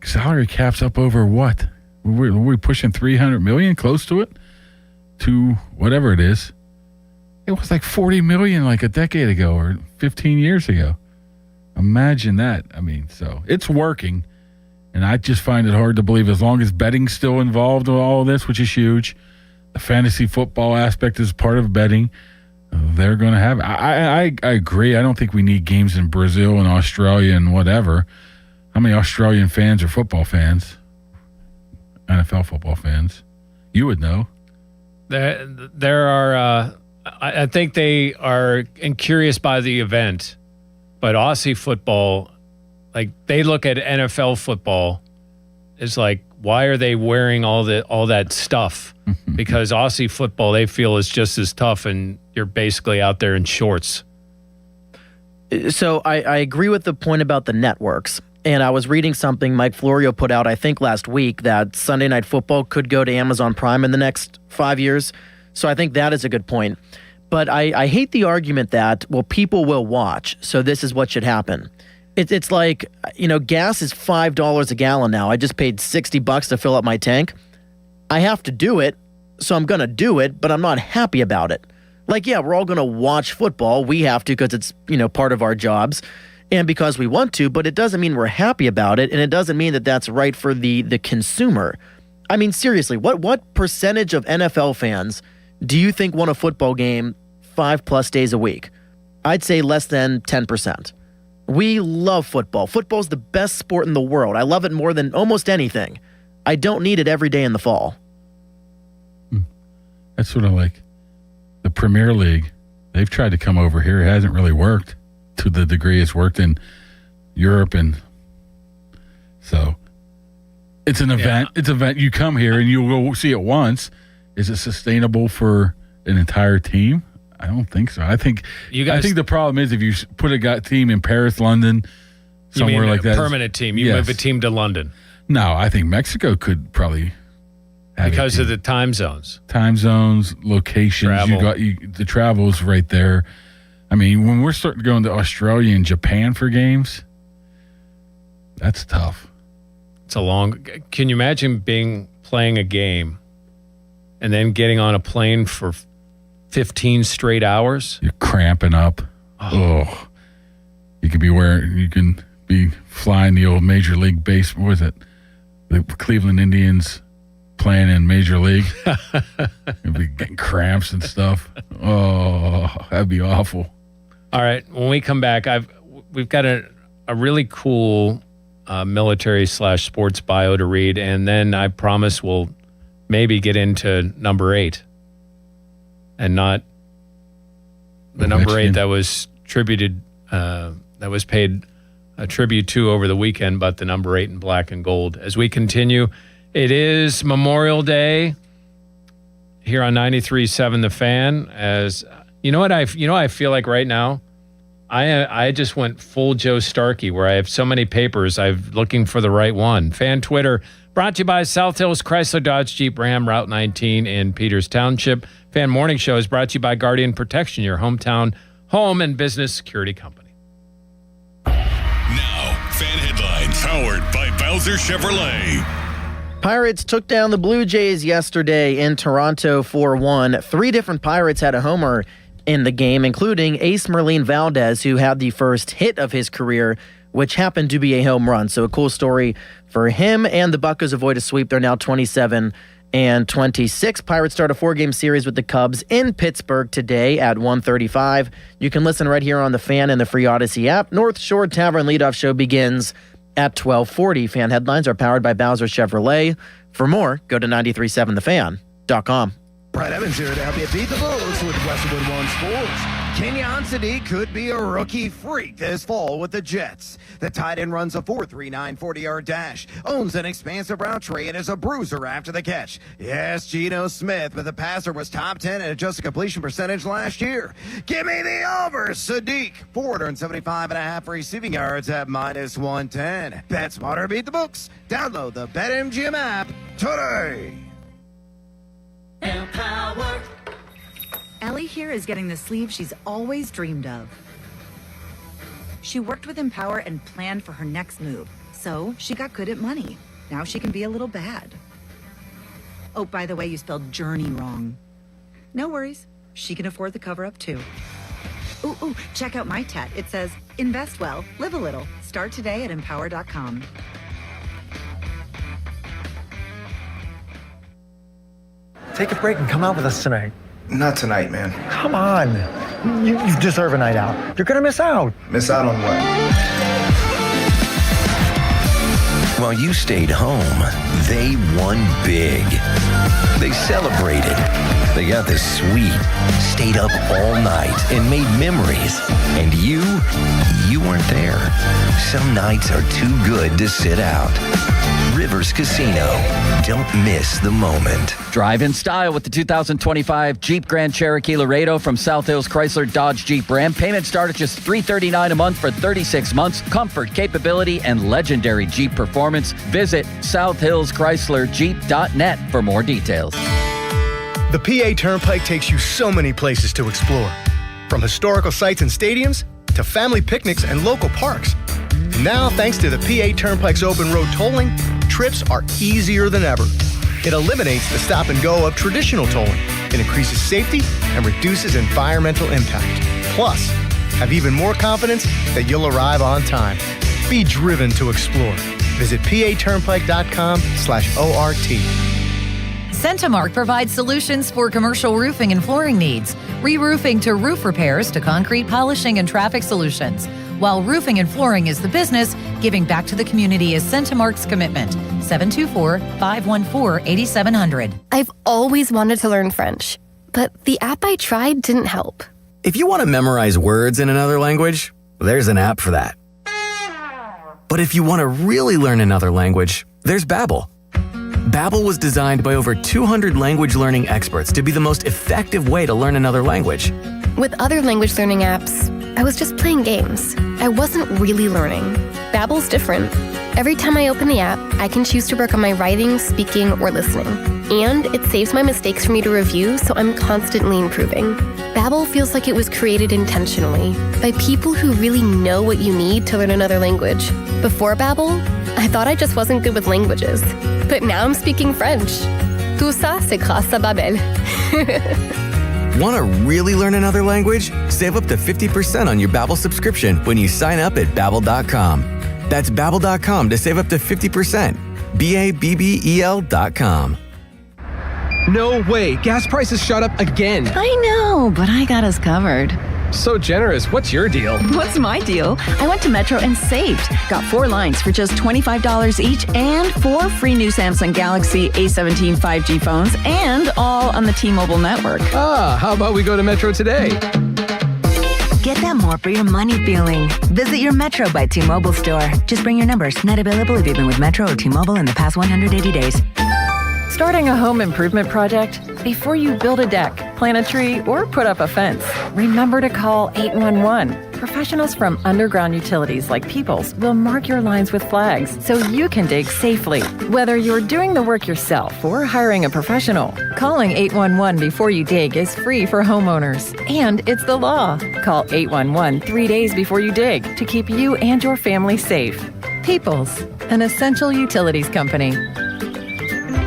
salary cap's up over what? We're pushing $300 million, close to it, to whatever it is. It was like $40 million like a decade ago or 15 years ago. Imagine that. I mean, so it's working, and I just find it hard to believe as long as betting's still involved with all of this, which is huge. The fantasy football aspect is part of betting. They're going to have. I agree. I don't think we need games in Brazil and Australia and whatever. How many Australian fans are football fans? NFL football fans, you would know. There are. I think they are curious by the event, but Aussie football, like they look at NFL football, is like, why are they wearing all that stuff? Because Aussie football they feel is just as tough, and you're basically out there in shorts. So I agree with the point about the networks. And I was reading something Mike Florio put out, I think last week, that Sunday Night Football could go to Amazon Prime in the next 5 years. So I think that is a good point. But I hate the argument that, well, people will watch, so this is what should happen. It's like, gas is $5 a gallon now. I just paid $60 to fill up my tank. I have to do it, so I'm going to do it, but I'm not happy about it. Like, yeah, we're all going to watch football. We have to because it's, part of our jobs. And because we want to, but it doesn't mean we're happy about it, and it doesn't mean that that's right for the consumer. I mean, seriously, what percentage of NFL fans do you think won a football game 5+ days a week? I'd say less than 10%. We love football. Football's the best sport in the world. I love it more than almost anything. I don't need it every day in the fall. That's sort of like the Premier League. They've tried to come over here. It hasn't really worked to the degree it's worked in Europe. And so it's an event. It's an event. You come here and you will see it once. Is it sustainable for an entire team? I don't think so. I think the problem is if you put a team in Paris, London, somewhere like that. Permanent team. You move a team to London. No, I think Mexico could probably have because of the time zones. Time zones, locations. Travel. The travel's right there. I mean, when we're starting going to Australia and Japan for games, that's tough. It's a long. Can you imagine playing a game and then getting on a plane for 15 straight hours? You're cramping up. Oh. You can be flying the old Major League base. What was it? The Cleveland Indians playing in Major League. You'll be getting cramps and stuff. Oh, that'd be awful. All right. When we come back, we've got a really cool military/sports bio to read, and then I promise we'll maybe get into number 8. And not the number 8 that was that was paid a tribute to over the weekend, but the number 8 in black and gold. As we continue, it is Memorial Day here on 93.7 The Fan. As you know what I feel like right now? I just went full Joe Starkey, where I have so many papers. I'm looking for the right one. Fan Twitter brought to you by South Hills Chrysler Dodge Jeep Ram Route 19 in Peters Township. Fan Morning Show is brought to you by Guardian Protection, your hometown home and business security company. Now, fan headlines powered by Bowser Chevrolet. Pirates took down the Blue Jays yesterday in Toronto 4-1. 3 different Pirates had a homer in the game, including Ace Merlin Valdez, who had the first hit of his career, which happened to be a home run. So a cool story for him, and the Buccos avoid a sweep. They're now 27-26. Pirates start a 4-game series with the Cubs in Pittsburgh today at 1:35. You can listen right here on The Fan and the free Odyssey app. North Shore Tavern leadoff show begins at 12:40. Fan headlines are powered by Bowser Chevrolet. For more, go to 937thefan.com. Brad Evans here to help you beat the Bulls with Westwood One Sports. Kenyon Sadiq could be a rookie freak this fall with the Jets. The tight end runs a 4.39 40-yard dash, owns an expansive route tree, and is a bruiser after the catch. Yes, Geno Smith, but the passer was top 10 in adjusted completion percentage last year. Give me the over, Sadiq. 475.5 receiving yards at -110. Bet smarter, beat the books. Download the BetMGM app today. Empower. Ellie here is getting the sleeve she's always dreamed of. She worked with Empower and planned for her next move, so she got good at money. Now she can be a little bad. Oh, by the way, you spelled journey wrong. No worries. She can afford the cover-up too. Ooh, check out my tat. It says, invest well, live a little. Start today at empower.com. Take a break and come out with us tonight. Not tonight, man. Come on. You deserve a night out. You're going to miss out. Miss out on what? While you stayed home, they won big. They celebrated. They got the suite, stayed up all night, and made memories. And you weren't there. Some nights are too good to sit out. Rivers Casino. Don't miss the moment. Drive in style with the 2025 Jeep Grand Cherokee Laredo from South Hills Chrysler Dodge Jeep Ram. Payments start at just $339 a month for 36 months. Comfort, capability, and legendary Jeep performance. Visit SouthHillsChryslerJeep.net for more details. The PA Turnpike takes you so many places to explore. From historical sites and stadiums to family picnics and local parks. Now, thanks to the PA Turnpike's open road tolling, trips are easier than ever. It eliminates the stop and go of traditional tolling. It increases safety and reduces environmental impact. Plus, have even more confidence that you'll arrive on time. Be driven to explore. Visit paturnpike.com/ORT. Centimark provides solutions for commercial roofing and flooring needs, re-roofing to roof repairs to concrete polishing and traffic solutions. While roofing and flooring is the business, giving back to the community is Centimark's commitment. 724-514-8700. I've always wanted to learn French, but the app I tried didn't help. If you want to memorize words in another language, there's an app for that. But if you want to really learn another language, there's Babbel. Babbel was designed by over 200 language learning experts to be the most effective way to learn another language. With other language learning apps, I was just playing games. I wasn't really learning. Babbel's different. Every time I open the app, I can choose to work on my writing, speaking, or listening. And it saves my mistakes for me to review, so I'm constantly improving. Babbel feels like it was created intentionally by people who really know what you need to learn another language. Before Babbel, I thought I just wasn't good with languages. But now I'm speaking French. Tout ça, c'est grâce à Babbel. Want to really learn another language? Save up to 50% on your Babbel subscription when you sign up at Babbel.com. That's Babbel.com to save up to 50%. Babbel.com. No way. Gas prices shot up again. I know, but I got us covered. So generous. What's your deal? What's my deal? I went to Metro and saved. Got 4 lines for just $25 each and 4 free new Samsung Galaxy A17 5G phones and all on the T-Mobile network. How about we go to Metro today? Get that more for your money feeling. Visit your Metro by T-Mobile store. Just bring your numbers. Not available if you've been with Metro or T-Mobile in the past 180 days. Starting a home improvement project? Before you build a deck, plant a tree, or put up a fence, remember to call 811. Professionals from underground utilities like Peoples will mark your lines with flags so you can dig safely. Whether you're doing the work yourself or hiring a professional, calling 811 before you dig is free for homeowners. And it's the law. Call 811 3 days before you dig to keep you and your family safe. Peoples, an essential utilities company.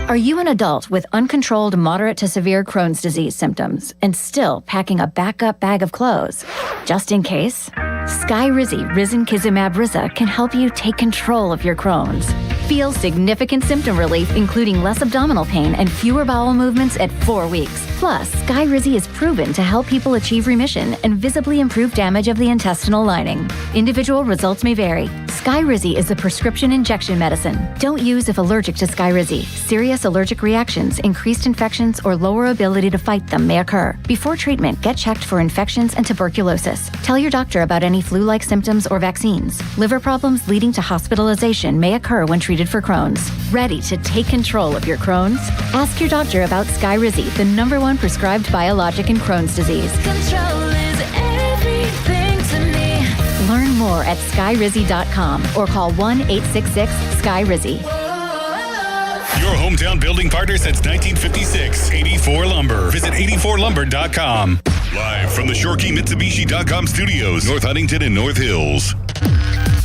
Are you an adult with uncontrolled moderate to severe Crohn's disease symptoms and still packing a backup bag of clothes? Just in case, Skyrizi Risankizumab Riza can help you take control of your Crohn's. Feel significant symptom relief, including less abdominal pain and fewer bowel movements at 4 weeks. Plus, Skyrizi is proven to help people achieve remission and visibly improve damage of the intestinal lining. Individual results may vary. Skyrizi is a prescription injection medicine. Don't use if allergic to Skyrizi. Serious allergic reactions, increased infections, or lower ability to fight them may occur. Before treatment, get checked for infections and tuberculosis. Tell your doctor about any flu-like symptoms or vaccines. Liver problems leading to hospitalization may occur when treated for Crohn's. Ready to take control of your Crohn's? Ask your doctor about Skyrizi, the #1 prescribed biologic in Crohn's disease. Control is everything to me. Learn more at skyrizi.com or call 1-866-SKYRIZI. Your hometown building partner since 1956, 84 Lumber. Visit 84lumber.com. Live from the ShoreKeyMitsubishi.com studios, North Huntington and North Hills.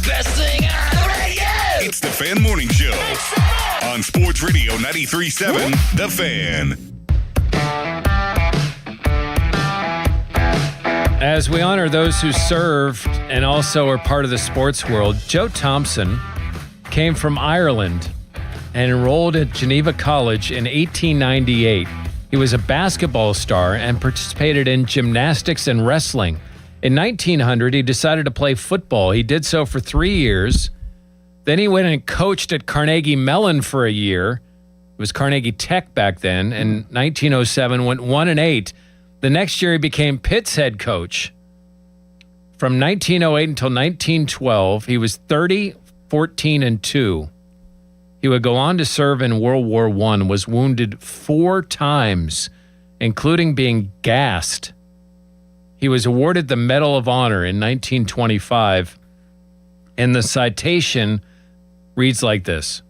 Best thing on the radio. It's the Fan Morning Show on Sports Radio 93.7, The Fan. As we honor those who served and also are part of the sports world, Joe Thompson came from Ireland and enrolled at Geneva College in 1898. He was a basketball star and participated in gymnastics and wrestling. In 1900, he decided to play football. He did so for 3 years. Then he went and coached at Carnegie Mellon for a year. It was Carnegie Tech back then. In 1907, went 1-8. The next year, he became Pitt's head coach. From 1908 until 1912, he was 30, 14-2. He would go on to serve in World War I, was wounded 4 times, including being gassed. He was awarded the Medal of Honor in 1925, and the citation reads like this.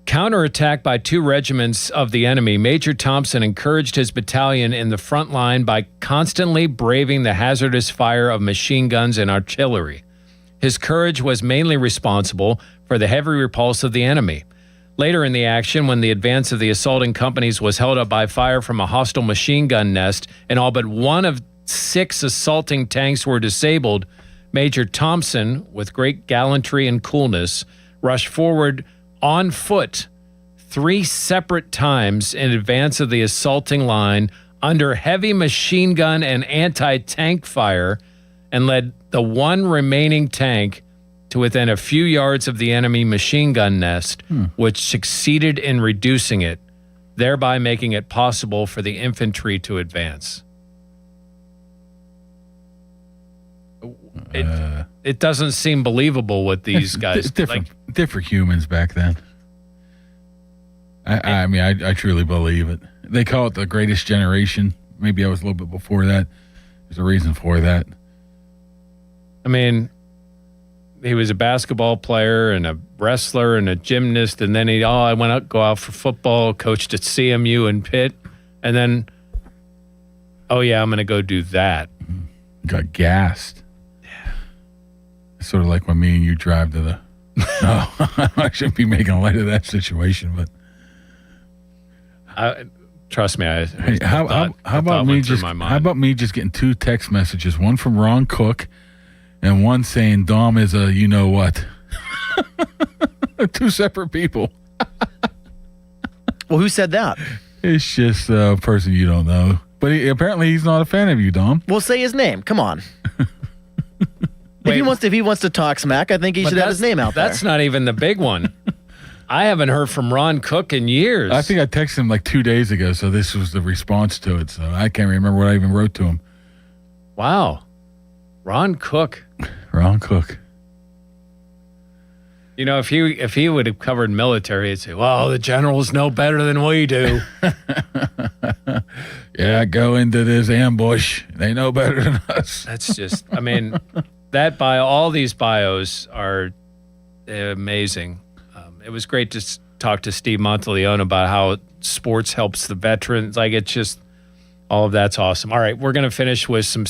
Counterattacked by 2 regiments of the enemy, Major Thompson encouraged his battalion in the front line by constantly braving the hazardous fire of machine guns and artillery. His courage was mainly responsible for the heavy repulse of the enemy. Later in the action, when the advance of the assaulting companies was held up by fire from a hostile machine gun nest and all but 1 of 6 assaulting tanks were disabled, Major Thompson, with great gallantry and coolness, rushed forward on foot 3 separate times in advance of the assaulting line under heavy machine gun and anti-tank fire and led the one remaining tank to within a few yards of the enemy machine gun nest, which succeeded in reducing it, thereby making it possible for the infantry to advance. It doesn't seem believable what these guys different humans back then. I mean, I truly believe it. They call it the greatest generation. Maybe I was a little bit before that. There's a reason for that. I mean, he was a basketball player and a wrestler and a gymnast, and then I went out, go out for football, coached at CMU and Pitt, and then, I'm going to go do that. Got gassed. Yeah. Sort of like when me and you drive to the. No, I shouldn't be making light of that situation, but. Trust me, how about me just getting 2 text messages, one from Ron Cook and one saying Dom is a you know what. 2 separate people. Well, who said that? It's just a person you don't know. But apparently he's not a fan of you, Dom. Well, say his name. Come on. If he wants to talk smack, I think he should have his name out there. That's not even the big one. I haven't heard from Ron Cook in years. I think I texted him like 2 days ago, so this was the response to it. So I can't remember what I even wrote to him. Wow. Ron Cook. Ron Cook. You know, if he would have covered military, he'd say, well, the generals know better than we do. Yeah, go into this ambush. They know better than us. That's just, I mean, all these bios are amazing. It was great to talk to Steve Monteleone about how sports helps the veterans. Like, it's just, all of that's awesome. All right, we're going to finish with some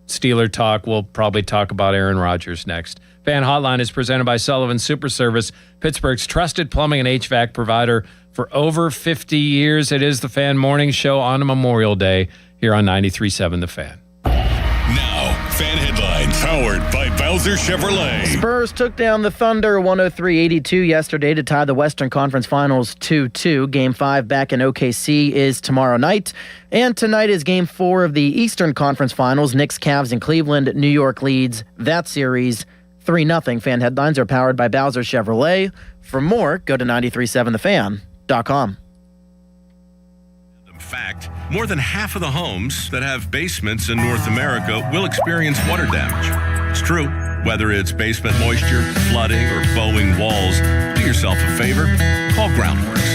Steeler talk. We'll probably talk about Aaron Rodgers next. Fan Hotline is presented by Sullivan Super Service, Pittsburgh's trusted plumbing and HVAC provider for over 50 years. It is the Fan Morning Show on Memorial Day here on 93.7 The Fan. Now, Fan Headlines, powered by Bowser Chevrolet. Spurs took down the Thunder 103-82 yesterday to tie the Western Conference Finals 2-2. Game 5 back in OKC is tomorrow night. And tonight is Game 4 of the Eastern Conference Finals. Knicks, Cavs, and Cleveland. New York leads that series 3-0. Fan Headlines are powered by Bowser Chevrolet. For more, go to 937thefan.com. In fact, more than half of the homes that have basements in North America will experience water damage. It's true. Whether it's basement moisture, flooding, or bowing walls, do yourself a favor. Call Groundworks.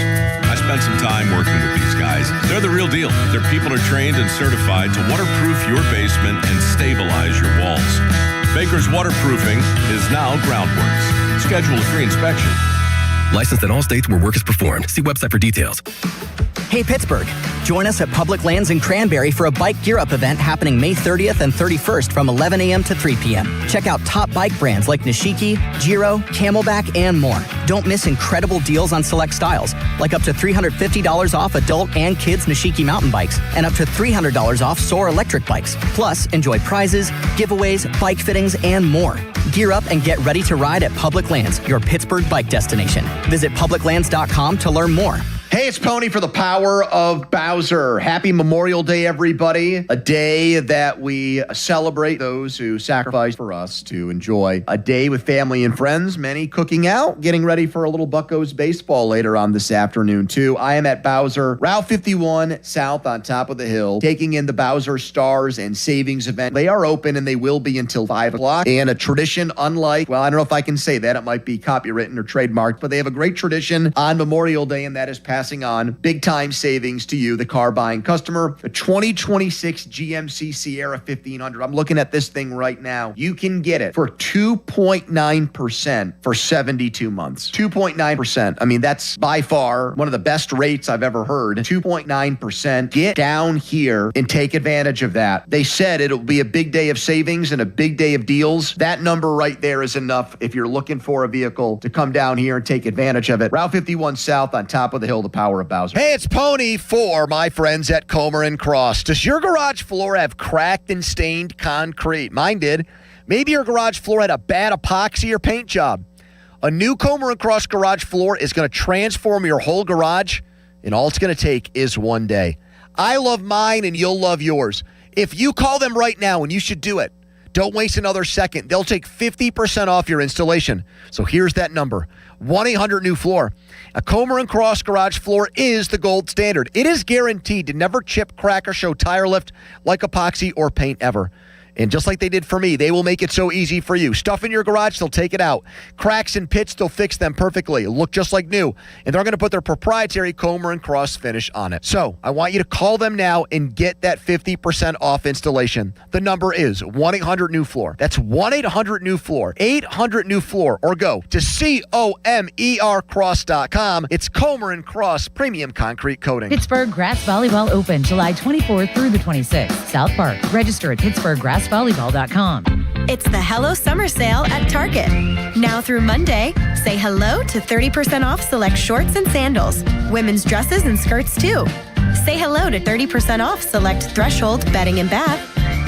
I spent some time working with these guys. They're the real deal. Their people are trained and certified to waterproof your basement and stabilize your walls. Baker's Waterproofing is now Groundworks. Schedule a free inspection. Licensed in all states where work is performed. See website for details. Hey, Pittsburgh. Join us at Public Lands in Cranberry for a Bike Gear Up event happening May 30th and 31st from 11 a.m. to 3 p.m. Check out top bike brands like Nishiki, Giro, Camelback, and more. Don't miss incredible deals on select styles, like up to $350 off adult and kids Nishiki mountain bikes, and up to $300 off Soar electric bikes. Plus, enjoy prizes, giveaways, bike fittings, and more. Gear up and get ready to ride at Public Lands, your Pittsburgh bike destination. Visit publiclands.com to learn more. Hey, it's Pony for the power of Bowser. Happy Memorial Day, everybody. A day that we celebrate those who sacrificed for us to enjoy a day with family and friends, many cooking out, getting ready for a little Buccos baseball later on this afternoon, too. I am at Bowser, Route 51 South on top of the hill, taking in the Bowser Stars and Savings event. They are open and they will be until 5 o'clock. And a tradition unlike, well, I don't know if I can say that. It might be copywritten or trademarked, but they have a great tradition on Memorial Day, and that is passing on big time savings to you, the car buying customer. The 2026 GMC Sierra 1500. I'm looking at this thing right now. You can get it for 2.9% for 72 months. 2.9%. I mean, that's by far one of the best rates I've ever heard. 2.9%. Get down here and take advantage of that. They said it'll be a big day of savings and a big day of deals. That number right there is enough if you're looking for a vehicle to come down here and take advantage of it. Route 51 South on top of the hill, the power of Bowser. Hey, it's Pony for my friends at Comer and Cross. Does your garage floor have cracked and stained concrete? Mine did. Maybe your garage floor had a bad epoxy or paint job. A new Comer and Cross garage floor is going to transform your whole garage, and all it's going to take is one day. I love mine, and you'll love yours. If you call them right now, and you should do it, don't waste another second. They'll take 50% off your installation. So here's that number, 1-800-NEW-FLOOR. A Comer and Cross garage floor is the gold standard. It is guaranteed to never chip, crack, or show tire lift like epoxy or paint ever. And just like they did for me, they will make it so easy for you. Stuff in your garage, they'll take it out. Cracks and pits, they'll fix them perfectly. Look just like new. And they're going to put their proprietary Comer and Cross finish on it. So I want you to call them now and get that 50% off installation. The number is 1-800-NEW-FLOOR. That's 1-800-NEW-FLOOR. 800-NEW-FLOOR. Or go to COMERcross.com. It's Comer and Cross Premium Concrete Coating. Pittsburgh Grass Volleyball Open, July 24th through the 26th. South Park. Register at PittsburghGrassVolleyball.com. It's the Hello Summer Sale at Target. Now through Monday, say hello to 30% off select shorts and sandals, women's dresses and skirts too. Say hello to 30% off select Threshold bedding and bath.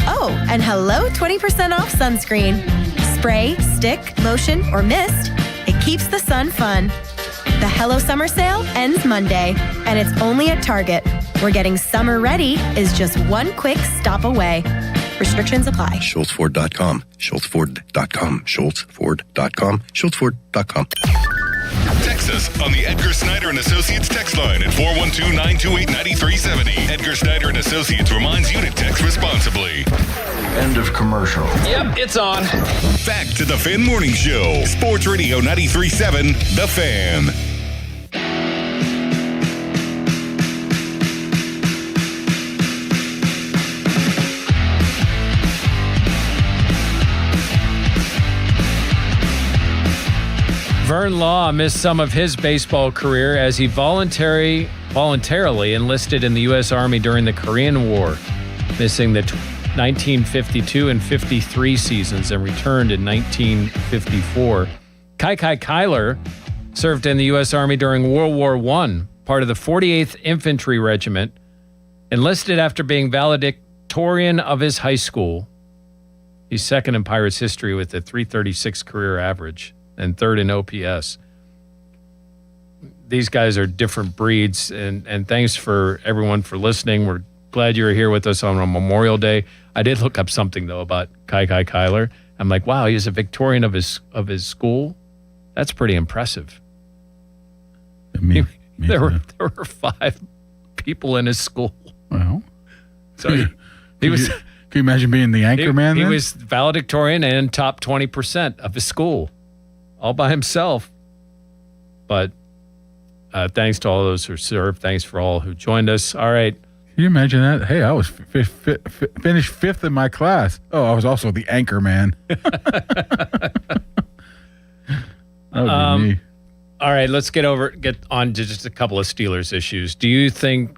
Oh, and hello 20% off sunscreen. Spray, stick, lotion, or mist. It keeps the sun fun. The Hello Summer Sale ends Monday, and it's only at Target, where getting summer ready is just one quick stop away. Restrictions apply. SchultzFord.com. SchultzFord.com. SchultzFord.com. SchultzFord.com. Text us on the Edgar Snyder and Associates text line at 412-928-9370. Edgar Snyder and Associates reminds you to text responsibly. End of commercial. Yep, it's on. Back to the Fan Morning Show. Sports Radio 93.7, The Fan. Vern Law missed some of his baseball career as he voluntarily enlisted in the U.S. Army during the Korean War, missing the 1952 and 53 seasons and returned in 1954. Kai Kyler served in the U.S. Army during World War I, part of the 48th Infantry Regiment, enlisted after being valedictorian of his high school. He's second in Pirates history with a .336 career average and third in OPS. These guys are different breeds, and thanks for everyone for listening. We're glad you're here with us on Memorial Day. I did look up something, though, about Kai Kyler. I'm like, wow, he was a Victorian of his school? That's pretty impressive. There were 5 people in his school. Well, so he was... Can you imagine being the anchor man? He was valedictorian and top 20% of his school, all by himself. But thanks to all those who served. Thanks for all who joined us. All right. Can you imagine that? Hey, I was finished 5th in my class. Oh, I was also the anchor man. That would be me. All right, let's get on to just a couple of Steelers issues. Do you think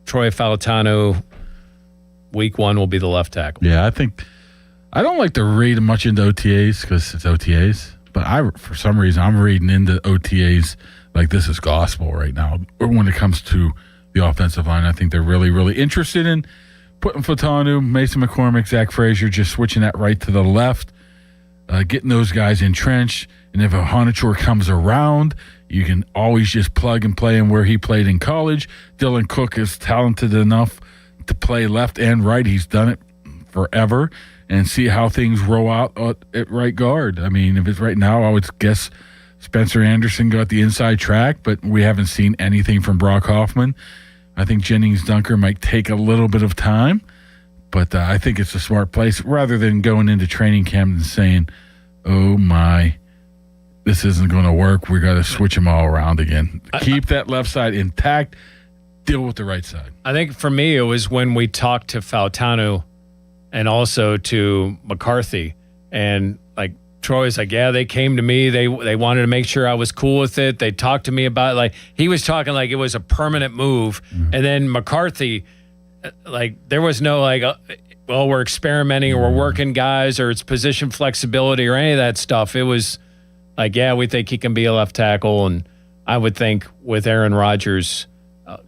Troy Falatanu week 1 will be the left tackle? Yeah, I don't like to read much into OTAs because it's OTAs, but for some reason I'm reading into OTAs like this is gospel right now. When it comes to the offensive line, I think they're really, really interested in putting Falatanu, Mason McCormick, Zach Frazier, just switching that right to the left, getting those guys entrenched. And if a Honachur comes around, you can always just plug and play him where he played in college. Dylan Cook is talented enough to play left and right. He's done it forever. And see how things roll out at right guard. I mean, if it's right now, I would guess Spencer Anderson got the inside track, but we haven't seen anything from Brock Hoffman. I think Jennings Dunker might take a little bit of time, but I think it's a smart place rather than going into training camp and saying, oh my, this isn't going to work. We got to switch them all around again. Keep that left side intact. Deal with the right side. I think for me, it was when we talked to Falatanu and also to McCarthy, and like Troy's like, yeah, they came to me. They wanted to make sure I was cool with it. They talked to me about it. Like he was talking like it was a permanent move, and then McCarthy, like there was no like, well, we're experimenting or we're working guys or it's position flexibility or any of that stuff. It was like, yeah, we think he can be a left tackle. And I would think with Aaron Rodgers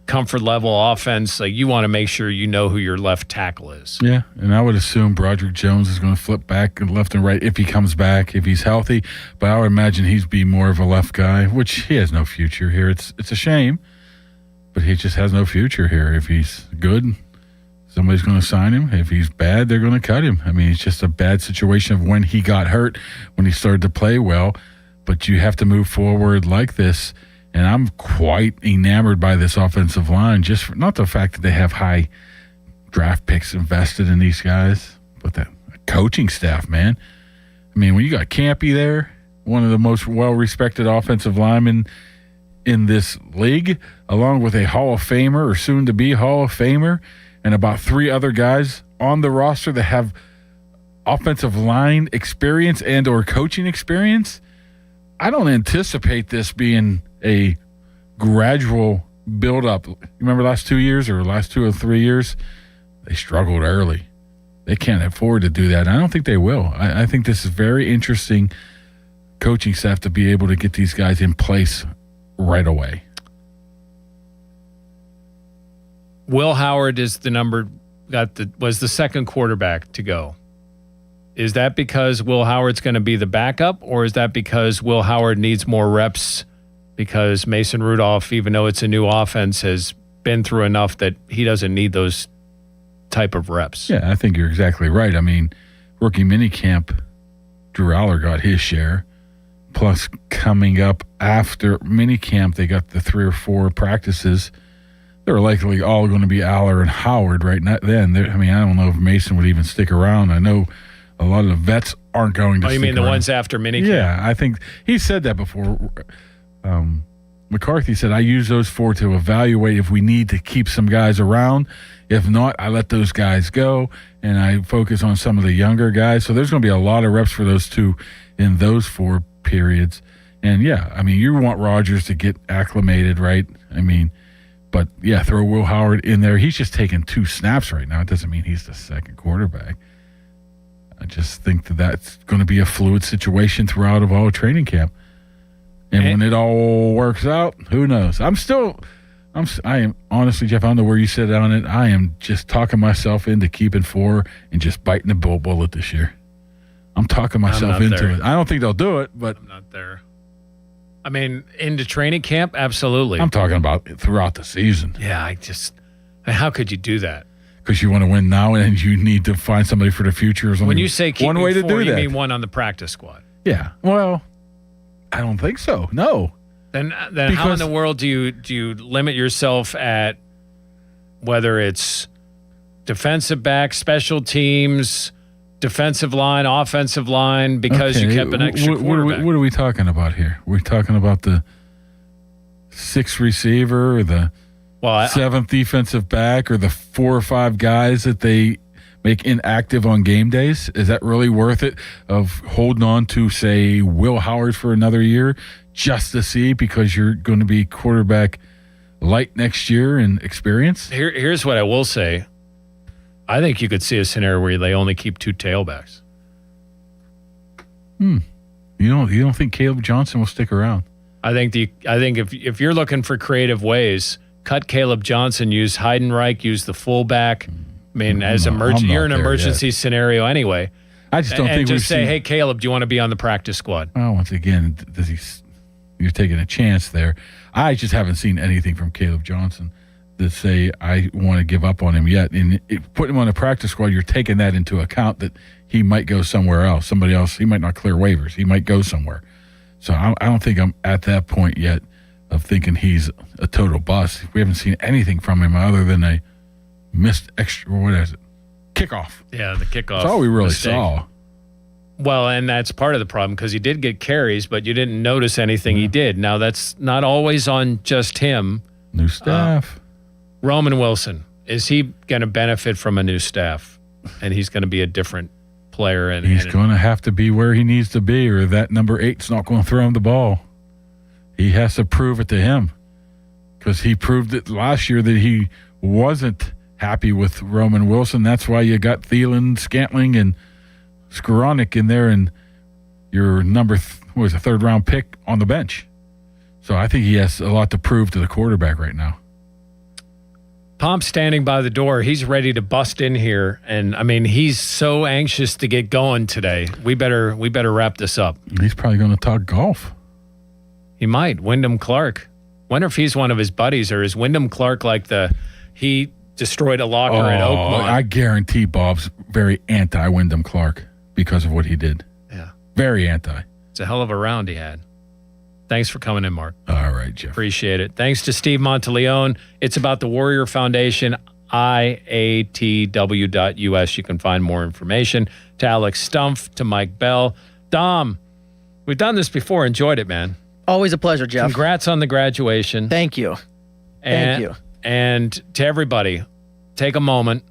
comfort level offense, like you want to make sure you know who your left tackle is. Yeah, and I would assume Broderick Jones is going to flip back and left and right if he comes back, if he's healthy. But I would imagine he's be more of a left guy, which he has no future here. It's a shame, but he just has no future here. If he's good, somebody's going to sign him. If he's bad, they're going to cut him. I mean, it's just a bad situation of when he got hurt, when he started to play well. But you have to move forward like this. And I'm quite enamored by this offensive line, just for, not the fact that they have high draft picks invested in these guys, but the coaching staff, man. I mean, when you got Campy there, one of the most well-respected offensive linemen in this league, along with a Hall of Famer or soon-to-be Hall of Famer, and about 3 other guys on the roster that have offensive line experience and or coaching experience, I don't anticipate this being a gradual build-up. You remember last 2 years or last 2 or 3 years? They struggled early. They can't afford to do that. And I don't think they will. I think this is very interesting coaching staff to be able to get these guys in place right away. Will Howard is was the second quarterback to go. Is that because Will Howard's going to be the backup, or is that because Will Howard needs more reps because Mason Rudolph, even though it's a new offense, has been through enough that he doesn't need those type of reps? Yeah, I think you're exactly right. I mean, rookie minicamp, Drew Aller got his share. Plus, coming up after minicamp, they got the 3 or 4 practices. They're likely all going to be Aller and Howard right now. Then, I mean, I don't know if Mason would even stick around. I know a lot of the vets aren't going to stick around. Oh, you mean the ones after minicamp? Yeah, I think he said that before. McCarthy said, I use those 4 to evaluate if we need to keep some guys around. If not, I let those guys go, and I focus on some of the younger guys. So there's going to be a lot of reps for those 2 in those 4 periods. And, yeah, I mean, you want Rodgers to get acclimated, right? I mean, but, yeah, throw Will Howard in there. He's just taking 2 snaps right now. It doesn't mean he's the second quarterback. I just think that that's going to be a fluid situation throughout of all training camp. And when it all works out, who knows? I am honestly, Jeff, I don't know where you sit on it. I am just talking myself into keeping 4 and just biting the bullet this year. I'm talking myself into it. I don't think they'll do it, but I'm not there. I mean, into training camp, absolutely. I'm talking about throughout the season. Yeah, how could you do that? Because you want to win now and you need to find somebody for the future. When you say keep one way to 4, do you that. mean 1 on the practice squad? Yeah. Well, I don't think so. No. Then how in the world do you limit yourself at whether it's defensive back, special teams, defensive line, offensive line, because you kept an extra quarterback? What are we talking about here? We're talking about the 6th receiver or the 7th defensive back or the 4 or 5 guys that they make inactive on game days? Is that really worth it of holding on to, say, Will Howard for another year just to see because you're going to be quarterback light next year in experience? Here's what I will say. I think you could see a scenario where they only keep 2 tailbacks. You don't think Caleb Johnson will stick around? I think if you're looking for creative ways, cut Caleb Johnson, use Heidenreich, use the fullback. I mean, you're an emergency scenario anyway. I just don't think just say, hey, Caleb, do you want to be on the practice squad? Well, once again, you're taking a chance there. I just haven't seen anything from Caleb Johnson that say I want to give up on him yet. And putting him on the practice squad, you're taking that into account that he might go somewhere else. Somebody else, he might not clear waivers. He might go somewhere. So I don't think I'm at that point yet of thinking he's a total bust. We haven't seen anything from him other than a missed kickoff. Yeah, the kickoff. That's all we really mistake. saw. Well, and that's part of the problem because he did get carries, but you didn't notice anything he did. Now, that's not always on just him. New staff. Roman Wilson, is he going to benefit from a new staff? And he's going to be a different player. And he's going to have to be where he needs to be, or that number 8's not going to throw him the ball. He has to prove it to him because he proved it last year that he wasn't happy with Roman Wilson. That's why you got Thielen, Scantling, and Skoranek in there, and your third-round pick on the bench. So I think he has a lot to prove to the quarterback right now. Pomp's standing by the door. He's ready to bust in here. And I mean, he's so anxious to get going today. We better wrap this up. He's probably going to talk golf. He might. Wyndham Clark. Wonder if he's one of his buddies, or is Wyndham Clark like he destroyed a locker at Oakmont? I guarantee Bob's very anti-Wyndham Clark because of what he did. Yeah. Very anti. It's a hell of a round he had. Thanks for coming in, Mark. All right, Jeff. Appreciate it. Thanks to Steve Monteleone. It's about the Warrior Foundation, IATW.us. You can find more information. To Alex Stumpf, to Mike Bell. Dom, we've done this before. Enjoyed it, man. Always a pleasure, Jeff. Congrats on the graduation. Thank you. Thank you. And to everybody, take a moment.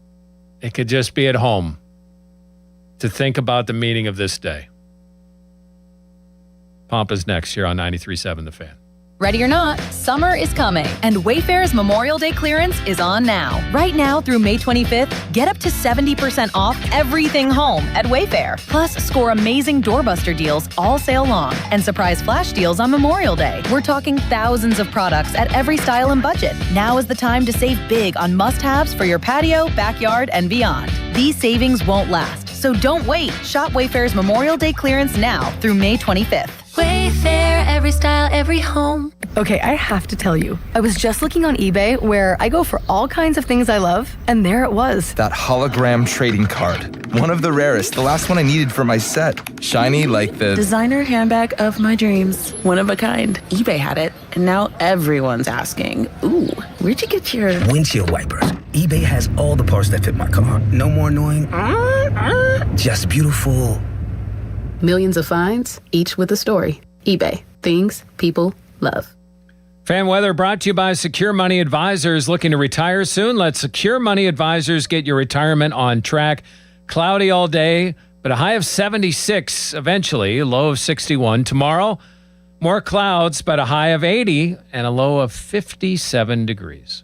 It could just be at home to think about the meaning of this day. Pomp is next here on 93.7 The Fan. Ready or not, summer is coming, and Wayfair's Memorial Day clearance is on now. Right now through May 25th, get up to 70% off everything home at Wayfair. Plus, score amazing doorbuster deals all sale long and surprise flash deals on Memorial Day. We're talking thousands of products at every style and budget. Now is the time to save big on must-haves for your patio, backyard, and beyond. These savings won't last, so don't wait. Shop Wayfair's Memorial Day clearance now through May 25th. Wayfair, every style, every home. Okay, I have to tell you, I was just looking on eBay where I go for all kinds of things I love, and there it was. That hologram trading card. One of the rarest, the last one I needed for my set. Shiny like the designer handbag of my dreams. One of a kind. eBay had it, and now everyone's asking, ooh, where'd you get your windshield wipers? eBay has all the parts that fit my car. No more annoying. Just beautiful. Millions of finds, each with a story. eBay. Things people love. Fan weather brought to you by Secure Money Advisors. Looking to retire soon? Let Secure Money Advisors get your retirement on track. Cloudy all day, but a high of 76 eventually, a low of 61. Tomorrow, more clouds, but a high of 80 and a low of 57 degrees.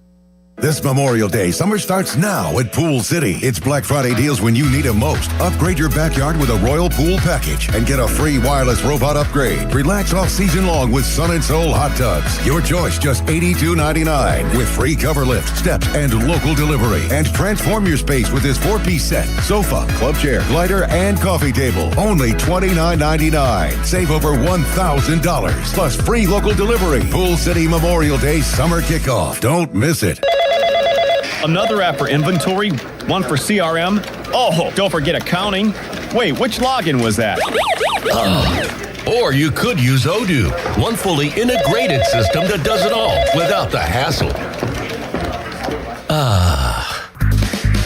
This Memorial Day, summer starts now at Pool City. It's Black Friday deals when you need them most. Upgrade your backyard with a Royal Pool package and get a free wireless robot upgrade. Relax all season long with Sun and Soul hot tubs. Your choice, just $82.99 with free cover lift, steps, and local delivery. And transform your space with this 4-piece set. Sofa, club chair, glider, and coffee table. Only $29.99. Save over $1,000. Plus free local delivery. Pool City Memorial Day summer kickoff. Don't miss it. Another app for inventory, one for CRM. Oh, don't forget accounting. Wait, which login was that? Or you could use Odoo, one fully integrated system that does it all without the hassle.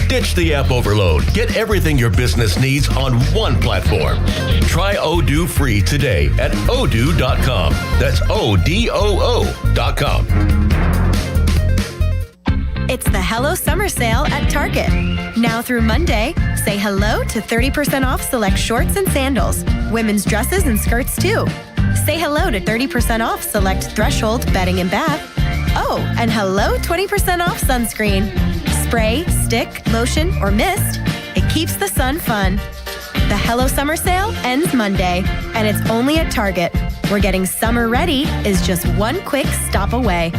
Ditch the app overload. Get everything your business needs on one platform. Try Odoo free today at odoo.com. That's ODOO.com. It's the Hello Summer Sale at Target. Now through Monday, say hello to 30% off select shorts and sandals, women's dresses and skirts too. Say hello to 30% off select Threshold bedding and bath. Oh, and hello 20% off sunscreen. Spray, stick, lotion, or mist. It keeps the sun fun. The Hello Summer Sale ends Monday, and it's only at Target, where getting summer ready is just one quick stop away.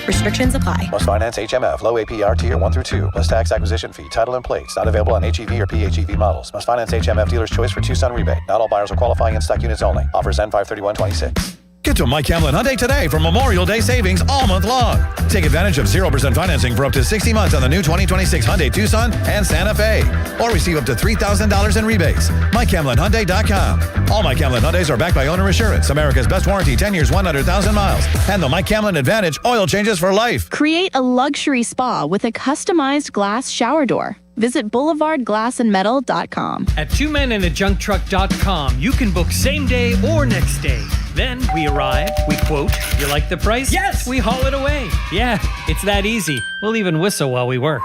Restrictions apply. Must finance HMF, low APR tier 1 through 2, plus tax acquisition fee, title and plates. Not available on HEV or PHEV models. Must finance HMF dealer's choice for Tucson rebate. Not all buyers are qualifying in stock units only. Offers end 5/31/26. Get to Mike Hamlin Hyundai today for Memorial Day savings all month long. Take advantage of 0% financing for up to 60 months on the new 2026 Hyundai Tucson and Santa Fe. Or receive up to $3,000 in rebates. MikeHamlinHyundai.com. All Mike Hamlin Hyundais are backed by owner assurance. America's best warranty, 10 years, 100,000 miles. And the Mike Hamlin Advantage oil changes for life. Create a luxury spa with a customized glass shower door. Visit BoulevardGlassandMetal.com. At twomeninajuncktruck.com, you can book same day or next day. Then we arrive, we quote, you like the price? Yes! We haul it away. Yeah, it's that easy. We'll even whistle while we work.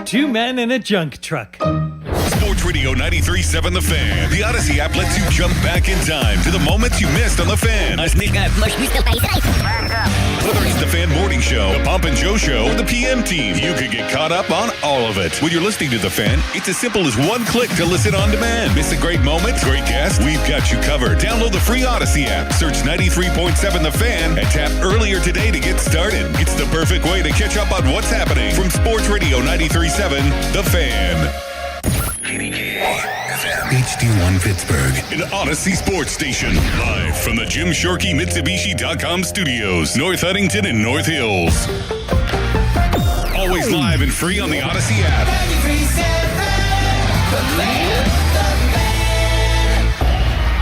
2 men in a junk truck. Sports Radio 93.7 The Fan. The Odyssey app lets you jump back in time to the moments you missed on The Fan. Whether it's the Fan Morning Show, the Pomp and Joe Show, or the PM Team, you can get caught up on all of it. When you're listening to The Fan, it's as simple as one click to listen on demand. Miss a great moment, great guest? We've got you covered. Download the free Odyssey app, search 93.7 The Fan, and tap earlier today to get started. It's the perfect way to catch up on what's happening from Sports Radio 93.7 The Fan. HD1 Pittsburgh, an Odyssey Sports Station. Live from the Jim Shorkey Mitsubishi.com studios, North Huntington and North Hills. Always live and free on the Odyssey app.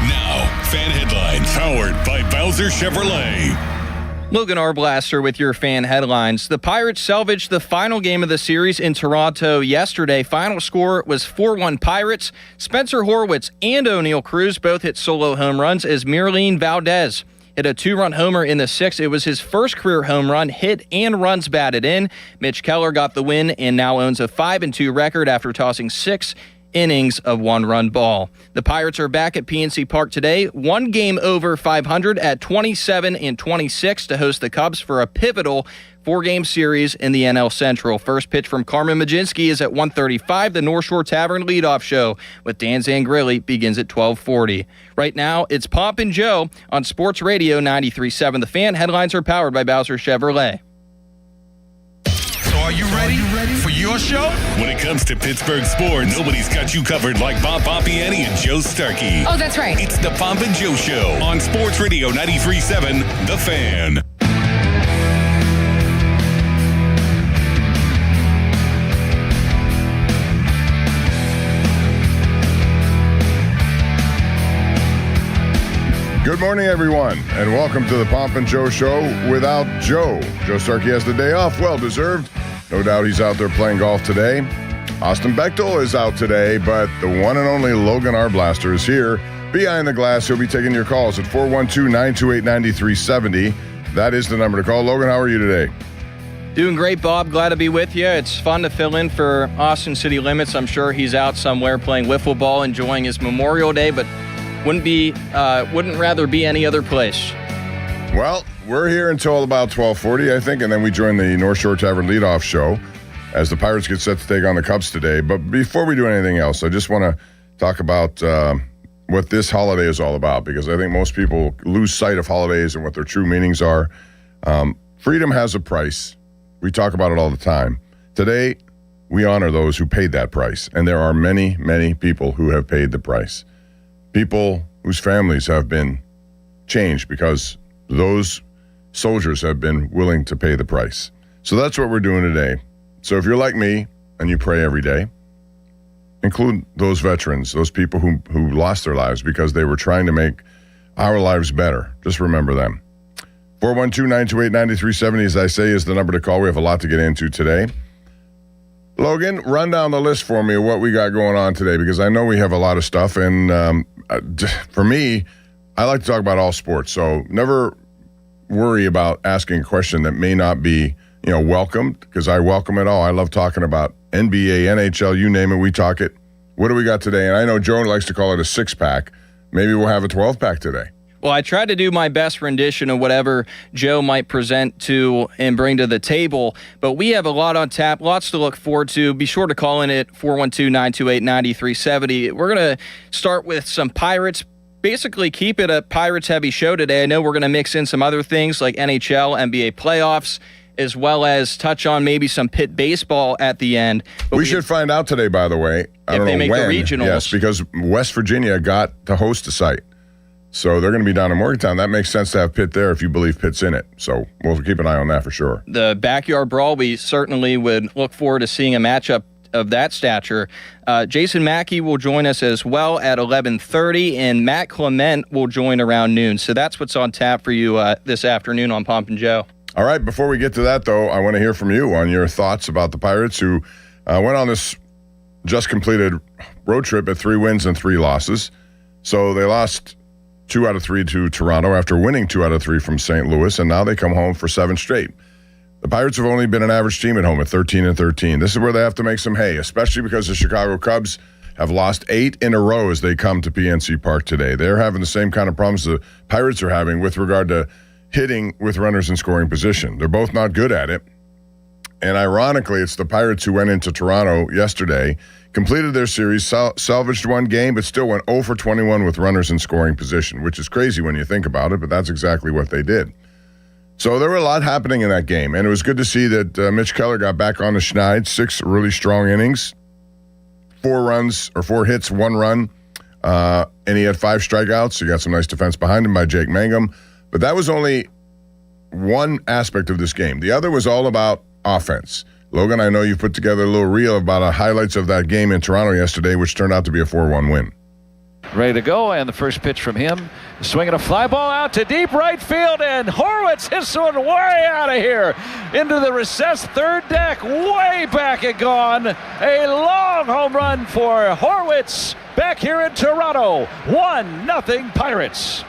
Now, Fan Headlines, powered by Bowser Chevrolet. Logan Arblaster with your Fan Headlines. The Pirates salvaged the final game of the series in Toronto yesterday. Final score was 4-1 Pirates. Spencer Horwitz and O'Neal Cruz both hit solo home runs as Miralene Valdez hit a 2-run homer in the sixth. It was his first career home run, hit and runs batted in. Mitch Keller got the win and now owns a 5-2 record after tossing 6 innings of one-run ball. The Pirates are back at PNC Park today, one game over 500 at 27-26 to host the Cubs for a pivotal 4-game series in the NL Central. First pitch from Carmen Mlodzinski is at 1:35. The North Shore Tavern leadoff show with Dan Zangrilli begins at 12:40. Right now, it's Pomp and Joe on Sports Radio 93.7 The Fan. Headlines are powered by Bowser Chevrolet. Are you ready for your show? When it comes to Pittsburgh sports, nobody's got you covered like Bob Pompiani and Joe Starkey. Oh, that's right. It's the Pomp and Joe Show on Sports Radio 93.7 The Fan. Good morning, everyone, and welcome to the Pomp and Joe Show without Joe. Joe Starkey has the day off, well-deserved. No doubt he's out there playing golf today. Austin Bechtel is out today, but the one and only Logan Arblaster is here. Behind the glass, he'll be taking your calls at 412-928-9370. That is the number to call. Logan, how are you today? Doing great, Bob. Glad to be with you. It's fun to fill in for Austin City Limits. I'm sure he's out somewhere playing wiffle ball, enjoying his Memorial Day, but wouldn't rather be any other place. Well, we're here until about 12:40, I think, and then we join the North Shore Tavern leadoff show as the Pirates get set to take on the Cubs today. But before we do anything else, I just want to talk about what this holiday is all about, because I think most people lose sight of holidays and what their true meanings are. Freedom has a price. We talk about it all the time. Today, we honor those who paid that price, and there are many, many people who have paid the price. People whose families have been changed because those soldiers have been willing to pay the price. So that's what we're doing today. So if you're like me and you pray every day, include those veterans, those people who lost their lives because they were trying to make our lives better. Just remember them. 412-928-9370, as I say, is the number to call. We have a lot to get into today. Logan, run down the list for me of what we got going on today, because I know we have a lot of stuff. And for me, I like to talk about all sports. So never worry about asking a question that may not be, welcomed, because I welcome it all. I love talking about NBA, NHL, you name it, we talk it. What do we got today? And I know Joe likes to call it a 6-pack. Maybe we'll have a 12-pack today. Well, I tried to do my best rendition of whatever Joe might present to and bring to the table, but we have a lot on tap, lots to look forward to. Be sure to call in at 412-928-9370. We're going to start with some Pirates. Basically, keep it a Pirates-heavy show today. I know we're going to mix in some other things like NHL, NBA playoffs, as well as touch on maybe some Pitt baseball at the end. But we should find out today, by the way. I don't know make when. The regionals. Yes, because West Virginia got to host a site. So they're going to be down in Morgantown. That makes sense to have Pitt there if you believe Pitt's in it. So we'll keep an eye on that for sure. The backyard brawl, we certainly would look forward to seeing a matchup of that stature. Jason Mackey will join us as well at 11:30, and Matt Clement will join around noon. So that's what's on tap for you this afternoon on Pomp and Joe. All right, before we get to that, though, I want to hear from you on your thoughts about the Pirates, who went on this just completed road trip at 3 wins and 3 losses. So they lost 2 out of 3 to Toronto after winning 2 out of 3 from St. Louis, and now they come home for 7 straight. The Pirates have only been an average team at home at 13-13. This is where they have to make some hay, especially because the Chicago Cubs have lost 8 in a row as they come to PNC Park today. They're having the same kind of problems the Pirates are having with regard to, hitting with runners in scoring position. They're both not good at it. And ironically, it's the Pirates who went into Toronto yesterday, completed their series, salvaged one game, but still went 0 for 21 with runners in scoring position, which is crazy when you think about it, but that's exactly what they did. So there were a lot happening in that game, and it was good to see that Mitch Keller got back on the schneid, 6 really strong innings, 4 hits, 1 run, and he had 5 strikeouts. So you got some nice defense behind him by Jake Mangum. But that was only one aspect of this game. The other was all about offense. Logan, I know you put together a little reel about highlights of that game in Toronto yesterday, which turned out to be a 4-1 win. Ready to go, and the first pitch from him. Swinging a fly ball out to deep right field, and Horwitz hits one way out of here. Into the recessed third deck, way back and gone. A long home run for Horwitz back here in Toronto. 1-0 Pirates.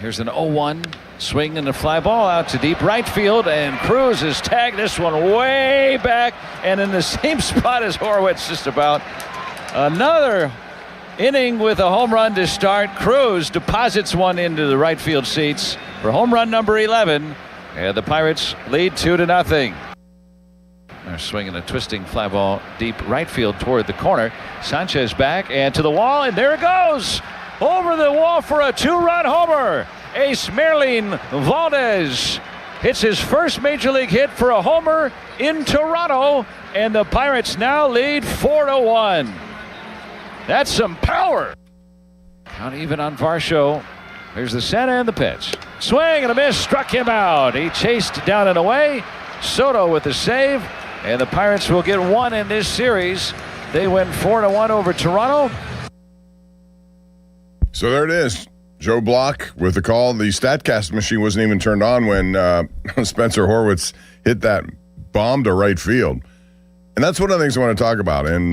Here's an 0-1 swing and a fly ball out to deep right field, and Cruz has tagged this one way back and in the same spot as Horwitz, just about. Another inning with a home run to start. Cruz deposits one into the right field seats for home run number 11, and the Pirates lead 2-0. They're swinging a twisting fly ball deep right field toward the corner. Sanchez back and to the wall, and there it goes. Over the wall for a 2-run homer. Ace Merlin Valdez hits his first major league hit for a homer in Toronto, and the Pirates now lead 4-1. That's some power. Count even on Varsho. Here's the center and the pitch. Swing and a miss, struck him out. He chased down and away. Soto with the save, and the Pirates will get 1 in this series. They win 4-1 over Toronto. So there it is. Joe Block with the call. The StatCast machine wasn't even turned on when Spencer Horwitz hit that bomb to right field. And that's one of the things I want to talk about. And,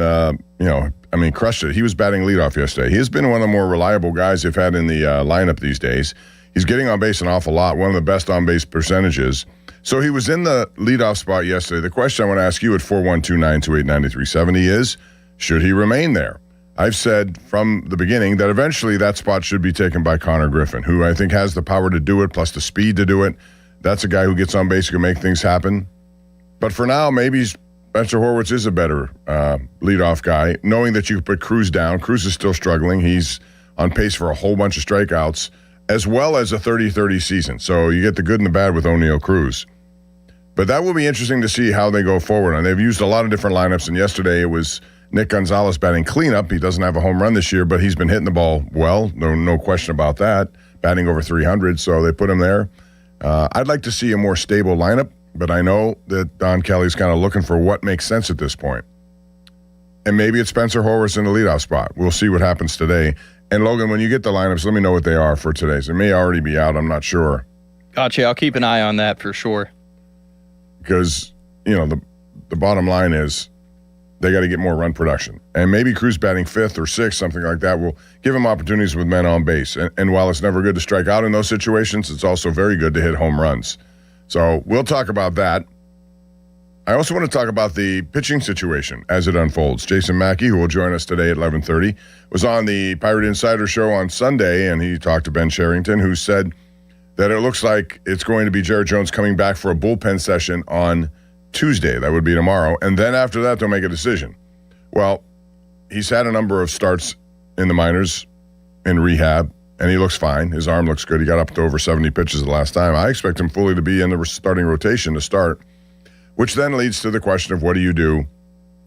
crushed it. He was batting leadoff yesterday. He has been one of the more reliable guys they've had in the lineup these days. He's getting on base an awful lot, one of the best on base percentages. So he was in the leadoff spot yesterday. The question I want to ask you at 412-928-9370 is, should he remain there? I've said from the beginning that eventually that spot should be taken by Connor Griffin, who I think has the power to do it, plus the speed to do it. That's a guy who gets on base, who can make things happen. But for now, maybe Spencer Horwitz is a better leadoff guy, knowing that you put Cruz down. Cruz is still struggling. He's on pace for a whole bunch of strikeouts, as well as a 30-30 season. So you get the good and the bad with O'Neill Cruz. But that will be interesting to see how they go forward. And they've used a lot of different lineups, and yesterday it was Nick Gonzalez batting cleanup. He doesn't have a home run this year, but he's been hitting the ball well. No question about that. Batting over 300, so they put him there. I'd like to see a more stable lineup, but I know that Don Kelly's kind of looking for what makes sense at this point. And maybe it's Spencer Horwitz in the leadoff spot. We'll see what happens today. And Logan, when you get the lineups, let me know what they are for today. They may already be out. I'm not sure. Gotcha. I'll keep an eye on that for sure. Because, the bottom line is, they got to get more run production. And maybe Cruz batting 5th or 6th, something like that, will give him opportunities with men on base. And while it's never good to strike out in those situations, it's also very good to hit home runs. So we'll talk about that. I also want to talk about the pitching situation as it unfolds. Jason Mackey, who will join us today at 11:30, was on the Pirate Insider Show on Sunday, and he talked to Ben Sherrington, who said that it looks like it's going to be Jared Jones coming back for a bullpen session on Tuesday. That would be tomorrow. And then after that, they'll make a decision. Well, he's had a number of starts in the minors in rehab, and he looks fine. His arm looks good. He got up to over 70 pitches the last time. I expect him fully to be in the starting rotation to start, which then leads to the question of what do you do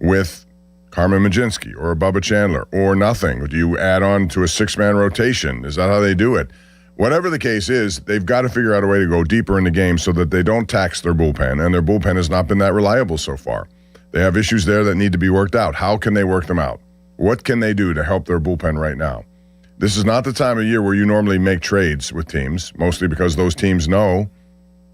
with Carmen Mlodzinski or Bubba Chandler or nothing? Do you add on to a 6-man rotation? Is that how they do it? Whatever the case is, they've got to figure out a way to go deeper in the game so that they don't tax their bullpen, and their bullpen has not been that reliable so far. They have issues there that need to be worked out. How can they work them out? What can they do to help their bullpen right now? This is not the time of year where you normally make trades with teams, mostly because those teams know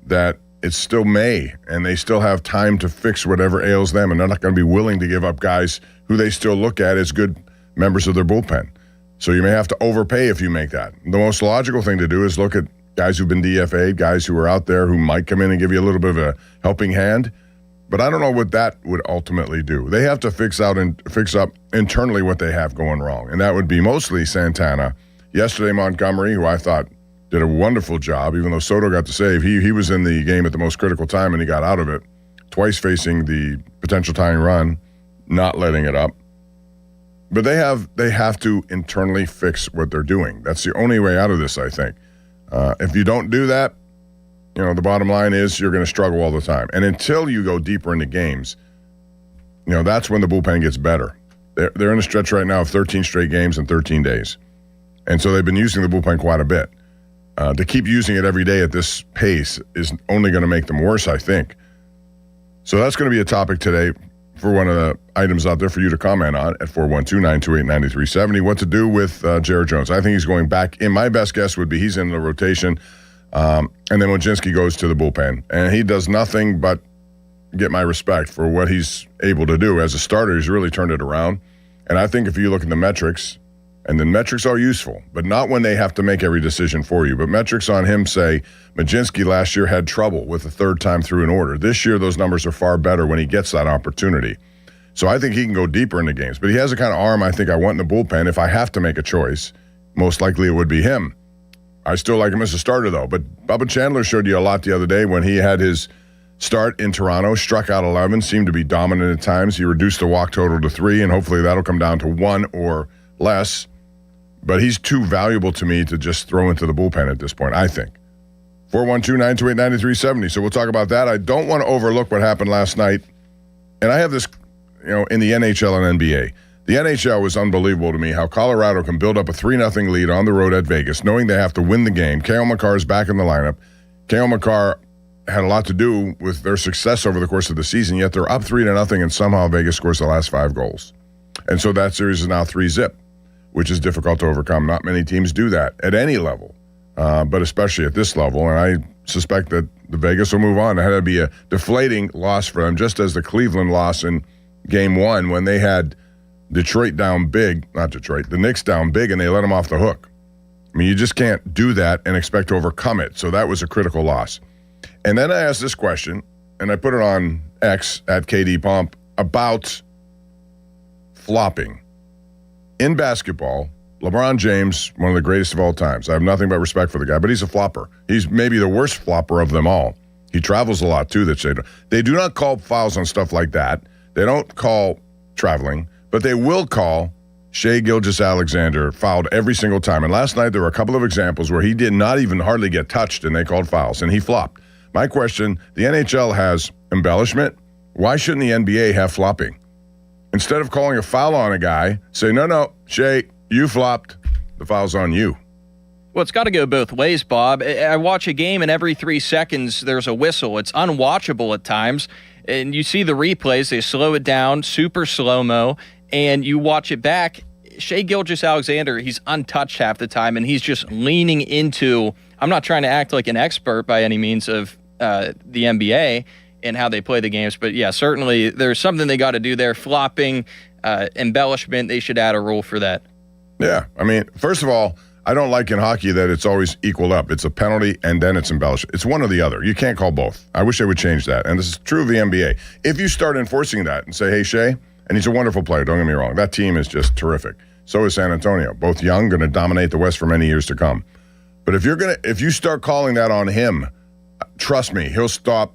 that it's still May, and they still have time to fix whatever ails them, and they're not going to be willing to give up guys who they still look at as good members of their bullpen. So you may have to overpay if you make that. The most logical thing to do is look at guys who've been DFA'd, guys who are out there who might come in and give you a little bit of a helping hand. But I don't know what that would ultimately do. They have to fix up internally what they have going wrong, and that would be mostly Santana. Yesterday, Montgomery, who I thought did a wonderful job, even though Soto got the save. He was in the game at the most critical time, and he got out of it, twice facing the potential tying run, not letting it up. But they have to internally fix what they're doing. That's the only way out of this, I think. If you don't do that, the bottom line is you're going to struggle all the time. And until you go deeper into games, that's when the bullpen gets better. They're in a stretch right now of 13 straight games in 13 days. And so they've been using the bullpen quite a bit. To keep using it every day at this pace is only going to make them worse, I think. So that's going to be a topic today for one of the items out there for you to comment on at 412-928-9370. What to do with Jared Jones. I think he's going back in. My best guess would be he's in the rotation, and then Wojcinski goes to the bullpen. And he does nothing but get my respect for what he's able to do. As a starter, he's really turned it around. And I think if you look at the metrics, and the metrics are useful, but not when they have to make every decision for you. But metrics on him say Wojcinski last year had trouble with the third time through an order. This year, those numbers are far better when he gets that opportunity. So I think he can go deeper into games. But he has the kind of arm I think I want in the bullpen. If I have to make a choice, most likely it would be him. I still like him as a starter, though. But Bubba Chandler showed you a lot the other day when he had his start in Toronto, struck out 11, seemed to be dominant at times. He reduced the walk total to 3, and hopefully that'll come down to 1 or less. But he's too valuable to me to just throw into the bullpen at this point, I think. 412-928-9370. So we'll talk about that. I don't want to overlook what happened last night. And I have this, in the NHL and NBA. The NHL was unbelievable to me, how Colorado can build up a 3-0 lead on the road at Vegas, knowing they have to win the game. Cale Makar is back in the lineup. Cale Makar had a lot to do with their success over the course of the season, yet they're up 3-0, and somehow Vegas scores the last 5 goals. And so that series is now 3-0. Which is difficult to overcome. Not many teams do that at any level, but especially at this level. And I suspect that the Vegas will move on. It had to be a deflating loss for them, just as the Cleveland loss in Game 1 when they had Detroit down big, the Knicks down big, and they let them off the hook. I mean, you just can't do that and expect to overcome it. So that was a critical loss. And then I asked this question, and I put it on X at KD Pomp about flopping. In basketball, LeBron James, one of the greatest of all times. I have nothing but respect for the guy, but he's a flopper. He's maybe the worst flopper of them all. He travels a lot, too. They do not call fouls on stuff like that. They don't call traveling, but they will call Shai Gilgeous-Alexander fouled every single time. And last night, there were a couple of examples where he did not even hardly get touched, and they called fouls, and he flopped. My question, the NHL has embellishment. Why shouldn't the NBA have flopping? Instead of calling a foul on a guy, say, no, Shai, you flopped. The foul's on you. Well, it's got to go both ways, Bob. I watch a game, and every 3 seconds there's a whistle. It's unwatchable at times. And you see the replays. They slow it down, super slow-mo, and you watch it back. Shai Gilgeous-Alexander, he's untouched half the time, and he's just leaning into – I'm not trying to act like an expert by any means of the NBA – and how they play the games. But, yeah, certainly there's something they got to do there. Flopping, embellishment, they should add a rule for that. Yeah. I mean, first of all, I don't like in hockey that it's always equaled up. It's a penalty and then it's embellishment. It's one or the other. You can't call both. I wish they would change that. And this is true of the NBA. If you start enforcing that and say, hey, Shai, and he's a wonderful player, don't get me wrong. That team is just terrific. So is San Antonio. Both young, going to dominate the West for many years to come. But if you start calling that on him, trust me, he'll stop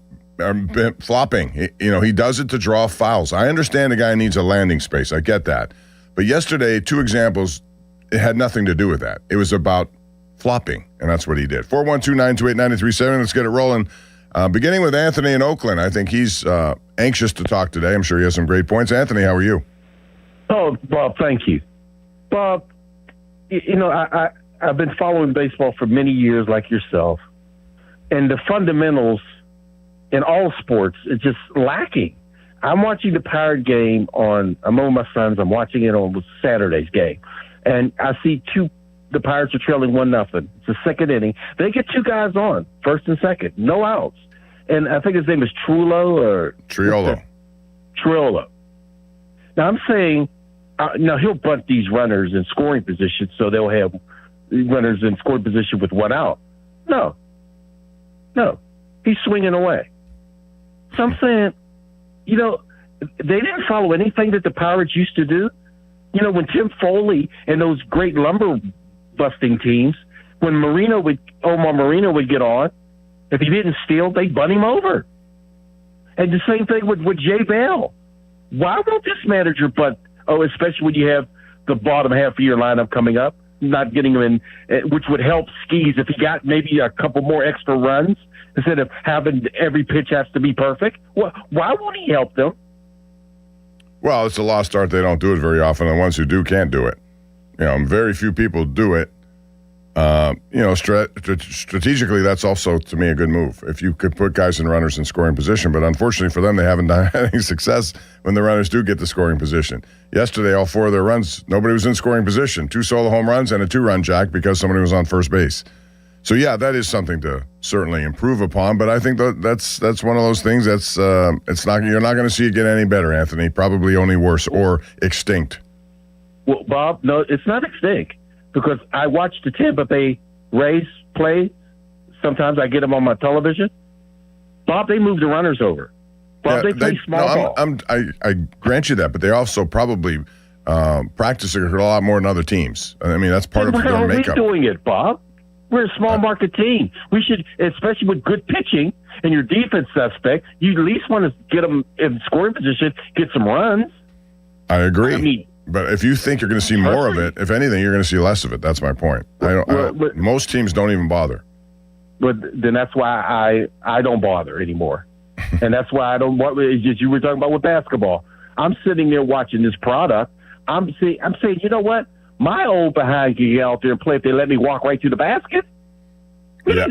flopping. He does it to draw fouls. I understand the guy needs a landing space. I get that. But yesterday, 2 examples, it had nothing to do with that. It was about flopping, and that's what he did. 412-928-9370. Let's get it rolling. Beginning with Anthony in Oakland. I think he's anxious to talk today. I'm sure he has some great points. Anthony, how are you? Oh, Bob, thank you. Bob, I've been following baseball for many years like yourself, and the fundamentals in all sports is just lacking. I'm watching the Pirate game I'm with my sons. I'm watching it on Saturday's game. And I see the Pirates are trailing 1-0. It's the second inning. They get 2 guys on, first and second, no outs. And I think his name is Triolo. Now I'm saying, now he'll bunt these runners in scoring position so they'll have runners in scoring position with 1 out. No. He's swinging away. So I'm saying, they didn't follow anything that the Pirates used to do. When Tim Foley and those great lumber busting teams when Omar Marino would get on, if he didn't steal, they'd bunt him over. And the same thing with Jay Bell. Why won't this manager especially when you have the bottom half of your lineup coming up, not getting him in, which would help Skis if he got maybe a couple more extra runs instead of having every pitch has to be perfect. Why won't he help them? Well, it's a lost art. They don't do it very often. The ones who do can't do it. Very few people do it. Strategically, that's also, to me, a good move. If you could put guys and runners in scoring position, but unfortunately for them, they haven't had any success when the runners do get the scoring position. Yesterday, all 4 of their runs, nobody was in scoring position. 2 solo home runs and a 2-run jack because somebody was on first base. So, yeah, that is something to certainly improve upon, but I think that's one of those things that's you're not going to see it get any better, Anthony. Probably only worse or extinct. Well, Bob, no, it's not extinct. Because I watch the Tampa Bay Rays play. Sometimes I get them on my television. Bob, they move the runners over. Bob, they play small ball. I grant you that, but they also probably practice a lot more than other teams. I mean, that's part of their makeup. We're doing it, Bob. We're a small market team. We should, especially with good pitching and your defense suspect, you at least want to get them in scoring position, get some runs. I agree. But if you think you're going to see more of it, if anything, you're going to see less of it. That's my point. Most teams don't even bother. But then that's why I don't bother anymore. And that's why I don't. You were talking about with basketball. I'm sitting there watching this product. I'm saying, you know what? My old behind can get out there and play if they let me walk right to the basket. Yeah.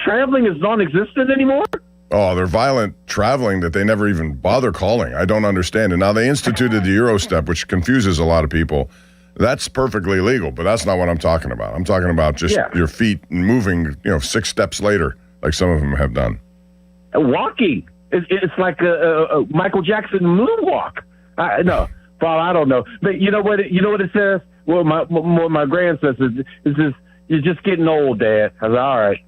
Traveling is non-existent anymore. Oh, they're violent traveling that they never even bother calling. I don't understand. And now they instituted the Euro step, which confuses a lot of people. That's perfectly legal, but that's not what I'm talking about. I'm talking about just your feet moving, 6 steps later, like some of them have done. Walking. It's like a Michael Jackson moonwalk. No, Paul, I don't know. But you know what it says? Well, my grandson says, you're just getting old, Dad. I was all right.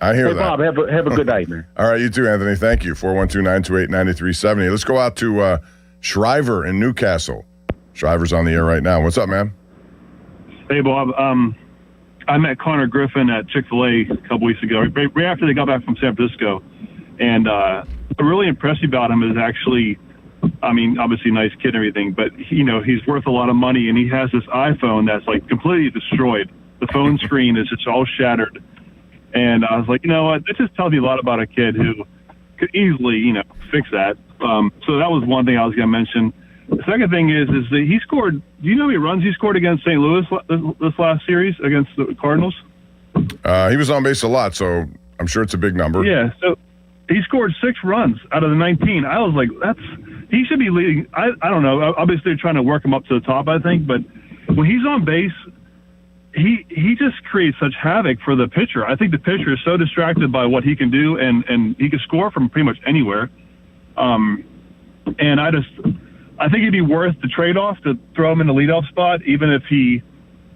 I hear that. Bob, have a good night, man. All right, you too, Anthony. Thank you. 412-928-9370. Let's go out to Shriver in Newcastle. Shriver's on the air right now. What's up, man? Hey, Bob. I met Connor Griffin at Chick-fil-A a couple weeks ago, right after they got back from San Francisco. And what really impressed me about him is actually, obviously a nice kid and everything, but, he's worth a lot of money, and he has this iPhone that's, completely destroyed. The phone screen is just all shattered. And I was like, you know what? This just tells you a lot about a kid who could easily, fix that. So that was one thing I was going to mention. The second thing is that he scored. Do you know how many runs he scored against St. Louis this last series against the Cardinals? He was on base a lot, so I'm sure it's a big number. Yeah. So he scored 6 runs out of the 19. I was like, he should be leading. I don't know. Obviously, they're trying to work him up to the top, I think. But when he's on base, he just creates such havoc for the pitcher. I think the pitcher is so distracted by what he can do, and he can score from pretty much anywhere. And I think it'd be worth the trade-off to throw him in the leadoff spot, even if he,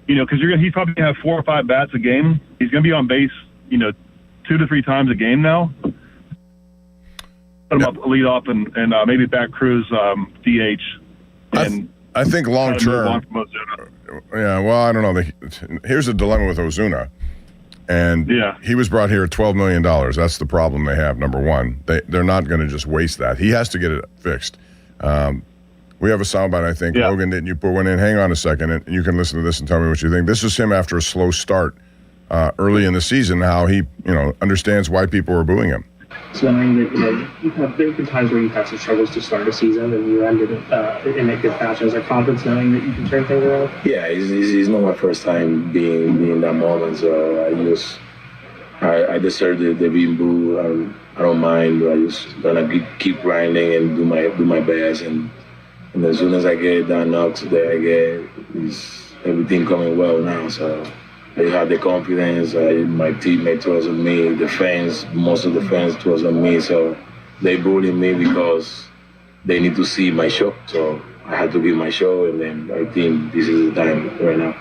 because he's probably going to have 4 or 5 bats a game. He's going to be on base, 2 to 3 times a game now. Put him up leadoff and maybe back Cruz DH. I think long term. Yeah, well, I don't know. Here's the dilemma with Ozuna. And he was brought here at $12 million. That's the problem they have, number one. They're not going to just waste that. He has to get it fixed. We have a soundbite, I think. Logan, didn't you put one in? Hang on a second, and you can listen to this and tell me what you think. This is him after a slow start early in the season, how he understands why people are booing him. So knowing that there have been times where you've had some struggles to start a season and you ended in a good fashion. Is there confidence knowing that you can turn things around? Yeah, it's not my first time being in that moment, so I deserve the being booed. I don't mind. I just gonna keep grinding and do my best, and as soon as I get that knocks that I get, is everything coming well now. So I have the confidence. My teammate trust on me. The fans, most of the fans trust on me. So they bully me because they need to see my show. So I had to give my show, and then I think this is the time right now.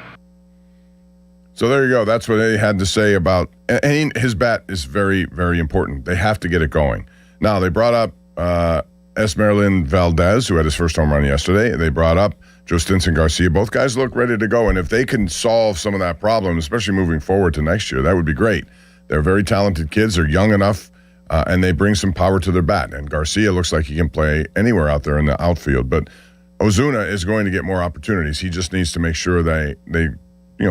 So there you go. That's what they had to say about. And his bat is very, very important. They have to get it going. Now they brought up Esmeralyn Valdez, who had his first home run yesterday. They brought up Joe Stinson Garcia. Both guys look ready to go, and if they can solve some of that problem, especially moving forward to next year, that would be great. They're very talented kids. They're young enough, and they bring some power to their bat. And Garcia looks like he can play anywhere out there in the outfield. But Ozuna is going to get more opportunities. He just needs to make sure they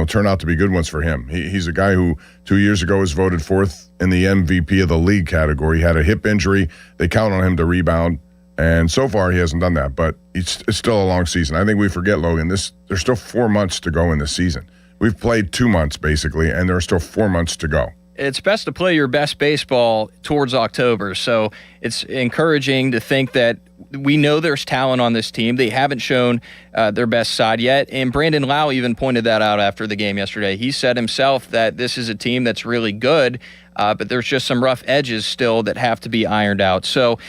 turn out to be good ones for him. He's a guy who 2 years ago was voted 4th in the MVP of the league category. He had a hip injury. They count on him to rebound. And so far, he hasn't done that. But it's still a long season. I think we forget, Logan, there's still 4 months to go in this season. We've played 2 months, basically, and there are still 4 months to go. It's best to play your best baseball towards October. So it's encouraging to think that we know there's talent on this team. They haven't shown their best side yet. And Brandon Lau even pointed that out after the game yesterday. He said himself that this is a team that's really good, but there's just some rough edges still that have to be ironed out. So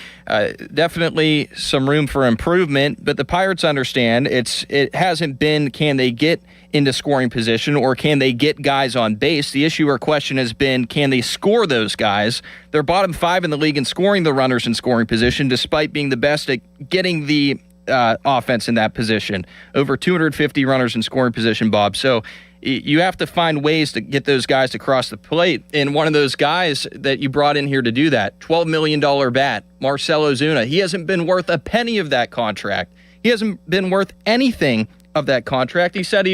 definitely some room for improvement. But the Pirates understand it hasn't been can they get into scoring position or can they get guys on base. The issue or question has been can they score those guys. They're bottom 5 in the league in scoring the runners in scoring position despite being the best at getting the offense in that position. Over 250 runners in scoring position, Bob. So you have to find ways to get those guys to cross the plate. And one of those guys that you brought in here to do that, $12 million bat, Marcell Ozuna, he hasn't been worth a penny of that contract. He hasn't been worth anything of that contract. He said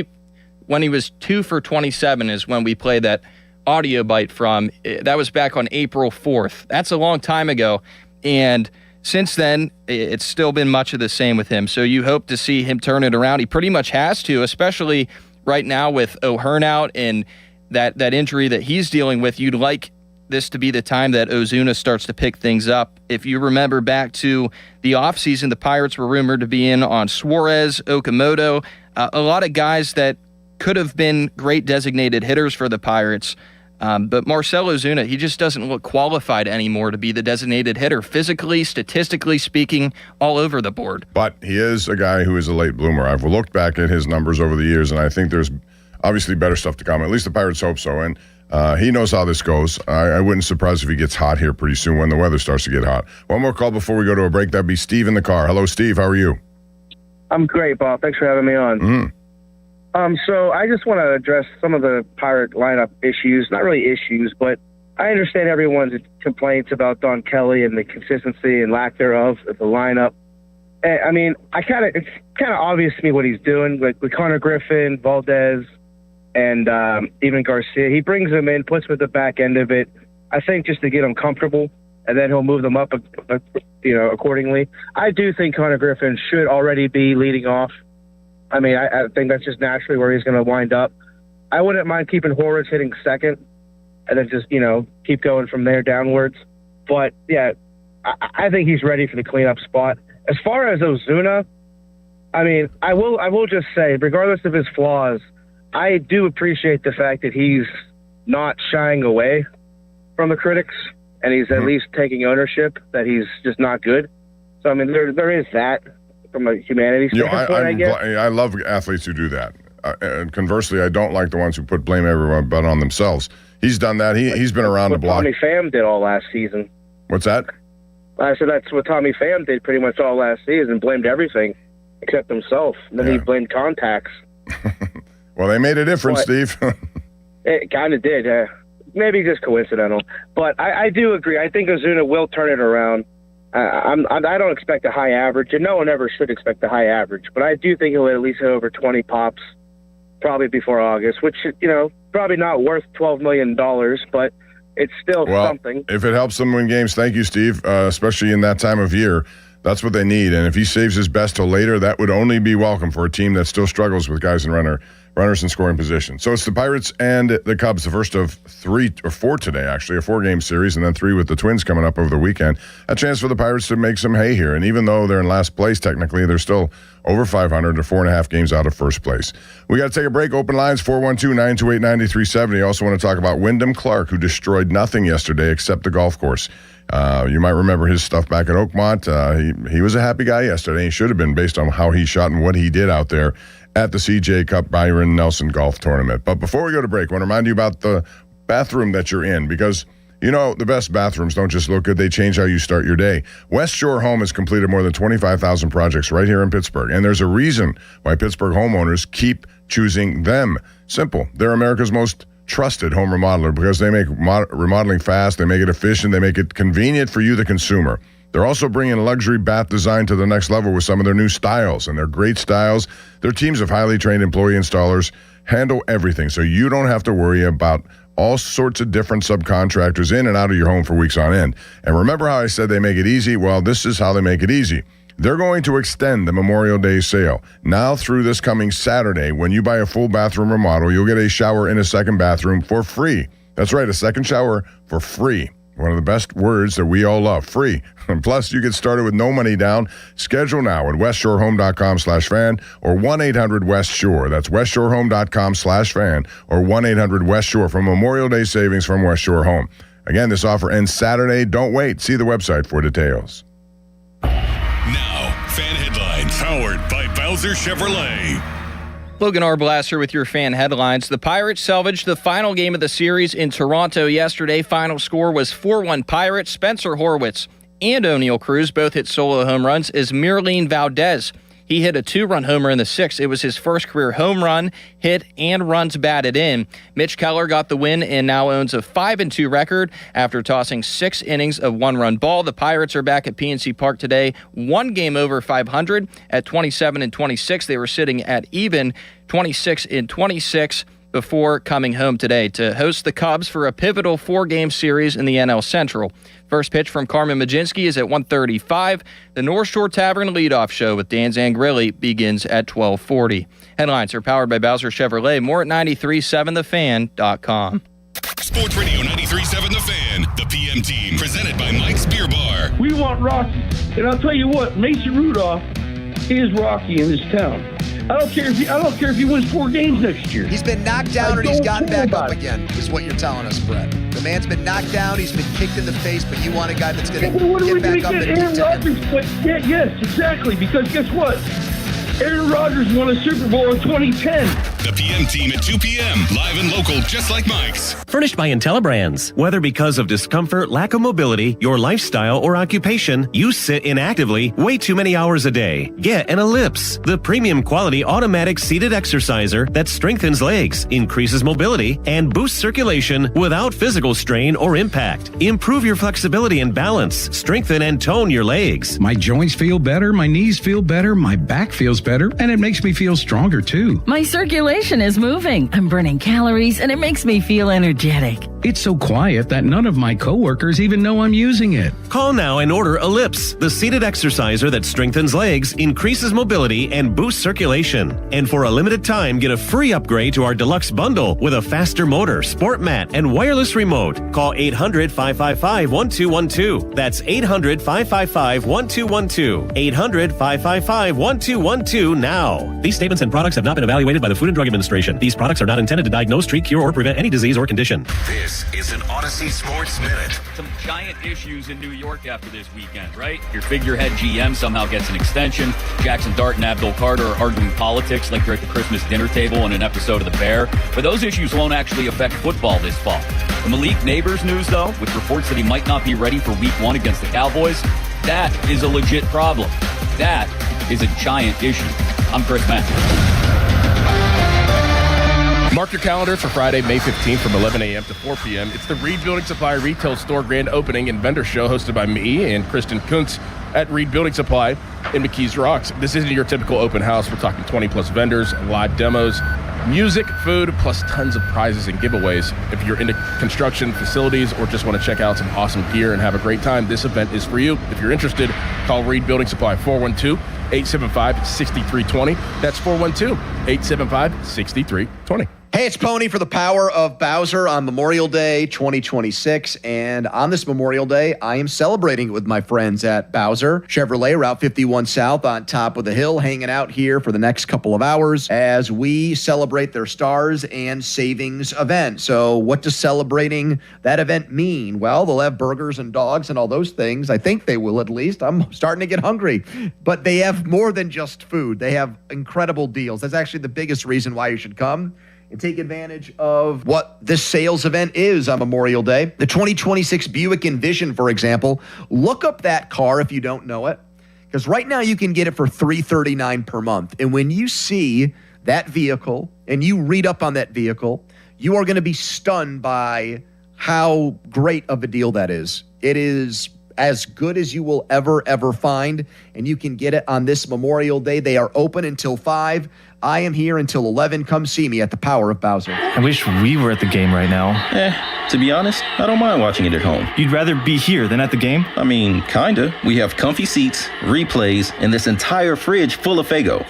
when he was 2 for 27 is when we played that audio bite from. That was back on April 4th. That's a long time ago. And since then, it's still been much of the same with him. So you hope to see him turn it around. He pretty much has to, especially right now with O'Hearn out and that injury that he's dealing with. You'd like this to be the time that Ozuna starts to pick things up. If you remember back to the offseason, the Pirates were rumored to be in on Suarez, Okamoto, a lot of guys that could have been great designated hitters for the Pirates. But Marcell Ozuna, he just doesn't look qualified anymore to be the designated hitter, physically, statistically speaking, all over the board. But he is a guy who is a late bloomer. I've looked back at his numbers over the years, and I think there's obviously better stuff to come. At least the Pirates hope so. And he knows how this goes. I wouldn't be surprised if he gets hot here pretty soon when the weather starts to get hot. One more call before we go to a break. That'd be Steve in the car. Hello, Steve. How are you? I'm great, Bob. Thanks for having me on. So I just want to address some of the Pirate lineup issues. Not really issues, but I understand everyone's complaints about Don Kelly and the consistency and lack thereof of the lineup. I mean, it's kind of obvious to me what he's doing, like with Connor Griffin, Valdez, and even Garcia. He brings them in, puts them at the back end of it, I think just to get them comfortable, and then he'll move them up, accordingly. I do think Connor Griffin should already be leading off. I mean, I think that's just naturally where he's going to wind up. I wouldn't mind keeping Horwitz hitting second and then just, keep going from there downwards. But, yeah, I think he's ready for the cleanup spot. As far as Ozuna, I mean, I will just say, regardless of his flaws, I do appreciate the fact that he's not shying away from the critics and he's at least taking ownership that he's just not good. So, I mean, there is that. From a humanity standpoint, I guess. I love athletes who do that. And conversely, I don't like the ones who blame everyone but on themselves. He's done that. He's been around the block. Tommy Pham did all last season. What's that? I said that's what Tommy Pham did pretty much all last season. Blamed everything except himself. And then he blamed contacts. Well, they made a difference, Steve. It kind of did. Maybe just coincidental. But I do agree. I think Ozuna will turn it around. I don't expect a high average, and no one ever should expect a high average, but I do think he'll at least hit over 20 pops probably before August, which, probably not worth $12 million, but it's still something. If it helps them win games, thank you, Steve, especially in that time of year. That's what they need, and if he saves his best till later, that would only be welcome for a team that still struggles with guys in runners in scoring position. So it's the Pirates and the Cubs, the first of 3 or 4 today, actually, a 4-game series, and then 3 with the Twins coming up over the weekend. A chance for the Pirates to make some hay here, and even though they're in last place, technically, they're still over 500 or 4.5 games out of first place. We got to take a break. Open lines, 412-928-9370. Also want to talk about Wyndham Clark, who destroyed nothing yesterday except the golf course. You might remember his stuff back at Oakmont. He was a happy guy yesterday. He should have been based on how he shot and what he did out there at the CJ Cup Byron Nelson Golf Tournament. But before we go to break, I want to remind you about the bathroom that you're in because, You know, the best bathrooms don't just look good, they change how you start your day. West Shore Home has completed more than 25,000 projects right here in Pittsburgh, and there's a reason why Pittsburgh homeowners keep choosing them. Simple. They're America's most trusted home remodeler because they make remodeling fast, they make it efficient, they make it convenient for you, the consumer. They're also bringing luxury bath design to the next level with some of their new styles, and they're great styles. Their teams of highly trained employee installers handle everything, so you don't have to worry about all sorts of different subcontractors in and out of your home for weeks on end. And remember how I said they make it easy? Well, this is how they make it easy. They're going to extend the Memorial Day sale. Now through this coming Saturday, when you buy a full bathroom remodel, you'll get a shower in a second bathroom for free. That's right, a second shower for free. One of the best words that we all love, free. And plus, you get started with no money down. Schedule now at westshorehome.com/fan or 1-800-WEST-SHORE. That's westshorehome.com/fan or 1-800-WEST-SHORE for Memorial Day savings from West Shore Home. Again, this offer ends Saturday. Don't wait. See the website for details. Now, fan headlines powered by Bowser Chevrolet. Logan Arblaster with your fan headlines. The Pirates salvaged the final game of the series in Toronto yesterday. Final score was 4-1 Pirates. Spencer Horwitz and O'Neill Cruz both hit solo home runs as Miralene Valdez. He hit a 2-run homer in the sixth. It was his first career home run, hit, and runs batted in. Mitch Keller got the win and now owns a 5-2 record after tossing 6 innings of 1-run ball. The Pirates are back at PNC Park today, 1 game over 500 at 27-26. They were sitting at even 26-26 before coming home today to host the Cubs for a pivotal 4-game series in the NL Central. First pitch from Carmen Mlodzinski is at 1:35. The North Shore Tavern leadoff show with Dan Zangrilli begins at 12:40. Headlines are powered by Bowser Chevrolet. More at 937thefan.com. Sports Radio 93.7 The Fan, the PM team, presented by Mike's Beer Bar. We want Rocky. And I'll tell you what, Mason Rudolph is Rocky in this town. I don't care if he wins 4 games next year. He's been knocked down and he's gotten back up again, is what you're telling us, Brett. The man's been knocked down, he's been kicked in the face, but you want a guy that's going to get back up and Aaron Rodgers, yes, exactly, because guess what? Aaron Rodgers won a Super Bowl in 2010. The PM team at 2 p.m. Live and local, just like Mike's. Furnished by IntelliBrands. Whether because of discomfort, lack of mobility, your lifestyle, or occupation, you sit inactively way too many hours a day. Get an Ellipse, the premium quality automatic seated exerciser that strengthens legs, increases mobility, and boosts circulation without physical strain or impact. Improve your flexibility and balance. Strengthen and tone your legs. My joints feel better, my knees feel better, my back feels better, and it makes me feel stronger too. My circulation is moving. I'm burning calories, and it makes me feel energetic. It's so quiet that none of my coworkers even know I'm using it. Call now and order Ellipse, the seated exerciser that strengthens legs, increases mobility, and boosts circulation. And for a limited time, get a free upgrade to our deluxe bundle with a faster motor, sport mat, and wireless remote. Call 800-555-1212. That's 800-555-1212. 800-555-1212 now. These statements and products have not been evaluated by the Food and Drug Administration. These products are not intended to diagnose, treat, cure, or prevent any disease or condition. This is an Odyssey Sports Minute. Some giant issues in New York after this weekend, right? Your figurehead GM somehow gets an extension. Jackson Dart and Abdul Carter are arguing politics like they're at the Christmas dinner table in an episode of The Bear. But those issues won't actually affect football this fall. The Malik Neighbors news, though, with reports that he might not be ready for Week 1 against the Cowboys, that is a legit problem. That is a giant issue. I'm Chris Matthews. Mark your calendars for Friday, May 15th from 11 a.m. to 4 p.m. It's the Reed Building Supply Retail Store Grand Opening and Vendor Show hosted by me and Kristen Kuntz at Reed Building Supply in McKees Rocks. This isn't your typical open house. We're talking 20-plus vendors, live demos, music, food, plus tons of prizes and giveaways. If you're into construction facilities or just want to check out some awesome gear and have a great time, this event is for you. If you're interested, call Reed Building Supply 412-875-6320. That's 412-875-6320. Hey, it's Pony for the power of Bowser on Memorial Day 2026. And on this Memorial Day, I am celebrating with my friends at Bowser Chevrolet, Route 51 South on top of the hill, hanging out here for the next couple of hours as we celebrate their Stars and Savings event. So what does celebrating that event mean? Well, they'll have burgers and dogs and all those things. I think they will, at least. I'm starting to get hungry. But they have more than just food. They have incredible deals. That's actually the biggest reason why you should come. and take advantage of what this sales event is on Memorial Day. The 2026 Buick Envision, for example. Look up that car if you don't know it, because right now you can get it for $339 per month. And when you see that vehicle and you read up on that vehicle, you are going to be stunned by how great of a deal that is. It is as good as you will ever find, and you can get it on this Memorial Day. They are open until 5. I am here until 11. Come see me at the Power of Bowser. I wish we were at the game right now. To be honest, I don't mind watching it at home. You'd rather be here than at the game? I mean, kinda. We have comfy seats, replays, and this entire fridge full of Faygo.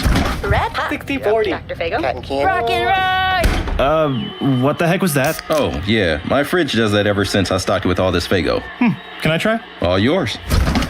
Red Hot. 60-40. Dr. Faygo. Rock and ride. What the heck was that? Oh, yeah. My fridge does that ever since I stocked it with all this Faygo. Can I try? All yours.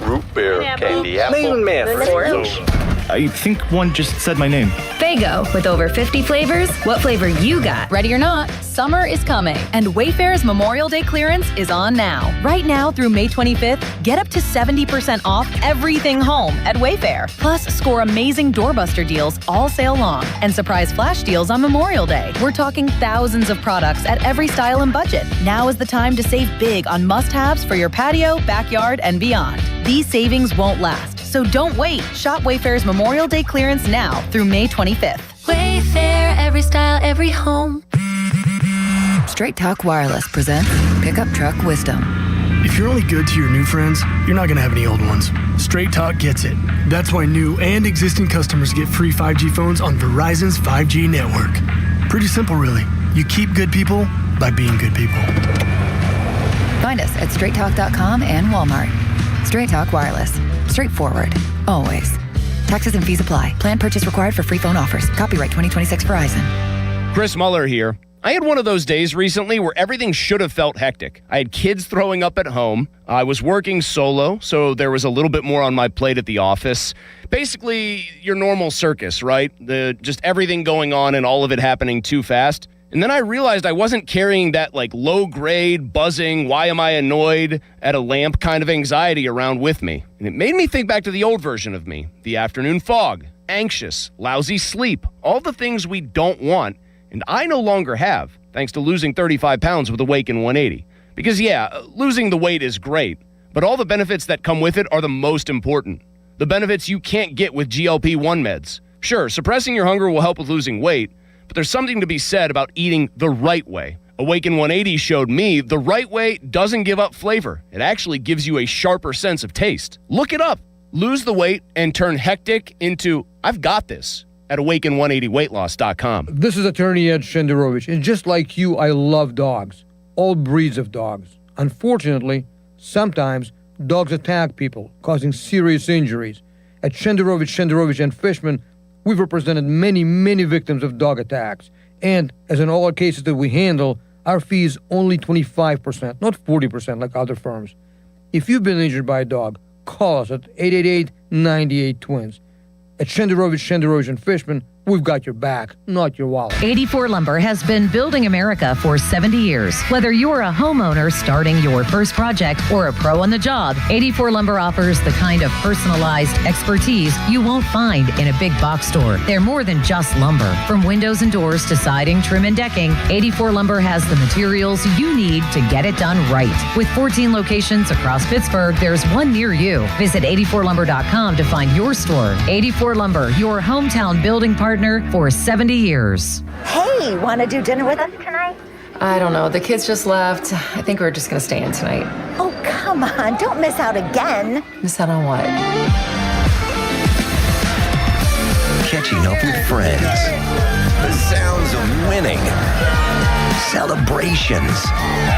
Root beer, candy apple, orange. I think one just said my name. Faygo, with over 50 flavors. What flavor you got? Ready or not, summer is coming, and Wayfair's Memorial Day clearance is on now. Right now through May 25th, get up to 70% off everything home at Wayfair. Plus, score amazing doorbuster deals all sale long and surprise flash deals on Memorial Day. We're talking thousands of products at every style and budget. Now is the time to save big on must-haves for your patio, backyard, and beyond. These savings won't last, so don't wait. Shop Wayfair's Memorial Day clearance now through May 25th. Wayfair, every style, every home. Straight Talk Wireless presents Pickup Truck Wisdom. If you're only good to your new friends, you're not going to have any old ones. Straight Talk gets it. That's why new and existing customers get free 5G phones on Verizon's 5G network. Pretty simple, really. You keep good people by being good people. Find us at straighttalk.com and Walmart. Straight Talk Wireless. Straightforward. Always. Taxes and fees apply. Plan purchase required for free phone offers. Copyright 2026 Verizon. Chris Muller here. I had one of those days recently where everything should have felt hectic. I had kids throwing up at home. I was working solo, so there was a little bit more on my plate at the office. Basically, your normal circus, right? Just everything going on and all of it happening too fast. And then I realized I wasn't carrying that low-grade, buzzing, why am I annoyed at a lamp kind of anxiety around with me. And it made me think back to the old version of me. The afternoon fog, anxious, lousy sleep, all the things we don't want. And I no longer have, thanks to losing 35 pounds with Awaken 180. Because losing the weight is great, but all the benefits that come with it are the most important. The benefits you can't get with GLP-1 meds. Sure, suppressing your hunger will help with losing weight, but there's something to be said about eating the right way. Awaken 180 showed me the right way doesn't give up flavor. It actually gives you a sharper sense of taste. Look it up. Lose the weight and turn hectic into, I've got this, at awaken180weightloss.com. This is attorney Ed Shenderovich, and just like you, I love dogs. All breeds of dogs. Unfortunately, sometimes dogs attack people, causing serious injuries. At Shenderovich, and Fishman, we've represented many victims of dog attacks. And, as in all our cases that we handle, our fee is only 25%, not 40% like other firms. If you've been injured by a dog, call us at 888-98-TWINS. At Shenderovich, and Fishman, we've got your back, not your wallet. 84 Lumber has been building America for 70 years. Whether you're a homeowner starting your first project or a pro on the job, 84 Lumber offers the kind of personalized expertise you won't find in a big box store. They're more than just lumber. From windows and doors to siding, trim, and decking, 84 Lumber has the materials you need to get it done right. With 14 locations across Pittsburgh, there's one near you. Visit 84lumber.com to find your store. 84 Lumber, your hometown building partner for 70 years. Hey, want to do dinner with us tonight? I don't know. The kids just left. I think we're just going to stay in tonight. Oh, come on. Don't miss out again. Miss out on what? Catching up with friends. The sounds of winning. Celebrations.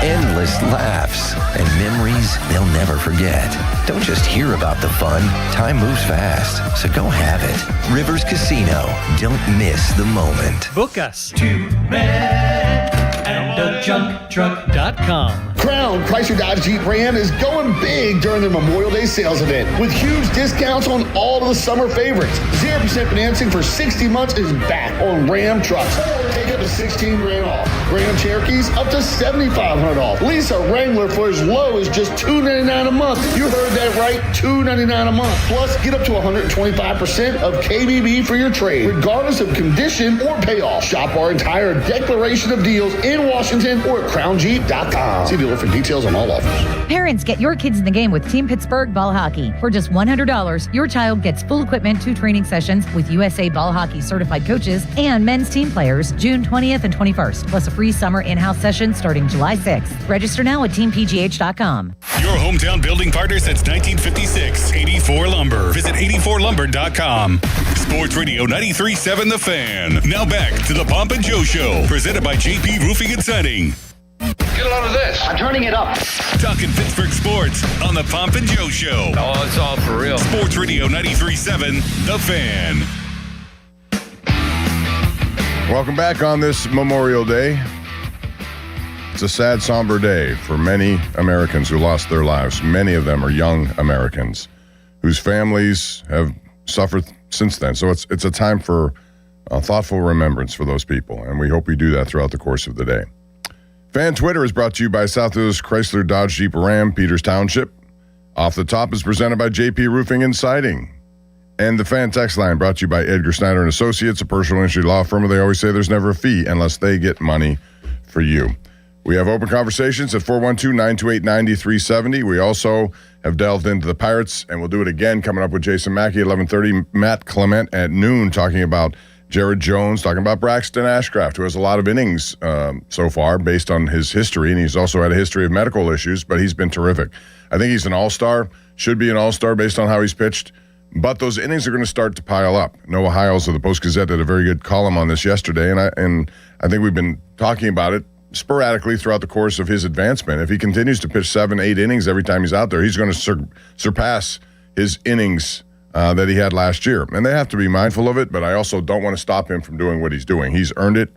Endless laughs. And memories they'll never forget. Don't just hear about the fun. Time moves fast, so go have it. Rivers Casino. Don't miss the moment. Book us. 2 men and a JunkTruck.com. Crown Chrysler Dodge Jeep Ram is going big during their Memorial Day sales event with huge discounts on all of the summer favorites. 0% financing for 60 months is back on Ram trucks. Take up to $16,000 off. Grand Cherokees up to $7,500 off. Lisa Wrangler for as low as just $299 a month. You heard that right, $299 a month. Plus, get up to 125% of KBB for your trade, regardless of condition or payoff. Shop our entire declaration of deals in Washington or at crownjeep.com. See dealer for details on all offers. Parents, get your kids in the game with Team Pittsburgh Ball Hockey. For just $100, your child gets full equipment, 2 training sessions with USA Ball Hockey certified coaches and men's team players June 20th and 21st, plus a free summer in-house session starting July 6th. Register now at teampgh.com. Your hometown building partner since 1956, 84 Lumber. Visit 84lumber.com. Sports Radio 93.7 The Fan. Now back to the Pomp and Joe Show, presented by JP Roofing and Siding. Get a load of this. I'm turning it up. Talking Pittsburgh sports on the Pomp and Joe Show. Oh, it's all for real. Sports Radio 93.7 The Fan. Welcome back on this Memorial Day. It's a sad, somber day for many Americans who lost their lives. Many of them are young Americans whose families have suffered since then. So it's a time for a thoughtful remembrance for those people, and we hope we do that throughout the course of the day. Fan Twitter is brought to you by Southwest Chrysler Dodge Jeep Ram, Peters Township. Off the Top is presented by JP Roofing and Siding. And the Fan Text Line brought to you by Edgar Snyder and Associates, a personal injury law firm where they always say there's never a fee unless they get money for you. We have open conversations at 412-928-9370. We also have delved into the Pirates, and we'll do it again coming up with Jason Mackey at 11:30. Matt Clement at noon talking about Jared Jones, talking about Braxton Ashcraft, who has a lot of innings so far based on his history, and he's also had a history of medical issues, but he's been terrific. I think he's an all-star, should be an all-star based on how he's pitched, but those innings are going to start to pile up. Noah Hiles of the Post-Gazette did a very good column on this yesterday, and I think we've been talking about it sporadically throughout the course of his advancement. If he continues to pitch 7-8 innings every time he's out there, he's going to surpass his innings that he had last year. And they have to be mindful of it, but I also don't want to stop him from doing what he's doing. He's earned it.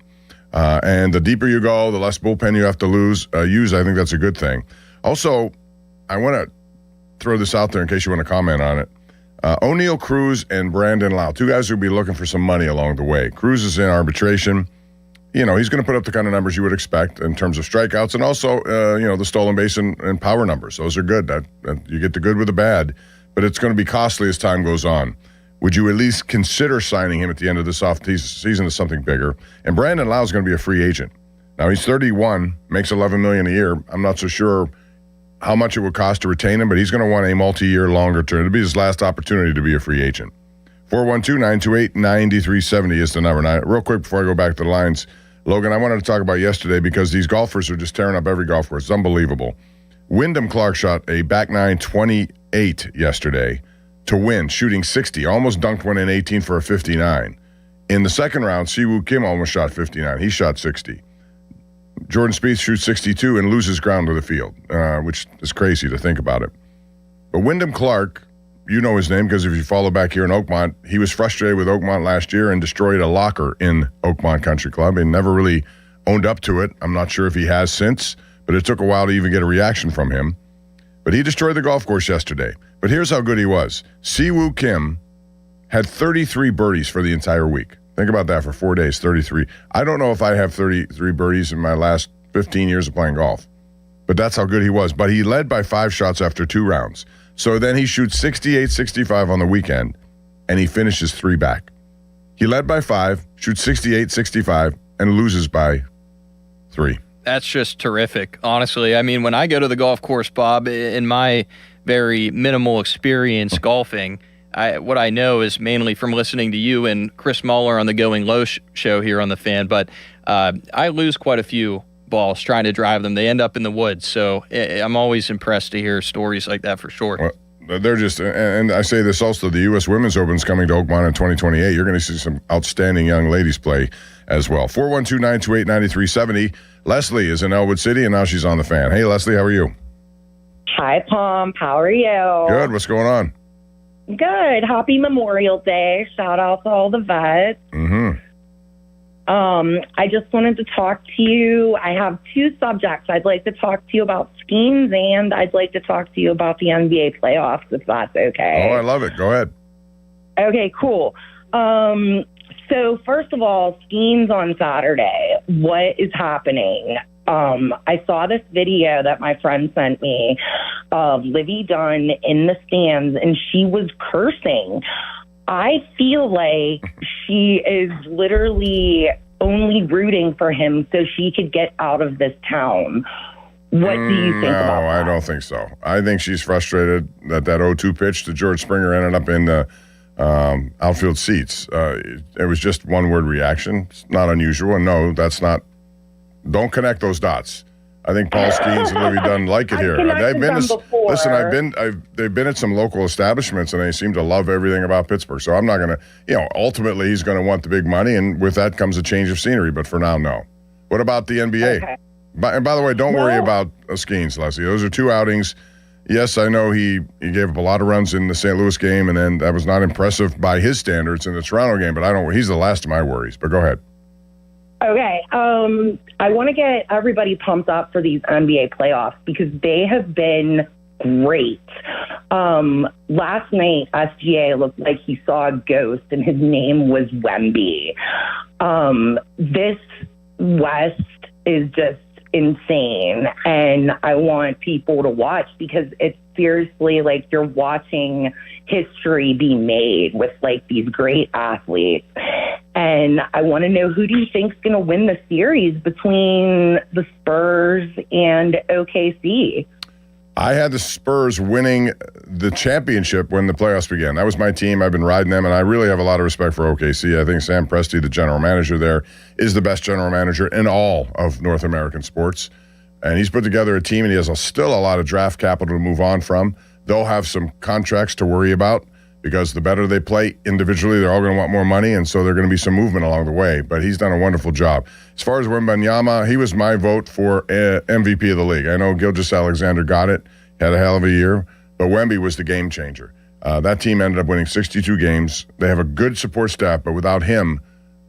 And the deeper you go, the less bullpen you have to use. I think that's a good thing. Also, I want to throw this out there in case you want to comment on it. O'Neal Cruz and Brandon Lau, 2 guys who'll be looking for some money along the way. Cruz is in arbitration. You know, he's going to put up the kind of numbers you would expect in terms of strikeouts and also, the stolen base and power numbers. Those are good. That you get the good with the bad, but it's going to be costly as time goes on. Would you at least consider signing him at the end of this off-season to something bigger? And Brandon Lau is going to be a free agent. Now, he's 31, makes $11 million a year. I'm not so sure how much it would cost to retain him, but he's going to want a multi-year longer term. It'll be his last opportunity to be a free agent. 412-928-9370 is the number. Now, real quick before I go back to the lines, Logan, I wanted to talk about yesterday because these golfers are just tearing up every golf course. It's unbelievable. Wyndham Clark shot a back nine 28 yesterday to win, shooting 60. Almost dunked one in 18 for a 59. In the second round, Siwoo Kim almost shot 59. He shot 60. Jordan Spieth shoots 62 and loses ground to the field, which is crazy to think about it. But Wyndham Clark, you know his name because if you follow back here in Oakmont, he was frustrated with Oakmont last year and destroyed a locker in Oakmont Country Club and never really owned up to it. I'm not sure if he has since, but it took a while to even get a reaction from him. But he destroyed the golf course yesterday. But here's how good he was. Siwoo Kim had 33 birdies for the entire week. Think about that for 4 days, 33. I don't know if I have 33 birdies in my last 15 years of playing golf, but that's how good he was. But he led by 5 shots after 2 rounds. So then he shoots 68, 65 on the weekend, and he finishes 3 back. He led by 5, shoots 68, 65, and loses by 3. That's just terrific, honestly. I mean, when I go to the golf course, Bob, in my very minimal experience golfing, what I know is mainly from listening to you and Chris Muller on the Going Low show here on The Fan, but I lose quite a few balls trying to drive them. They end up in the woods, so I'm always impressed to hear stories like that for sure. Well, they're just, and I say this also, the U.S. Women's Open's coming to Oakmont in 2028. You're going to see some outstanding young ladies play as well. 412-928-9370. Leslie is in Elwood City, and now she's on The Fan. Hey, Leslie, how are you? Hi, Pomp. How are you? Good. What's going on? Good. Happy Memorial Day. Shout out to all the vets. Mm-hmm. I just wanted to talk to you. I have two subjects. I'd like to talk to you about Skeens, and I'd like to talk to you about the NBA playoffs, if that's okay. Oh, I love it. Go ahead. Okay, cool. So first of all, Skeens on Saturday. What is happening? I saw this video that my friend sent me of Livy Dunn in the stands, and she was cursing. I feel like she is literally only rooting for him so she could get out of this town. What do you think about that? No, I don't think so. I think she's frustrated that 0-2 pitch to George Springer ended up in the outfield seats. It was just one-word reaction. It's not unusual. And no, that's not. Don't connect those dots. I think Paul Skeens and Livy Dunn like it here. They've been at some local establishments, and they seem to love everything about Pittsburgh. So I'm not going to, ultimately he's going to want the big money, and with that comes a change of scenery. But for now, no. What about the NBA? Okay. And by the way, don't worry about Skeens, Leslie. Those are two outings. Yes, I know he gave up a lot of runs in the St. Louis game, and then that was not impressive by his standards in the Toronto game. But he's the last of my worries. But go ahead. Okay. I want to get everybody pumped up for these NBA playoffs because they have been great. Last night, SGA looked like he saw a ghost, and his name was Wemby. This West is just insane, and I want people to watch because it's seriously like you're watching history be made with like these great athletes. And I want to know, who do you think's going to win the series between the Spurs and OKC? I had the Spurs winning the championship when the playoffs began. That was my team. I've been riding them, and I really have a lot of respect for OKC. I think Sam Presti, the general manager there, is the best general manager in all of North American sports. And he's put together a team, and he has still a lot of draft capital to move on from. They'll have some contracts to worry about because the better they play individually, they're all going to want more money, and so there's going to be some movement along the way. But he's done a wonderful job. As far as Wembanyama, he was my vote for MVP of the league. I know Gilgeous-Alexander got it, had a hell of a year, but Wemby was the game changer. That team ended up winning 62 games. They have a good support staff, but without him,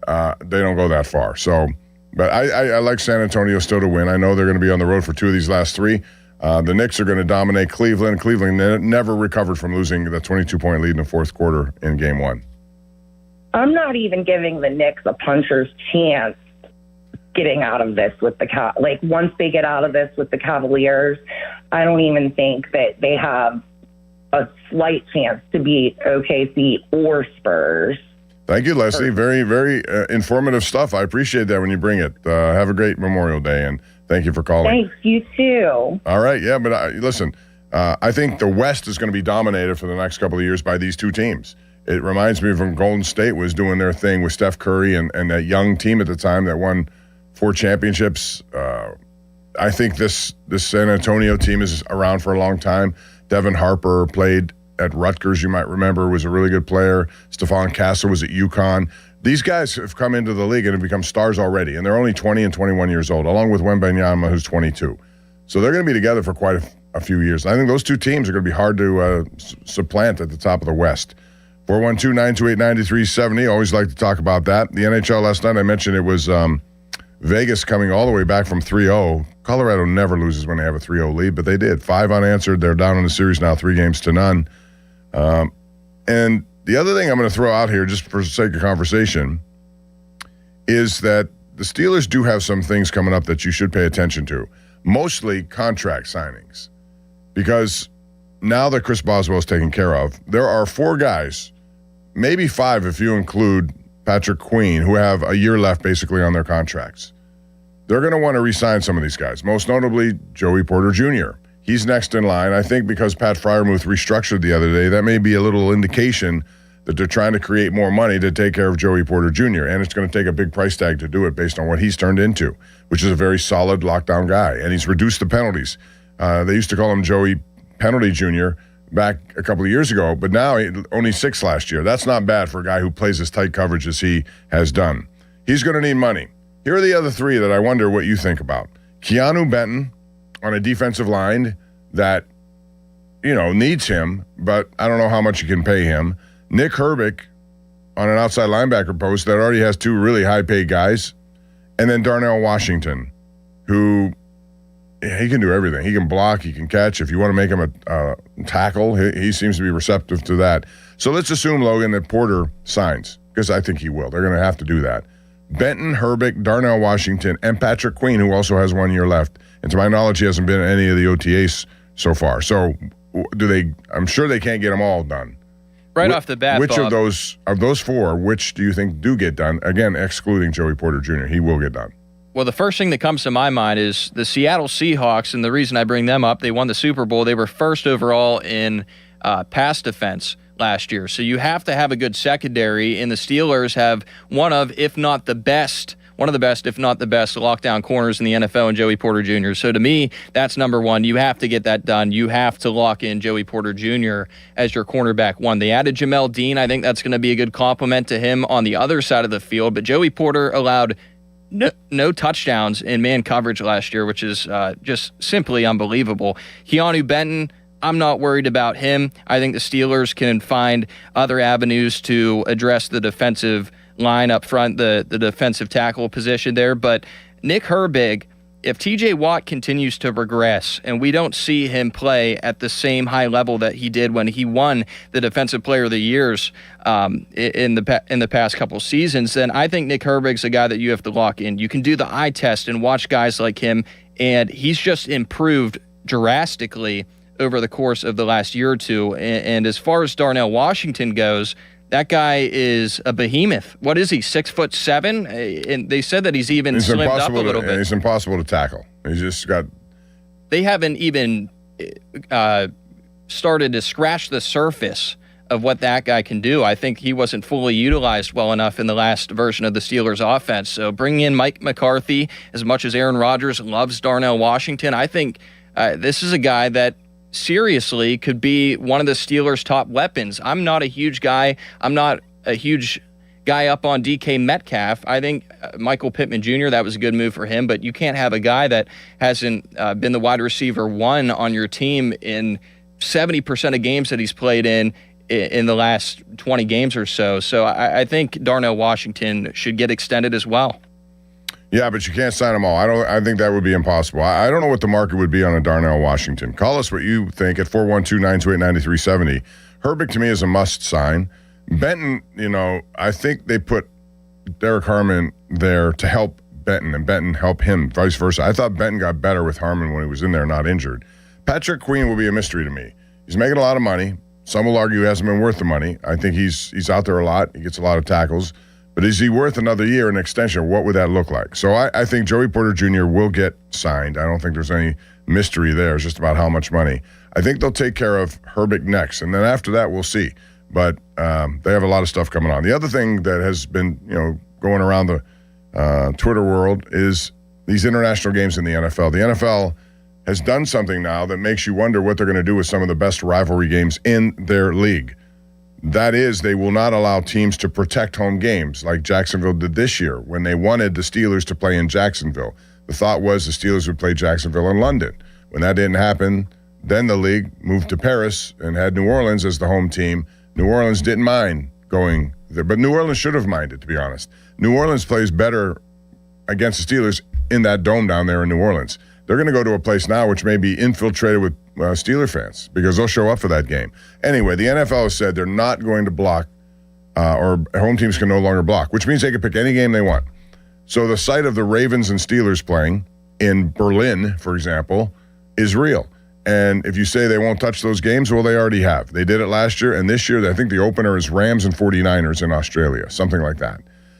they don't go that far. So, but I like San Antonio still to win. I know they're going to be on the road for two of these last three. The Knicks are going to dominate Cleveland. Cleveland never recovered from losing the 22-point lead in the fourth quarter in Game 1. I'm not even giving the Knicks a puncher's chance getting out of this with the once they get out of this with the Cavaliers, I don't even think that they have a slight chance to beat OKC or Spurs. Thank you, Leslie. Very, very informative stuff. I appreciate that when you bring it. Have a great Memorial Day, and thank you for calling. Thanks, you too. All right, yeah, but listen, I think the West is going to be dominated for the next couple of years by these two teams. It reminds me of when Golden State was doing their thing with Steph Curry and that young team at the time that won 4 championships. I think this San Antonio team is around for a long time. Devin Harper played at Rutgers, you might remember, was a really good player. Stephon Castle was at UConn. These guys have come into the league and have become stars already, and they're only 20 and 21 years old, along with Wembanyama, who's 22. So they're going to be together for quite a few years. I think those two teams are going to be hard to supplant at the top of the West. 412-928-9370. Always like to talk about that. The NHL last night, I mentioned it was Vegas coming all the way back from 3-0. Colorado never loses when they have a 3-0 lead, but they did. 5 unanswered. They're down in the series now, 3-0. And the other thing I'm going to throw out here, just for the sake of conversation, is that the Steelers do have some things coming up that you should pay attention to, mostly contract signings. Because now that Chris Boswell is taken care of, there are 4 guys, maybe 5 if you include Patrick Queen, who have a year left basically on their contracts. They're going to want to re-sign some of these guys, most notably Joey Porter Jr. He's next in line. I think because Pat Freiermuth restructured the other day, that may be a little indication that they're trying to create more money to take care of Joey Porter Jr., and it's going to take a big price tag to do it based on what he's turned into, which is a very solid lockdown guy, and he's reduced the penalties. They used to call him Joey Penalty Jr. back a couple of years ago, but now only 6 last year. That's not bad for a guy who plays as tight coverage as he has done. He's going to need money. Here are the other 3 that I wonder what you think about. Keanu Benton on a defensive line that, needs him, but I don't know how much you can pay him. Nick Herbig on an outside linebacker post that already has two really high-paid guys, and then Darnell Washington, who he can do everything. He can block, he can catch. If you want to make him a tackle, he seems to be receptive to that. So let's assume, Logan, that Porter signs, because I think he will. They're going to have to do that. Benton, Herbig, Darnell Washington, and Patrick Queen, who also has 1 year left. And to my knowledge, he hasn't been in any of the OTAs so far. So I'm sure they can't get them all done. Right off the bat, which Bob, of those four, which do you think do get done? Again, excluding Joey Porter Jr., he will get done. Well, the first thing that comes to my mind is the Seattle Seahawks, and the reason I bring them up, they won the Super Bowl. They were first overall in pass defense last year. So you have to have a good secondary, and the Steelers have one of the best, if not the best, lockdown corners in the NFL in Joey Porter Jr. So to me, that's number one. You have to get that done. You have to lock in Joey Porter Jr. as your cornerback one. They added Jamel Dean. I think that's going to be a good compliment to him on the other side of the field. But Joey Porter allowed no touchdowns in man coverage last year, which is just simply unbelievable. Keanu Benton, I'm not worried about him. I think the Steelers can find other avenues to address the defensive line up front, the defensive tackle position there. But Nick Herbig, if TJ Watt continues to regress and we don't see him play at the same high level that he did when he won the Defensive Player of the Years in the past couple seasons, then I think Nick Herbig's a guy that you have to lock in. You can do the eye test and watch guys like him, and he's just improved drastically over the course of the last year or two. And as far as Darnell Washington goes, that guy is a behemoth. What is he, 6'7"? And they said that he's slimmed up a little bit. He's impossible to tackle. He's just got... They haven't even started to scratch the surface of what that guy can do. I think he wasn't fully utilized well enough in the last version of the Steelers offense. So bringing in Mike McCarthy, as much as Aaron Rodgers loves Darnell Washington, I think this is a guy that seriously could be one of the Steelers' top weapons. I'm not a huge guy. I'm not a huge guy up on DK Metcalf. I think Michael Pittman Jr., that was a good move for him, but you can't have a guy that hasn't been the wide receiver one on your team in 70% of games that he's played in the last 20 games or so. So I think Darnell Washington should get extended as well. Yeah, but you can't sign them all. I think that would be impossible. I don't know what the market would be on a Darnell Washington. Call us what you think at 412-928-9370. Herbig to me is a must sign. Benton, I think they put Derek Harmon there to help Benton, and Benton help him, vice versa. I thought Benton got better with Harmon when he was in there, not injured. Patrick Queen will be a mystery to me. He's making a lot of money. Some will argue he hasn't been worth the money. I think he's out there a lot. He gets a lot of tackles. But is he worth another year, an extension? What would that look like? So I think Joey Porter Jr. will get signed. I don't think there's any mystery there. It's just about how much money. I think they'll take care of Herbig next, and then after that, we'll see. But they have a lot of stuff coming on. The other thing that has been, going around the Twitter world is these international games in the NFL. The NFL has done something now that makes you wonder what they're going to do with some of the best rivalry games in their league. That is, they will not allow teams to protect home games like Jacksonville did this year when they wanted the Steelers to play in Jacksonville. The thought was the Steelers would play Jacksonville in London. When that didn't happen, then the league moved to Paris and had New Orleans as the home team. New Orleans didn't mind going there, but New Orleans should have minded, to be honest. New Orleans plays better against the Steelers in that dome down there in New Orleans. They're going to go to a place now which may be infiltrated with Steeler fans because they'll show up for that game. Anyway, the NFL has said they're not going to block, or home teams can no longer block, which means they can pick any game they want. So the sight of the Ravens and Steelers playing in Berlin, for example, is real. And if you say they won't touch those games, well, they already have. They did it last year, and this year I think the opener is Rams and 49ers in Australia, something like that.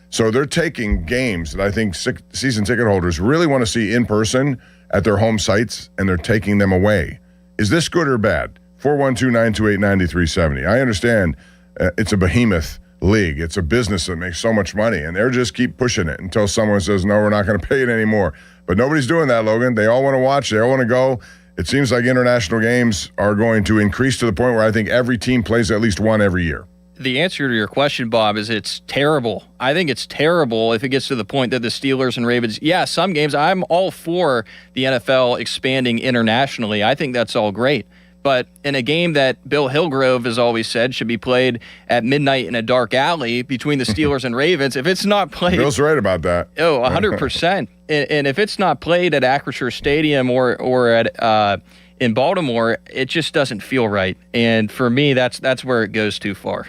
So they're taking games that I think season ticket holders really want to see in person at their home sites, and they're taking them away. Is this good or bad? 412-928-9370. I understand it's a behemoth league. It's a business that makes so much money, and they're just keep pushing it until someone says, no, we're not going to pay it anymore. But nobody's doing that, Logan. They all want to watch. They all want to go. It seems like international games are going to increase to the point where I think every team plays at least one every year. The answer to your question, Bob, is it's terrible. I think it's terrible if it gets to the point that the Steelers and Ravens, some games, I'm all for the NFL expanding internationally. I think that's all great. But in a game that Bill Hillgrove has always said should be played at midnight in a dark alley between the Steelers and Ravens, if it's not played... Bill's right about that. Oh, 100%. And if it's not played at Acrisure Stadium or at in Baltimore, it just doesn't feel right. And for me, that's where it goes too far.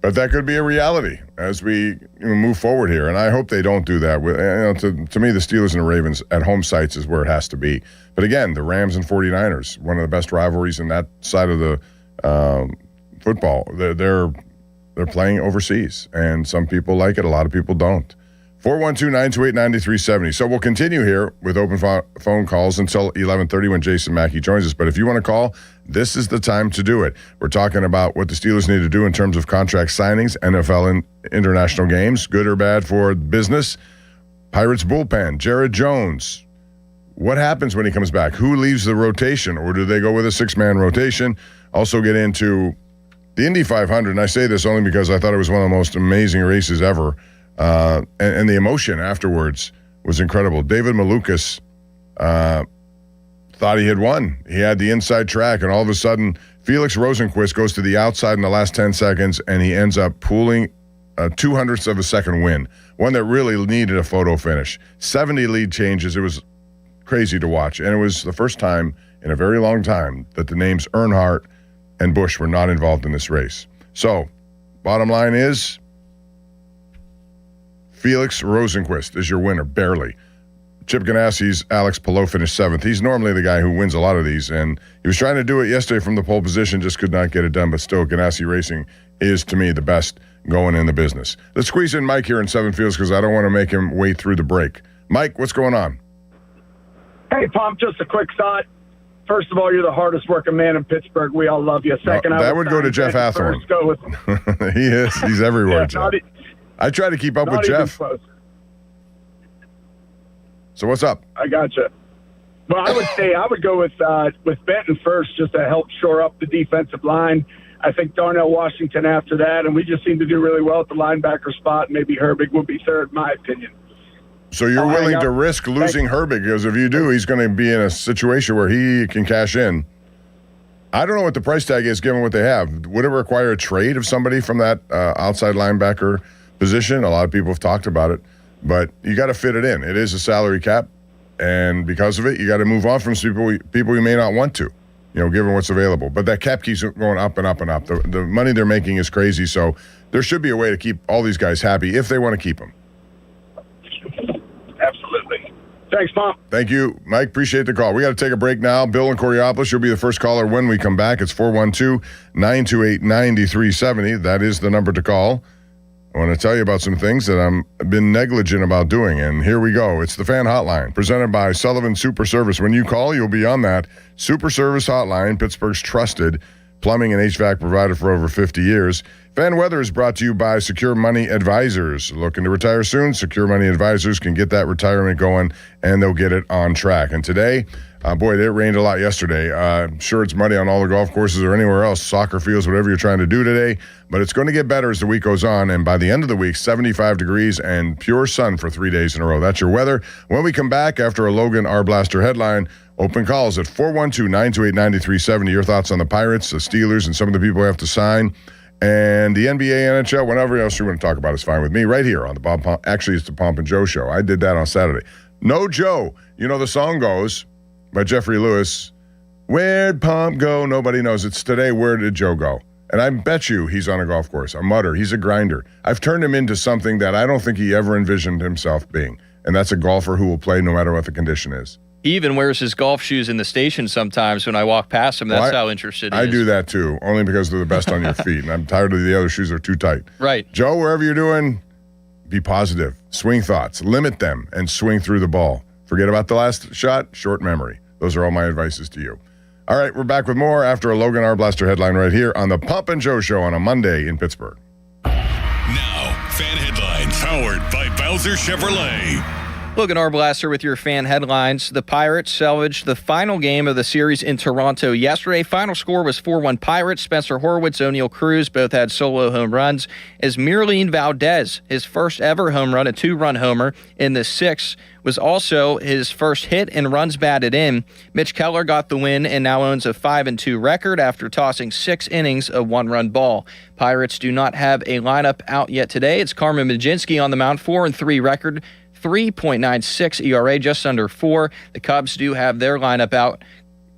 But that could be a reality as we move forward here, and I hope they don't do that. To me, the Steelers and the Ravens at home sites is where it has to be. But again, the Rams and 49ers, one of the best rivalries in that side of the football. They're playing overseas, and some people like it, a lot of people don't. 412-928-9370. So we'll continue here with open phone calls until 11:30 when Jason Mackey joins us. But if you want to call, this is the time to do it. We're talking about what the Steelers need to do in terms of contract signings, NFL and international games, good or bad for business. Pirates bullpen, Jared Jones. What happens when he comes back? Who leaves the rotation, or do they go with a six-man rotation? Also get into the Indy 500, and I say this only because I thought it was one of the most amazing races ever. And the emotion afterwards was incredible. David Malukas thought he had won. He had the inside track, and all of a sudden, Felix Rosenqvist goes to the outside in the last 10 seconds, and he ends up pulling a 0.02 of a second win, one that really needed a photo finish. 70 lead changes. It was crazy to watch, and it was the first time in a very long time that the names Earnhardt and Busch were not involved in this race. So, bottom line is, Felix Rosenqvist is your winner, barely. Chip Ganassi's Alex Palou finished 7th. He's normally the guy who wins a lot of these, and he was trying to do it yesterday from the pole position, just could not get it done, but still, Ganassi Racing is, to me, the best going in the business. Let's squeeze in Mike here in Seven Fields because I don't want to make him wait through the break. Mike, what's going on? Hey, Pomp, just a quick thought. First of all, you're the hardest working man in Pittsburgh. We all love you. Second, that would go to Jeff Hathorn. He is. He's everywhere, Jeff. I try to keep up with Jeff. Close. So what's up? I gotcha. Well, I would say I would go with Benton first just to help shore up the defensive line. I think Darnell Washington after that, and we just seem to do really well at the linebacker spot. Maybe Herbig will be third, in my opinion. So you're willing to risk losing Herbig, because if you do, he's going to be in a situation where he can cash in. I don't know what the price tag is given what they have. Would it require a trade of somebody from that outside linebacker position? A lot of people have talked about it, but you got to fit it in. It is a salary cap, and because of it, you got to move on from people you may not want to, given what's available. But that cap keeps going up and up and up. The money they're making is crazy, so there should be a way to keep all these guys happy if they want to keep them. Absolutely. Thanks, Mom. Thank you, Mike. Appreciate the call. We got to take a break now. Bill in Coriopolis, you'll be the first caller when we come back. It's 412-928-9370. That is the number to call. I want to tell you about some things that I've been negligent about doing, and here we go. It's the Fan Hotline, presented by Sullivan Super Service. When you call, you'll be on that Super Service Hotline, Pittsburgh's trusted plumbing and HVAC provider for over 50 years. Fan Weather is brought to you by Secure Money Advisors. Looking to retire soon? Secure Money Advisors can get that retirement going, and they'll get it on track. And today, boy, it rained a lot yesterday. I'm sure it's muddy on all the golf courses or anywhere else, soccer fields, whatever you're trying to do today. But it's going to get better as the week goes on. And by the end of the week, 75 degrees and pure sun for 3 days in a row. That's your weather. When we come back after a Logan R. Blaster headline, open calls at 412-928-9370. Your thoughts on the Pirates, the Steelers, and some of the people who have to sign. And the NBA, NHL, whatever else you want to talk about is fine with me right here on the Bob Pomp. Actually, it's the Pomp and Joe show. I did that on Saturday. No Joe. The song goes by Jeffrey Lewis, where'd Pomp go? Nobody knows. It's today, where did Joe go? And I bet you he's on a golf course, a mutter. He's a grinder. I've turned him into something that I don't think he ever envisioned himself being. And that's a golfer who will play no matter what the condition is. He even wears his golf shoes in the station sometimes when I walk past him. That's how interested he is. I do that too, only because they're the best on your feet. And I'm tired of the other shoes are too tight. Right. Joe, wherever you're doing, be positive. Swing thoughts. Limit them and swing through the ball. Forget about the last shot. Short memory. Those are all my advices to you. All right, we're back with more after a Logan R. Blaster headline right here on the Pomp and Joe show on a Monday in Pittsburgh. Now, fan headlines powered by Bowser Chevrolet. Logan Arblaster with your fan headlines. The Pirates salvaged the final game of the series in Toronto yesterday. Final score was 4-1 Pirates. Spencer Horwitz, O'Neill Cruz both had solo home runs. As Miralyn Valdez, his first ever home run, a 2-run homer in the sixth, was also his first hit and runs batted in. Mitch Keller got the win and now owns a 5-2 record after tossing 6 innings of 1-run ball. Pirates do not have a lineup out yet today. It's Carmen Mlodzinski on the mound, 4-3 record, 3.96 ERA, just under 4. The Cubs do have their lineup out.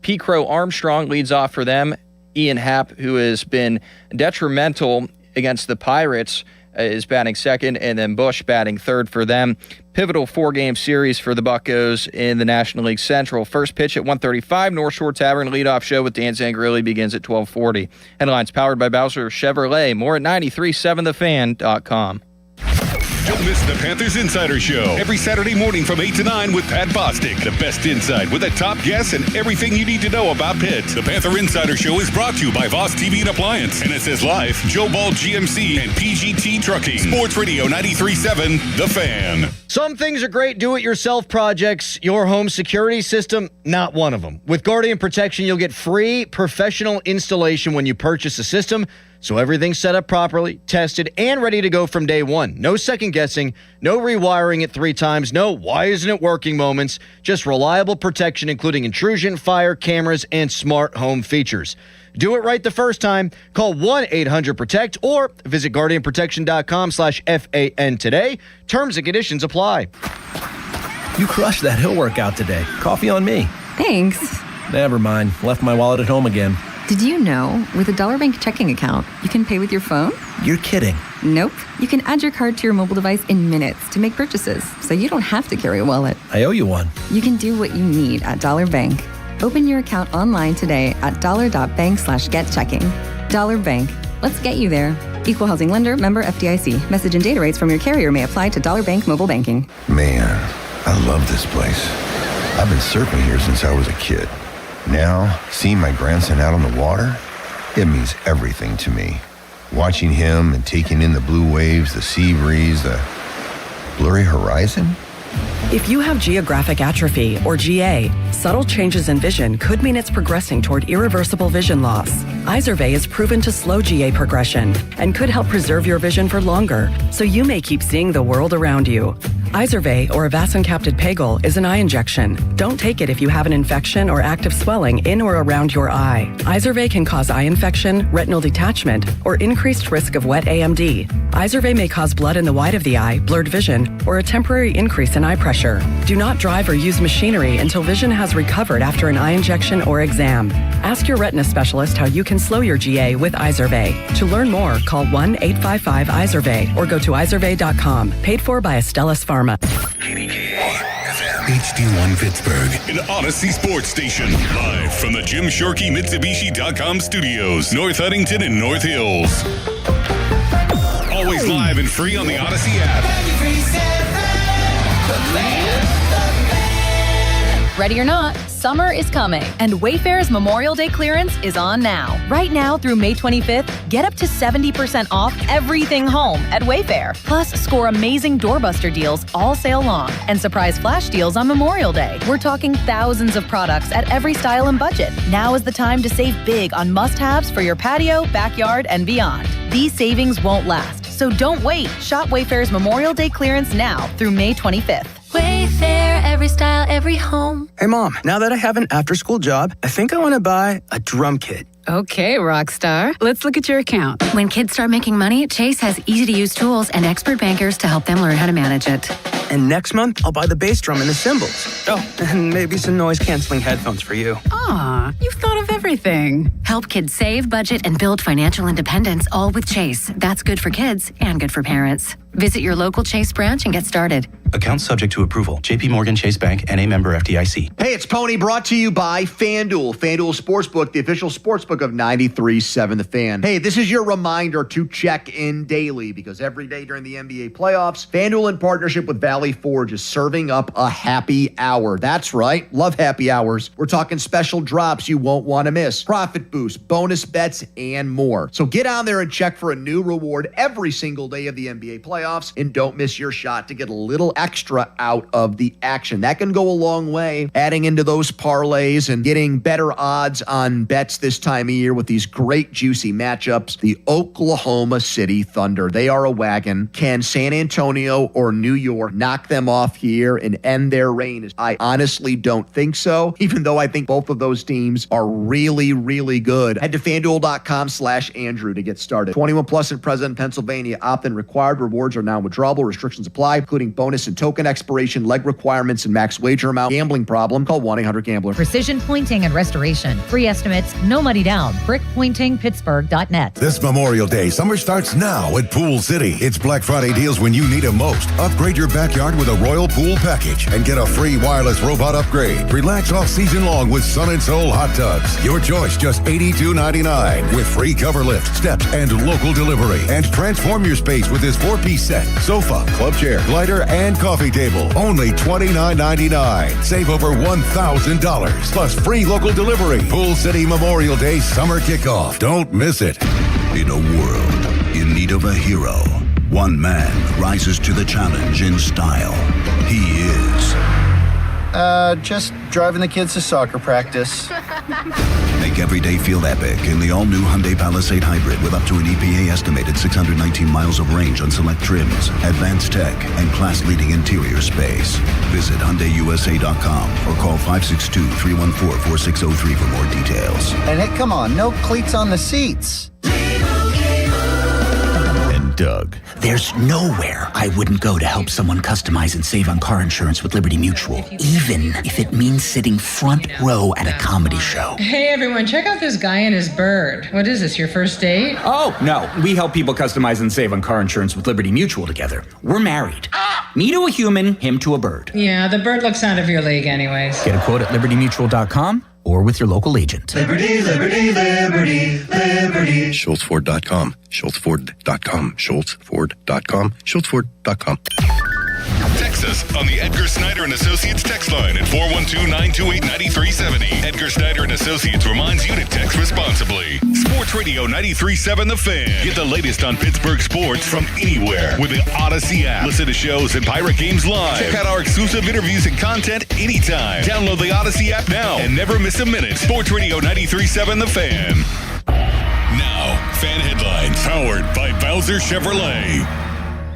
P. Crow Armstrong leads off for them. Ian Happ, who has been detrimental against the Pirates, is batting second, and then Bush batting third for them. Pivotal 4-game series for the Buccos in the National League Central. First pitch at 1:35. North Shore Tavern leadoff show with Dan Zangarilli begins at 12:40. Headlines powered by Bowser Chevrolet. More at 937thefan.com. Don't miss the Panthers Insider Show every Saturday morning from 8 to 9 with Pat Bostic. The best insight with the top guests and everything you need to know about Pitt. The Panther Insider Show is brought to you by Voss TV and Appliance, NSS Life, Joe Ball GMC, and PGT Trucking. Sports Radio 93.7, The Fan. Some things are great do-it-yourself projects. Your home security system, not one of them. With Guardian Protection, you'll get free professional installation when you purchase a system. So everything's set up properly, tested, and ready to go from day one. No second guessing, no rewiring it 3 times, no why isn't it working moments, just reliable protection including intrusion, fire, cameras, and smart home features. Do it right the first time. Call 1-800-PROTECT or visit guardianprotection.com/FAN today. Terms and conditions apply. You crushed that hill workout today. Coffee on me. Thanks. Never mind. Left my wallet at home again. Did you know, with a Dollar Bank checking account, you can pay with your phone? You're kidding. Nope. You can add your card to your mobile device in minutes to make purchases, so you don't have to carry a wallet. I owe you one. You can do what you need at Dollar Bank. Open your account online today at dollar.bank/getchecking. Dollar Bank. Let's get you there. Equal housing lender, member FDIC. Message and data rates from your carrier may apply to Dollar Bank mobile banking. Man, I love this place. I've been surfing here since I was a kid. Now, seeing my grandson out on the water, it means everything to me. Watching him and taking in the blue waves, the sea breeze, the blurry horizon. If you have geographic atrophy, or GA, subtle changes in vision could mean it's progressing toward irreversible vision loss. Izervay is proven to slow GA progression and could help preserve your vision for longer, so you may keep seeing the world around you. Izervay, or avacincaptad pegol, is an eye injection. Don't take it if you have an infection or active swelling in or around your eye. Izervay can cause eye infection, retinal detachment, or increased risk of wet AMD. Izervay may cause blood in the white of the eye, blurred vision, or a temporary increase in eye pressure. Do not drive or use machinery until vision has recovered after an eye injection or exam. Ask your retina specialist how you can slow your GA with Izervay. To learn more, call 1-855-IZERVAY or go to izervay.com. Paid for by Astellas Pharma. HD1 Pittsburgh, an Odyssey sports station. Live from the Jim Shorkey Mitsubishi.com studios, North Huntington and North Hills. Always live and free on the Odyssey app. Ready or not, summer is coming, and Wayfair's Memorial Day clearance is on now. Right now through May 25th, get up to 70% off everything home at Wayfair. Plus, score amazing doorbuster deals all sale long and surprise flash deals on Memorial Day. We're talking thousands of products at every style and budget. Now is the time to save big on must-haves for your patio, backyard, and beyond. These savings won't last, so don't wait. Shop Wayfair's Memorial Day clearance now through May 25th. Wayfair, every style, every home. Hey, Mom, now that I have an after-school job, I think I want to buy a drum kit. Okay, Rockstar. Let's look at your account. When kids start making money, Chase has easy-to-use tools and expert bankers to help them learn how to manage it. And next month, I'll buy the bass drum and the cymbals. Oh, and maybe some noise-canceling headphones for you. Aw, you've thought of everything. Help kids save, budget, and build financial independence, all with Chase. That's good for kids and good for parents. Visit your local Chase branch and get started. Account subject to approval. J.P. Morgan Chase Bank, N.A. member FDIC. Hey, it's Pony, brought to you by FanDuel. FanDuel Sportsbook, the official sportsbook of 93.7 The Fan. Hey, this is your reminder to check in daily because every day during the NBA playoffs, FanDuel in partnership with Valley Forge is serving up a happy hour. That's right. Love happy hours. We're talking special drops you won't want to miss, profit boosts, bonus bets, and more. So get on there and check for a new reward every single day of the NBA playoffs. playoffs and don't miss your shot to get a little extra out of the action. That can go a long way, adding into those parlays and getting better odds on bets this time of year with these great juicy matchups. The Oklahoma City Thunder, they are a wagon. Can San Antonio or New York knock them off here and end their reign? I honestly don't think so, even though I think both of those teams are really, really good. Head to FanDuel.com/Andrew to get started. 21 plus and present in Pennsylvania. Opt-in required. Rewards are non-withdrawable. Restrictions apply, including bonus and token expiration, leg requirements, and max wager amount. Gambling problem? Call 1-800-GAMBLER. Precision Pointing and Restoration. Free estimates, no money down. BrickPointingPittsburgh.net. This Memorial Day, summer starts now at Pool City. It's Black Friday deals when you need them most. Upgrade your backyard with a Royal Pool package and get a free wireless robot upgrade. Relax all season long with Sun and Soul hot tubs. Your choice, just $82.99 with free cover lift, steps, and local delivery. And transform your space with this 4-piece set: sofa, club chair, glider, and coffee table. Only $29.99. Save over $1,000 plus free local delivery. Pool City Memorial Day summer kickoff. Don't miss it. In a world in need of a hero, one man rises to the challenge in style. He is... just driving the kids to soccer practice. Make every day feel epic in the all-new Hyundai Palisade Hybrid with up to an EPA-estimated 619 miles of range on select trims, advanced tech, and class-leading interior space. Visit HyundaiUSA.com or call 562-314-4603 for more details. And hey, come on, no cleats on the seats. Doug. There's nowhere I wouldn't go to help someone customize and save on car insurance with Liberty Mutual, even if it means sitting front row at a comedy show. Hey everyone, check out this guy and his bird. What is this, your first date? Oh, no, we help people customize and save on car insurance with Liberty Mutual together. We're married. Me to a human, him to a bird. Yeah, the bird looks out of your league anyways. Get a quote at libertymutual.com or with your local agent. Liberty, liberty, liberty, liberty. SchultzFord.com. SchultzFord.com. SchultzFord.com. SchultzFord.com. Text us on the Edgar Snyder and Associates text line at 412-928-9370. Edgar Snyder and Associates reminds you to text responsibly. Sports Radio 93.7 The Fan. Get the latest on Pittsburgh sports from anywhere with the Odyssey app. Listen to shows and Pirate Games live. Check out our exclusive interviews and content anytime. Download the Odyssey app now and never miss a minute. Sports Radio 93.7 The Fan. Now, fan headlines powered by Bowser Chevrolet.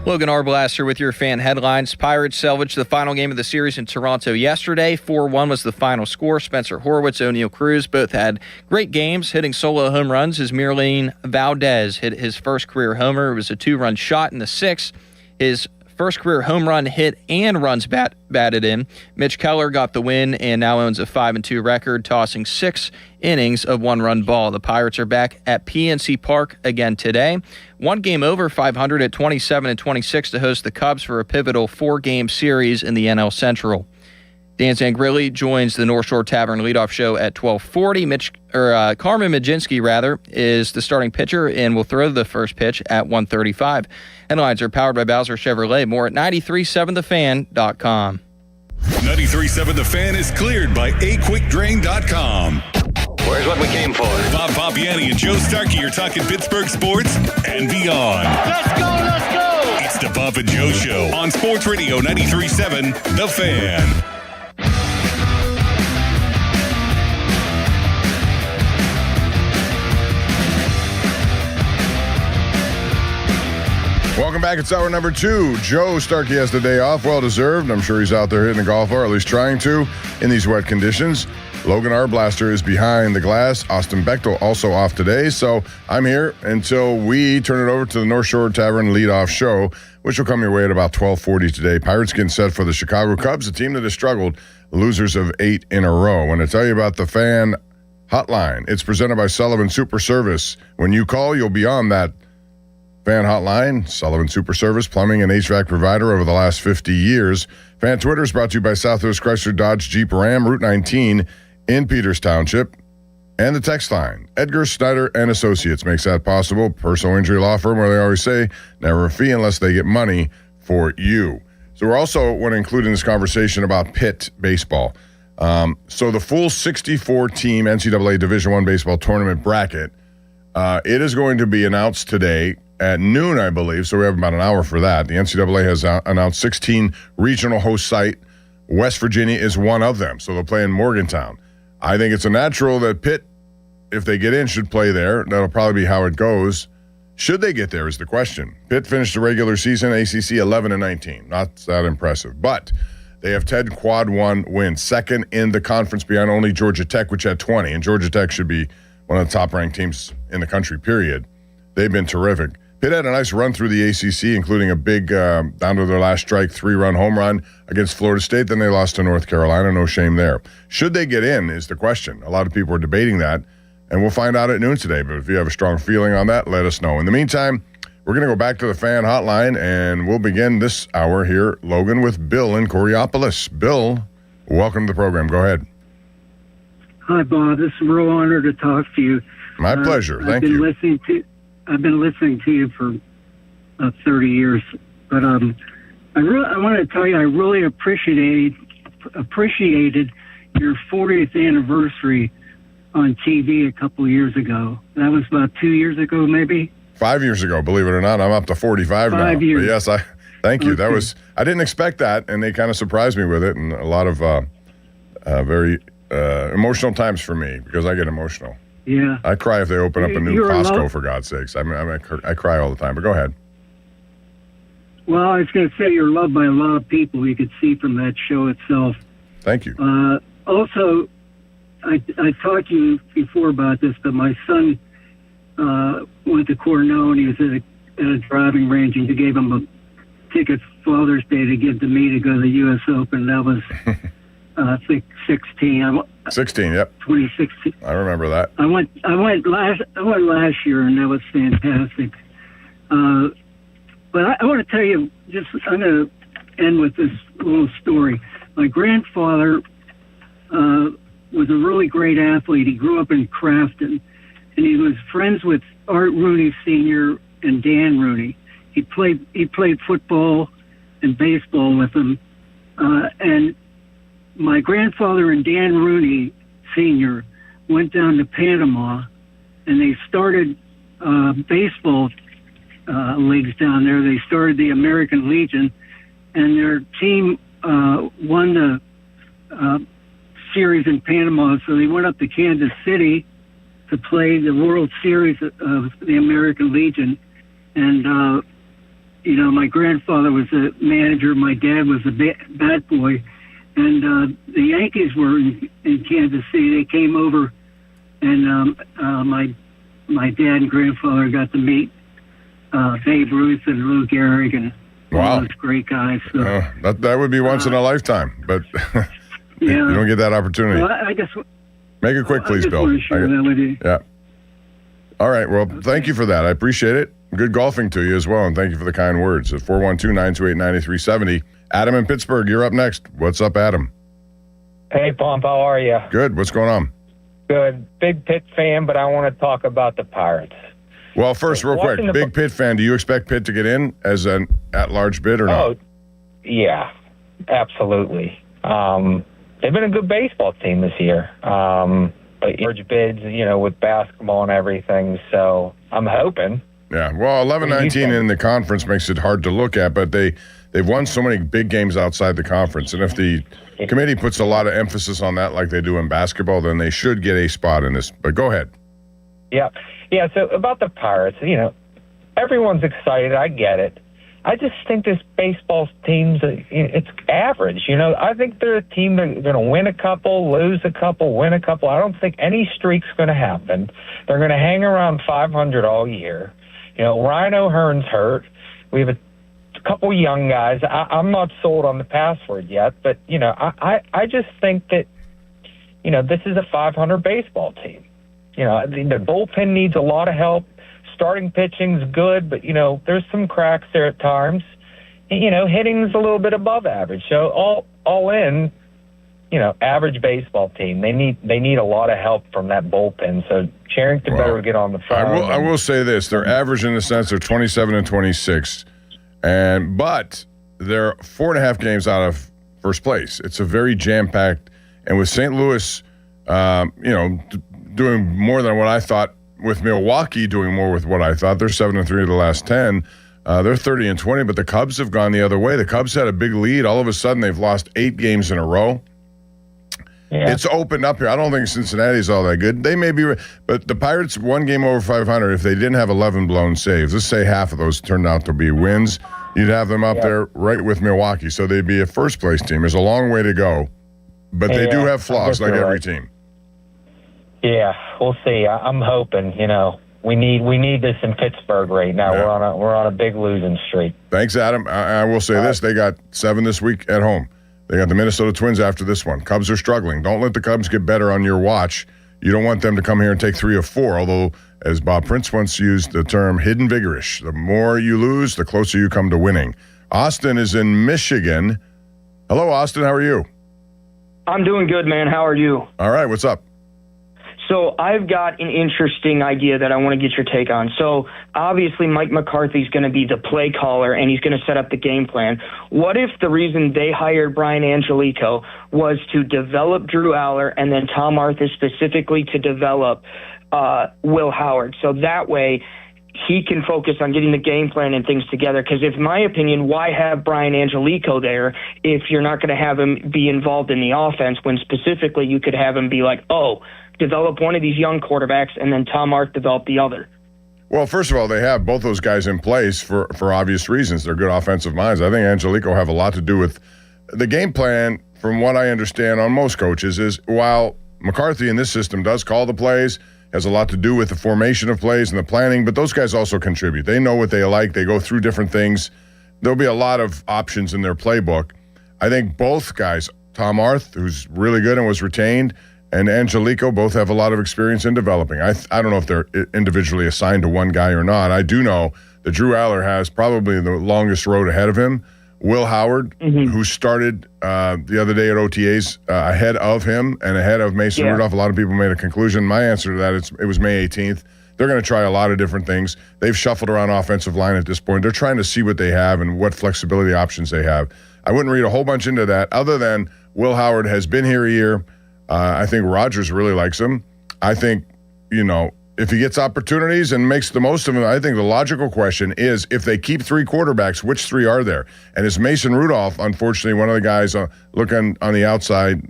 Logan Arblaster with your fan headlines. Pirates salvaged the final game of the series in Toronto yesterday. 4-1 was the final score. Spencer Horwitz, O'Neal Cruz both had great games, hitting solo home runs as Miralyn Valdez hit his first career homer. It was a 2-run shot in the sixth. His first career home run hit and runs batted in. Mitch Keller got the win and now owns a 5-2 record, tossing 6 innings of 1-run ball. The Pirates are back at PNC Park again today. One game over 500 at 27-26 to host the Cubs for a pivotal 4-game series in the NL Central. Dan Zangrilli joins the North Shore Tavern leadoff show at 12:40. Carmen Majinski, is the starting pitcher and will throw the first pitch at 1:35. Headlines are powered by Bowser Chevrolet. More at 937thefan.com. 93.7 The Fan is cleared by aquickdrain.com. Where's what we came for? Bob Papiani and Joe Starkey are talking Pittsburgh sports and beyond. Let's go, let's go! It's the Bob and Joe Show on Sports Radio 93.7 The Fan. Welcome back. It's hour number 2. Joe Starkey has the day off. Well-deserved. I'm sure he's out there hitting the golf ball, or at least trying to, in these wet conditions. Logan Arblaster is behind the glass. Austin Bechtel also off today. So I'm here until we turn it over to the North Shore Tavern leadoff show, which will come your way at about 12:40 today. Pirates getting set for the Chicago Cubs, a team that has struggled, losers of 8 in a row. When I tell you about the fan hotline, it's presented by Sullivan Super Service. When you call, you'll be on that fan hotline. Sullivan Super Service, plumbing and HVAC provider over the last 50 years. Fan Twitter is brought to you by Southwest Chrysler Dodge Jeep Ram, Route 19 in Peters Township. And the text line, Edgar Snyder and Associates makes that possible. Personal injury law firm where they always say, never a fee unless they get money for you. So we're also want to include in this conversation about Pitt baseball. So the full 64-team NCAA Division I baseball tournament bracket, it is going to be announced today at noon, I believe, so we have about an hour for that. The NCAA has announced 16 regional host site. West Virginia is one of them, so they'll play in Morgantown. I think it's a natural that Pitt, if they get in, should play there. That'll probably be how it goes. Should they get there is the question. Pitt finished the regular season, ACC 11-19. Not that impressive, but they have 10 quad one wins, second in the conference behind only Georgia Tech, which had 20, and Georgia Tech should be one of the top-ranked teams in the country, period. They've been terrific. Pitt had a nice run through the ACC, including a big, down to their last strike, 3-run home run against Florida State. Then they lost to North Carolina. No shame there. Should they get in is the question. A lot of people are debating that, and we'll find out at noon today. But if you have a strong feeling on that, let us know. In the meantime, we're going to go back to the fan hotline, and we'll begin this hour here, Logan, with Bill in Coriopolis. Bill, welcome to the program. Go ahead. Hi, Bob. It's a real honor to talk to you. My pleasure. Thank you. I've been listening to you for 30 years, but I want to tell you I really appreciated your 40th anniversary on TV a couple of years ago. That was about 2 years ago, maybe. 5 years ago, believe it or not. I'm up to 45 now. 5 years. But yes, thank you. Okay. I didn't expect that, and they kind of surprised me with it, and a lot of very emotional times for me because I get emotional. Yeah. I cry if they open up a new You're Costco, for God's sakes. I cry all the time, but go ahead. Well, I was going to say you're loved by a lot of people. You could see from that show itself. Thank you. Also, I talked to you before about this, but my son went to Cornell, and he was at a driving range, and you gave him a ticket Father's Day to give to me to go to the U.S. Open. That was, I think, 16. 16, yep. 2016. I remember that. I went last year, and that was fantastic. But I want to tell you, I'm going to end with this little story. My grandfather was a really great athlete. He grew up in Crafton, and he was friends with Art Rooney Sr. and Dan Rooney. He played football and baseball with them, and my grandfather and Dan Rooney Sr. went down to Panama, and they started baseball leagues down there. They started the American Legion, and their team won the series in Panama, so they went up to Kansas City to play the World Series of the American Legion. And, my grandfather was a manager. My dad was a bat boy. And the Yankees were in Kansas City. They came over, and my dad and grandfather got to meet Babe Ruth and Lou Gehrig and all those great guys. So, that would be once in a lifetime, but you don't get that opportunity. Well, I just make it quick, please, Bill. I just want to share that with you. Yeah. All right. Well, thank you for that. I appreciate it. Good golfing to you as well, and thank you for the kind words. At 412-928-9370. Adam in Pittsburgh, you're up next. What's up, Adam? Hey, Pomp, how are you? Good. What's going on? Good. Big Pitt fan, but I want to talk about the Pirates. Well, first, real quick, big Pitt fan. Do you expect Pitt to get in as an at-large bid or not? Oh, yeah, absolutely. They've been a good baseball team this year. But large bids, with basketball and everything. So I'm hoping. Yeah, well, 11-19 in the conference makes it hard to look at, but they've won so many big games outside the conference. And if the committee puts a lot of emphasis on that like they do in basketball, then they should get a spot in this. But go ahead. Yeah, so about the Pirates, everyone's excited. I get it. I just think this baseball team's it's average. I think they're a team that's going to win a couple, lose a couple, win a couple. I don't think any streak's going to happen. They're going to hang around 500 all year. Ryan O'Hearn's hurt. We have a couple young guys. I'm not sold on the password yet, but, I just think that, this is a 500 baseball team. The bullpen needs a lot of help. Starting pitching's good, but, there's some cracks there at times. Hitting's a little bit above average. So all in, average baseball team. They need a lot of help from that bullpen. So Cherington better get on the phone. I will say this: they're average in the sense they're 27-26, but they're 4.5 games out of first place. It's a very jam-packed, and with St. Louis, doing more than what I thought with Milwaukee doing more with what I thought. They're 7-3 of the last 10. They're 30-20, but the Cubs have gone the other way. The Cubs had a big lead. All of a sudden, they've lost 8 games in a row. Yeah. It's opened up here. I don't think Cincinnati's all that good. They may be, but the Pirates 1 game over 500. If they didn't have 11 blown saves, let's say half of those turned out to be wins, you'd have them up there right with Milwaukee. So they'd be a first-place team. There's a long way to go, but they do have flaws like every team. Yeah, we'll see. I'm hoping, we need this in Pittsburgh right now. Yeah. We're on a big losing streak. Thanks, Adam. I will say this: they got 7 this week at home. They got the Minnesota Twins after this one. Cubs are struggling. Don't let the Cubs get better on your watch. You don't want them to come here and take 3 of 4. Although, as Bob Prince once used the term, hidden vigorish. The more you lose, the closer you come to winning. Austin is in Michigan. Hello, Austin. How are you? I'm doing good, man. How are you? All right. What's up? So I've got an interesting idea that I want to get your take on. So obviously Mike McCarthy's going to be the play caller, and he's going to set up the game plan. What if the reason they hired Brian Angelico was to develop Drew Aller and then Tom Arthur specifically to develop Will Howard? So that way he can focus on getting the game plan and things together. Because in my opinion, why have Brian Angelico there if you're not going to have him be involved in the offense when specifically you could have him be like, develop one of these young quarterbacks, and then Tom Arth develop the other? Well, first of all, they have both those guys in place for obvious reasons. They're good offensive minds. I think Angelico have a lot to do with the game plan, from what I understand on most coaches, is while McCarthy in this system does call the plays, has a lot to do with the formation of plays and the planning, but those guys also contribute. They know what they like. They go through different things. There'll be a lot of options in their playbook. I think both guys, Tom Arth, who's really good and was retained, and Angelico both have a lot of experience in developing. I don't know if they're individually assigned to one guy or not. I do know that Drew Aller has probably the longest road ahead of him. Will Howard, who started the other day at OTAs ahead of him and ahead of Mason Rudolph. A lot of people made a conclusion. My answer to that is it was May 18th. They're going to try a lot of different things. They've shuffled around offensive line at this point. They're trying to see what they have and what flexibility options they have. I wouldn't read a whole bunch into that other than Will Howard has been here a year. I think Rodgers really likes him. I think, if he gets opportunities and makes the most of them, I think the logical question is if they keep 3 quarterbacks, which 3 are there? And is Mason Rudolph, unfortunately, one of the guys looking on the outside,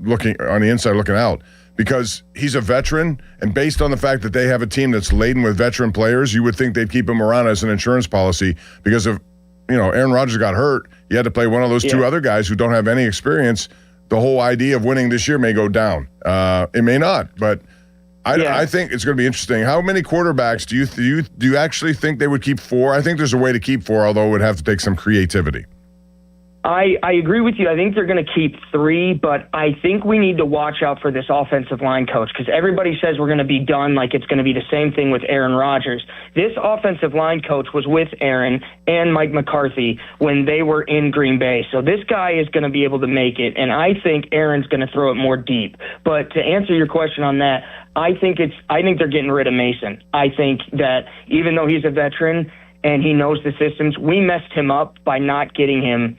looking on the inside, looking out? Because he's a veteran, and based on the fact that they have a team that's laden with veteran players, you would think they'd keep him around as an insurance policy because if, Aaron Rodgers got hurt, you had to play one of those 2 other guys who don't have any experience. The whole idea of winning this year may go down. It may not, but I think it's going to be interesting. How many quarterbacks do you actually think they would keep 4? I think there's a way to keep 4, although it would have to take some creativity. I agree with you. I think they're going to keep 3, but I think we need to watch out for this offensive line coach because everybody says we're going to be done like it's going to be the same thing with Aaron Rodgers. This offensive line coach was with Aaron and Mike McCarthy when they were in Green Bay. So this guy is going to be able to make it, and I think Aaron's going to throw it more deep. But to answer your question on that, I think they're getting rid of Mason. I think that even though he's a veteran and he knows the systems, we messed him up by not getting him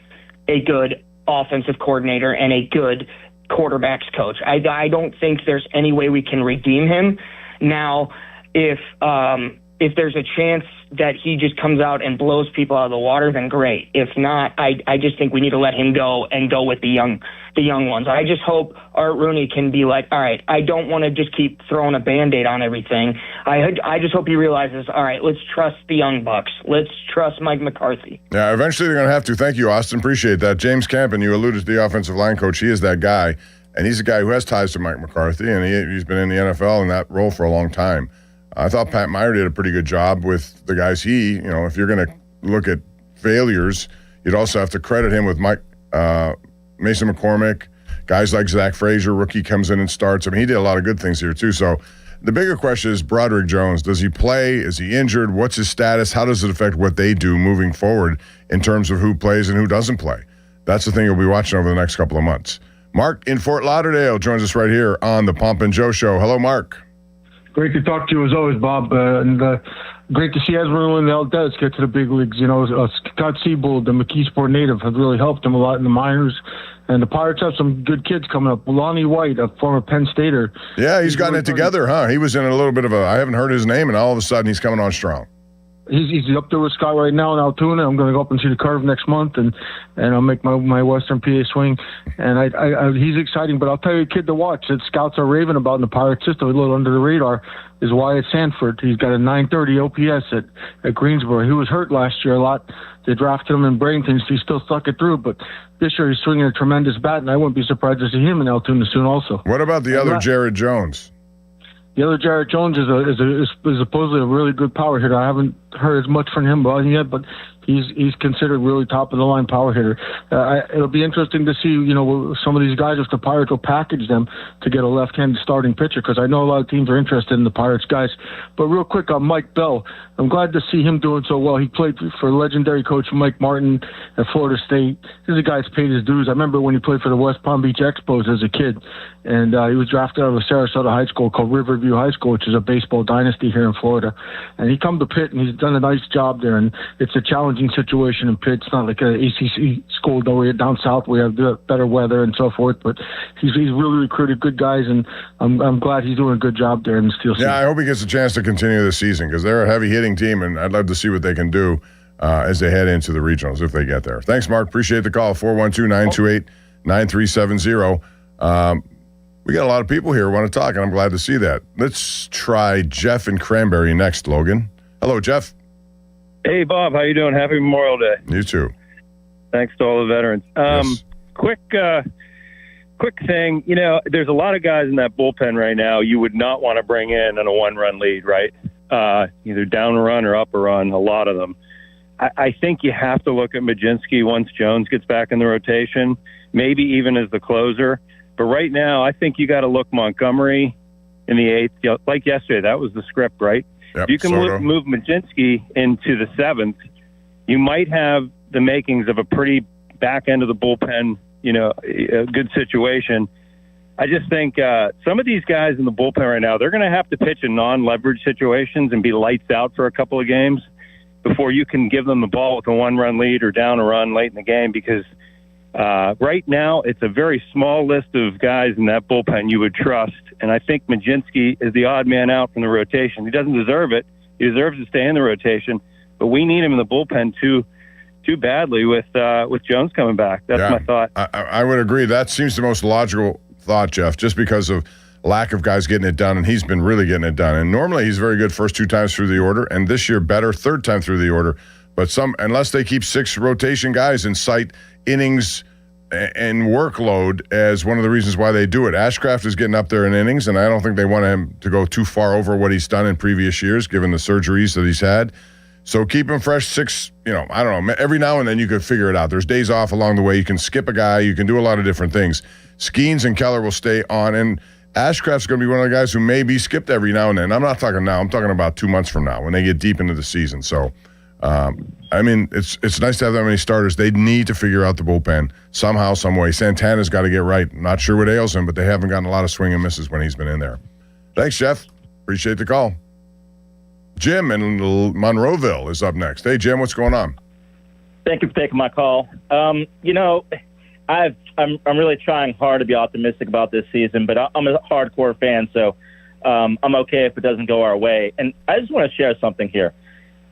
a good offensive coordinator and a good quarterbacks coach. I don't think there's any way we can redeem him. Now, if there's a chance that he just comes out and blows people out of the water, then great. If not, I just think we need to let him go and go with the young ones. I just hope Art Rooney can be like, all right, I don't want to just keep throwing a Band-Aid on everything. I just hope he realizes, all right, let's trust the young bucks. Let's trust Mike McCarthy. Yeah, eventually they're going to have to. Thank you, Austin. Appreciate that. James Campen, you alluded to the offensive line coach. He is that guy, and he's a guy who has ties to Mike McCarthy, and he's been in the NFL in that role for a long time. I thought Pat Meyer did a pretty good job with the guys if you're going to look at failures, you'd also have to credit him with Mason McCormick, guys like Zach Frazier, rookie comes in and starts. I mean, he did a lot of good things here too. So the bigger question is Broderick Jones. Does he play? Is he injured? What's his status? How does it affect what they do moving forward in terms of who plays and who doesn't play? That's the thing you'll be watching over the next couple of months. Mark in Fort Lauderdale joins us right here on the Pomp and Joe Show. Hello, Mark. Great to talk to you as always, Bob. great to see Esmeralda and Valdez get to the big leagues. You know, Scott Siebold, the McKeesport native, have really helped them a lot in the minors. And the Pirates have some good kids coming up. Lonnie White, a former Penn Stater. Yeah, he's gotten it together, huh? He was in a little bit of I haven't heard his name, and all of a sudden he's coming on strong. He's up there with Scott right now in Altoona. I'm going to go up and see the Curve next month, and I'll make my Western PA swing. And he's exciting. But I'll tell you a kid to watch that scouts are raving about in the Pirate system, a little under the radar, is Wyatt Sanford. He's got a 930 OPS at Greensboro. He was hurt last year a lot. They drafted him in Bradenton. He still stuck it through. But this year he's swinging a tremendous bat, and I wouldn't be surprised to see him in Altoona soon also. What about the other Jared Jones? The other Jared Jones is supposedly a really good power hitter. I haven't heard as much from him yet, but he's considered really top of the line power hitter. It'll be interesting to see, you know, some of these guys if the Pirates will package them to get a left-handed starting pitcher, because I know a lot of teams are interested in the Pirates guys. But real quick on Mike Bell, I'm glad to see him doing so well. He played for legendary coach Mike Martin at Florida State. He's a guy that's paid his dues. I remember when he played for the West Palm Beach Expos as a kid, and he was drafted out of a Sarasota high school called Riverview High School, which is a baseball dynasty here in Florida. And he come to Pitt, and he's done a nice job there. And it's a challenging situation in Pitt. It's not like an ACC school down south where we have better weather and so forth. But he's really recruited good guys, and I'm glad he's doing a good job there in the Steel City. Yeah, I hope he gets a chance to continue this season, because they're a heavy-hitting team, and I'd love to see what they can do as they head into the regionals if they get there. Thanks, Mark. Appreciate the call. 412-928-9370. We got a lot of people here who want to talk, and I'm glad to see that. Let's try Jeff in Cranberry next, Logan. Hello, Jeff. Hey, Bob. How you doing? Happy Memorial Day. You too. Thanks to all the veterans. Yes. Quick thing. You know, there's a lot of guys in that bullpen right now you would not want to bring in on a one-run lead, right? Either down a run or up a run, a lot of them. I think you have to look at Majinski once Jones gets back in the rotation, maybe even as the closer. But right now, I think you got to look Montgomery in the eighth. You know, like yesterday, that was the script, right? Yep, you can move Majinski into the seventh. You might have the makings of a pretty back end of the bullpen, you know, a good situation. I just think some of these guys in the bullpen right now, they're going to have to pitch in non-leverage situations and be lights out for a couple of games before you can give them the ball with a one-run lead or down a run late in the game, because right now it's a very small list of guys in that bullpen you would trust, and I think Majinski is the odd man out from the rotation. He doesn't deserve it. He deserves to stay in the rotation, but we need him in the bullpen too badly with Jones coming back. That's my thought. I would agree. That seems the most logical thought, Jeff, just because of lack of guys getting it done, and he's been really getting it done. And normally he's very good first two times through the order, and this year better third time through the order. But unless they keep six rotation guys and cite innings and workload as one of the reasons why they do it. Ashcraft is getting up there in innings, and I don't think they want him to go too far over what he's done in previous years, given the surgeries that he's had. So keep him fresh six, I don't know, every now and then you could figure it out. There's days off along the way. You can skip a guy. You can do a lot of different things. Skeens and Keller will stay on, and Ashcraft's going to be one of the guys who may be skipped every now and then. I'm not talking now. I'm talking about 2 months from now when they get deep into the season. So, it's nice to have that many starters. They need to figure out the bullpen somehow, some way. Santana's got to get right. Not sure what ails him, but they haven't gotten a lot of swing and misses when he's been in there. Thanks, Jeff. Appreciate the call. Jim in Monroeville is up next. Hey, Jim, what's going on? Thank you for taking my call. I'm really trying hard to be optimistic about this season, but I'm a hardcore fan, so I'm okay if it doesn't go our way. And I just want to share something here.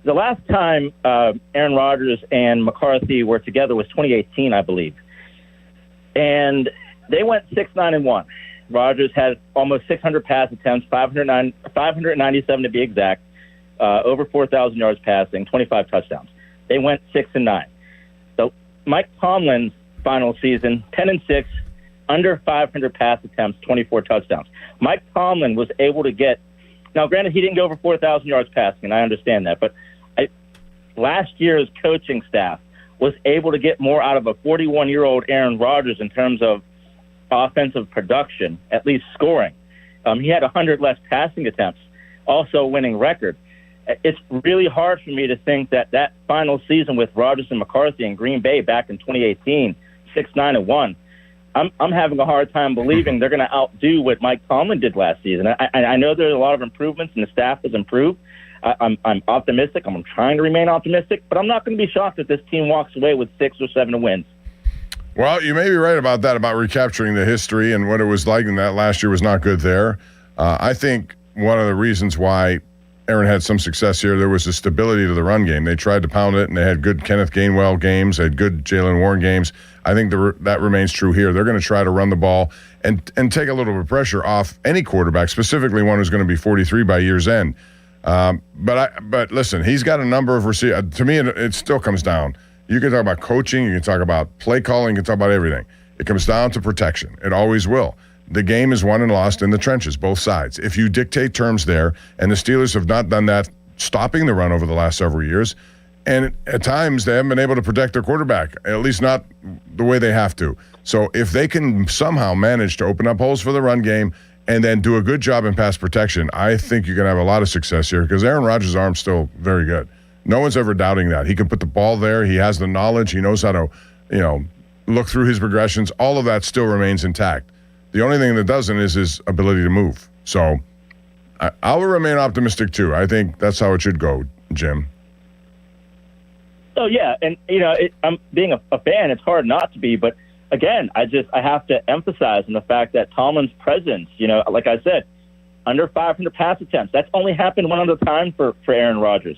The last time Aaron Rodgers and McCarthy were together was 2018, I believe. And they went 6-9-1. Rodgers had almost 600 pass attempts, 597 to be exact, over 4,000 yards passing, 25 touchdowns. They went 6-9. So Mike Tomlin's final season, 10-6, under 500 pass attempts, 24 touchdowns. Mike Tomlin was able to get, now granted he didn't go over 4,000 yards passing, and I understand that, but last year's coaching staff was able to get more out of a 41-year-old Aaron Rodgers in terms of offensive production, at least scoring. He had 100 less passing attempts, also a winning record. It's really hard for me to think that final season with Rodgers and McCarthy in Green Bay back in 2018, 6-9-1, I'm having a hard time believing they're going to outdo what Mike Tomlin did last season. I know there's a lot of improvements and the staff has improved. I'm optimistic. I'm trying to remain optimistic, but I'm not going to be shocked if this team walks away with 6 or 7 wins. Well, you may be right about that, about recapturing the history and what it was like, and that last year was not good there. I think one of the reasons why Aaron had some success here, there was a stability to the run game. They tried to pound it, and they had good Kenneth Gainwell games, they had good Jaylen Warren games. I think that remains true here. They're going to try to run the ball and take a little bit of pressure off any quarterback, specifically one who's going to be 43 by year's end. But listen, he's got a number of receivers. To me, it still comes down. You can talk about coaching, you can talk about play calling, you can talk about everything. It comes down to protection. It always will. The game is won and lost in the trenches, both sides. If you dictate terms there, and the Steelers have not done that, stopping the run over the last several years, and at times they haven't been able to protect their quarterback, at least not the way they have to. So if they can somehow manage to open up holes for the run game and then do a good job in pass protection, I think you can have a lot of success here because Aaron Rodgers' arm's still very good. No one's ever doubting that. He can put the ball there. He has the knowledge. He knows how to, look through his progressions. All of that still remains intact. The only thing that doesn't is his ability to move. So I will remain optimistic too. I think that's how it should go, Jim. Oh, yeah. And, I'm being a fan, it's hard not to be. But, again, I have to emphasize on the fact that Tomlin's presence, like I said, under 500 pass attempts. That's only happened one other time for Aaron Rodgers.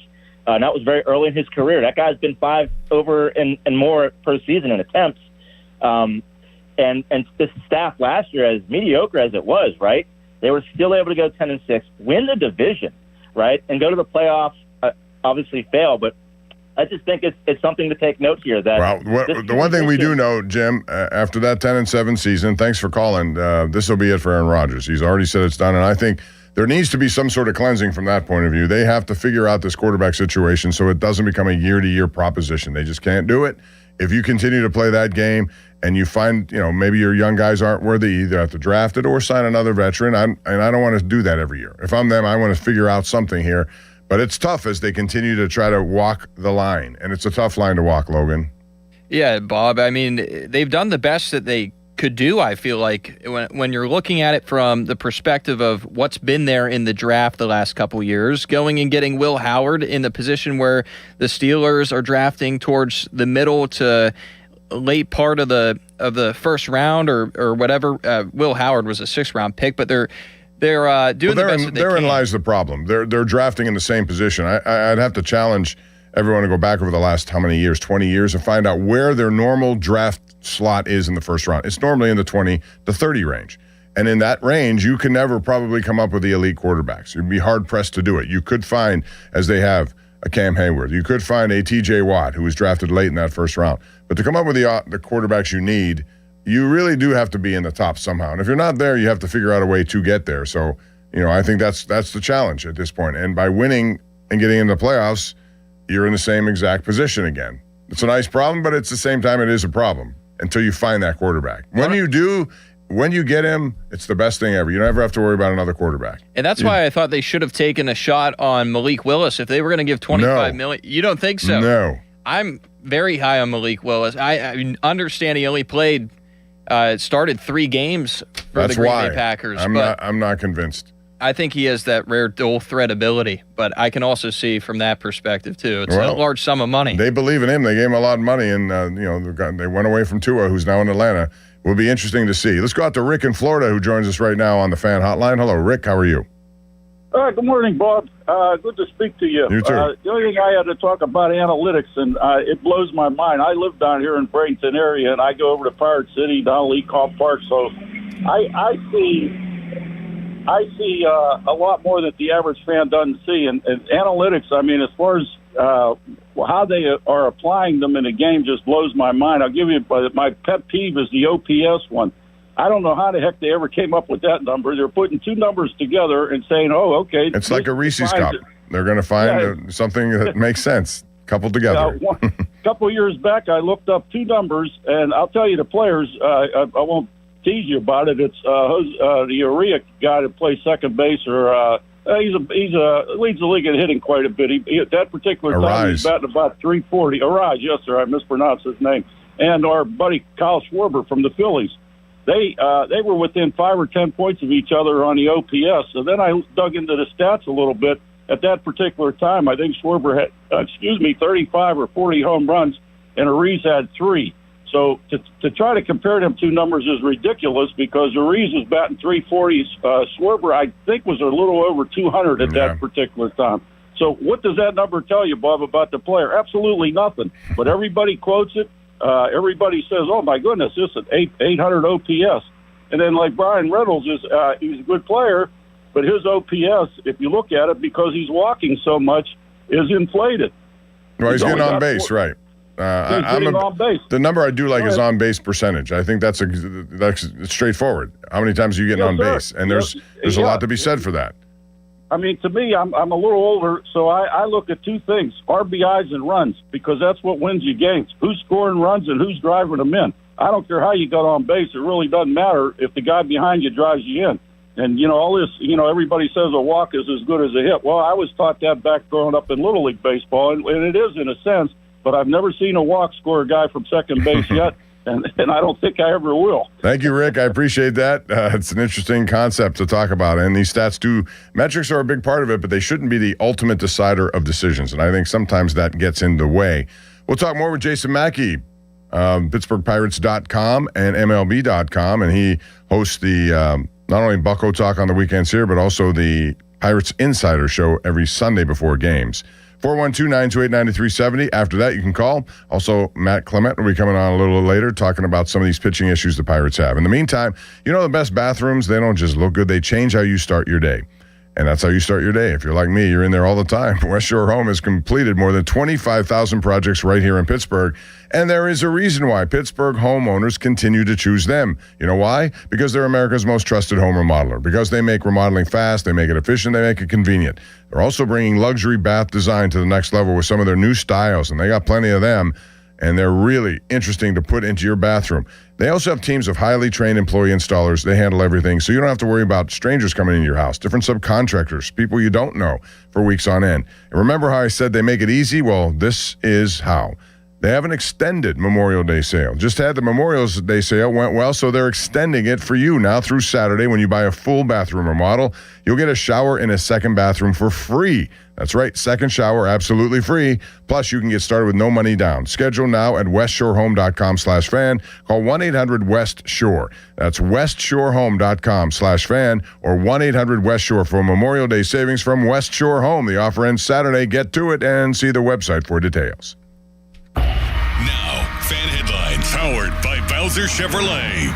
And that was very early in his career. That guy's been 5 over and more per season in attempts. And this staff last year, as mediocre as it was, right, they were still able to go 10-6, win the division, right, and go to the playoffs, obviously fail. But I just think it's something to take note here. That the one thing we do know, Jim, after that 10-7 season, thanks for calling, this will be it for Aaron Rodgers. He's already said it's done, and I think there needs to be some sort of cleansing from that point of view. They have to figure out this quarterback situation so it doesn't become a year-to-year proposition. They just can't do it. If you continue to play that game and you find, maybe your young guys aren't worthy, you either have to draft it or sign another veteran. And I don't want to do that every year. If I'm them, I want to figure out something here. But it's tough as they continue to try to walk the line. And it's a tough line to walk, Logan. Yeah, Bob. I mean, they've done the best that they could do, I feel like, when you're looking at it from the perspective of what's been there in the draft the last couple years, going and getting Will Howard in the position where the Steelers are drafting towards the middle to late part of the first round or whatever. Will Howard was a 6th-round pick, but they're doing the best that they can. Therein lies the problem. They're drafting in the same position. I'd have to challenge everyone to go back over the last how many years, 20 years, and find out where their normal draft slot is in the first round. It's normally in the 20 to 30 range. And in that range, you can never probably come up with the elite quarterbacks. You'd be hard-pressed to do it. You could find, as they have, a Cam Hayward. You could find a T.J. Watt, who was drafted late in that first round. But to come up with the quarterbacks you need, you really do have to be in the top somehow. And if you're not there, you have to figure out a way to get there. So, I think that's the challenge at this point. And by winning and getting into the playoffs, you're in the same exact position again. It's a nice problem, but at the same time, it is a problem until you find that quarterback. When you get him, it's the best thing ever. You never have to worry about another quarterback. And that's why I thought they should have taken a shot on Malik Willis if they were going to give $25 million. You don't think so? No. I'm very high on Malik Willis. I understand he only started 3 games for the Green Bay Packers. I'm not convinced. I think he has that rare dual threat ability, but I can also see from that perspective too. It's a large sum of money. They believe in him. They gave him a lot of money, and they went away from Tua, who's now in Atlanta. Will be interesting to see. Let's go out to Rick in Florida, who joins us right now on the Fan Hotline. Hello, Rick. How are you? Good morning, Bob. Good to speak to you. You too. The only thing I had to talk about analytics, and it blows my mind. I live down here in Bradenton area, and I go over to Pirate City, down Lee Comp Park. So I see a lot more that the average fan doesn't see. And analytics, I mean, as far as how they are applying them in a game just blows my mind. I'll give you my pet peeve is the OPS one. I don't know how the heck they ever came up with that number. They're putting 2 numbers together and saying, oh, okay. It's like a Reese's cup. They're going to find something that makes sense, coupled together. A couple of years back, I looked up 2 numbers, and I'll tell you the players, I won't tease you about it. It's the Urea guy that plays second base, or he leads the league in hitting quite a bit. He at that particular time, he's batting about 340. Arise, yes, sir. I mispronounced his name. And our buddy Kyle Schwarber from the Phillies. They were within 5 or 10 points of each other on the OPS. So then I dug into the stats a little bit, at that particular time, I think Schwarber had, 35 or 40 home runs, and Ariz had 3. So to try to compare them two numbers is ridiculous because Ariz was batting 340. Schwarber, I think, was a little over 200 at that particular time. So what does that number tell you, Bob, about the player? Absolutely nothing. But everybody quotes it. Everybody says, "Oh my goodness, this is 800 OPS." And then like Brian Reynolds he's a good player, but his OPS, if you look at it, because he's walking so much, is inflated. Well, he's getting on base, right? On base. The number I do like is on base percentage. I think that's straightforward. How many times are you getting on base? And there's a lot to be said for that. I mean, to me, I'm a little older, so I look at two things: RBIs and runs, because that's what wins you games. Who's scoring runs and who's driving them in. I don't care how you got on base; it really doesn't matter if the guy behind you drives you in. And all this, everybody says a walk is as good as a hit. Well, I was taught that back growing up in Little League baseball, and it is in a sense. But I've never seen a walk score a guy from second base yet, and I don't think I ever will. Thank you, Rick. I appreciate that. It's an interesting concept to talk about, and these metrics are a big part of it, but they shouldn't be the ultimate decider of decisions, and I think sometimes that gets in the way. We'll talk more with Jason Mackey, PittsburghPirates.com and MLB.com, and he hosts the not only Bucko Talk on the weekends here, but also the Pirates Insider Show every Sunday before games. 412-928-9370. After that, you can call. Also, Matt Clement will be coming on a little later talking about some of these pitching issues the Pirates have. In the meantime, the best bathrooms, they don't just look good. They change how you start your day. And that's how you start your day. If you're like me, you're in there all the time. West Shore Home has completed more than 25,000 projects right here in Pittsburgh. And there is a reason why Pittsburgh homeowners continue to choose them. You know why? Because they're America's most trusted home remodeler. Because they make remodeling fast, they make it efficient, they make it convenient. They're also bringing luxury bath design to the next level with some of their new styles, and they got plenty of them. And they're really interesting to put into your bathroom. They also have teams of highly trained employee installers. They handle everything, so you don't have to worry about strangers coming into your house, different subcontractors, people you don't know for weeks on end. And remember how I said they make it easy? Well, this is how. They have an extended Memorial Day sale. Just had the Memorial Day sale, went well, so they're extending it for you now through Saturday. When you buy a full bathroom remodel, you'll get a shower in a second bathroom for free. That's right, second shower absolutely free. Plus, you can get started with no money down. Schedule now at westshorehome.com/fan. Call 1-800-WEST-SHORE. That's westshorehome.com/fan or 1-800-WEST-SHORE for Memorial Day savings from West Shore Home. The offer ends Saturday. Get to it and see the website for details. Now, Fan Headlines, powered by Bowser Chevrolet.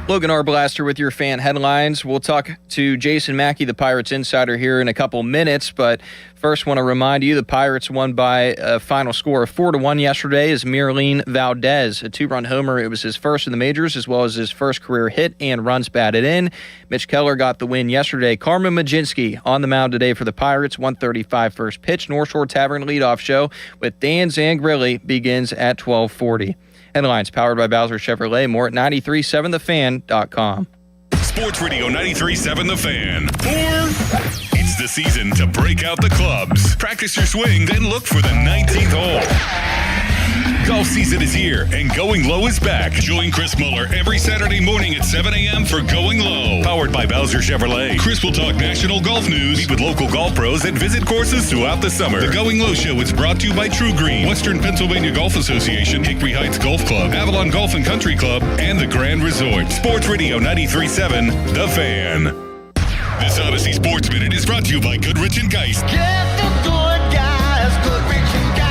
Logan Arblaster with your fan headlines. We'll talk to Jason Mackey, the Pirates Insider, here in a couple minutes. But first, want to remind you the Pirates won by a final score of 4-1 yesterday as Mierlin Valdez, a 2-run homer. It was his first in the majors, as well as his first career hit and runs batted in. Mitch Keller got the win yesterday. Carmen Mlodzinski on the mound today for the Pirates. 1:35 first pitch. North Shore Tavern leadoff show with Dan Zangrilli begins at 12:40. Headlines powered by Bowser Chevrolet. More at 937thefan.com. Sports Radio 93.7 The Fan. It's the season to break out the clubs. Practice your swing, then look for the 19th hole. Golf season is here, and Going Low is back. Join Chris Muller every Saturday morning at 7 a.m. for Going Low. Powered by Bowser Chevrolet. Chris will talk national golf news, meet with local golf pros, and visit courses throughout the summer. The Going Low Show is brought to you by True Green, Western Pennsylvania Golf Association, Hickory Heights Golf Club, Avalon Golf and Country Club, and the Grand Resort. Sports Radio 93.7 The Fan. This Odyssey Sports Minute is brought to you by Goodrich & Geist. Get the good guys, Goodrich & Geist.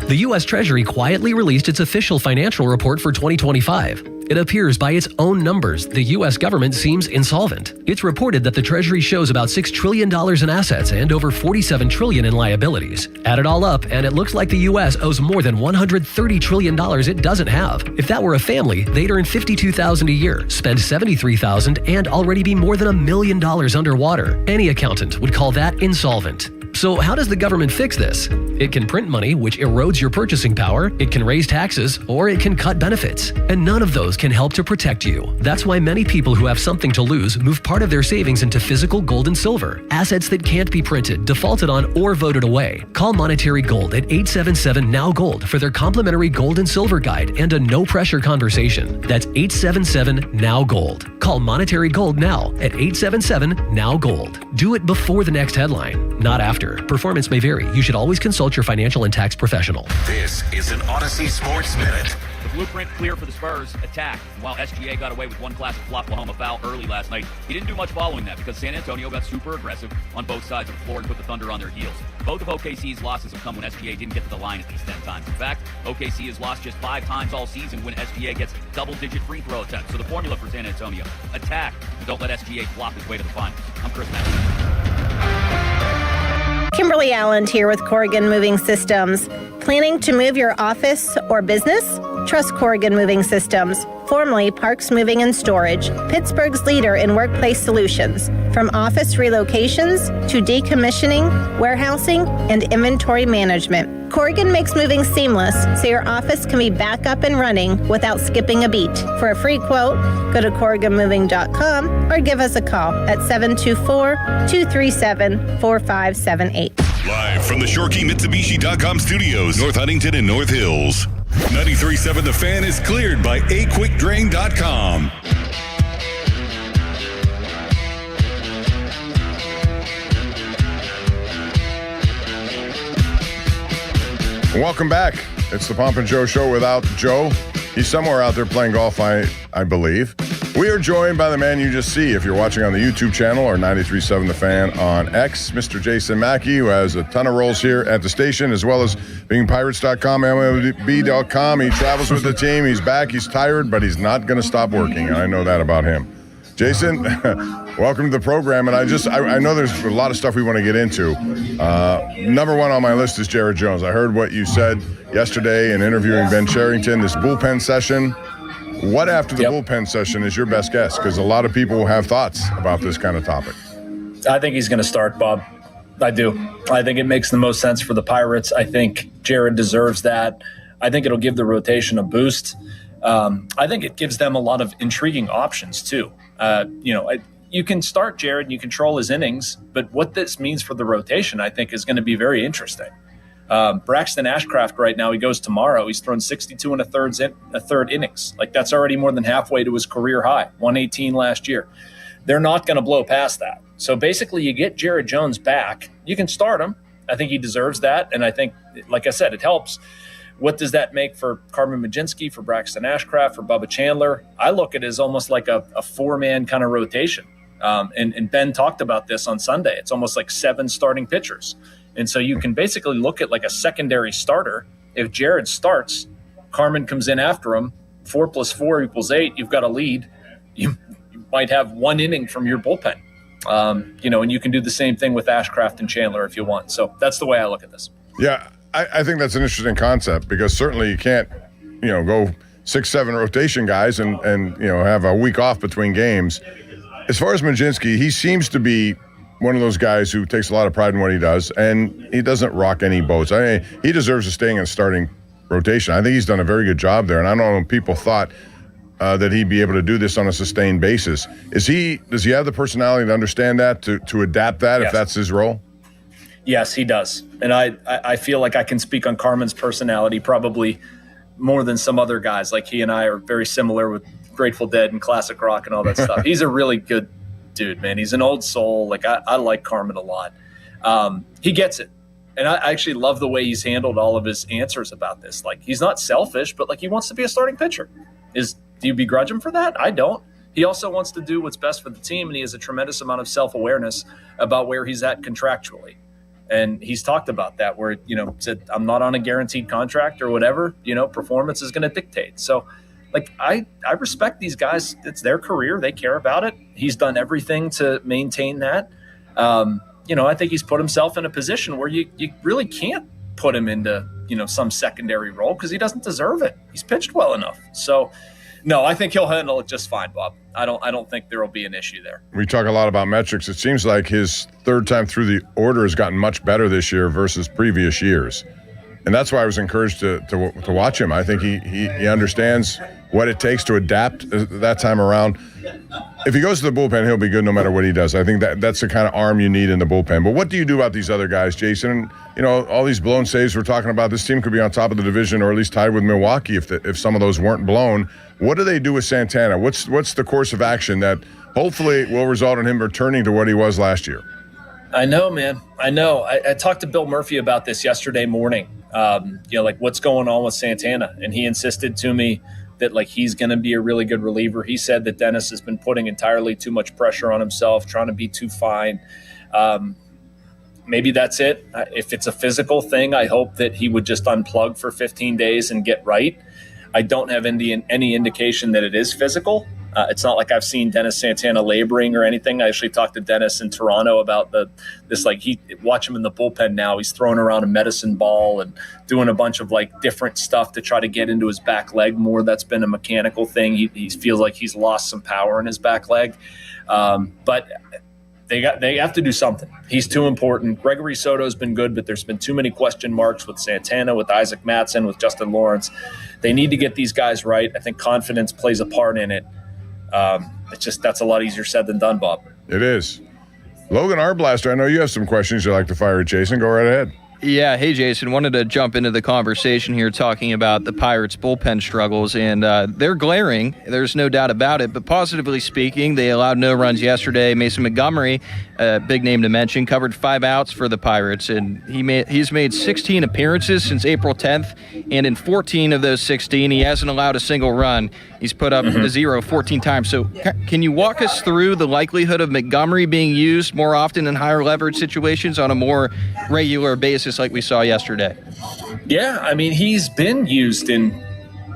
The U.S. Treasury quietly released its official financial report for 2025. It appears by its own numbers, the U.S. government seems insolvent. It's reported that the Treasury shows about $6 trillion in assets and over $47 trillion in liabilities. Add it all up, and it looks like the U.S. owes more than $130 trillion it doesn't have. If that were a family, they'd earn $52,000 a year, spend $73,000, and already be more than $1 million underwater. Any accountant would call that insolvent. So how does the government fix this? It can print money, which erodes your purchasing power, it can raise taxes, or it can cut benefits. And none of those can help to protect you. That's why many people who have something to lose move part of their savings into physical gold and silver, assets that can't be printed, defaulted on, or voted away. Call Monetary Gold at 877-NOW-GOLD for their complimentary gold and silver guide and a no-pressure conversation. That's 877-NOW-GOLD. Call Monetary Gold now at 877-NOW-GOLD. Do it before the next headline, not after. lender. Performance may vary. You should always consult your financial and tax professional. This is an Odyssey Sports Minute. The blueprint clear for the Spurs attack. While SGA got away with one classic Flop-Lahoma foul early last night, he didn't do much following that because San Antonio got super aggressive on both sides of the floor and put the Thunder on their heels. Both of OKC's losses have come when SGA didn't get to the line at least 10 times. In fact, OKC has lost just 5 times all season when SGA gets double-digit free throw attempts. So the formula for San Antonio, attack. Don't let SGA flop his way to the finals. I'm Chris Matthews. Kimberly Allen here with Corrigan Moving Systems. Planning to move your office or business? Trust Corrigan Moving Systems, formerly Parks Moving and Storage, Pittsburgh's leader in workplace solutions. From office relocations to decommissioning, warehousing, and inventory management. Corrigan makes moving seamless so your office can be back up and running without skipping a beat. For a free quote, go to CorriganMoving.com or give us a call at 724-237-4578. Live from the ShorkeyMitsubishi.com studios, North Huntington and North Hills. 93.7 The Fan is cleared by aquickdrain.com. Welcome back. It's the Pomp and Joe Show without Joe. He's somewhere out there playing golf, I believe. We are joined by the man you just see if you're watching on the YouTube channel or 93.7 The Fan on X, Mr. Jason Mackey, who has a ton of roles here at the station, as well as being Pirates.com, MLB.com. He travels with the team. He's back. He's tired, but he's not going to stop working, and I know that about him. Jason, welcome to the program. And I know there's a lot of stuff we want to get into. Number one on my list is Jared Jones. I heard what you said yesterday in interviewing Ben Cherington, this bullpen session. What after the bullpen session is your best guess? Because a lot of people have thoughts about this kind of topic. I think he's going to start, Bob. I do. I think it makes the most sense for the Pirates. I think Jared deserves that. I think it'll give the rotation a boost. I think it gives them a lot of intriguing options, too. You can start Jared and you control his innings, but what this means for the rotation, I think, is going to be very interesting. Braxton Ashcraft right now, he goes tomorrow. He's thrown 62 and a third innings. Like, that's already more than halfway to his career high, 118 last year. They're not going to blow past that. So basically you get Jared Jones back. You can start him. I think he deserves that. And I think, like I said, it helps. What does that make for Carmen Mlodzinski, for Braxton Ashcraft, for Bubba Chandler? I look at it as almost like a four-man kind of rotation. And Ben talked about this on Sunday. It's almost like 7 starting pitchers. And so you can basically look at like a secondary starter. If Jared starts, Carmen comes in after him, 4 + 4 = 8. You've got a lead. You might have 1 inning from your bullpen. And you can do the same thing with Ashcraft and Chandler if you want. So that's the way I look at this. Yeah, I think that's an interesting concept because certainly you can't, go 6-7 rotation guys and have a week off between games. As far as Mlodzinski, he seems to be one of those guys who takes a lot of pride in what he does, and he doesn't rock any boats. I mean, he deserves to stay in a starting rotation. I think he's done a very good job there, and I don't know if people thought that he'd be able to do this on a sustained basis. Does he have the personality to understand that, to adapt that, Yes. if that's his role? Yes, he does. And I feel like I can speak on Carmen's personality probably more than some other guys. Like, he and I are very similar with Grateful Dead and classic rock and all that stuff. He's a really good dude, man. He's an old soul. Like, I like Carmen a lot. He gets it. And I actually love the way he's handled all of his answers about this. Like, he's not selfish, but like, he wants to be a starting pitcher. Do you begrudge him for that? I don't. He also wants to do what's best for the team, and he has a tremendous amount of self-awareness about where he's at contractually. And he's talked about that where, said, I'm not on a guaranteed contract or whatever, performance is going to dictate. So, like, I respect these guys. It's their career. They care about it. He's done everything to maintain that. I think he's put himself in a position where you really can't put him into, some secondary role because he doesn't deserve it. He's pitched well enough. So, no, I think he'll handle it just fine, Bob. I don't think there will be an issue there. We talk a lot about metrics. It seems like his third time through the order has gotten much better this year versus previous years. And that's why I was encouraged to watch him. I think he understands what it takes to adapt that time around. If he goes to the bullpen, he'll be good no matter what he does. I think that's the kind of arm you need in the bullpen. But what do you do about these other guys, Jason? All these blown saves we're talking about, this team could be on top of the division or at least tied with Milwaukee if some of those weren't blown. What do they do with Santana? What's the course of action that hopefully will result in him returning to what he was last year? I know, man. I know. I talked to Bill Murphy about this yesterday morning. Like what's going on with Santana, and he insisted to me that like he's going to be a really good reliever. He said that Dennis has been putting entirely too much pressure on himself, trying to be too fine. Maybe that's it. If it's a physical thing, I hope that he would just unplug for 15 days and get right. I don't have any indication that it is physical. It's not like I've seen Dennis Santana laboring or anything. I actually talked to Dennis in Toronto about watch him in the bullpen now. He's throwing around a medicine ball and doing a bunch of like different stuff to try to get into his back leg more. That's been a mechanical thing. He feels like he's lost some power in his back leg. But they have to do something. He's too important. Gregory Soto's been good, but there's been too many question marks with Santana, with Isaac Mattson, with Justin Lawrence. They need to get these guys right. I think confidence plays a part in it. That's a lot easier said than done, Bob. It is. Logan Arblaster, I know you have some questions you'd like to fire at Jason. Go right ahead. Yeah, hey Jason, wanted to jump into the conversation here talking about the Pirates' bullpen struggles, and they're glaring, there's no doubt about it, but positively speaking, they allowed no runs yesterday. Mason Montgomery, big name to mention, covered 5 outs for the Pirates, and he's made 16 appearances since April 10th, and in 14 of those 16, he hasn't allowed a single run. He's put up a 0 14 times. So can you walk us through the likelihood of Montgomery being used more often in higher leverage situations on a more regular basis like we saw yesterday? Yeah, I mean, he's been used in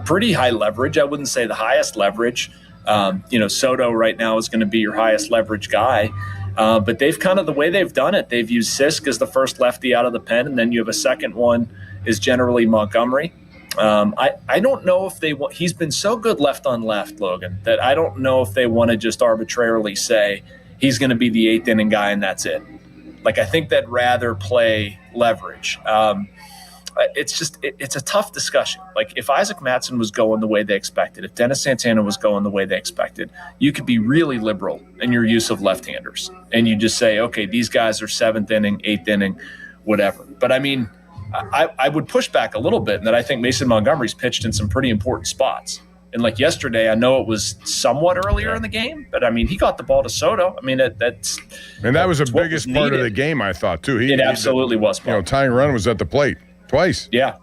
pretty high leverage. I wouldn't say the highest leverage. Soto right now is going to be your highest leverage guy. But they've kind of, the way they've done it, they've used Sisk as the first lefty out of the pen, and then you have a second one is generally Montgomery. I don't know if they want, he's been so good left on left, Logan, that I don't know if they want to just arbitrarily say he's going to be the 8th inning guy and that's it. Like, I think they'd rather play leverage. It's a tough discussion. Like, if Isaac Mattson was going the way they expected, if Dennis Santana was going the way they expected, you could be really liberal in your use of left-handers. And you just say, okay, these guys are 7th inning, 8th inning, whatever. But I mean, I would push back a little bit in that I think Mason Montgomery's pitched in some pretty important spots. And like yesterday, I know it was somewhat earlier in the game, but I mean, he got the ball to Soto. I mean, that was the biggest part of the game, I thought, too. It absolutely was. Tying run was at the plate twice. Yeah,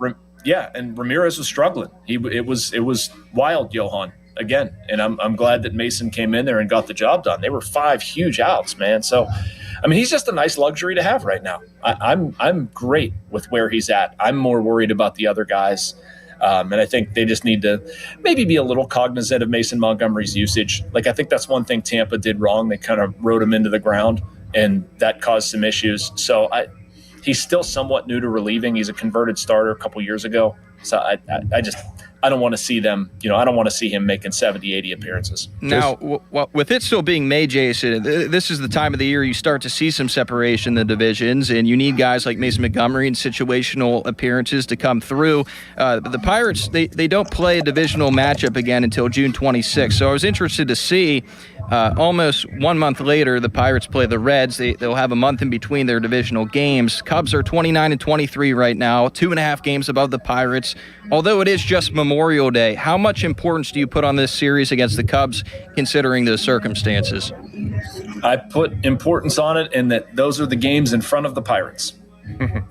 and Ramirez was struggling. It was wild, Johan, again. And I'm glad that Mason came in there and got the job done. They were 5 huge outs, man. So, I mean, he's just a nice luxury to have right now. I'm great with where he's at. I'm more worried about the other guys. And I think they just need to maybe be a little cognizant of Mason Montgomery's usage. Like, I think that's one thing Tampa did wrong. They kind of rode him into the ground, and that caused some issues. So he's still somewhat new to relieving. He's a converted starter a couple years ago. So I don't want to see them, I don't want to see him making 70, 80 appearances. Now, with it still being May, Jason, this is the time of the year you start to see some separation in the divisions, and you need guys like Mason Montgomery in situational appearances to come through. The Pirates, they don't play a divisional matchup again until June 26th, so I was interested to see almost 1 month later, the Pirates play the Reds. They'll have a month in between their divisional games. Cubs are 29-23 right now, 2.5 games above the Pirates. Although it is just Memorial Day, how much importance do you put on this series against the Cubs, considering the circumstances? I put importance on it in that those are the games in front of the Pirates.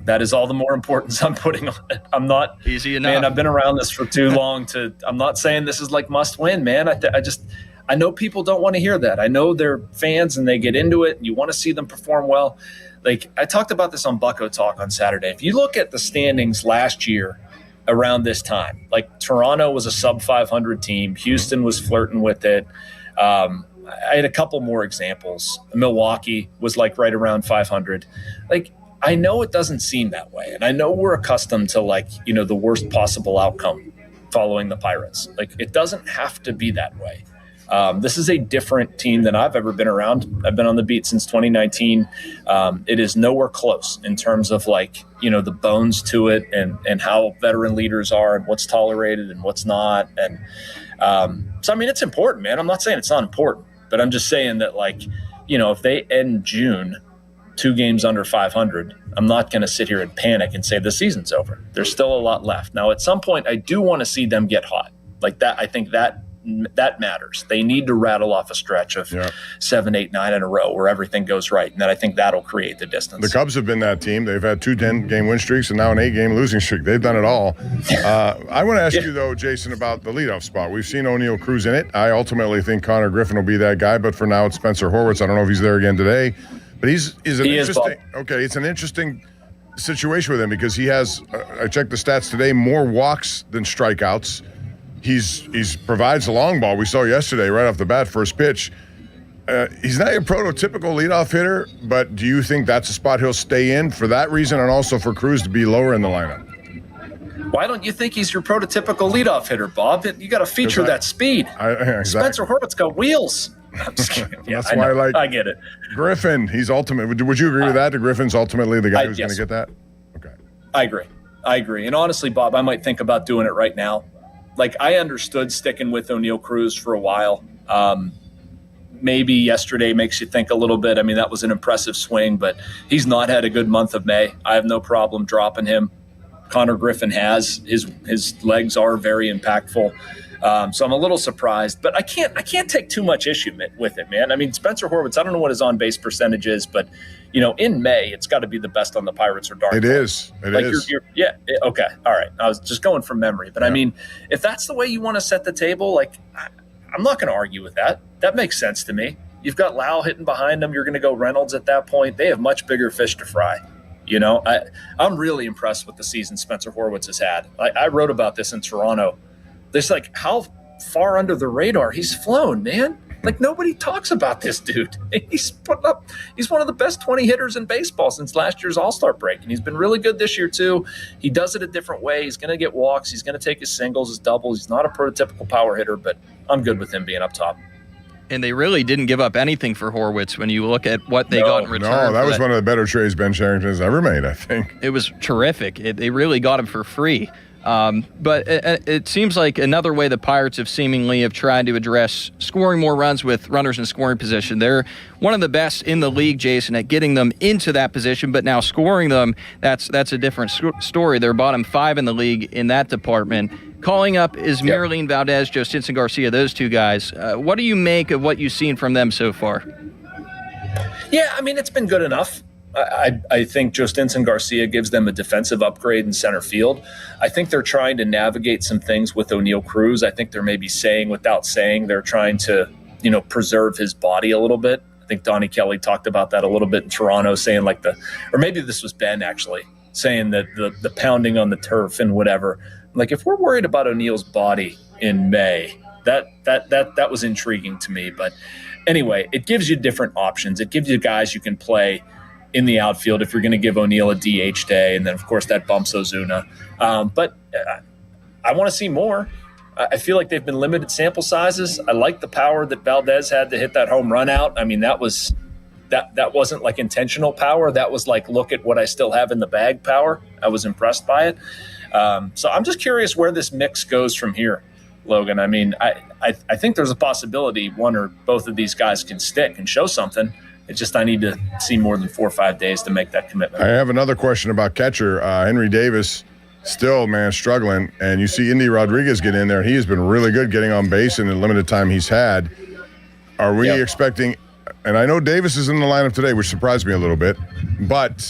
That is all the more importance I'm putting on it. I'm not easy enough. Man, I've been around this for too long I'm not saying this is like must win, man. I know people don't want to hear that. I know they're fans and they get into it and you want to see them perform well. Like, I talked about this on Bucko Talk on Saturday. If you look at the standings last year around this time, like, Toronto was a sub 500 team. Houston was flirting with it. I had a couple more examples. Milwaukee was like right around 500. Like, I know it doesn't seem that way. And I know we're accustomed to, like, the worst possible outcome following the Pirates. Like, it doesn't have to be that way. This is a different team than I've ever been around. I've been on the beat since 2019. It is nowhere close in terms of, like, the bones to it and how veteran leaders are and what's tolerated and what's not. And so, I mean, it's important, man. I'm not saying it's not important, but I'm just saying that, like, if they end June 2 games under 500, I'm not going to sit here and panic and say the season's over. There's still a lot left. Now, at some point, I do want to see them get hot. Like that, I think that matters. They need to rattle off a stretch of 7, 8, 9 in a row where everything goes right, and then I think that'll create the distance. The Cubs have been that team. They've had 2 10-game win streaks and now an 8-game losing streak. They've done it all. I want to ask you, though, Jason, about the leadoff spot. We've seen O'Neill Cruz in it. I ultimately think Connor Griffin will be that guy, but for now it's Spencer Horwitz. I don't know if he's there again today, but it's an interesting situation with him because he has, I checked the stats today, more walks than strikeouts. He's provides a long ball. We saw yesterday right off the bat, first pitch. He's not your prototypical leadoff hitter, but do you think that's a spot he'll stay in for that reason and also for Cruz to be lower in the lineup? Why don't you think he's your prototypical leadoff hitter, Bob? You got to feature that speed. Exactly. Spencer Horwitz got wheels. I'm just kidding. Yeah, that's why I get it. Griffin, he's ultimate. Would you agree with that? Griffin's ultimately the guy who's going to get that? Okay. I agree. And honestly, Bob, I might think about doing it right now. Like, I understood sticking with O'Neill Cruz for a while. Maybe yesterday makes you think a little bit. I mean, that was an impressive swing, but he's not had a good month of May. I have no problem dropping him. Connor Griffin has. His legs are very impactful. So I'm a little surprised, but I can't take too much issue with it, man. I mean, Spencer Horwitz, I don't know what his on-base percentage is, but, in May, it's got to be the best on the Pirates or darn It is. It is. Okay. All right. I was just going from memory, but I mean, if that's the way you want to set the table, like, I'm not going to argue with that. That makes sense to me. You've got Lau hitting behind them. You're going to go Reynolds at that point. They have much bigger fish to fry. I'm really impressed with the season Spencer Horwitz has had. I wrote about this in Toronto. There's like how far under the radar he's flown, man. Like, nobody talks about this dude. He's one of the best 20 hitters in baseball since last year's All-Star break, and he's been really good this year too. He does it a different way. He's going to get walks. He's going to take his singles, his doubles. He's not a prototypical power hitter, but I'm good with him being up top. And they really didn't give up anything for Horwitz when you look at what they got in return. No, that was one of the better trades Ben Cherington has ever made, I think. It was terrific. They really got him for free. But it seems like another way the Pirates have tried to address scoring more runs with runners in scoring position. They're one of the best in the league, Jason, at getting them into that position, but now scoring them, that's a different story. They're bottom 5 in the league in that department. Calling up Ismaelin Valdez, Joe Stinson Garcia, those two guys. What do you make of what you've seen from them so far? Yeah, I mean, it's been good enough. I think Joe Stinson Garcia gives them a defensive upgrade in center field. I think they're trying to navigate some things with O'Neill Cruz. I think they're maybe saying without saying. They're trying to, preserve his body a little bit. I think Donnie Kelly talked about that a little bit in Toronto, saying or maybe this was Ben actually, saying that the pounding on the turf and whatever. Like, if we're worried about O'Neill's body in May, that was intriguing to me. But anyway, it gives you different options. It gives you guys you can play in the outfield if you're going to give O'Neill a DH day, and then of course that bumps Ozuna. But I want to see more. I feel like they've been limited sample sizes. I like the power that Valdez had to hit that home run out. I mean, that wasn't like intentional power. That was like, look at what I still have in the bag power. I was impressed by it. So I'm just curious where this mix goes from here, Logan. I mean, I think there's a possibility one or both of these guys can stick and show something. It's just I need to see more than 4 or 5 days to make that commitment. I have another question about catcher. Henry Davis still, struggling. And you see Indy Rodriguez get in there. He has been really good getting on base in the limited time he's had. Are we expecting – and I know Davis is in the lineup today, which surprised me a little bit. But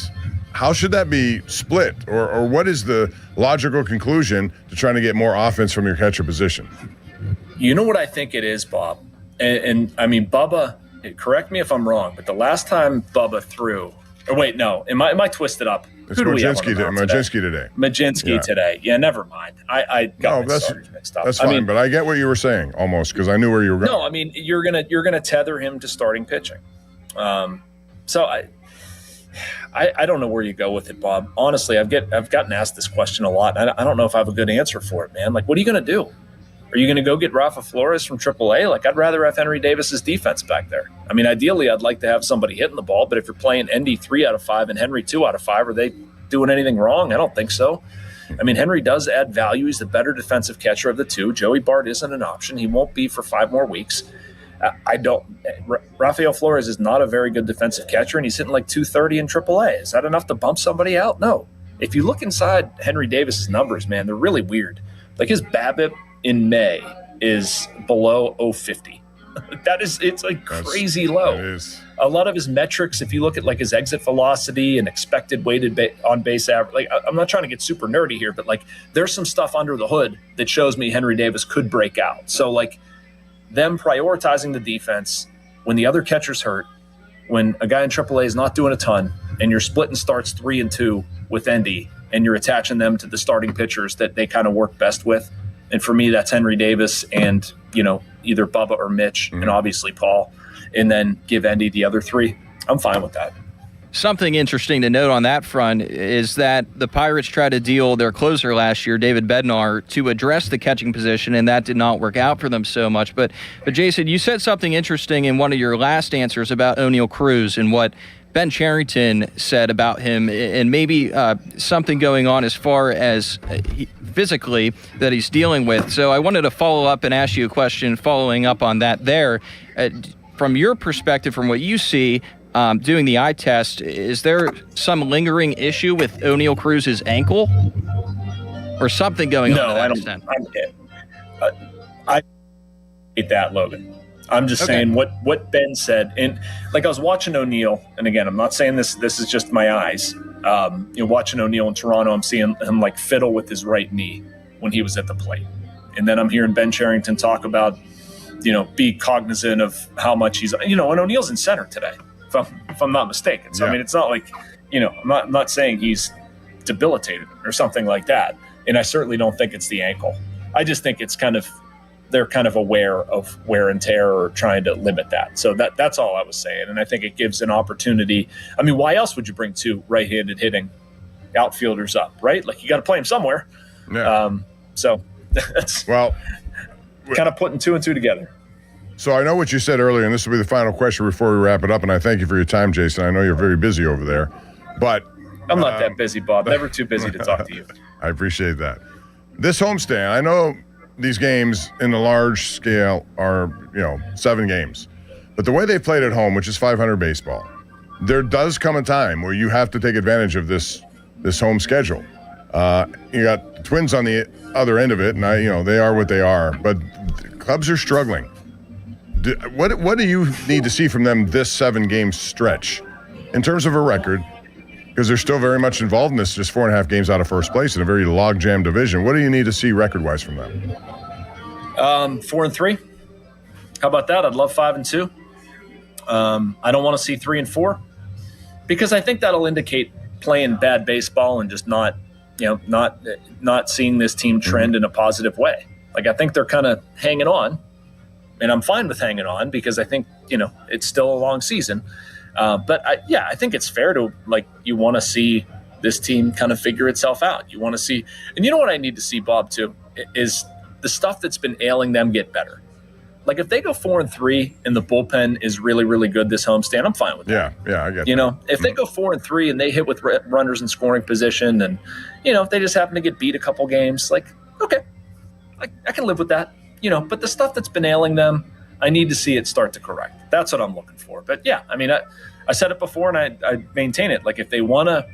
how should that be split? Or what is the logical conclusion to trying to get more offense from your catcher position? You know what I think it is, Bob? And I mean, Bubba – correct me if I'm wrong, but the last time Bubba threw, or wait, no, am I twisted up? It's Majinski today. Majinski today. Yeah, never mind. I got my starters mixed up. That's fine, but I get what you were saying almost because I knew where you were going. No, I mean you're gonna tether him to starting pitching. So I don't know where you go with it, Bob. Honestly, I've gotten asked this question a lot. And I don't know if I have a good answer for it, man. Like, what are you gonna do? Are you going to go get Rafa Flores from AAA? Like, I'd rather have Henry Davis's defense back there. I mean, ideally, I'd like to have somebody hitting the ball, but if you're playing Endy 3 out of 5 and Henry 2 out of 5, are they doing anything wrong? I don't think so. I mean, Henry does add value. He's the better defensive catcher of the two. Joey Bart isn't an option. He won't be for 5 more weeks. Rafael Flores is not a very good defensive catcher, and he's hitting like 230 in AAA. Is that enough to bump somebody out? No. If you look inside Henry Davis's numbers, man, they're really weird. Like his BABIP in May is below 050. It's like crazy low. It is. A lot of his metrics, if you look at like his exit velocity and expected weighted on base average, like I'm not trying to get super nerdy here, but like there's some stuff under the hood that shows me Henry Davis could break out. So like them prioritizing the defense when the other catcher's hurt, when a guy in AAA is not doing a ton, and you're splitting starts 3-2 with Endy, and you're attaching them to the starting pitchers that they kind of work best with. And for me, that's Henry Davis and, either Bubba or Mitch, and obviously Paul, and then give Endy the other 3. I'm fine with that. Something interesting to note on that front is that the Pirates tried to deal their closer last year, David Bednar, to address the catching position, and that did not work out for them so much. But Jason, you said something interesting in one of your last answers about O'Neal Cruz and what Ben Cherington said about him, and maybe something going on as far as physically that he's dealing with. So I wanted to follow up and ask you a question following up on that there. From your perspective, from what you see, doing the eye test, is there some lingering issue with O'Neal Cruz's ankle or something going on to that extent? I hate that, Logan. I'm just saying what Ben said. And like I was watching O'Neal, and again, I'm not saying this is just my eyes. Watching O'Neal in Toronto, I'm seeing him like fiddle with his right knee when he was at the plate. And then I'm hearing Ben Cherington talk about, be cognizant of how much he's, and O'Neal's in center today, if I'm not mistaken. So, I mean, it's not like, I'm not saying he's debilitated or something like that. And I certainly don't think it's the ankle. I just think it's they're kind of aware of wear and tear or trying to limit that. So that's all I was saying. And I think it gives an opportunity. I mean, why else would you bring 2 right-handed hitting outfielders up, right? Like you got to play them somewhere. Yeah. So that's kind of putting 2 and 2 together. So I know what you said earlier, and this will be the final question before we wrap it up. And I thank you for your time, Jason. I know you're very busy over there, but I'm not that busy, Bob. Never too busy to talk to you. I appreciate that. This homestand, I know these games in the large scale are, 7 games. But the way they played at home, which is 500 baseball, there does come a time where you have to take advantage of this home schedule. You got the Twins on the other end of it, and they are what they are. But the Cubs are struggling. What do you need to see from them this 7-game stretch in terms of a record? Because they're still very much involved in this, just 4.5 games out of first place in a very log-jam division. What do you need to see record-wise from them? 4-3. How about that? I'd love 5-2. I don't want to see 3-4 because I think that'll indicate playing bad baseball and just not seeing this team trend in a positive way. Like I think they're kind of hanging on, and I'm fine with hanging on because I think it's still a long season. But I think it's fair to you want to see this team kind of figure itself out. You want to see, and you know what I need to see, Bob, too, is the stuff that's been ailing them get better. Like if they go 4-3 and the bullpen is really, really good this homestand, I'm fine with that. Yeah, I get that. If they go 4-3 and they hit with runners in scoring position, and if they just happen to get beat a couple games, okay, I can live with that. But the stuff that's been ailing them, I need to see it start to correct. That's what I'm looking for. But yeah, I mean, I said it before and I maintain it. Like if they want to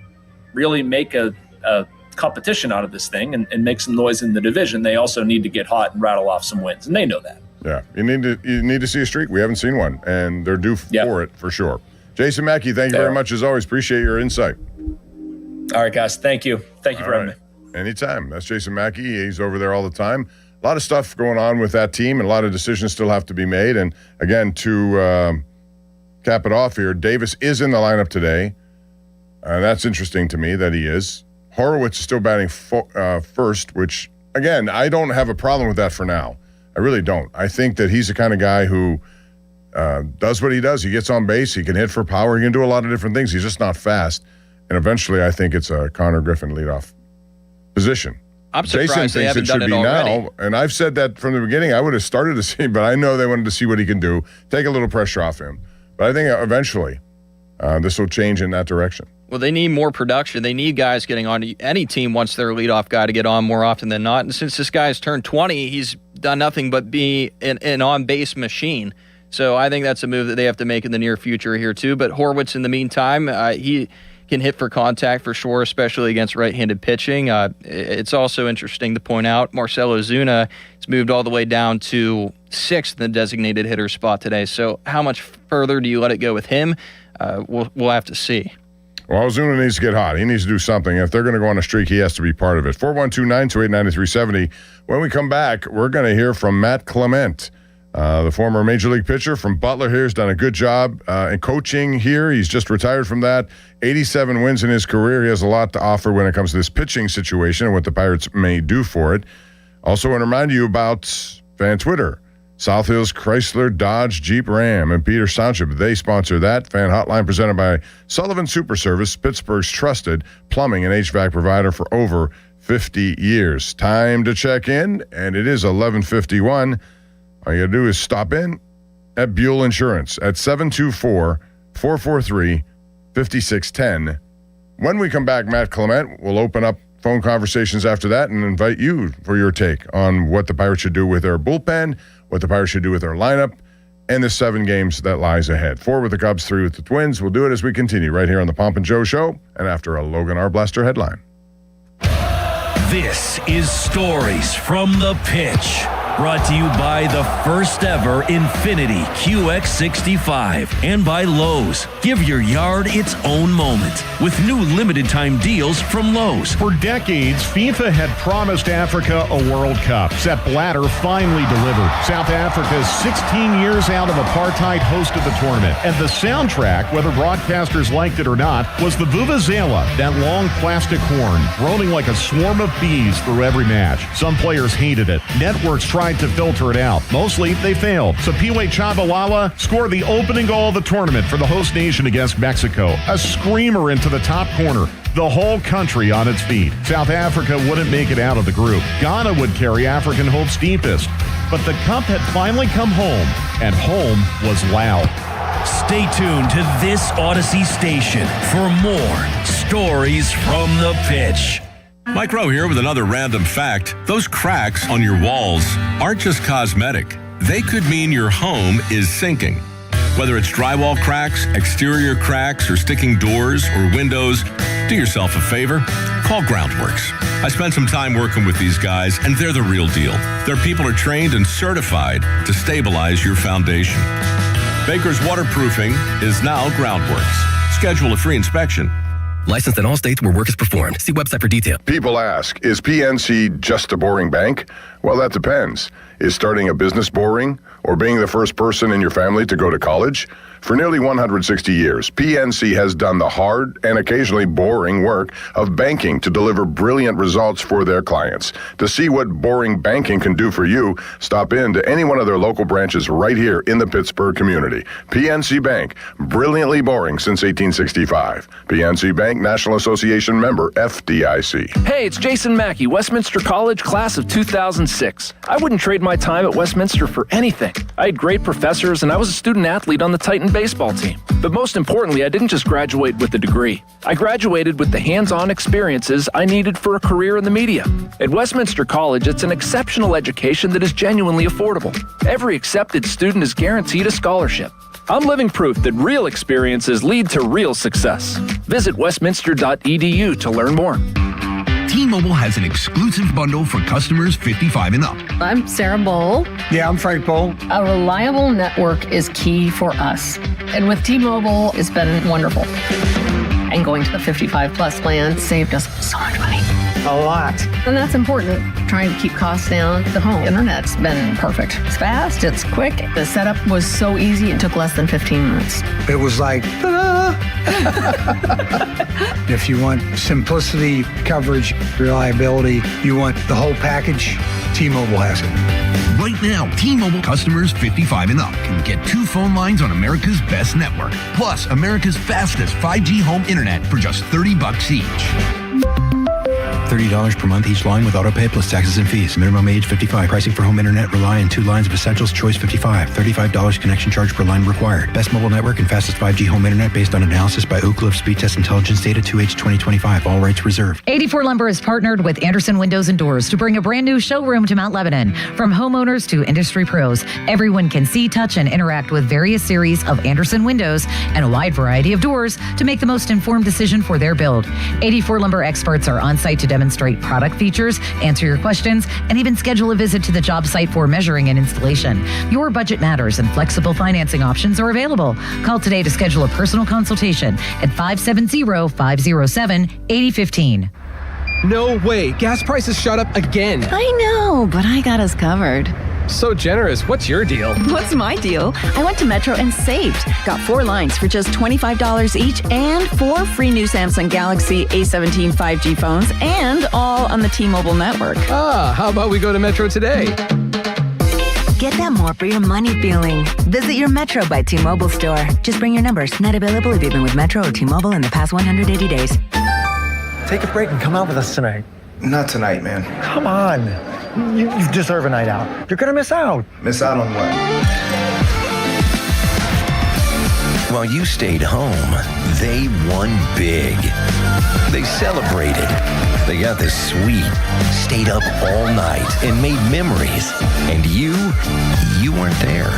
really make a competition out of this thing and make some noise in the division, they also need to get hot and rattle off some wins, and they know that. Yeah, you need to see a streak. We haven't seen one, and they're due for it for sure. Jason Mackey, thank you very much as always. Appreciate your insight. All right, guys. Thank you. Thank you for having me. Anytime. That's Jason Mackey. He's over there all the time. A lot of stuff going on with that team, and a lot of decisions still have to be made. And again, to cap it off here, Davis is in the lineup today. That's interesting to me that he is. Horowitz is still batting first, which, again, I don't have a problem with that for now. I really don't. I think that he's the kind of guy who does what he does. He gets on base. He can hit for power. He can do a lot of different things. He's just not fast. And eventually, I think it's a Connor Griffin leadoff position. I'm surprised they haven't done it already. And I've said that from the beginning. I would have started to see, but I know they wanted to see what he can do, take a little pressure off him. But I think eventually this will change in that direction. Well, they need more production. They need guys getting on. Any team wants their leadoff guy to get on more often than not. And since this guy's turned 20, he's done nothing but be an on-base machine. So I think that's a move that they have to make in the near future here too. But Horowitz, in the meantime, can hit for contact for sure, especially against right-handed pitching. It's also interesting to point out Marcell Ozuna has moved all the way down to 6th in the designated hitter spot today. So how much further do you let it go with him? We'll have to see. Well, Ozuna needs to get hot. He needs to do something. If they're going to go on a streak, he has to be part of it. 412-928-9370. When we come back, we're going to hear from Matt Clement, the former Major League pitcher from Butler here. Has done a good job in coaching here. He's just retired from that. 87 wins in his career. He has a lot to offer when it comes to this pitching situation and what the Pirates may do for it. Also want to remind you about Fan Twitter. South Hills Chrysler, Dodge, Jeep, Ram, and Peter Sonship. They sponsor that. Fan Hotline presented by Sullivan Super Service, Pittsburgh's trusted plumbing and HVAC provider for over 50 years. Time to check in, and it is 11:51. All you got to do is stop in at Buell Insurance at 724-443-5610. When we come back, Matt Clement will open up phone conversations after that and invite you for your take on what the Pirates should do with their bullpen, what the Pirates should do with their lineup, and the 7 games that lies ahead. 4 with the Cubs, 3 with the Twins. We'll do it as we continue right here on the Pomp and Joe Show and after a Logan R. Blaster headline. This is Stories from the Pitch. Brought to you by the first ever Infinity QX65 and by Lowe's. Give your yard its own moment with new limited time deals from Lowe's. For decades, FIFA had promised Africa a World Cup. Sepp Blatter finally delivered. South Africa, 16 years out of apartheid, hosted the tournament. And the soundtrack, whether broadcasters liked it or not, was the Vuvuzela, that long plastic horn, droning like a swarm of bees through every match. Some players hated it. Networks tried to filter it out. Mostly, they failed. So Piwe Chabalala scored the opening goal of the tournament for the host nation against Mexico. A screamer into the top corner. The whole country on its feet. South Africa wouldn't make it out of the group. Ghana would carry African hopes deepest. But the cup had finally come home, and home was loud. Stay tuned to this Odyssey station for more Stories from the Pitch. Mike Rowe here with another random fact. Those cracks on your walls aren't just cosmetic. They could mean your home is sinking. Whether it's drywall cracks, exterior cracks, or sticking doors or windows, do yourself a favor. Call Groundworks. I spent some time working with these guys, and they're the real deal. Their people are trained and certified to stabilize your foundation. Baker's Waterproofing is now Groundworks. Schedule a free inspection. Licensed in all states where work is performed. See website for detail. People ask, is PNC just a boring bank? Well, that depends. Is starting a business boring? Or being the first person in your family to go to college? For nearly 160 years, PNC has done the hard and occasionally boring work of banking to deliver brilliant results for their clients. To see what boring banking can do for you, stop in to any one of their local branches right here in the Pittsburgh community. PNC Bank, brilliantly boring since 1865. PNC Bank, National Association member, FDIC. Hey, it's Jason Mackey, Westminster College, class of 2006. I wouldn't trade my time at Westminster for anything. I had great professors, and I was a student athlete on the Titan baseball team. But most importantly, I didn't just graduate with a degree. I graduated with the hands-on experiences I needed for a career in the media. At Westminster College, it's an exceptional education that is genuinely affordable. Every accepted student is guaranteed a scholarship. I'm living proof that real experiences lead to real success. Visit westminster.edu to learn more. T-Mobile has an exclusive bundle for customers 55 and up. I'm Sarah Bowl. Yeah, I'm Frank Bowl. A reliable network is key for us. And with T-Mobile, it's been wonderful. And going to the 55 plus plan saved us so much money. A lot. And that's important. Trying to keep costs down. The home internet's been perfect. It's fast, it's quick. The setup was so easy, it took less than 15 minutes. It was like, if you want simplicity, coverage, reliability, you want the whole package, T-Mobile has it. Right now, T-Mobile customers 55 and up can get 2 phone lines on America's best network, plus America's fastest 5G home internet for just $30 each. $30 per month each line with autopay plus taxes and fees. Minimum age 55. Pricing for home internet rely on 2 lines of Essentials. Choice 55. $35 connection charge per line required. Best mobile network and fastest 5G home internet based on analysis by Oak Cliff Speed Test Intelligence Data 2H 2025. All rights reserved. 84 Lumber is partnered with Anderson Windows and Doors to bring a brand new showroom to Mount Lebanon. From homeowners to industry pros, everyone can see, touch, and interact with various series of Anderson windows and a wide variety of doors to make the most informed decision for their build. 84 Lumber experts are on site to demonstrate product features, answer your questions, and even schedule a visit to the job site for measuring and installation. Your budget matters and flexible financing options are available. Call today to schedule a personal consultation at 570-507-8015. No way. Gas prices shot up again. I know, but I got us covered. So generous. What's your deal? What's my deal? I went to Metro and saved. Got 4 lines for just $25 each and 4 free new Samsung Galaxy A17 5G phones and all on the T-Mobile network. How about we go to Metro today? Get that more for your money feeling. Visit your Metro by T-Mobile store. Just bring your numbers. Not available if you've been with Metro or T-Mobile in the past 180 days. Take a break and come out with us tonight. Not tonight, man. Come on. You deserve a night out. You're gonna miss out. Miss out on what? While you stayed home, they won big. They celebrated. They got the suite, stayed up all night, and made memories. And you weren't there.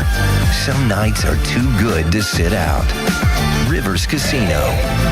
Some nights are too good to sit out. Rivers Casino.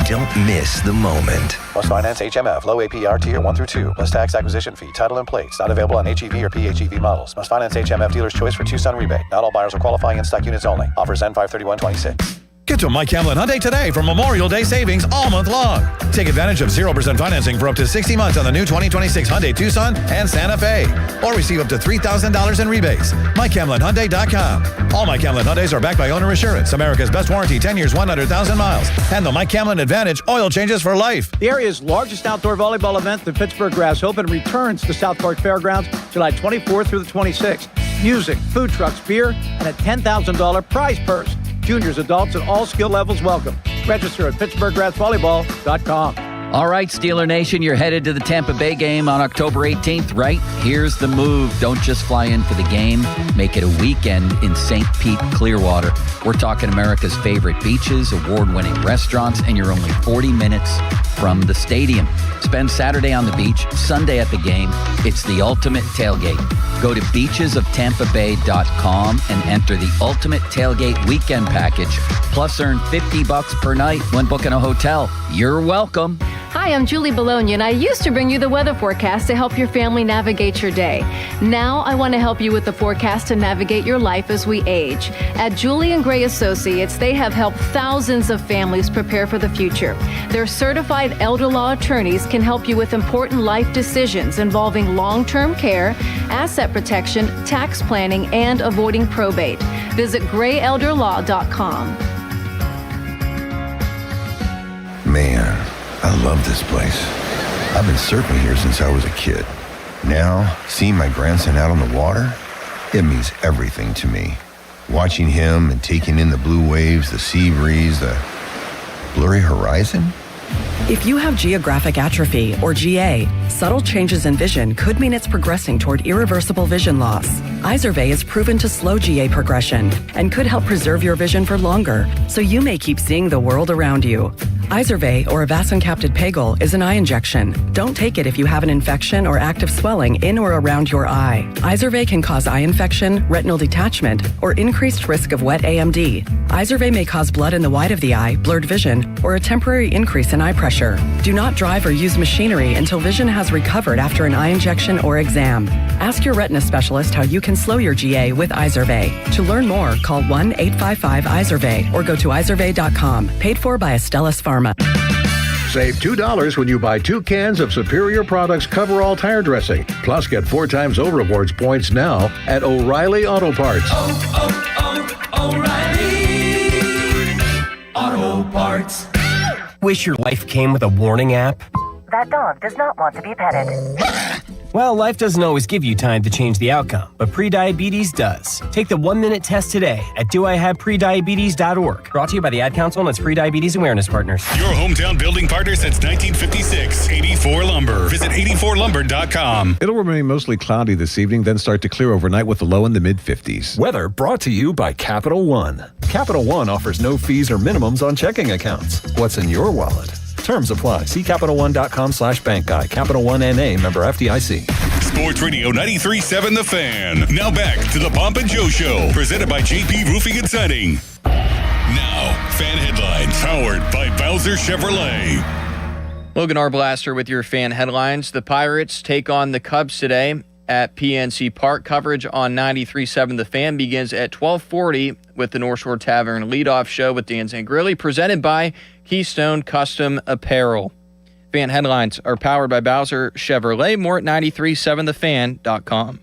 Don't miss the moment. Most finance HMF, low APR tier 1 through 2, plus tax acquisition fee, title and plates. Not available on HEV or PHEV models. Most finance HMF dealer's choice for Tucson rebate. Not all buyers are qualifying in stock units only. Offers end 5/31/26. Get to Mike Hamlin Hyundai today for Memorial Day savings all month long. Take advantage of 0% financing for up to 60 months on the new 2026 Hyundai Tucson and Santa Fe. Or receive up to $3,000 in rebates. MikeHamlinHyundai.com. All Mike Hamlin Hyundais are backed by owner assurance. America's best warranty, 10 years, 100,000 miles. And the Mike Hamlin Advantage oil changes for life. The area's largest outdoor volleyball event, the Pittsburgh Grass Open, returns to South Park Fairgrounds July 24th through the 26th. Music, food trucks, beer, and a $10,000 prize purse. Juniors, adults, and all skill levels welcome. Register at PittsburghGrassVolleyball.com. All right, Steeler Nation, you're headed to the Tampa Bay game on October 18th, right? Here's the move. Don't just fly in for the game. Make it a weekend in St. Pete, Clearwater. We're talking America's favorite beaches, award-winning restaurants, and you're only 40 minutes from the stadium. Spend Saturday on the beach, Sunday at the game. It's the ultimate tailgate. Go to beachesoftampabay.com and enter the ultimate tailgate weekend package. Plus earn $50 per night when booking a hotel. You're welcome. Hi, I'm Julie Bologna, and I used to bring you the weather forecast to help your family navigate your day. Now I want to help you with the forecast to navigate your life as we age. At Julie & Gray Associates, they have helped thousands of families prepare for the future. Their certified elder law attorneys can help you with important life decisions involving long-term care, asset protection, tax planning, and avoiding probate. Visit grayelderlaw.com. Man, I love this place. I've been surfing here since I was a kid. Now, seeing my grandson out on the water, it means everything to me. Watching him and taking in the blue waves, the sea breeze, the blurry horizon. If you have geographic atrophy, or GA, subtle changes in vision could mean it's progressing toward irreversible vision loss. Izervay is proven to slow GA progression and could help preserve your vision for longer, so you may keep seeing the world around you. Izervay, or avacincaptad pegol, is an eye injection. Don't take it if you have an infection or active swelling in or around your eye. Izervay can cause eye infection, retinal detachment, or increased risk of wet AMD. Izervay may cause blood in the white of the eye, blurred vision, or a temporary increase in eye pressure. Do not drive or use machinery until vision has recovered after an eye injection or exam. Ask your retina specialist how you can slow your GA with Izervay. To learn more, call 1-855-IZERVAY or go to izervay.com. Paid for by Astellas Pharma. Save $2 when you buy 2 cans of Superior Products Coverall Tire Dressing. Plus, get 4 times O-Rewards points now at O'Reilly Auto Parts. O'Reilly Auto Parts. Wish your life came with a warning app? That dog does not want to be petted. Well, life doesn't always give you time to change the outcome, but prediabetes does. Take the 1-minute test today at doihaveprediabetes.org. Brought to you by the Ad Council and its Prediabetes Awareness Partners. Your hometown building partner since 1956. 84 Lumber. Visit 84lumber.com. It'll remain mostly cloudy this evening, then start to clear overnight with a low in the mid-50s. Weather brought to you by Capital One. Capital One offers no fees or minimums on checking accounts. What's in your wallet? Terms apply. See CapitalOne.com/bank guide. Capital One NA, member FDIC. Sports Radio 93.7 The Fan. Now back to the Pomp and Joe Show, presented by JP Roofing and Siding. Now, fan headlines, powered by Bowser Chevrolet. Logan Arblaster with your fan headlines. The Pirates take on the Cubs today at PNC Park. Coverage on 93.7 The Fan begins at 12:40 with the North Shore Tavern leadoff show with Dan Zangrilli, presented by Keystone Custom Apparel. Fan headlines are powered by Bowser Chevrolet. More at 937thefan.com.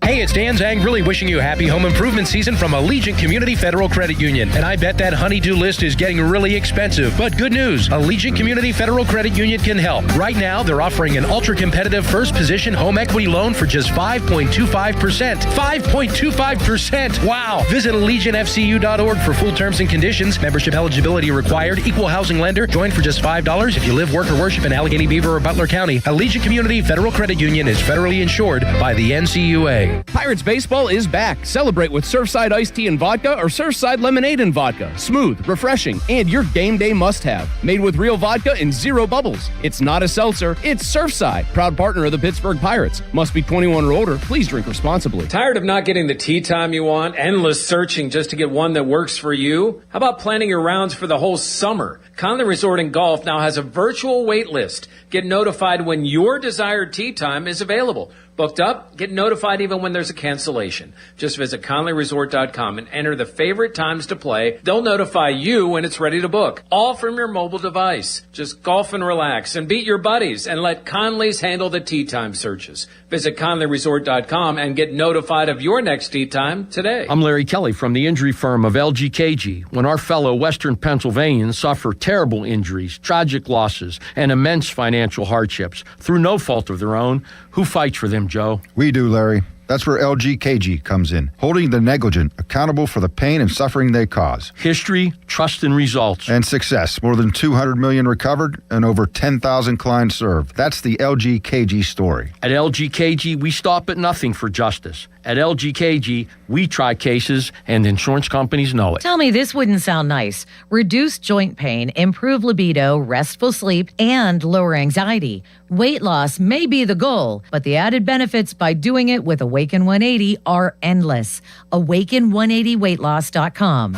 Hey, it's Dan Zangrilli wishing you a happy home improvement season from Allegiant Community Federal Credit Union. And I bet that honey-do list is getting really expensive. But good news, Allegiant Community Federal Credit Union can help. Right now, they're offering an ultra-competitive first-position home equity loan for just 5.25%. 5.25%! Wow! Visit AllegiantFCU.org for full terms and conditions. Membership eligibility required. Equal housing lender. Join for just $5 if you live, work, or worship in Allegheny, Beaver, or Butler County. Allegiant Community Federal Credit Union is federally insured by the NCUA. Pirates baseball is back. Celebrate with Surfside iced tea and vodka or Surfside lemonade and vodka. Smooth, refreshing, and your game day must-have. Made with real vodka and zero bubbles. It's not a seltzer, it's Surfside. Proud partner of the Pittsburgh Pirates. Must be 21 or older. Please drink responsibly. Tired of not getting the tee time you want? Endless searching just to get one that works for you? How about planning your rounds for the whole summer? Conley Resort and Golf now has a virtual wait list. Get notified when your desired tee time is available. Booked up? Get notified even when there's a cancellation. Just visit ConleyResort.com and enter the favorite times to play. They'll notify you when it's ready to book. All from your mobile device. Just golf and relax and beat your buddies and let Conley's handle the tee time searches. Visit ConleyResort.com and get notified of your next tee time today. I'm Larry Kelly from the injury firm of LGKG. When our fellow Western Pennsylvanians suffer terrible injuries, tragic losses, and immense financial hardships through no fault of their own, who fights for them, Joe? We do, Larry. That's where LGKG comes in, holding the negligent accountable for the pain and suffering they cause. History, trust, and results. And success. More than 200 million recovered and over 10,000 clients served. That's the LGKG story. At LGKG, we stop at nothing for justice. At LGKG, we try cases, and insurance companies know it. Tell me this wouldn't sound nice. Reduce joint pain, improve libido, restful sleep, and lower anxiety. Weight loss may be the goal, but the added benefits by doing it with Awaken 180 are endless. Awaken180weightloss.com.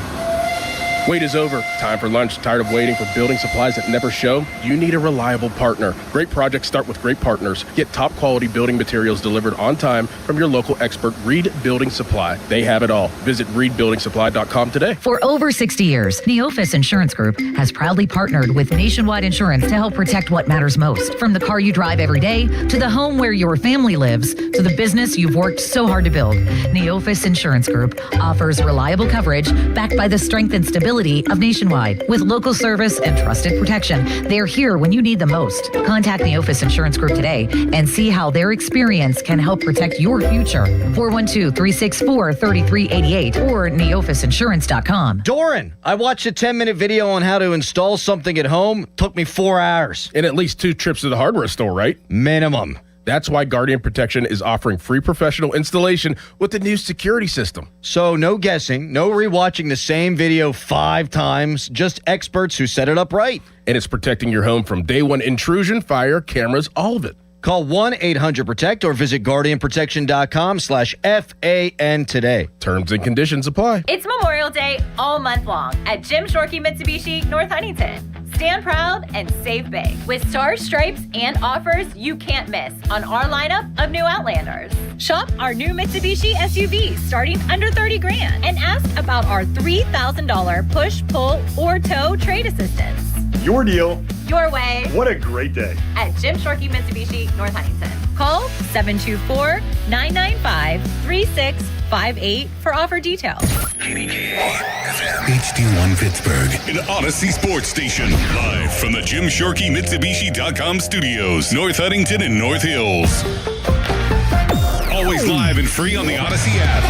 Wait is over. Time for lunch. Tired of waiting for building supplies that never show? You need a reliable partner. Great projects start with great partners. Get top quality building materials delivered on time from your local expert, Reed Building Supply. They have it all. Visit reedbuildingsupply.com today. For over 60 years, Neophis Insurance Group has proudly partnered with Nationwide Insurance to help protect what matters most. From the car you drive every day, to the home where your family lives, to the business you've worked so hard to build. Neophis Insurance Group offers reliable coverage backed by the strength and stability of Nationwide. With local service and trusted protection, they're here when you need them most. Contact Neophis Insurance Group today and see how their experience can help protect your future. 412-364-3388 or neophisinsurance.com. Doran, I watched a 10-minute video on how to install something at home. Took me 4 hours. And at least 2 trips to the hardware store, right? Minimum. That's why Guardian Protection is offering free professional installation with the new security system. So no guessing, no rewatching the same video 5 times, just experts who set it up right. And it's protecting your home from day one intrusion, fire, cameras, all of it. Call 1-800-PROTECT or visit guardianprotection.com/FAN today. Terms and conditions apply. It's Memorial Day all month long at Jim Shorkey Mitsubishi, North Huntington. Stand proud and save big with stars, stripes, and offers you can't miss on our lineup of new Outlanders. Shop our new Mitsubishi SUVs starting under $30,000 and ask about our $3,000 push, pull, or tow trade assistance. Your deal. Your way. What a great day. At Jim Shorkey Mitsubishi, North Huntington. Call 724-995-3658 for offer details. HD1 Pittsburgh, an Odyssey sports station. Live from the Jim Shorkey Mitsubishi.com studios, North Huntington and North Hills. Always live and free on the Odyssey app.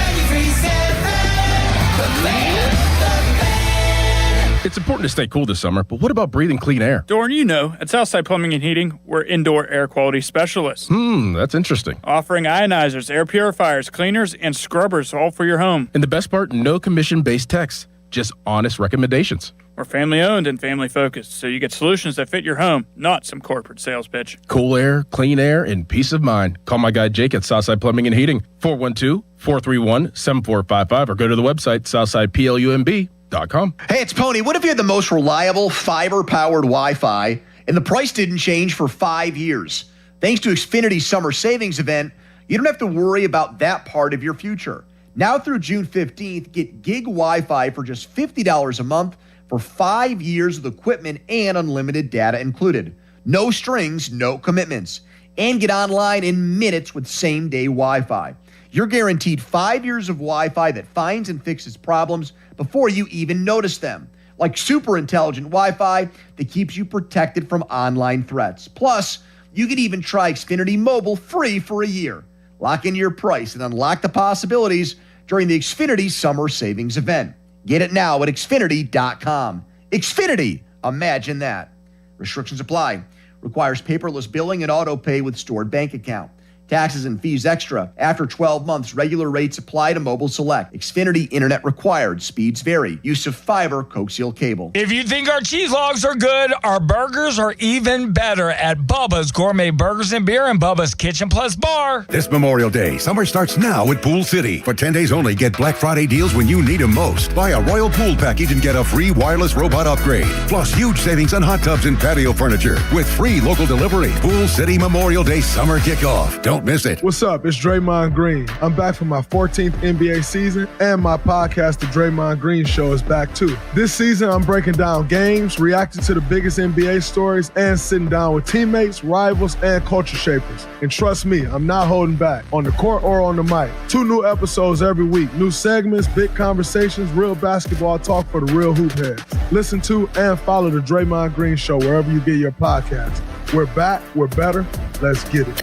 It's important to stay cool this summer, but what about breathing clean air? Dorn, you know, at Southside Plumbing and Heating, we're indoor air quality specialists. That's interesting. Offering ionizers, air purifiers, cleaners, and scrubbers all for your home. And the best part, no commission-based texts, just honest recommendations. We're family-owned and family-focused, so you get solutions that fit your home, not some corporate sales pitch. Cool air, clean air, and peace of mind. Call my guy Jake at Southside Plumbing and Heating, 412-431-7455, or go to the website, southsideplumb.com. Hey, it's Pony. What if you had the most reliable fiber-powered Wi-Fi and the price didn't change for 5 years? Thanks to Xfinity's summer savings event, you don't have to worry about that part of your future. Now through June 15th, get gig Wi-Fi for just $50 a month for 5 years with equipment and unlimited data included. No strings, no commitments. And get online in minutes with same-day Wi-Fi. You're guaranteed 5 years of Wi-Fi that finds and fixes problems before you even notice them. Like super intelligent Wi-Fi that keeps you protected from online threats. Plus, you can even try Xfinity Mobile free for a year. Lock in your price and unlock the possibilities during the Xfinity Summer Savings Event. Get it now at Xfinity.com. Xfinity, imagine that. Restrictions apply. Requires paperless billing and auto pay with stored bank account. Taxes and fees extra. After 12 months, regular rates apply to Mobile Select. Xfinity Internet required. Speeds vary. Use of fiber coaxial cable. If you think our cheese logs are good, our burgers are even better at Bubba's Gourmet Burgers and Beer and Bubba's Kitchen Plus Bar. This Memorial Day, summer starts now at Pool City. For 10 days only, get Black Friday deals when you need them most. Buy a Royal Pool package and get a free wireless robot upgrade. Plus, huge savings on hot tubs and patio furniture with free local delivery. Pool City Memorial Day summer kickoff. Don't miss it. What's up? It's Draymond Green. I'm back for my 14th NBA season, and my podcast, The Draymond Green Show, is back too. This season, I'm breaking down games, reacting to the biggest NBA stories, and sitting down with teammates, rivals, and culture shapers. And trust me, I'm not holding back, on the court or on the mic. 2 new episodes every week, new segments, big conversations, real basketball talk for the real hoop heads. Listen to and follow The Draymond Green Show wherever you get your podcasts. We're back, we're better, let's get it.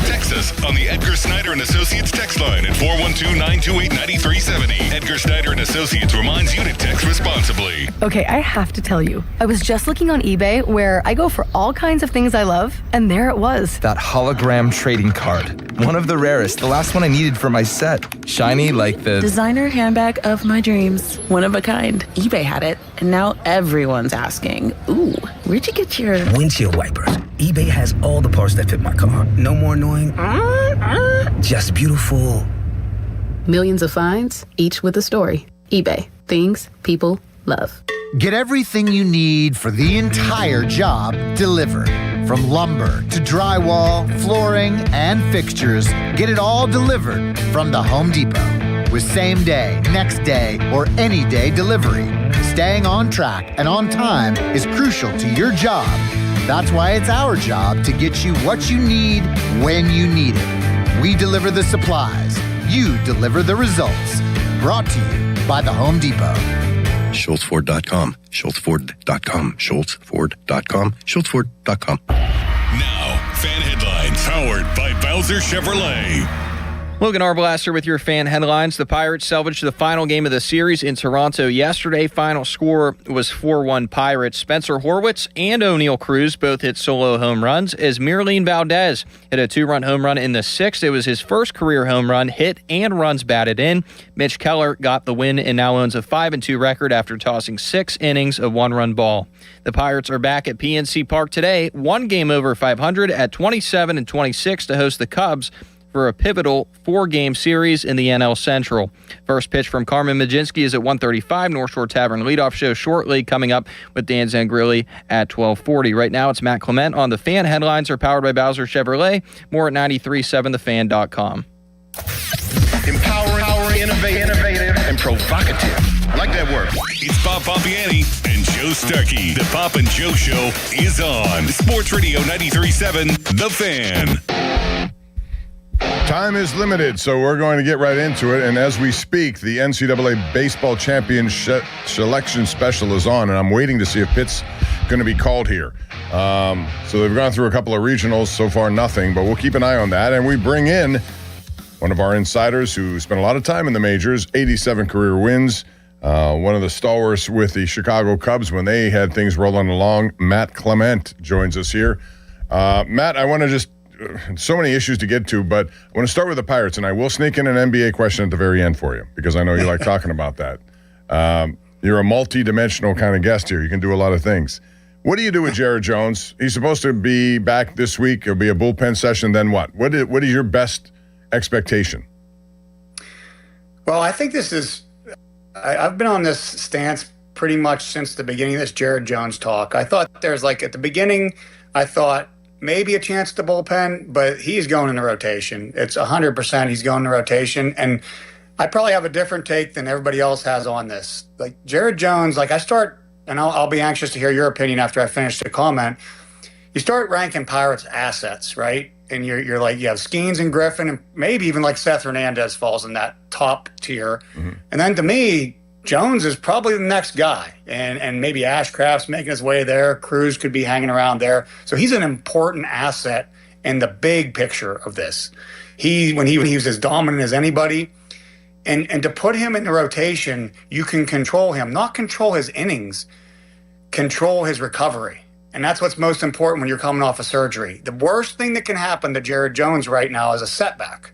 Text us on the Edgar Snyder and Associates text line at 412-928-9370. Edgar Snyder and Associates reminds you to text responsibly. Okay, I have to tell you, I was just looking on eBay where I go for all kinds of things I love, and there it was. That hologram trading card. One of the rarest. The last one I needed for my set. Shiny like the designer handbag of my dreams. One of a kind. eBay had it, and now everyone's asking, ooh, where'd you get your windshield wipers? eBay has all the parts that fit my car. No more annoying, just beautiful. Millions of finds, each with a story. eBay. Things people love. Get everything you need for the entire job delivered. From lumber to drywall, flooring, and fixtures, get it all delivered from the Home Depot. With same day, next day, or any day delivery. Staying on track and on time is crucial to your job. That's why it's our job to get you what you need when you need it. We deliver the supplies. You deliver the results. Brought to you by the Home Depot. SchultzFord.com. SchultzFord.com. SchultzFord.com. SchultzFord.com. Now, fan headlines powered by Bowser Chevrolet. Logan Arblaster with your fan headlines. The Pirates salvaged the final game of the series in Toronto yesterday. Final score was 4-1 Pirates. Spencer Horwitz and O'Neal Cruz both hit solo home runs as Miralyn Valdez hit a 2-run home run in the 6th. It was his first career home run hit and runs batted in. Mitch Keller got the win and now owns a 5-2 record after tossing 6 innings of 1-run ball. The Pirates are back at PNC Park today, 1 game over 500 at 27-26 to host the Cubs for a pivotal 4-game series in the NL Central. First pitch from Carmen Mlodzinski is at 1:35. North Shore Tavern leadoff show shortly, coming up with Dan Zangrilli at 12:40. Right now, it's Matt Clement on the Fan. Headlines are powered by Bowser Chevrolet. More at 937thefan.com. Empowering, innovative, and provocative. I like that word. It's Bob Pompiani and Joe Starkey. The Pop and Joe Show is on Sports Radio 93.7, The Fan. Time is limited, so we're going to get right into it. And as we speak, the NCAA Baseball Championship Selection Special is on, and I'm waiting to see if Pitt's going to be called here. So they've gone through a couple of regionals, so far nothing, but we'll keep an eye on that. And we bring in one of our insiders who spent a lot of time in the majors, 87 career wins, one of the stalwarts with the Chicago Cubs when they had things rolling along. Matt Clement joins us here. Matt, I want to just, so many issues to get to, but I want to start with the Pirates, and I will sneak in an NBA question at the very end for you because I know you like talking about that. You're a multi-dimensional kind of guest here. You can do a lot of things. What do you do with Jared Jones? He's supposed to be back this week. It'll be a bullpen session. Then what? What is your best expectation? Well, I think this is – I've been on this stance pretty much since the beginning of this Jared Jones talk. I thought there's like at the beginning, I thought maybe a chance to bullpen, but he's going in the rotation. It's 100% he's going in the rotation. And I probably have a different take than everybody else has on this. Like Jared Jones, like I start – and I'll be anxious to hear your opinion after I finish the comment. You start ranking Pirates assets, right? And you're like, you have Skeens and Griffin, and maybe even like Seth Hernandez falls in that top tier. Mm-hmm. And then to me, Jones is probably the next guy. And maybe Ashcraft's making his way there. Cruz could be hanging around there. So he's an important asset in the big picture of this. When he was as dominant as anybody. And to put him in the rotation, you can control him, not control his innings, control his recovery. And that's what's most important when you're coming off of surgery. The worst thing that can happen to Jared Jones right now is a setback.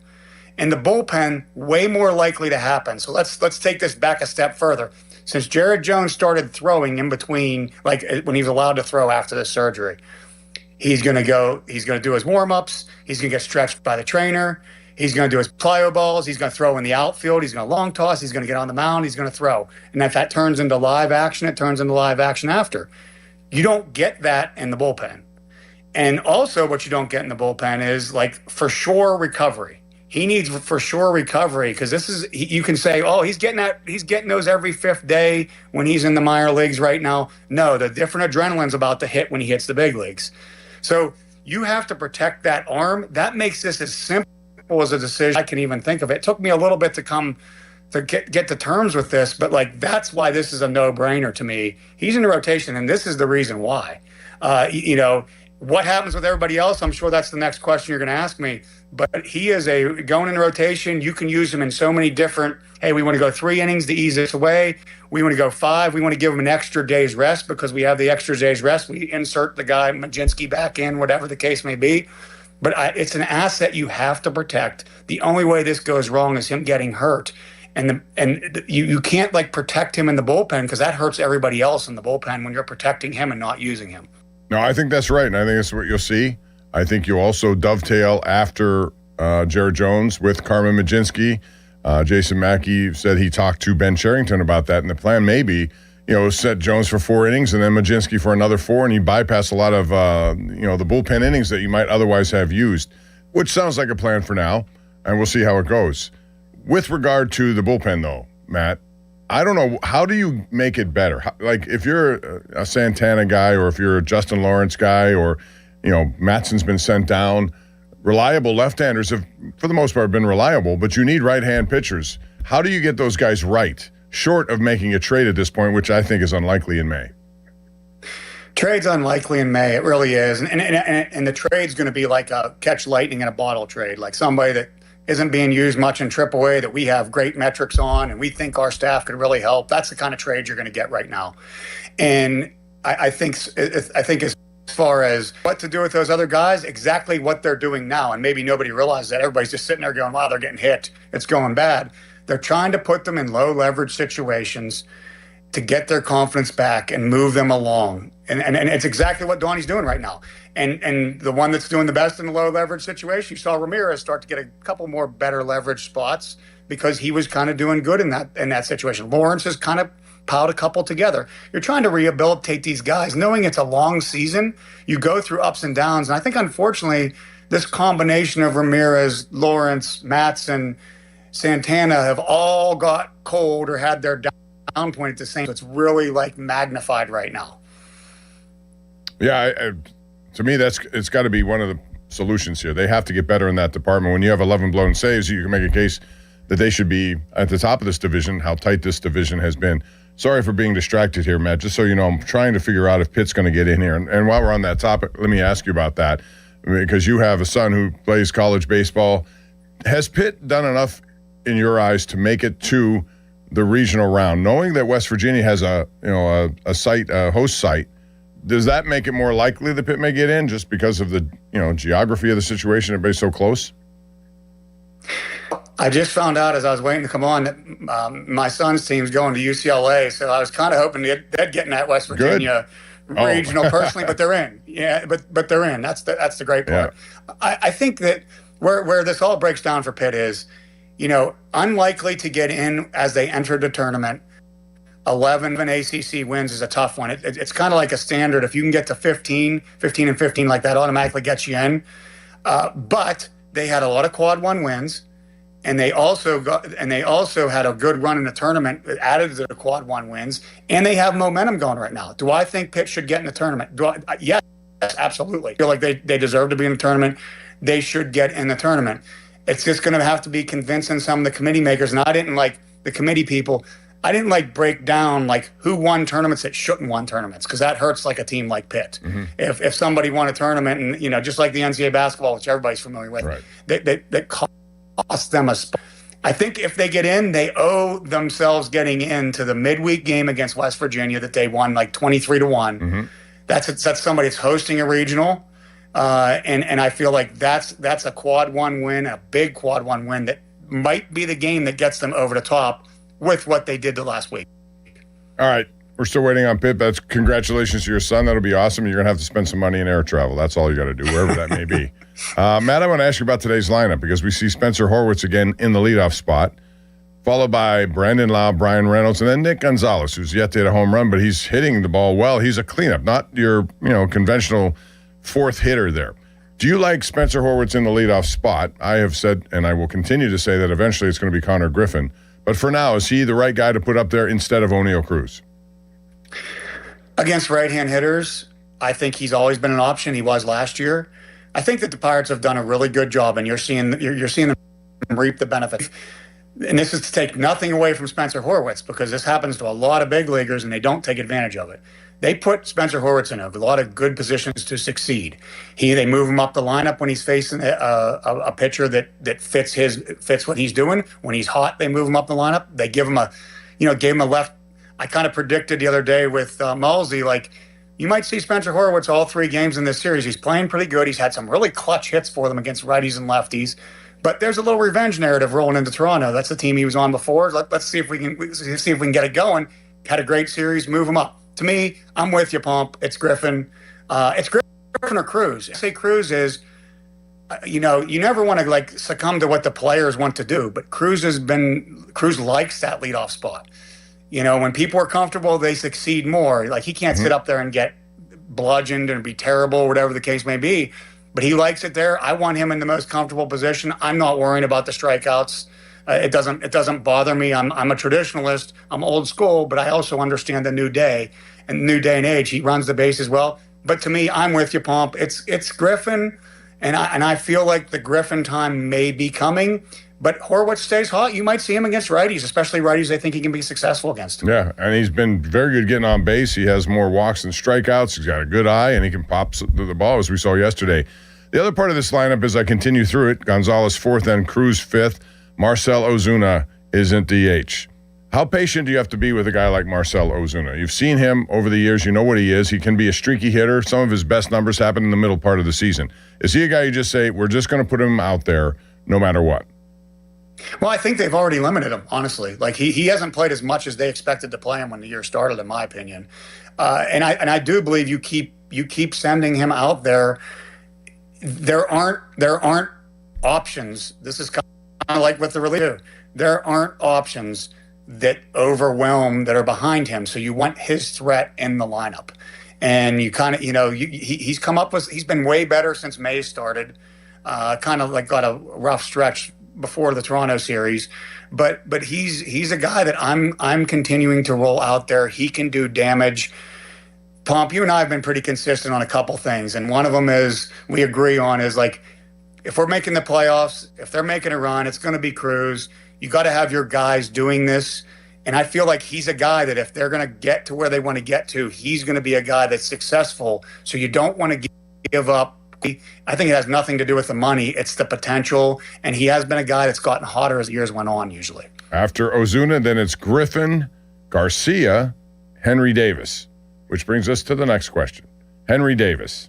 In the bullpen, way more likely to happen. So let's take this back a step further. Since Jared Jones started throwing in between, like when he was allowed to throw after the surgery, he's going to do his warm-ups, he's going to get stretched by the trainer, he's going to do his plyo balls. He's going to throw in the outfield. He's going to long toss. He's going to get on the mound. He's going to throw. And if that turns into live action, it turns into live action after. You don't get that in the bullpen. And also what you don't get in the bullpen is like for sure recovery. He needs for sure recovery because you can say, oh, he's getting those every fifth day when he's in the minor leagues right now. No, the different adrenaline's about to hit when he hits the big leagues. So you have to protect that arm. That makes this as simple as a decision I can even think of. It took me a little bit to come to get to terms with this, but like that's why this is a no-brainer to me. He's in the rotation, and this is the reason why. What happens with everybody else? I'm sure that's the next question you're going to ask me. But he is going in rotation. You can use him in so many different. Hey, we want to go 3 innings to ease this away. We want to go 5. We want to give him an extra day's rest because we have the extra day's rest. We insert the guy Majinski back in, whatever the case may be. But it's an asset you have to protect. The only way this goes wrong is him getting hurt. And you can't like protect him in the bullpen because that hurts everybody else in the bullpen when you're protecting him and not using him. No, I think that's right. And I think that's what you'll see. I think you'll also dovetail after Jared Jones with Carmen Majinski. Jason Mackey said he talked to Ben Cherington about that. And the plan may be, set Jones for 4 innings and then Majinski for another 4, and you bypass a lot of, the bullpen innings that you might otherwise have used, which sounds like a plan for now, and we'll see how it goes. With regard to the bullpen, though, Matt, I don't know, how do you make it better? Like, if you're a Santana guy or if you're a Justin Lawrence guy or, Matson's been sent down, reliable left-handers have, for the most part, been reliable, but you need right-hand pitchers. How do you get those guys right? Short of making a trade at this point, which I think is unlikely in May. Trade's unlikely in May. It really is. And the trade's going to be like a catch lightning in a bottle trade, like somebody that isn't being used much in AAA that we have great metrics on and we think our staff could really help. That's the kind of trade you're going to get right now. And I think as far as what to do with those other guys, exactly what they're doing now. And maybe nobody realizes that. Everybody's just sitting there going, wow, they're getting hit. It's going bad. They're trying to put them in low leverage situations to get their confidence back and move them along. And it's exactly what Donnie's doing right now. And the one that's doing the best in the low leverage situation, you saw Ramirez start to get a couple more better leverage spots because he was kind of doing good in that situation. Lawrence has kind of piled a couple together. You're trying to rehabilitate these guys, knowing it's a long season. You go through ups and downs. And I think, unfortunately, this combination of Ramirez, Lawrence, Matson, Santana have all got cold or had their down point at the same. So it's really like magnified right now. Yeah, to me, it's got to be one of the solutions here. They have to get better in that department. When you have 11 blown saves, you can make a case that they should be at the top of this division, how tight this division has been. Sorry for being distracted here, Matt. Just so you know, I'm trying to figure out if Pitt's going to get in here. And while we're on that topic, let me ask you about that. Because you have a son who plays college baseball. Has Pitt done enough in your eyes to make it to the regional round, knowing that West Virginia has a host site? Does that make it more likely that Pitt may get in just because of the geography of the situation? Everybody's so close. I just found out as I was waiting to come on that my son's team's going to UCLA, so I was kind of hoping they'd get in that West Virginia regional personally, but they're in. Yeah, but they're in. That's the great part. Yeah. I think that where this all breaks down for Pitt is, unlikely to get in as they entered the tournament. 11 ACC wins is a tough one. It's kind of like a standard. If you can get to 15 and 15 like that, automatically gets you in. But they had a lot of quad one wins, and they also had a good run in the tournament that added to the quad one wins, and they have momentum going right now. Do I think Pitt should get in the tournament? Yes, absolutely. I feel like they deserve to be in the tournament. They should get in the tournament. It's just going to have to be convincing some of the committee makers, and I didn't like the committee people. I didn't break down who won tournaments that shouldn't won tournaments, because that hurts a team like Pitt. Mm-hmm. If somebody won a tournament and just like the NCAA basketball, which everybody's familiar with, right, that cost them a spot. I think if they get in, they owe themselves getting into the midweek game against West Virginia that they won 23-1. Mm-hmm. That's somebody that's hosting a regional, and I feel like that's a quad one win, a big quad one win that might be the game that gets them over the top with what they did the last week. All right. We're still waiting on Pitt. That's congratulations to your son. That'll be awesome. You're going to have to spend some money in air travel. That's all you got to do, wherever that may be. Matt, I want to ask you about today's lineup, because we see Spencer Horwitz again in the leadoff spot, followed by Brandon Lau, Brian Reynolds, and then Nick Gonzalez, who's yet to hit a home run, but he's hitting the ball well. He's a cleanup, not your conventional fourth hitter there. Do you like Spencer Horwitz in the leadoff spot? I have said, and I will continue to say, that eventually it's going to be Connor Griffin. But for now, is he the right guy to put up there instead of O'Neal Cruz? Against right-hand hitters, I think he's always been an option. He was last year. I think that the Pirates have done a really good job, and you're seeing them reap the benefits. And this is to take nothing away from Spencer Horwitz, because this happens to a lot of big leaguers, and they don't take advantage of it. They put Spencer Horwitz in a lot of good positions to succeed. They move him up the lineup when he's facing a pitcher that fits what he's doing. When he's hot, they move him up the lineup. They give him gave him a left. I kind of predicted the other day with Malsey, you might see Spencer Horwitz all 3 games in this series. He's playing pretty good. He's had some really clutch hits for them against righties and lefties. But there's a little revenge narrative rolling into Toronto. That's the team he was on before. Let's see if we can get it going. Had a great series. Move him up. To me, I'm with you, Pomp. It's Griffin. It's Griffin or Cruz. I say Cruz is, you never want to succumb to what the players want to do, but Cruz likes that leadoff spot. When people are comfortable, they succeed more. He can't sit up there and get bludgeoned and be terrible, whatever the case may be, but he likes it there. I want him in the most comfortable position. I'm not worrying about the strikeouts. It doesn't bother me. I'm a traditionalist. I'm old school, but I also understand the new day and new day and age. He runs the bases well. But to me, I'm with you, Pomp. It's Griffin, and I feel like the Griffin time may be coming. But Horwitz stays hot. You might see him against righties, especially righties I think he can be successful against. Yeah, and he's been very good getting on base. He has more walks than strikeouts. He's got a good eye, and he can pop the ball, as we saw yesterday. The other part of this lineup, as I continue through it, Gonzalez 4th and Cruz 5th. Marcell Ozuna is in DH. How patient do you have to be with a guy like Marcell Ozuna? You've seen him over the years. You know what he is. He can be a streaky hitter. Some of his best numbers happen in the middle part of the season. Is he a guy you just say, we're just going to put him out there no matter what? Well, I think they've already limited him, honestly. He hasn't played as much as they expected to play him when the year started, in my opinion. And I do believe you keep sending him out there. There aren't options. This is kind of like with the reliever. There aren't options that overwhelm, that are behind him. So you want his threat in the lineup. And you kind of, he's come up with, he's been way better since May started. Kind of got a rough stretch before the Toronto series. But he's a guy that I'm continuing to roll out there. He can do damage. Pomp, you and I have been pretty consistent on a couple things. And one of them we agree on is if we're making the playoffs, if they're making a run, it's going to be Cruz. You got to have your guys doing this. And I feel like he's a guy that if they're going to get to where they want to get to, he's going to be a guy that's successful. So you don't want to give up I think it has nothing to do with the money. It's the potential, and he has been a guy that's gotten hotter as years went on usually. After Ozuna, then it's Griffin, Garcia, Henry Davis, which brings us to the next question. Henry Davis.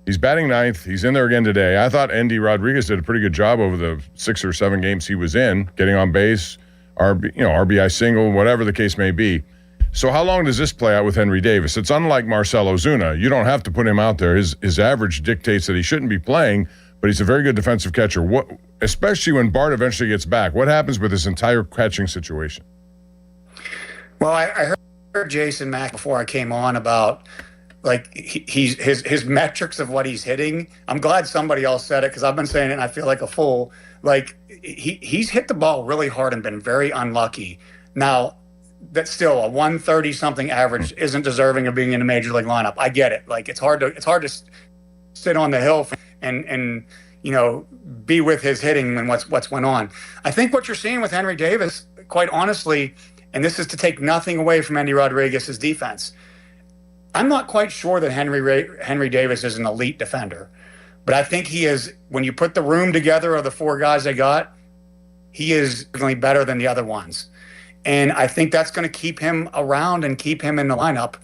He's batting ninth. He's in there again today. I thought Endy Rodriguez did a pretty good job over the 6 or 7 games he was in, getting on base, RBI single, whatever the case may be. So how long does this play out with Henry Davis? It's unlike Marcell Ozuna. You don't have to put him out there. His average dictates that he shouldn't be playing, but he's a very good defensive catcher. What, especially when Bart eventually gets back, what happens with this entire catching situation? Well, I heard Jason Mack before I came on about his metrics of what he's hitting. I'm glad somebody else said it because I've been saying it and I feel like a fool. Like he's hit the ball really hard and been very unlucky. Now, that's still a 130 something average isn't deserving of being in a major league lineup. I get it. Like it's hard to sit on the hill and be with his hitting and what's went on. I think what you're seeing with Henry Davis, quite honestly, and this is to take nothing away from Endy Rodriguez's defense. I'm not quite sure that Henry Davis is an elite defender, but I think he is. When you put the room together of the 4 guys they got, he is definitely better than the other ones. And I think that's going to keep him around and keep him in the lineup.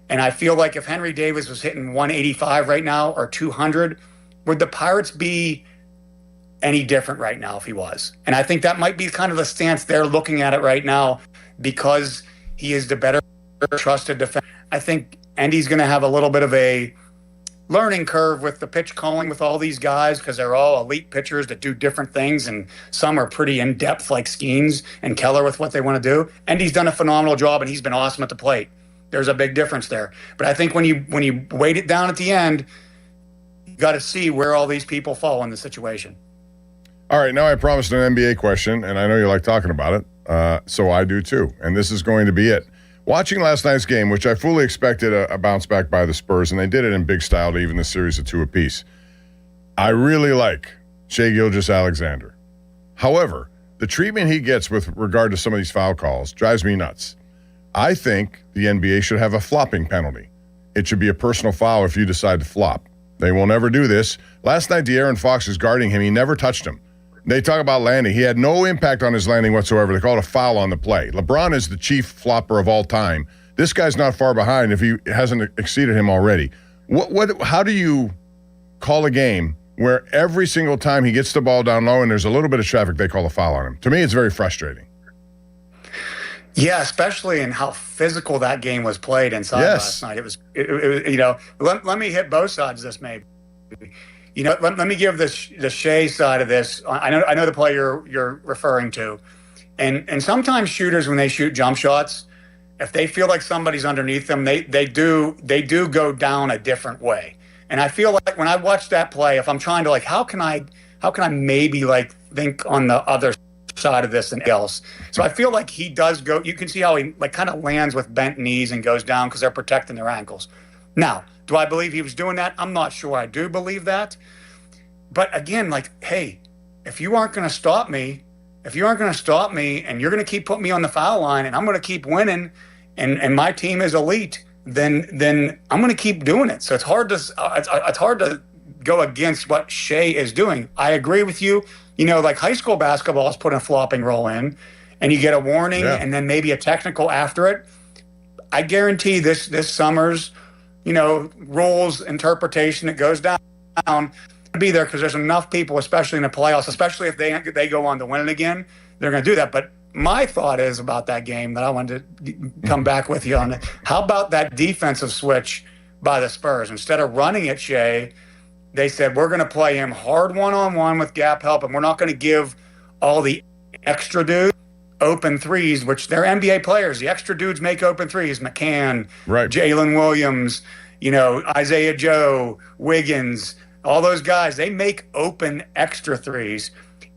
And I feel like if Henry Davis was hitting 185 right now or 200, would the Pirates be any different right now if he was? And I think that might be kind of the stance they're looking at it right now because he is the better trusted defender. I think Endy's going to have a little bit of a learning curve with the pitch calling with all these guys because they're all elite pitchers that do different things, and some are pretty in-depth like Skeens and Keller with what they want to do. Endy's done a phenomenal job, and he's been awesome at the plate. There's a big difference there. But I think when you weight it down at the end, you got to see where all these people fall in the situation. All right, now I promised an NBA question, and I know you like talking about it, so I do too. And this is going to be it. Watching last night's game, which I fully expected a bounce back by the Spurs, and they did it in big style to even the series of 2 apiece. I really like Shai Gilgeous-Alexander. However, the treatment he gets with regard to some of these foul calls drives me nuts. I think the NBA should have a flopping penalty. It should be a personal foul if you decide to flop. They will never do this. Last night, De'Aaron Fox is guarding him. He never touched him. They talk about landing. He had no impact on his landing whatsoever. They call it a foul on the play. LeBron is the chief flopper of all time. This guy's not far behind if he hasn't exceeded him already. How do you call a game where every single time he gets the ball down low and there's a little bit of traffic, they call a foul on him? To me, it's very frustrating. Yeah, especially in how physical that game was played inside last night. It was let me hit both sides of this maybe. Let me give the Shai side of this. I know the play you're referring to, and sometimes shooters when they shoot jump shots, if they feel like somebody's underneath them, they do go down a different way. And I feel like when I watch that play, if I'm trying to how can I maybe think on the other side of this than else. So I feel like he does go. You can see how he kind of lands with bent knees and goes down because they're protecting their ankles. Now, do I believe he was doing that? I'm not sure I do believe that. But again, hey, if you aren't going to stop me, and you're going to keep putting me on the foul line and I'm going to keep winning and my team is elite, then I'm going to keep doing it. So it's hard to go against what Shai is doing. I agree with you. High school basketball is putting a flopping roll in and you get a warning and then maybe a technical after it. I guarantee this summer's rules interpretation that goes down be there because there's enough people, especially in the playoffs, especially if they go on to win it again, they're going to do that. But my thought is about that game that I wanted to come back with you on it. How about that defensive switch by the Spurs? Instead of running at Shai, they said, we're going to play him hard one-on-one with gap help, and we're not going to give all the extra dudes open threes, which they're NBA players. The extra dudes make open threes. McCann, Jalen Williams, Isaiah Joe, Wiggins, all those guys, they make open extra threes.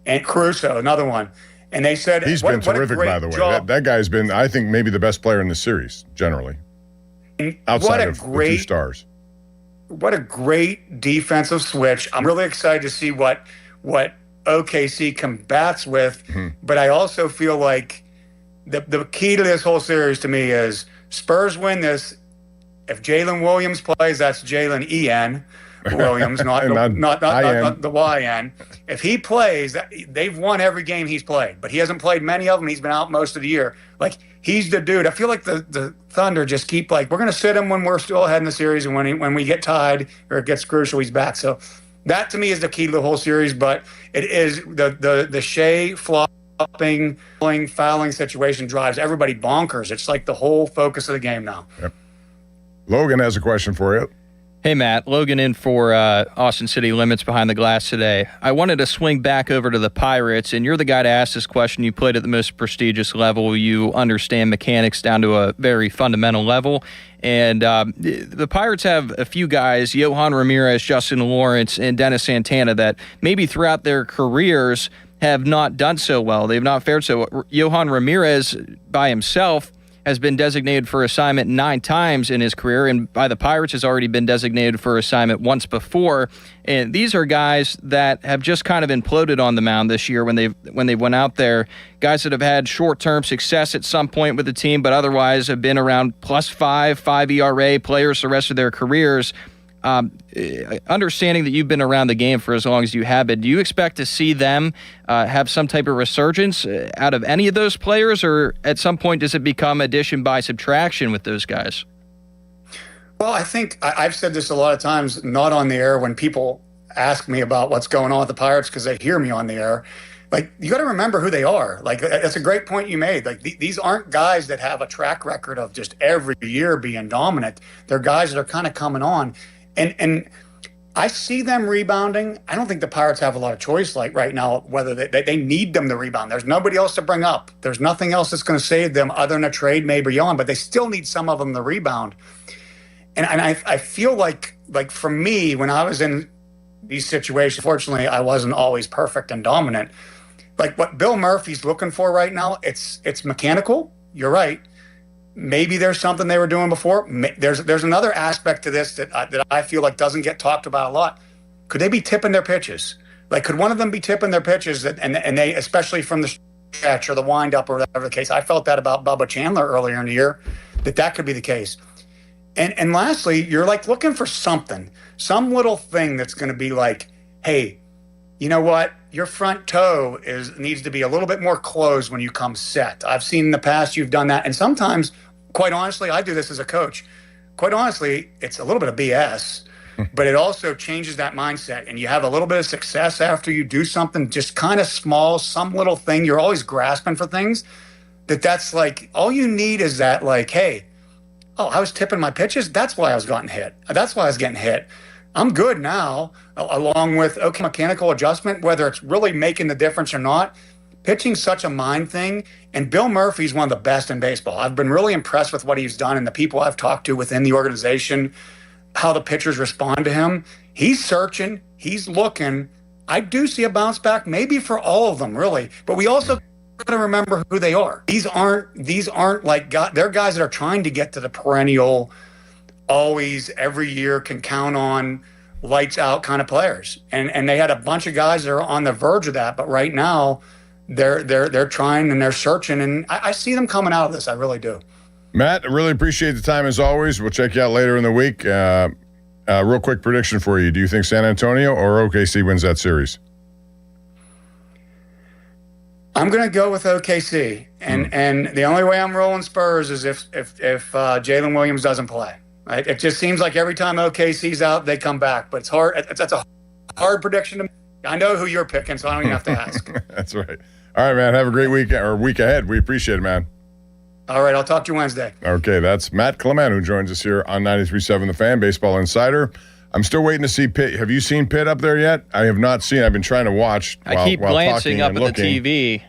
And Caruso, another one. And they said he's been terrific, by the way. That guy's been, I think, maybe the best player in the series generally, outside of the 2 stars. What a great defensive switch! I'm really excited to see what OKC combats with. But I also feel like the key to this whole series to me is Spurs win this. If Jalen Williams plays, that's Jalen EN. Williams, not the YN. If he plays, they've won every game he's played, but he hasn't played many of them. He's been out most of the year. Like, he's the dude. I feel like the Thunder just keep like, we're going to sit him when we're still ahead in the series, and when we get tied or it gets crucial, he's back. So that to me is the key to the whole series. But it is the Shea flopping, fouling situation drives everybody bonkers. It's like the whole focus of the game now. Yep. Logan has a question for you. Hey, Matt. Logan in for Austin City Limits Behind the Glass today. I wanted to swing back over to the Pirates, and you're the guy to ask this question. You played at the most prestigious level. You understand mechanics down to a very fundamental level. And the Pirates have a few guys, Yohan Ramirez, Justin Lawrence, and Dennis Santana, that maybe throughout their careers have not done so well. They've not fared so well. Yohan Ramirez by himself has been designated for assignment 9 times in his career, and by the Pirates has already been designated for assignment once before. And these are guys that have just kind of imploded on the mound this year when they went out there. Guys that have had short-term success at some point with the team, but otherwise have been around +5 ERA players the rest of their careers. Understanding that you've been around the game for as long as you have been, do you expect to see them have some type of resurgence out of any of those players, or at some point does it become addition by subtraction with those guys? Well, I think I've said this a lot of times, not on the air, when people ask me about what's going on with the Pirates because they hear me on the air. Like, you got to remember who they are. Like, that's a great point you made. Like, these aren't guys that have a track record of just every year being dominant. They're guys that are kind of coming on. And I see them rebounding. I don't think the Pirates have a lot of choice like right now, whether they need them to rebound. There's nobody else to bring up. There's nothing else that's going to save them other than a trade, maybe Yohan, but they still need some of them to rebound. And I feel like for me, when I was in these situations, fortunately, I wasn't always perfect and dominant. Like what Bill Murphy's looking for right now, it's mechanical. You're right. Maybe there's something they were doing before. There's another aspect to this that I feel like doesn't get talked about a lot. Could they be tipping their pitches? Like, could one of them be tipping their pitches and they, especially from the stretch or the windup or whatever the case? I felt that about Bubba Chandler earlier in the year, that could be the case. And lastly, you're like looking for something, some little thing that's going to be like, hey, you know what? Your front toe needs to be a little bit more closed when you come set. I've seen in the past you've done that, and sometimes, quite honestly, I do this as a coach. Quite honestly, it's a little bit of BS, but it also changes that mindset. And you have a little bit of success after you do something just kind of small, some little thing. You're always grasping for things. That's like, all you need is that, like, hey, I was tipping my pitches. That's why I was getting hit. That's why I was getting hit. I'm good now, along with, mechanical adjustment, whether it's really making the difference or not. Pitching's such a mind thing, and Bill Murphy's one of the best in baseball. I've been really impressed with what he's done and the people I've talked to within the organization, how the pitchers respond to him. He's searching, he's looking. I do see a bounce back, maybe for all of them, really. But we also got to remember who they are. These aren't like they're guys that are trying to get to the perennial, always, every year, can count on, lights out kind of players. And they had a bunch of guys that are on the verge of that, but right now, they're trying and they're searching, and I see them coming out of this. I really do. Matt, I really appreciate the time as always. We'll check you out later in the week. Real quick prediction for you. Do you think San Antonio or OKC wins that series? I'm going to go with OKC, and the only way I'm rolling Spurs is if Jalen Williams doesn't play. Right? It just seems like every time OKC's out, they come back, but it's hard. That's a hard prediction to make. I know who you're picking, so I don't even have to ask. That's right. All right, man. Have a great week ahead. We appreciate it, man. All right. I'll talk to you Wednesday. Okay. That's Matt Clement, who joins us here on 93.7 The Fan, Baseball Insider. I'm still waiting to see Pitt. Have you seen Pitt up there yet? I have not seen. I've been trying to watch. I keep glancing up at the TV.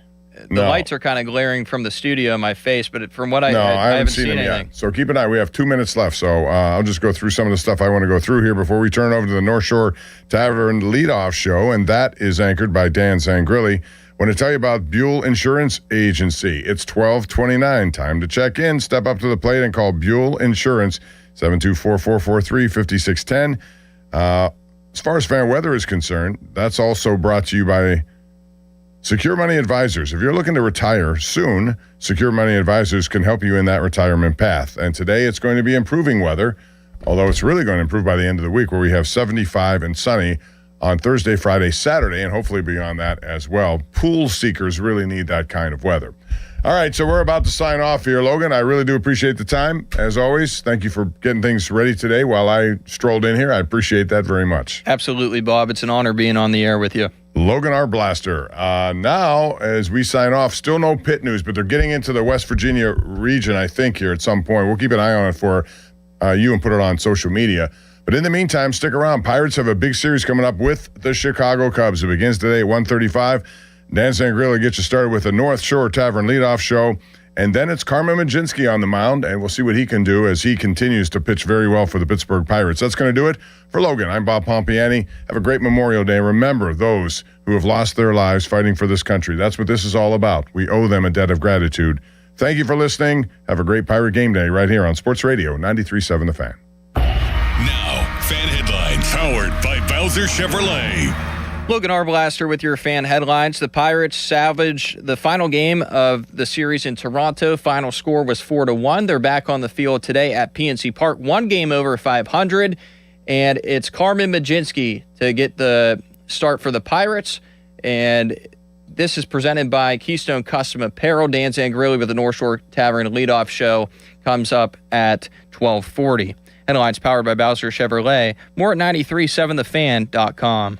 The lights are kind of glaring from the studio in my face, but from what I haven't seen anything yet. So keep an eye. We have 2 minutes left, so I'll just go through some of the stuff I want to go through here before we turn over to the North Shore Tavern leadoff show, and that is anchored by Dan Zangrilli. I want to tell you about Buell Insurance Agency. It's 12:29. Time to check in. Step up to the plate and call Buell Insurance, 724-443-5610. As far as fan weather is concerned, that's also brought to you by Secure Money Advisors. If you're looking to retire soon, Secure Money Advisors can help you in that retirement path. And today it's going to be improving weather although it's really going to improve by the end of the week, where we have 75 and sunny on Thursday, Friday, Saturday, and hopefully beyond that as well. Pool seekers really need that kind of weather. All right, so we're about to sign off here, Logan. I really do appreciate the time. As always, thank you for getting things ready today while I strolled in here. I appreciate that very much. Absolutely, Bob. It's an honor being on the air with you. Logan Arblaster. Now, as we sign off, still no pit news, but they're getting into the West Virginia region, I think, here at some point. We'll keep an eye on it for you and put it on social media. But in the meantime, stick around. Pirates have a big series coming up with the Chicago Cubs. It begins today at 1:35. Dan Zangrillo gets you started with the North Shore Tavern leadoff show. And then it's Carmen Mlodzinski on the mound, and we'll see what he can do as he continues to pitch very well for the Pittsburgh Pirates. That's going to do it. For Logan, I'm Bob Pompiani. Have a great Memorial Day. Remember those who have lost their lives fighting for this country. That's what this is all about. We owe them a debt of gratitude. Thank you for listening. Have a great Pirate Game Day right here on Sports Radio 93.7 The Fan. Now, Fan Headlines, powered by Bowser Chevrolet. Logan Arblaster with your fan headlines. The Pirates salvaged the final game of the series in Toronto. Final score was 4-1. They're back on the field today at PNC Park. One game over 500, and it's Carmen Mlodzinski to get the start for the Pirates. And this is presented by Keystone Custom Apparel. Dan Zangrillo with the North Shore Tavern leadoff show comes up at 12:40. Headlines powered by Bowser Chevrolet. More at 937thefan.com.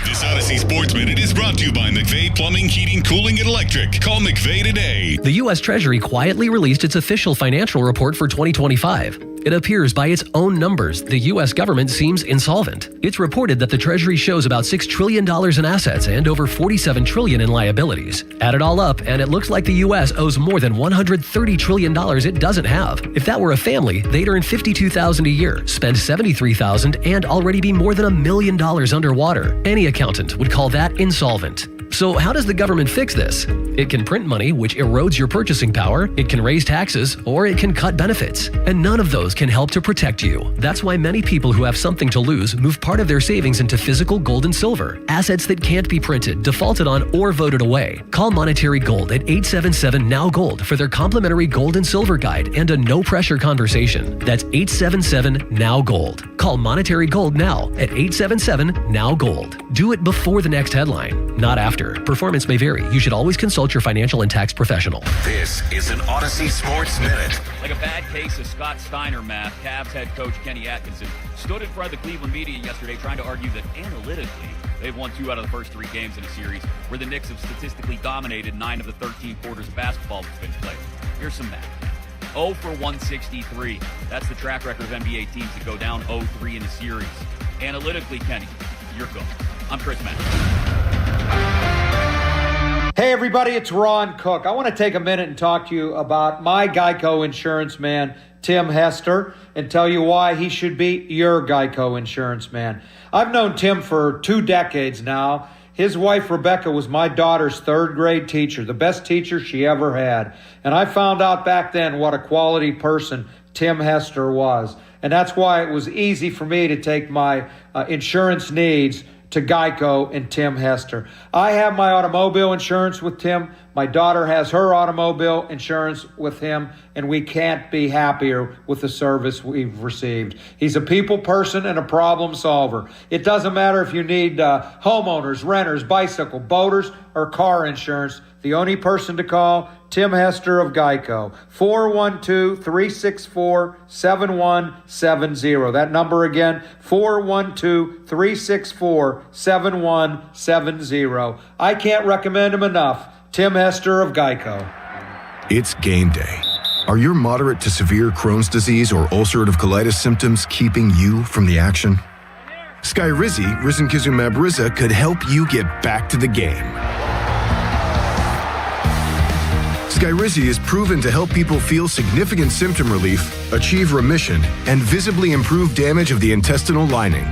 This Odyssey Sports Minute is brought to you by McVeigh Plumbing, Heating, Cooling, and Electric. Call McVeigh today. The U.S. Treasury quietly released its official financial report for 2025. It appears by its own numbers, the U.S. government seems insolvent. It's reported that the Treasury shows about $6 trillion in assets and over $47 trillion in liabilities. Add it all up, and it looks like the U.S. owes more than $130 trillion it doesn't have. If that were a family, they'd earn $52,000 a year, spend $73,000, and already be more than $1 million underwater. Any accountant would call that insolvent. So how does the government fix this? It can print money, which erodes your purchasing power, it can raise taxes, or it can cut benefits. And none of those can help to protect you. That's why many people who have something to lose move part of their savings into physical gold and silver, assets that can't be printed, defaulted on, or voted away. Call Monetary Gold at 877-NOW-GOLD for their complimentary gold and silver guide and a no-pressure conversation. That's 877-NOW-GOLD. Call Monetary Gold now at 877-NOW-GOLD. Do it before the next headline, not after. Performance may vary. You should always consult your financial and tax professional. This is an Odyssey Sports Minute. Like a bad case of Scott Steiner math, Cavs head coach Kenny Atkinson stood in front of the Cleveland media yesterday trying to argue that analytically they've won 2 out of the first 3 games in a series where the Knicks have statistically dominated 9 of the 13 quarters of basketball that's been played. Here's some math. 0 for 163. That's the track record of NBA teams that go down 0-3 in a series. Analytically, Kenny, you're good. I'm Chris Mack. Hey everybody, it's Ron Cook. I want to take a minute and talk to you about my Geico insurance man, Tim Hester, and tell you why he should be your Geico insurance man. I've known Tim for 2 decades now. His wife, Rebecca, was my daughter's 3rd grade teacher, the best teacher she ever had. And I found out back then what a quality person Tim Hester was. And that's why it was easy for me to take my insurance needs to Geico and Tim Hester. I have my automobile insurance with Tim. My daughter has her automobile insurance with him, and we can't be happier with the service we've received. He's a people person and a problem solver. It doesn't matter if you need homeowners, renters, bicycle, boaters, or car insurance. The only person to call, Tim Hester of Geico, 412-364-7170. That number again, 412-364-7170. I can't recommend him enough. Tim Hester of Geico. It's game day. Are your moderate to severe Crohn's disease or ulcerative colitis symptoms keeping you from the action? Skyrizi, risankizumab Riza, could help you get back to the game. Skyrizi is proven to help people feel significant symptom relief, achieve remission, and visibly improve damage of the intestinal lining.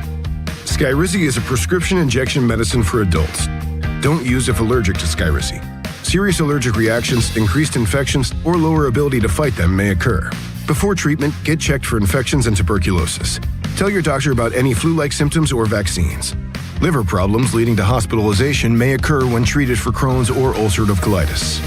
Skyrizi is a prescription injection medicine for adults. Don't use if allergic to Skyrizi. Serious allergic reactions, increased infections, or lower ability to fight them may occur. Before treatment, get checked for infections and tuberculosis. Tell your doctor about any flu-like symptoms or vaccines. Liver problems leading to hospitalization may occur when treated for Crohn's or ulcerative colitis.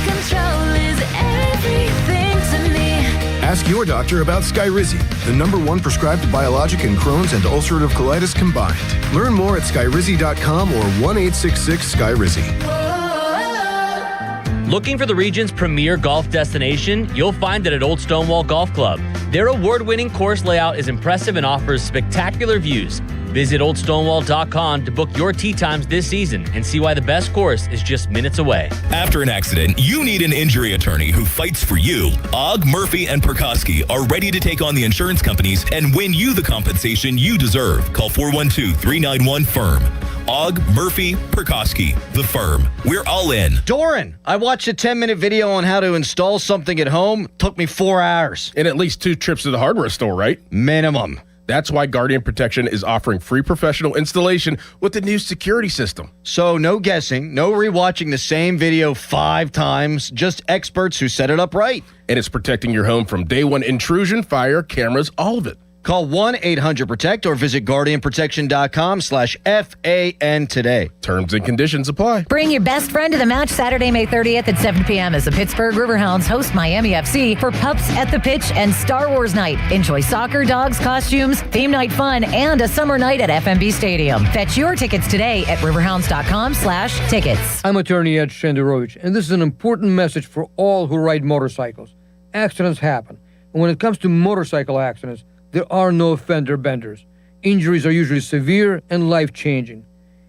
Control is everything to me. Ask Ask your doctor about Skyrizi, the #1 prescribed biologic in Crohn's and ulcerative colitis combined. Learn more at skyrizi.com or 1-866-SKYRIZI. Looking for the region's premier golf destination? You'll find it at Old Stonewall Golf Club. Their award-winning course layout is impressive and offers spectacular views. Visit oldstonewall.com to book your tee times this season and see why the best course is just minutes away. After an accident, you need an injury attorney who fights for you. Ogg, Murphy, and Perkoski are ready to take on the insurance companies and win you the compensation you deserve. Call 412-391-FIRM. Ogg, Murphy, Perkoski, the firm. We're all in. Doran, I watched a 10-minute video on how to install something at home. Took me 4 hours. And at least 2 trips to the hardware store, right? Minimum. That's why Guardian Protection is offering free professional installation with the new security system. So no guessing, no rewatching the same video 5 times, just experts who set it up right. And it's protecting your home from day one intrusion, fire, cameras, all of it. Call 1-800-PROTECT or visit guardianprotection.com/FAN today. Terms and conditions apply. Bring your best friend to the match Saturday, May 30th at 7 p.m. as the Pittsburgh Riverhounds host Miami FC for Pups at the Pitch and Star Wars Night. Enjoy soccer, dogs, costumes, theme night fun, and a summer night at FMB Stadium. Fetch your tickets today at riverhounds.com/tickets. I'm attorney Ed Shenderovich, and this is an important message for all who ride motorcycles. Accidents happen, and when it comes to motorcycle accidents, there are no fender benders. Injuries are usually severe and life-changing.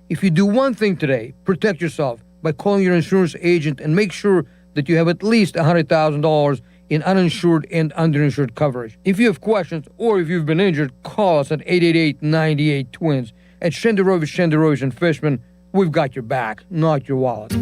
If you do one thing today, protect yourself by calling your insurance agent and make sure that you have at least $100,000 in uninsured and underinsured coverage. If you have questions or if you've been injured, call us at 888-98-TWINS. At Shenderovich and Fishman, we've got your back, not your wallet.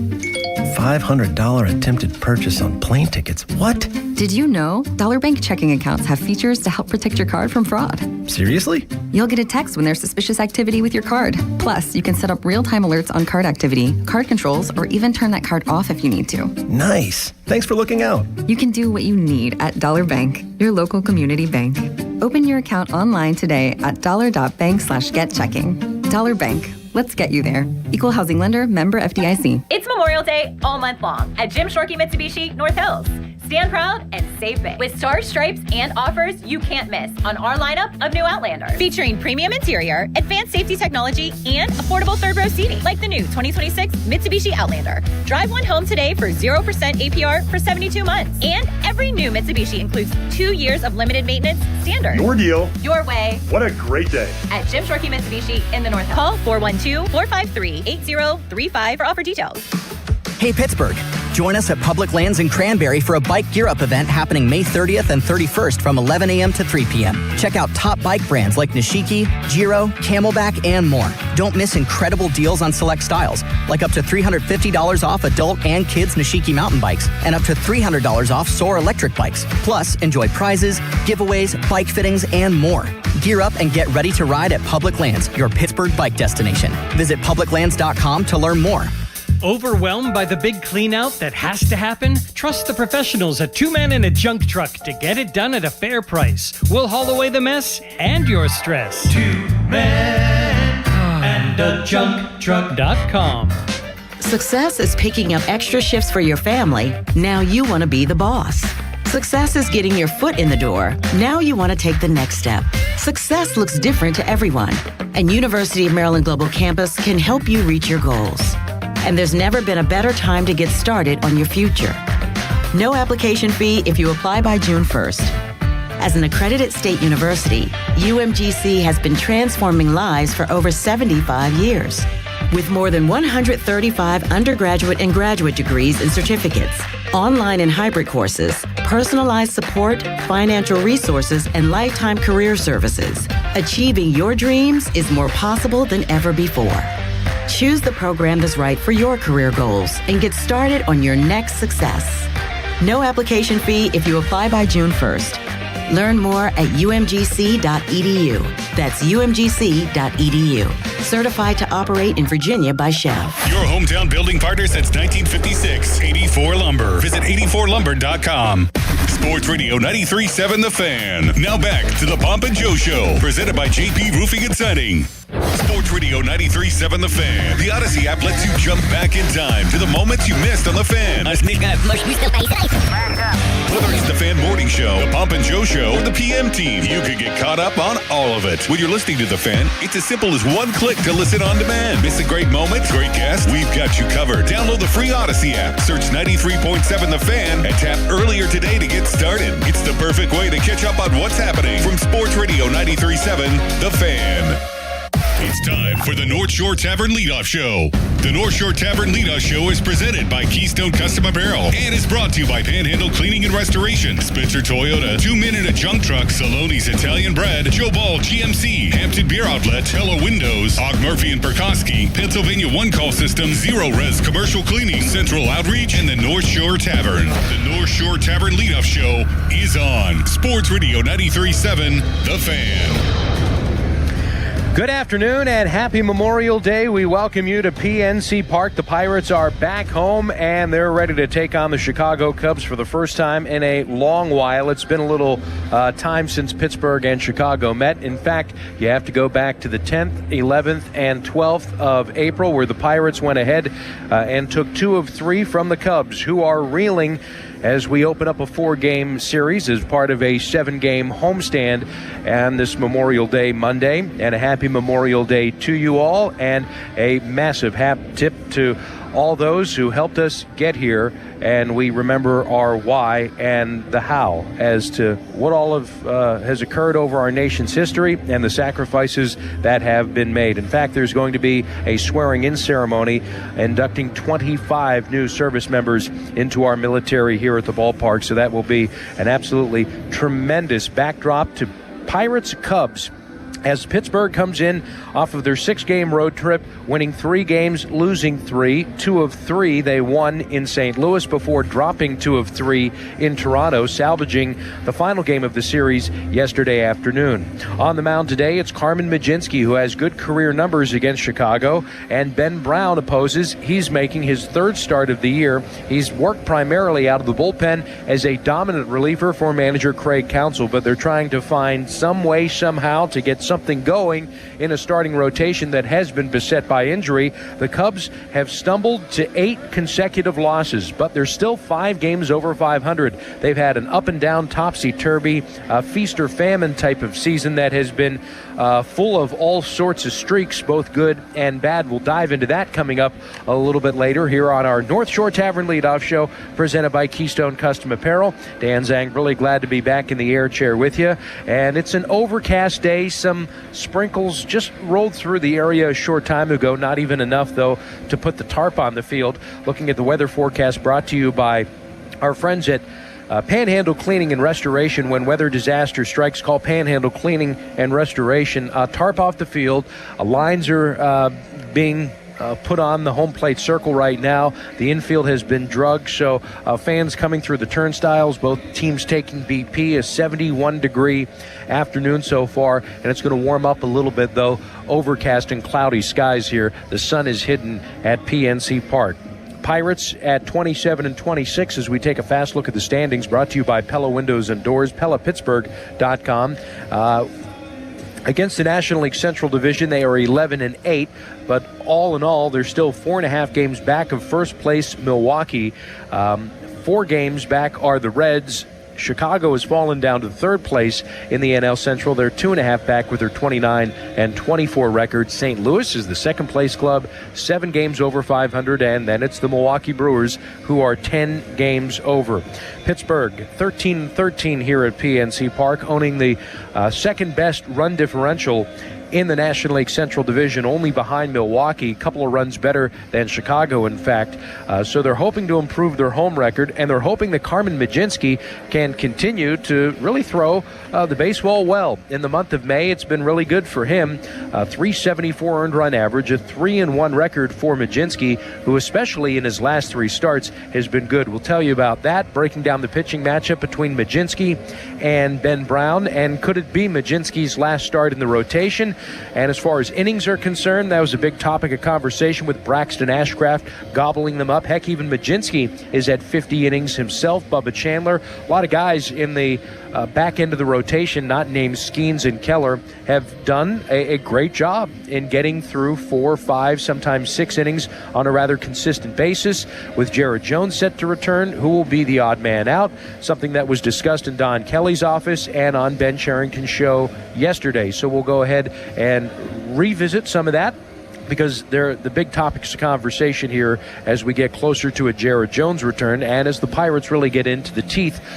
$500 attempted purchase on plane tickets. What? Did you know Dollar Bank checking accounts have features to help protect your card from fraud? Seriously? You'll get a text when there's suspicious activity with your card. Plus, you can set up real-time alerts on card activity, card controls, or even turn that card off if you need to. Nice. Thanks for looking out. You can do what you need at Dollar Bank, your local community bank. Open your account online today at dollar.bank/getchecking. Dollar Bank. Let's get you there. Equal housing lender, member FDIC. It's Memorial Day all month long at Jim Shorkey Mitsubishi North Hills. Stand proud and save big with stars, stripes, and offers you can't miss on our lineup of new Outlanders. Featuring premium interior, advanced safety technology, and affordable third row seating, like the new 2026 Mitsubishi Outlander. Drive one home today for 0% APR for 72 months. And every new Mitsubishi includes 2 years of limited maintenance standard. Your deal. Your way. What a great day. At Jim Shorkey Mitsubishi in the North Hills. Call 412-453-8035 for offer details. Hey Pittsburgh, join us at Public Lands in Cranberry for a Bike Gear Up event happening May 30th and 31st from 11 a.m. to 3 p.m. Check out top bike brands like Nishiki, Giro, Camelback, and more. Don't miss incredible deals on select styles, like up to $350 off adult and kids Nishiki mountain bikes, and up to $300 off Soar electric bikes. Plus, enjoy prizes, giveaways, bike fittings, and more. Gear up and get ready to ride at Public Lands, your Pittsburgh bike destination. Visit publiclands.com to learn more. Overwhelmed by the big clean-out that has to happen? Trust the professionals at Two Men and a Junk Truck to get it done at a fair price. We'll haul away the mess and your stress. 2 Men and a Junk Truck.com. Success is picking up extra shifts for your family. Now you want to be the boss. Success is getting your foot in the door. Now you want to take the next step. Success looks different to everyone, and University of Maryland Global Campus can help you reach your goals. And there's never been a better time to get started on your future. No application fee if you apply by June 1st. As an accredited state university, UMGC has been transforming lives for over 75 years. With more than 135 undergraduate and graduate degrees and certificates, online and hybrid courses, personalized support, financial resources, and lifetime career services, achieving your dreams is more possible than ever before. Choose the program that's right for your career goals and get started on your next success. No application fee if you apply by June 1st. Learn more at umgc.edu. That's umgc.edu. Certified to operate in Virginia by Shell. Your hometown building partner since 1956. 84 Lumber. Visit 84lumber.com. Sports Radio 93.7 The Fan. Now back to the Pomp and Joe Show. Presented by JP Roofing and Siding. Sports Radio 93.7 The Fan. The Odyssey app lets you jump back in time to the moments you missed on The Fan. Whether it's the Fan Morning Show, the Pump and Joe Show, or the PM Team, you can get caught up on all of it. When you're listening to The Fan, it's as simple as one click to listen on demand. Miss a great moment, great guest, we've got you covered. Download the free Odyssey app, search 93.7 The Fan, and tap earlier today to get started. It's the perfect way to catch up on what's happening from Sports Radio 93.7 The Fan. It's time for the North Shore Tavern Leadoff Show. The North Shore Tavern Leadoff Show is presented by Keystone Custom Apparel and is brought to you by Panhandle Cleaning and Restoration, Spencer Toyota, 2 Minute a Junk Truck, Saloni's Italian Bread, Joe Ball GMC, Hampton Beer Outlet, Hello Windows, Og Murphy and Perkoski, Pennsylvania One Call System, Zero Res Commercial Cleaning, Central Outreach, and the North Shore Tavern. The North Shore Tavern Leadoff Show is on Sports Radio 93.7 The Fan. Good afternoon and happy Memorial Day. We welcome you to PNC Park. The Pirates are back home and they're ready to take on the Chicago Cubs for the first time in a long while. It's been a little time since Pittsburgh and Chicago met. In fact, you have to go back to the 10th, 11th, and 12th of April where the Pirates went ahead and took 2 of 3 from the Cubs, who are reeling as we open up a 4-game series as part of a 7-game homestand and this Memorial Day Monday. And a happy Memorial Day to you all, and a massive hat tip to all those who helped us get here, and we remember our why and the how as to what all of has occurred over our nation's history and the sacrifices that have been made. In fact, there's going to be a swearing-in ceremony inducting 25 new service members into our military here at the ballpark, so that will be an absolutely tremendous backdrop to Pirates Cubs as Pittsburgh comes in off of their 6-game road trip, winning 3 games, losing 3. 2 of 3 they won in St. Louis before dropping 2 of 3 in Toronto, salvaging the final game of the series yesterday afternoon. On the mound today, it's Carmen Mlodzinski, who has good career numbers against Chicago, and Ben Brown opposes. He's making his 3rd start of the year. He's worked primarily out of the bullpen as a dominant reliever for manager Craig Counsell, but they're trying to find some way, somehow, to get something going in a starting rotation that has been beset by injury. The Cubs have stumbled to 8 consecutive losses, but they're still 5 games over 500. They've had an up and down, topsy-turvy, feast or famine type of season that has been full of all sorts of streaks, both good and bad. We'll dive into that coming up a little bit later here on our North Shore Tavern Leadoff Show, presented by Keystone Custom Apparel. Dan Zang, really glad to be back in the air chair with you. And it's an overcast day. Some sprinkles just rolled through the area a short time ago. Not even enough, though, to put the tarp on the field. Looking at the weather forecast brought to you by our friends at Panhandle Cleaning and Restoration. When weather disaster strikes, call Panhandle Cleaning and Restoration. Tarp off the field. Lines are being put on the home plate circle right now. The infield has been drugged, so fans coming through the turnstiles, both teams taking BP. A 71-degree afternoon so far, and it's going to warm up a little bit, though. Overcast and cloudy skies here. The sun is hidden at PNC Park. Pirates at 27 and 26 as we take a fast look at the standings, brought to you by Pella Windows and Doors, PellaPittsburgh.com. Against the National League Central Division, they are 11 and 8, but all in all, they're still 4.5 games back of first place Milwaukee. 4 games back are the Reds. Chicago has fallen down to 3rd place in the NL Central. They're 2.5 back with their 29 and 24 record. St. Louis is the 2nd place club, 7 games over 500, and then it's the Milwaukee Brewers, who are 10 games over. Pittsburgh 13-13 here at PNC Park, owning the second best run differential in the National League Central Division, only behind Milwaukee, a couple of runs better than Chicago, in fact. So they're hoping to improve their home record, and they're hoping that Carmen Mlodzinski can continue to really throw the baseball well. In the month of May, it's been really good for him. 374 earned run average, a 3-1 record for Mlodzinski, who especially in his last 3 starts has been good. We'll tell you about that, breaking down the pitching matchup between Mlodzinski and Ben Brown, and could it be Mlodzinski's last start in the rotation? And as far as innings are concerned, that was a big topic of conversation with Braxton Ashcraft gobbling them up. Heck, even Mlodzinski is at 50 innings himself. Bubba Chandler, a lot of guys in the back end of the rotation, not named Skeens and Keller, have done a great job in getting through 4, 5, sometimes 6 innings on a rather consistent basis. With Jared Jones set to return, who will be the odd man out? Something that was discussed in Don Kelly's office and on Ben Cherington's show yesterday. So we'll go ahead and revisit some of that, because they're the big topics of conversation here as we get closer to a Jared Jones return and as the Pirates really get into the teeth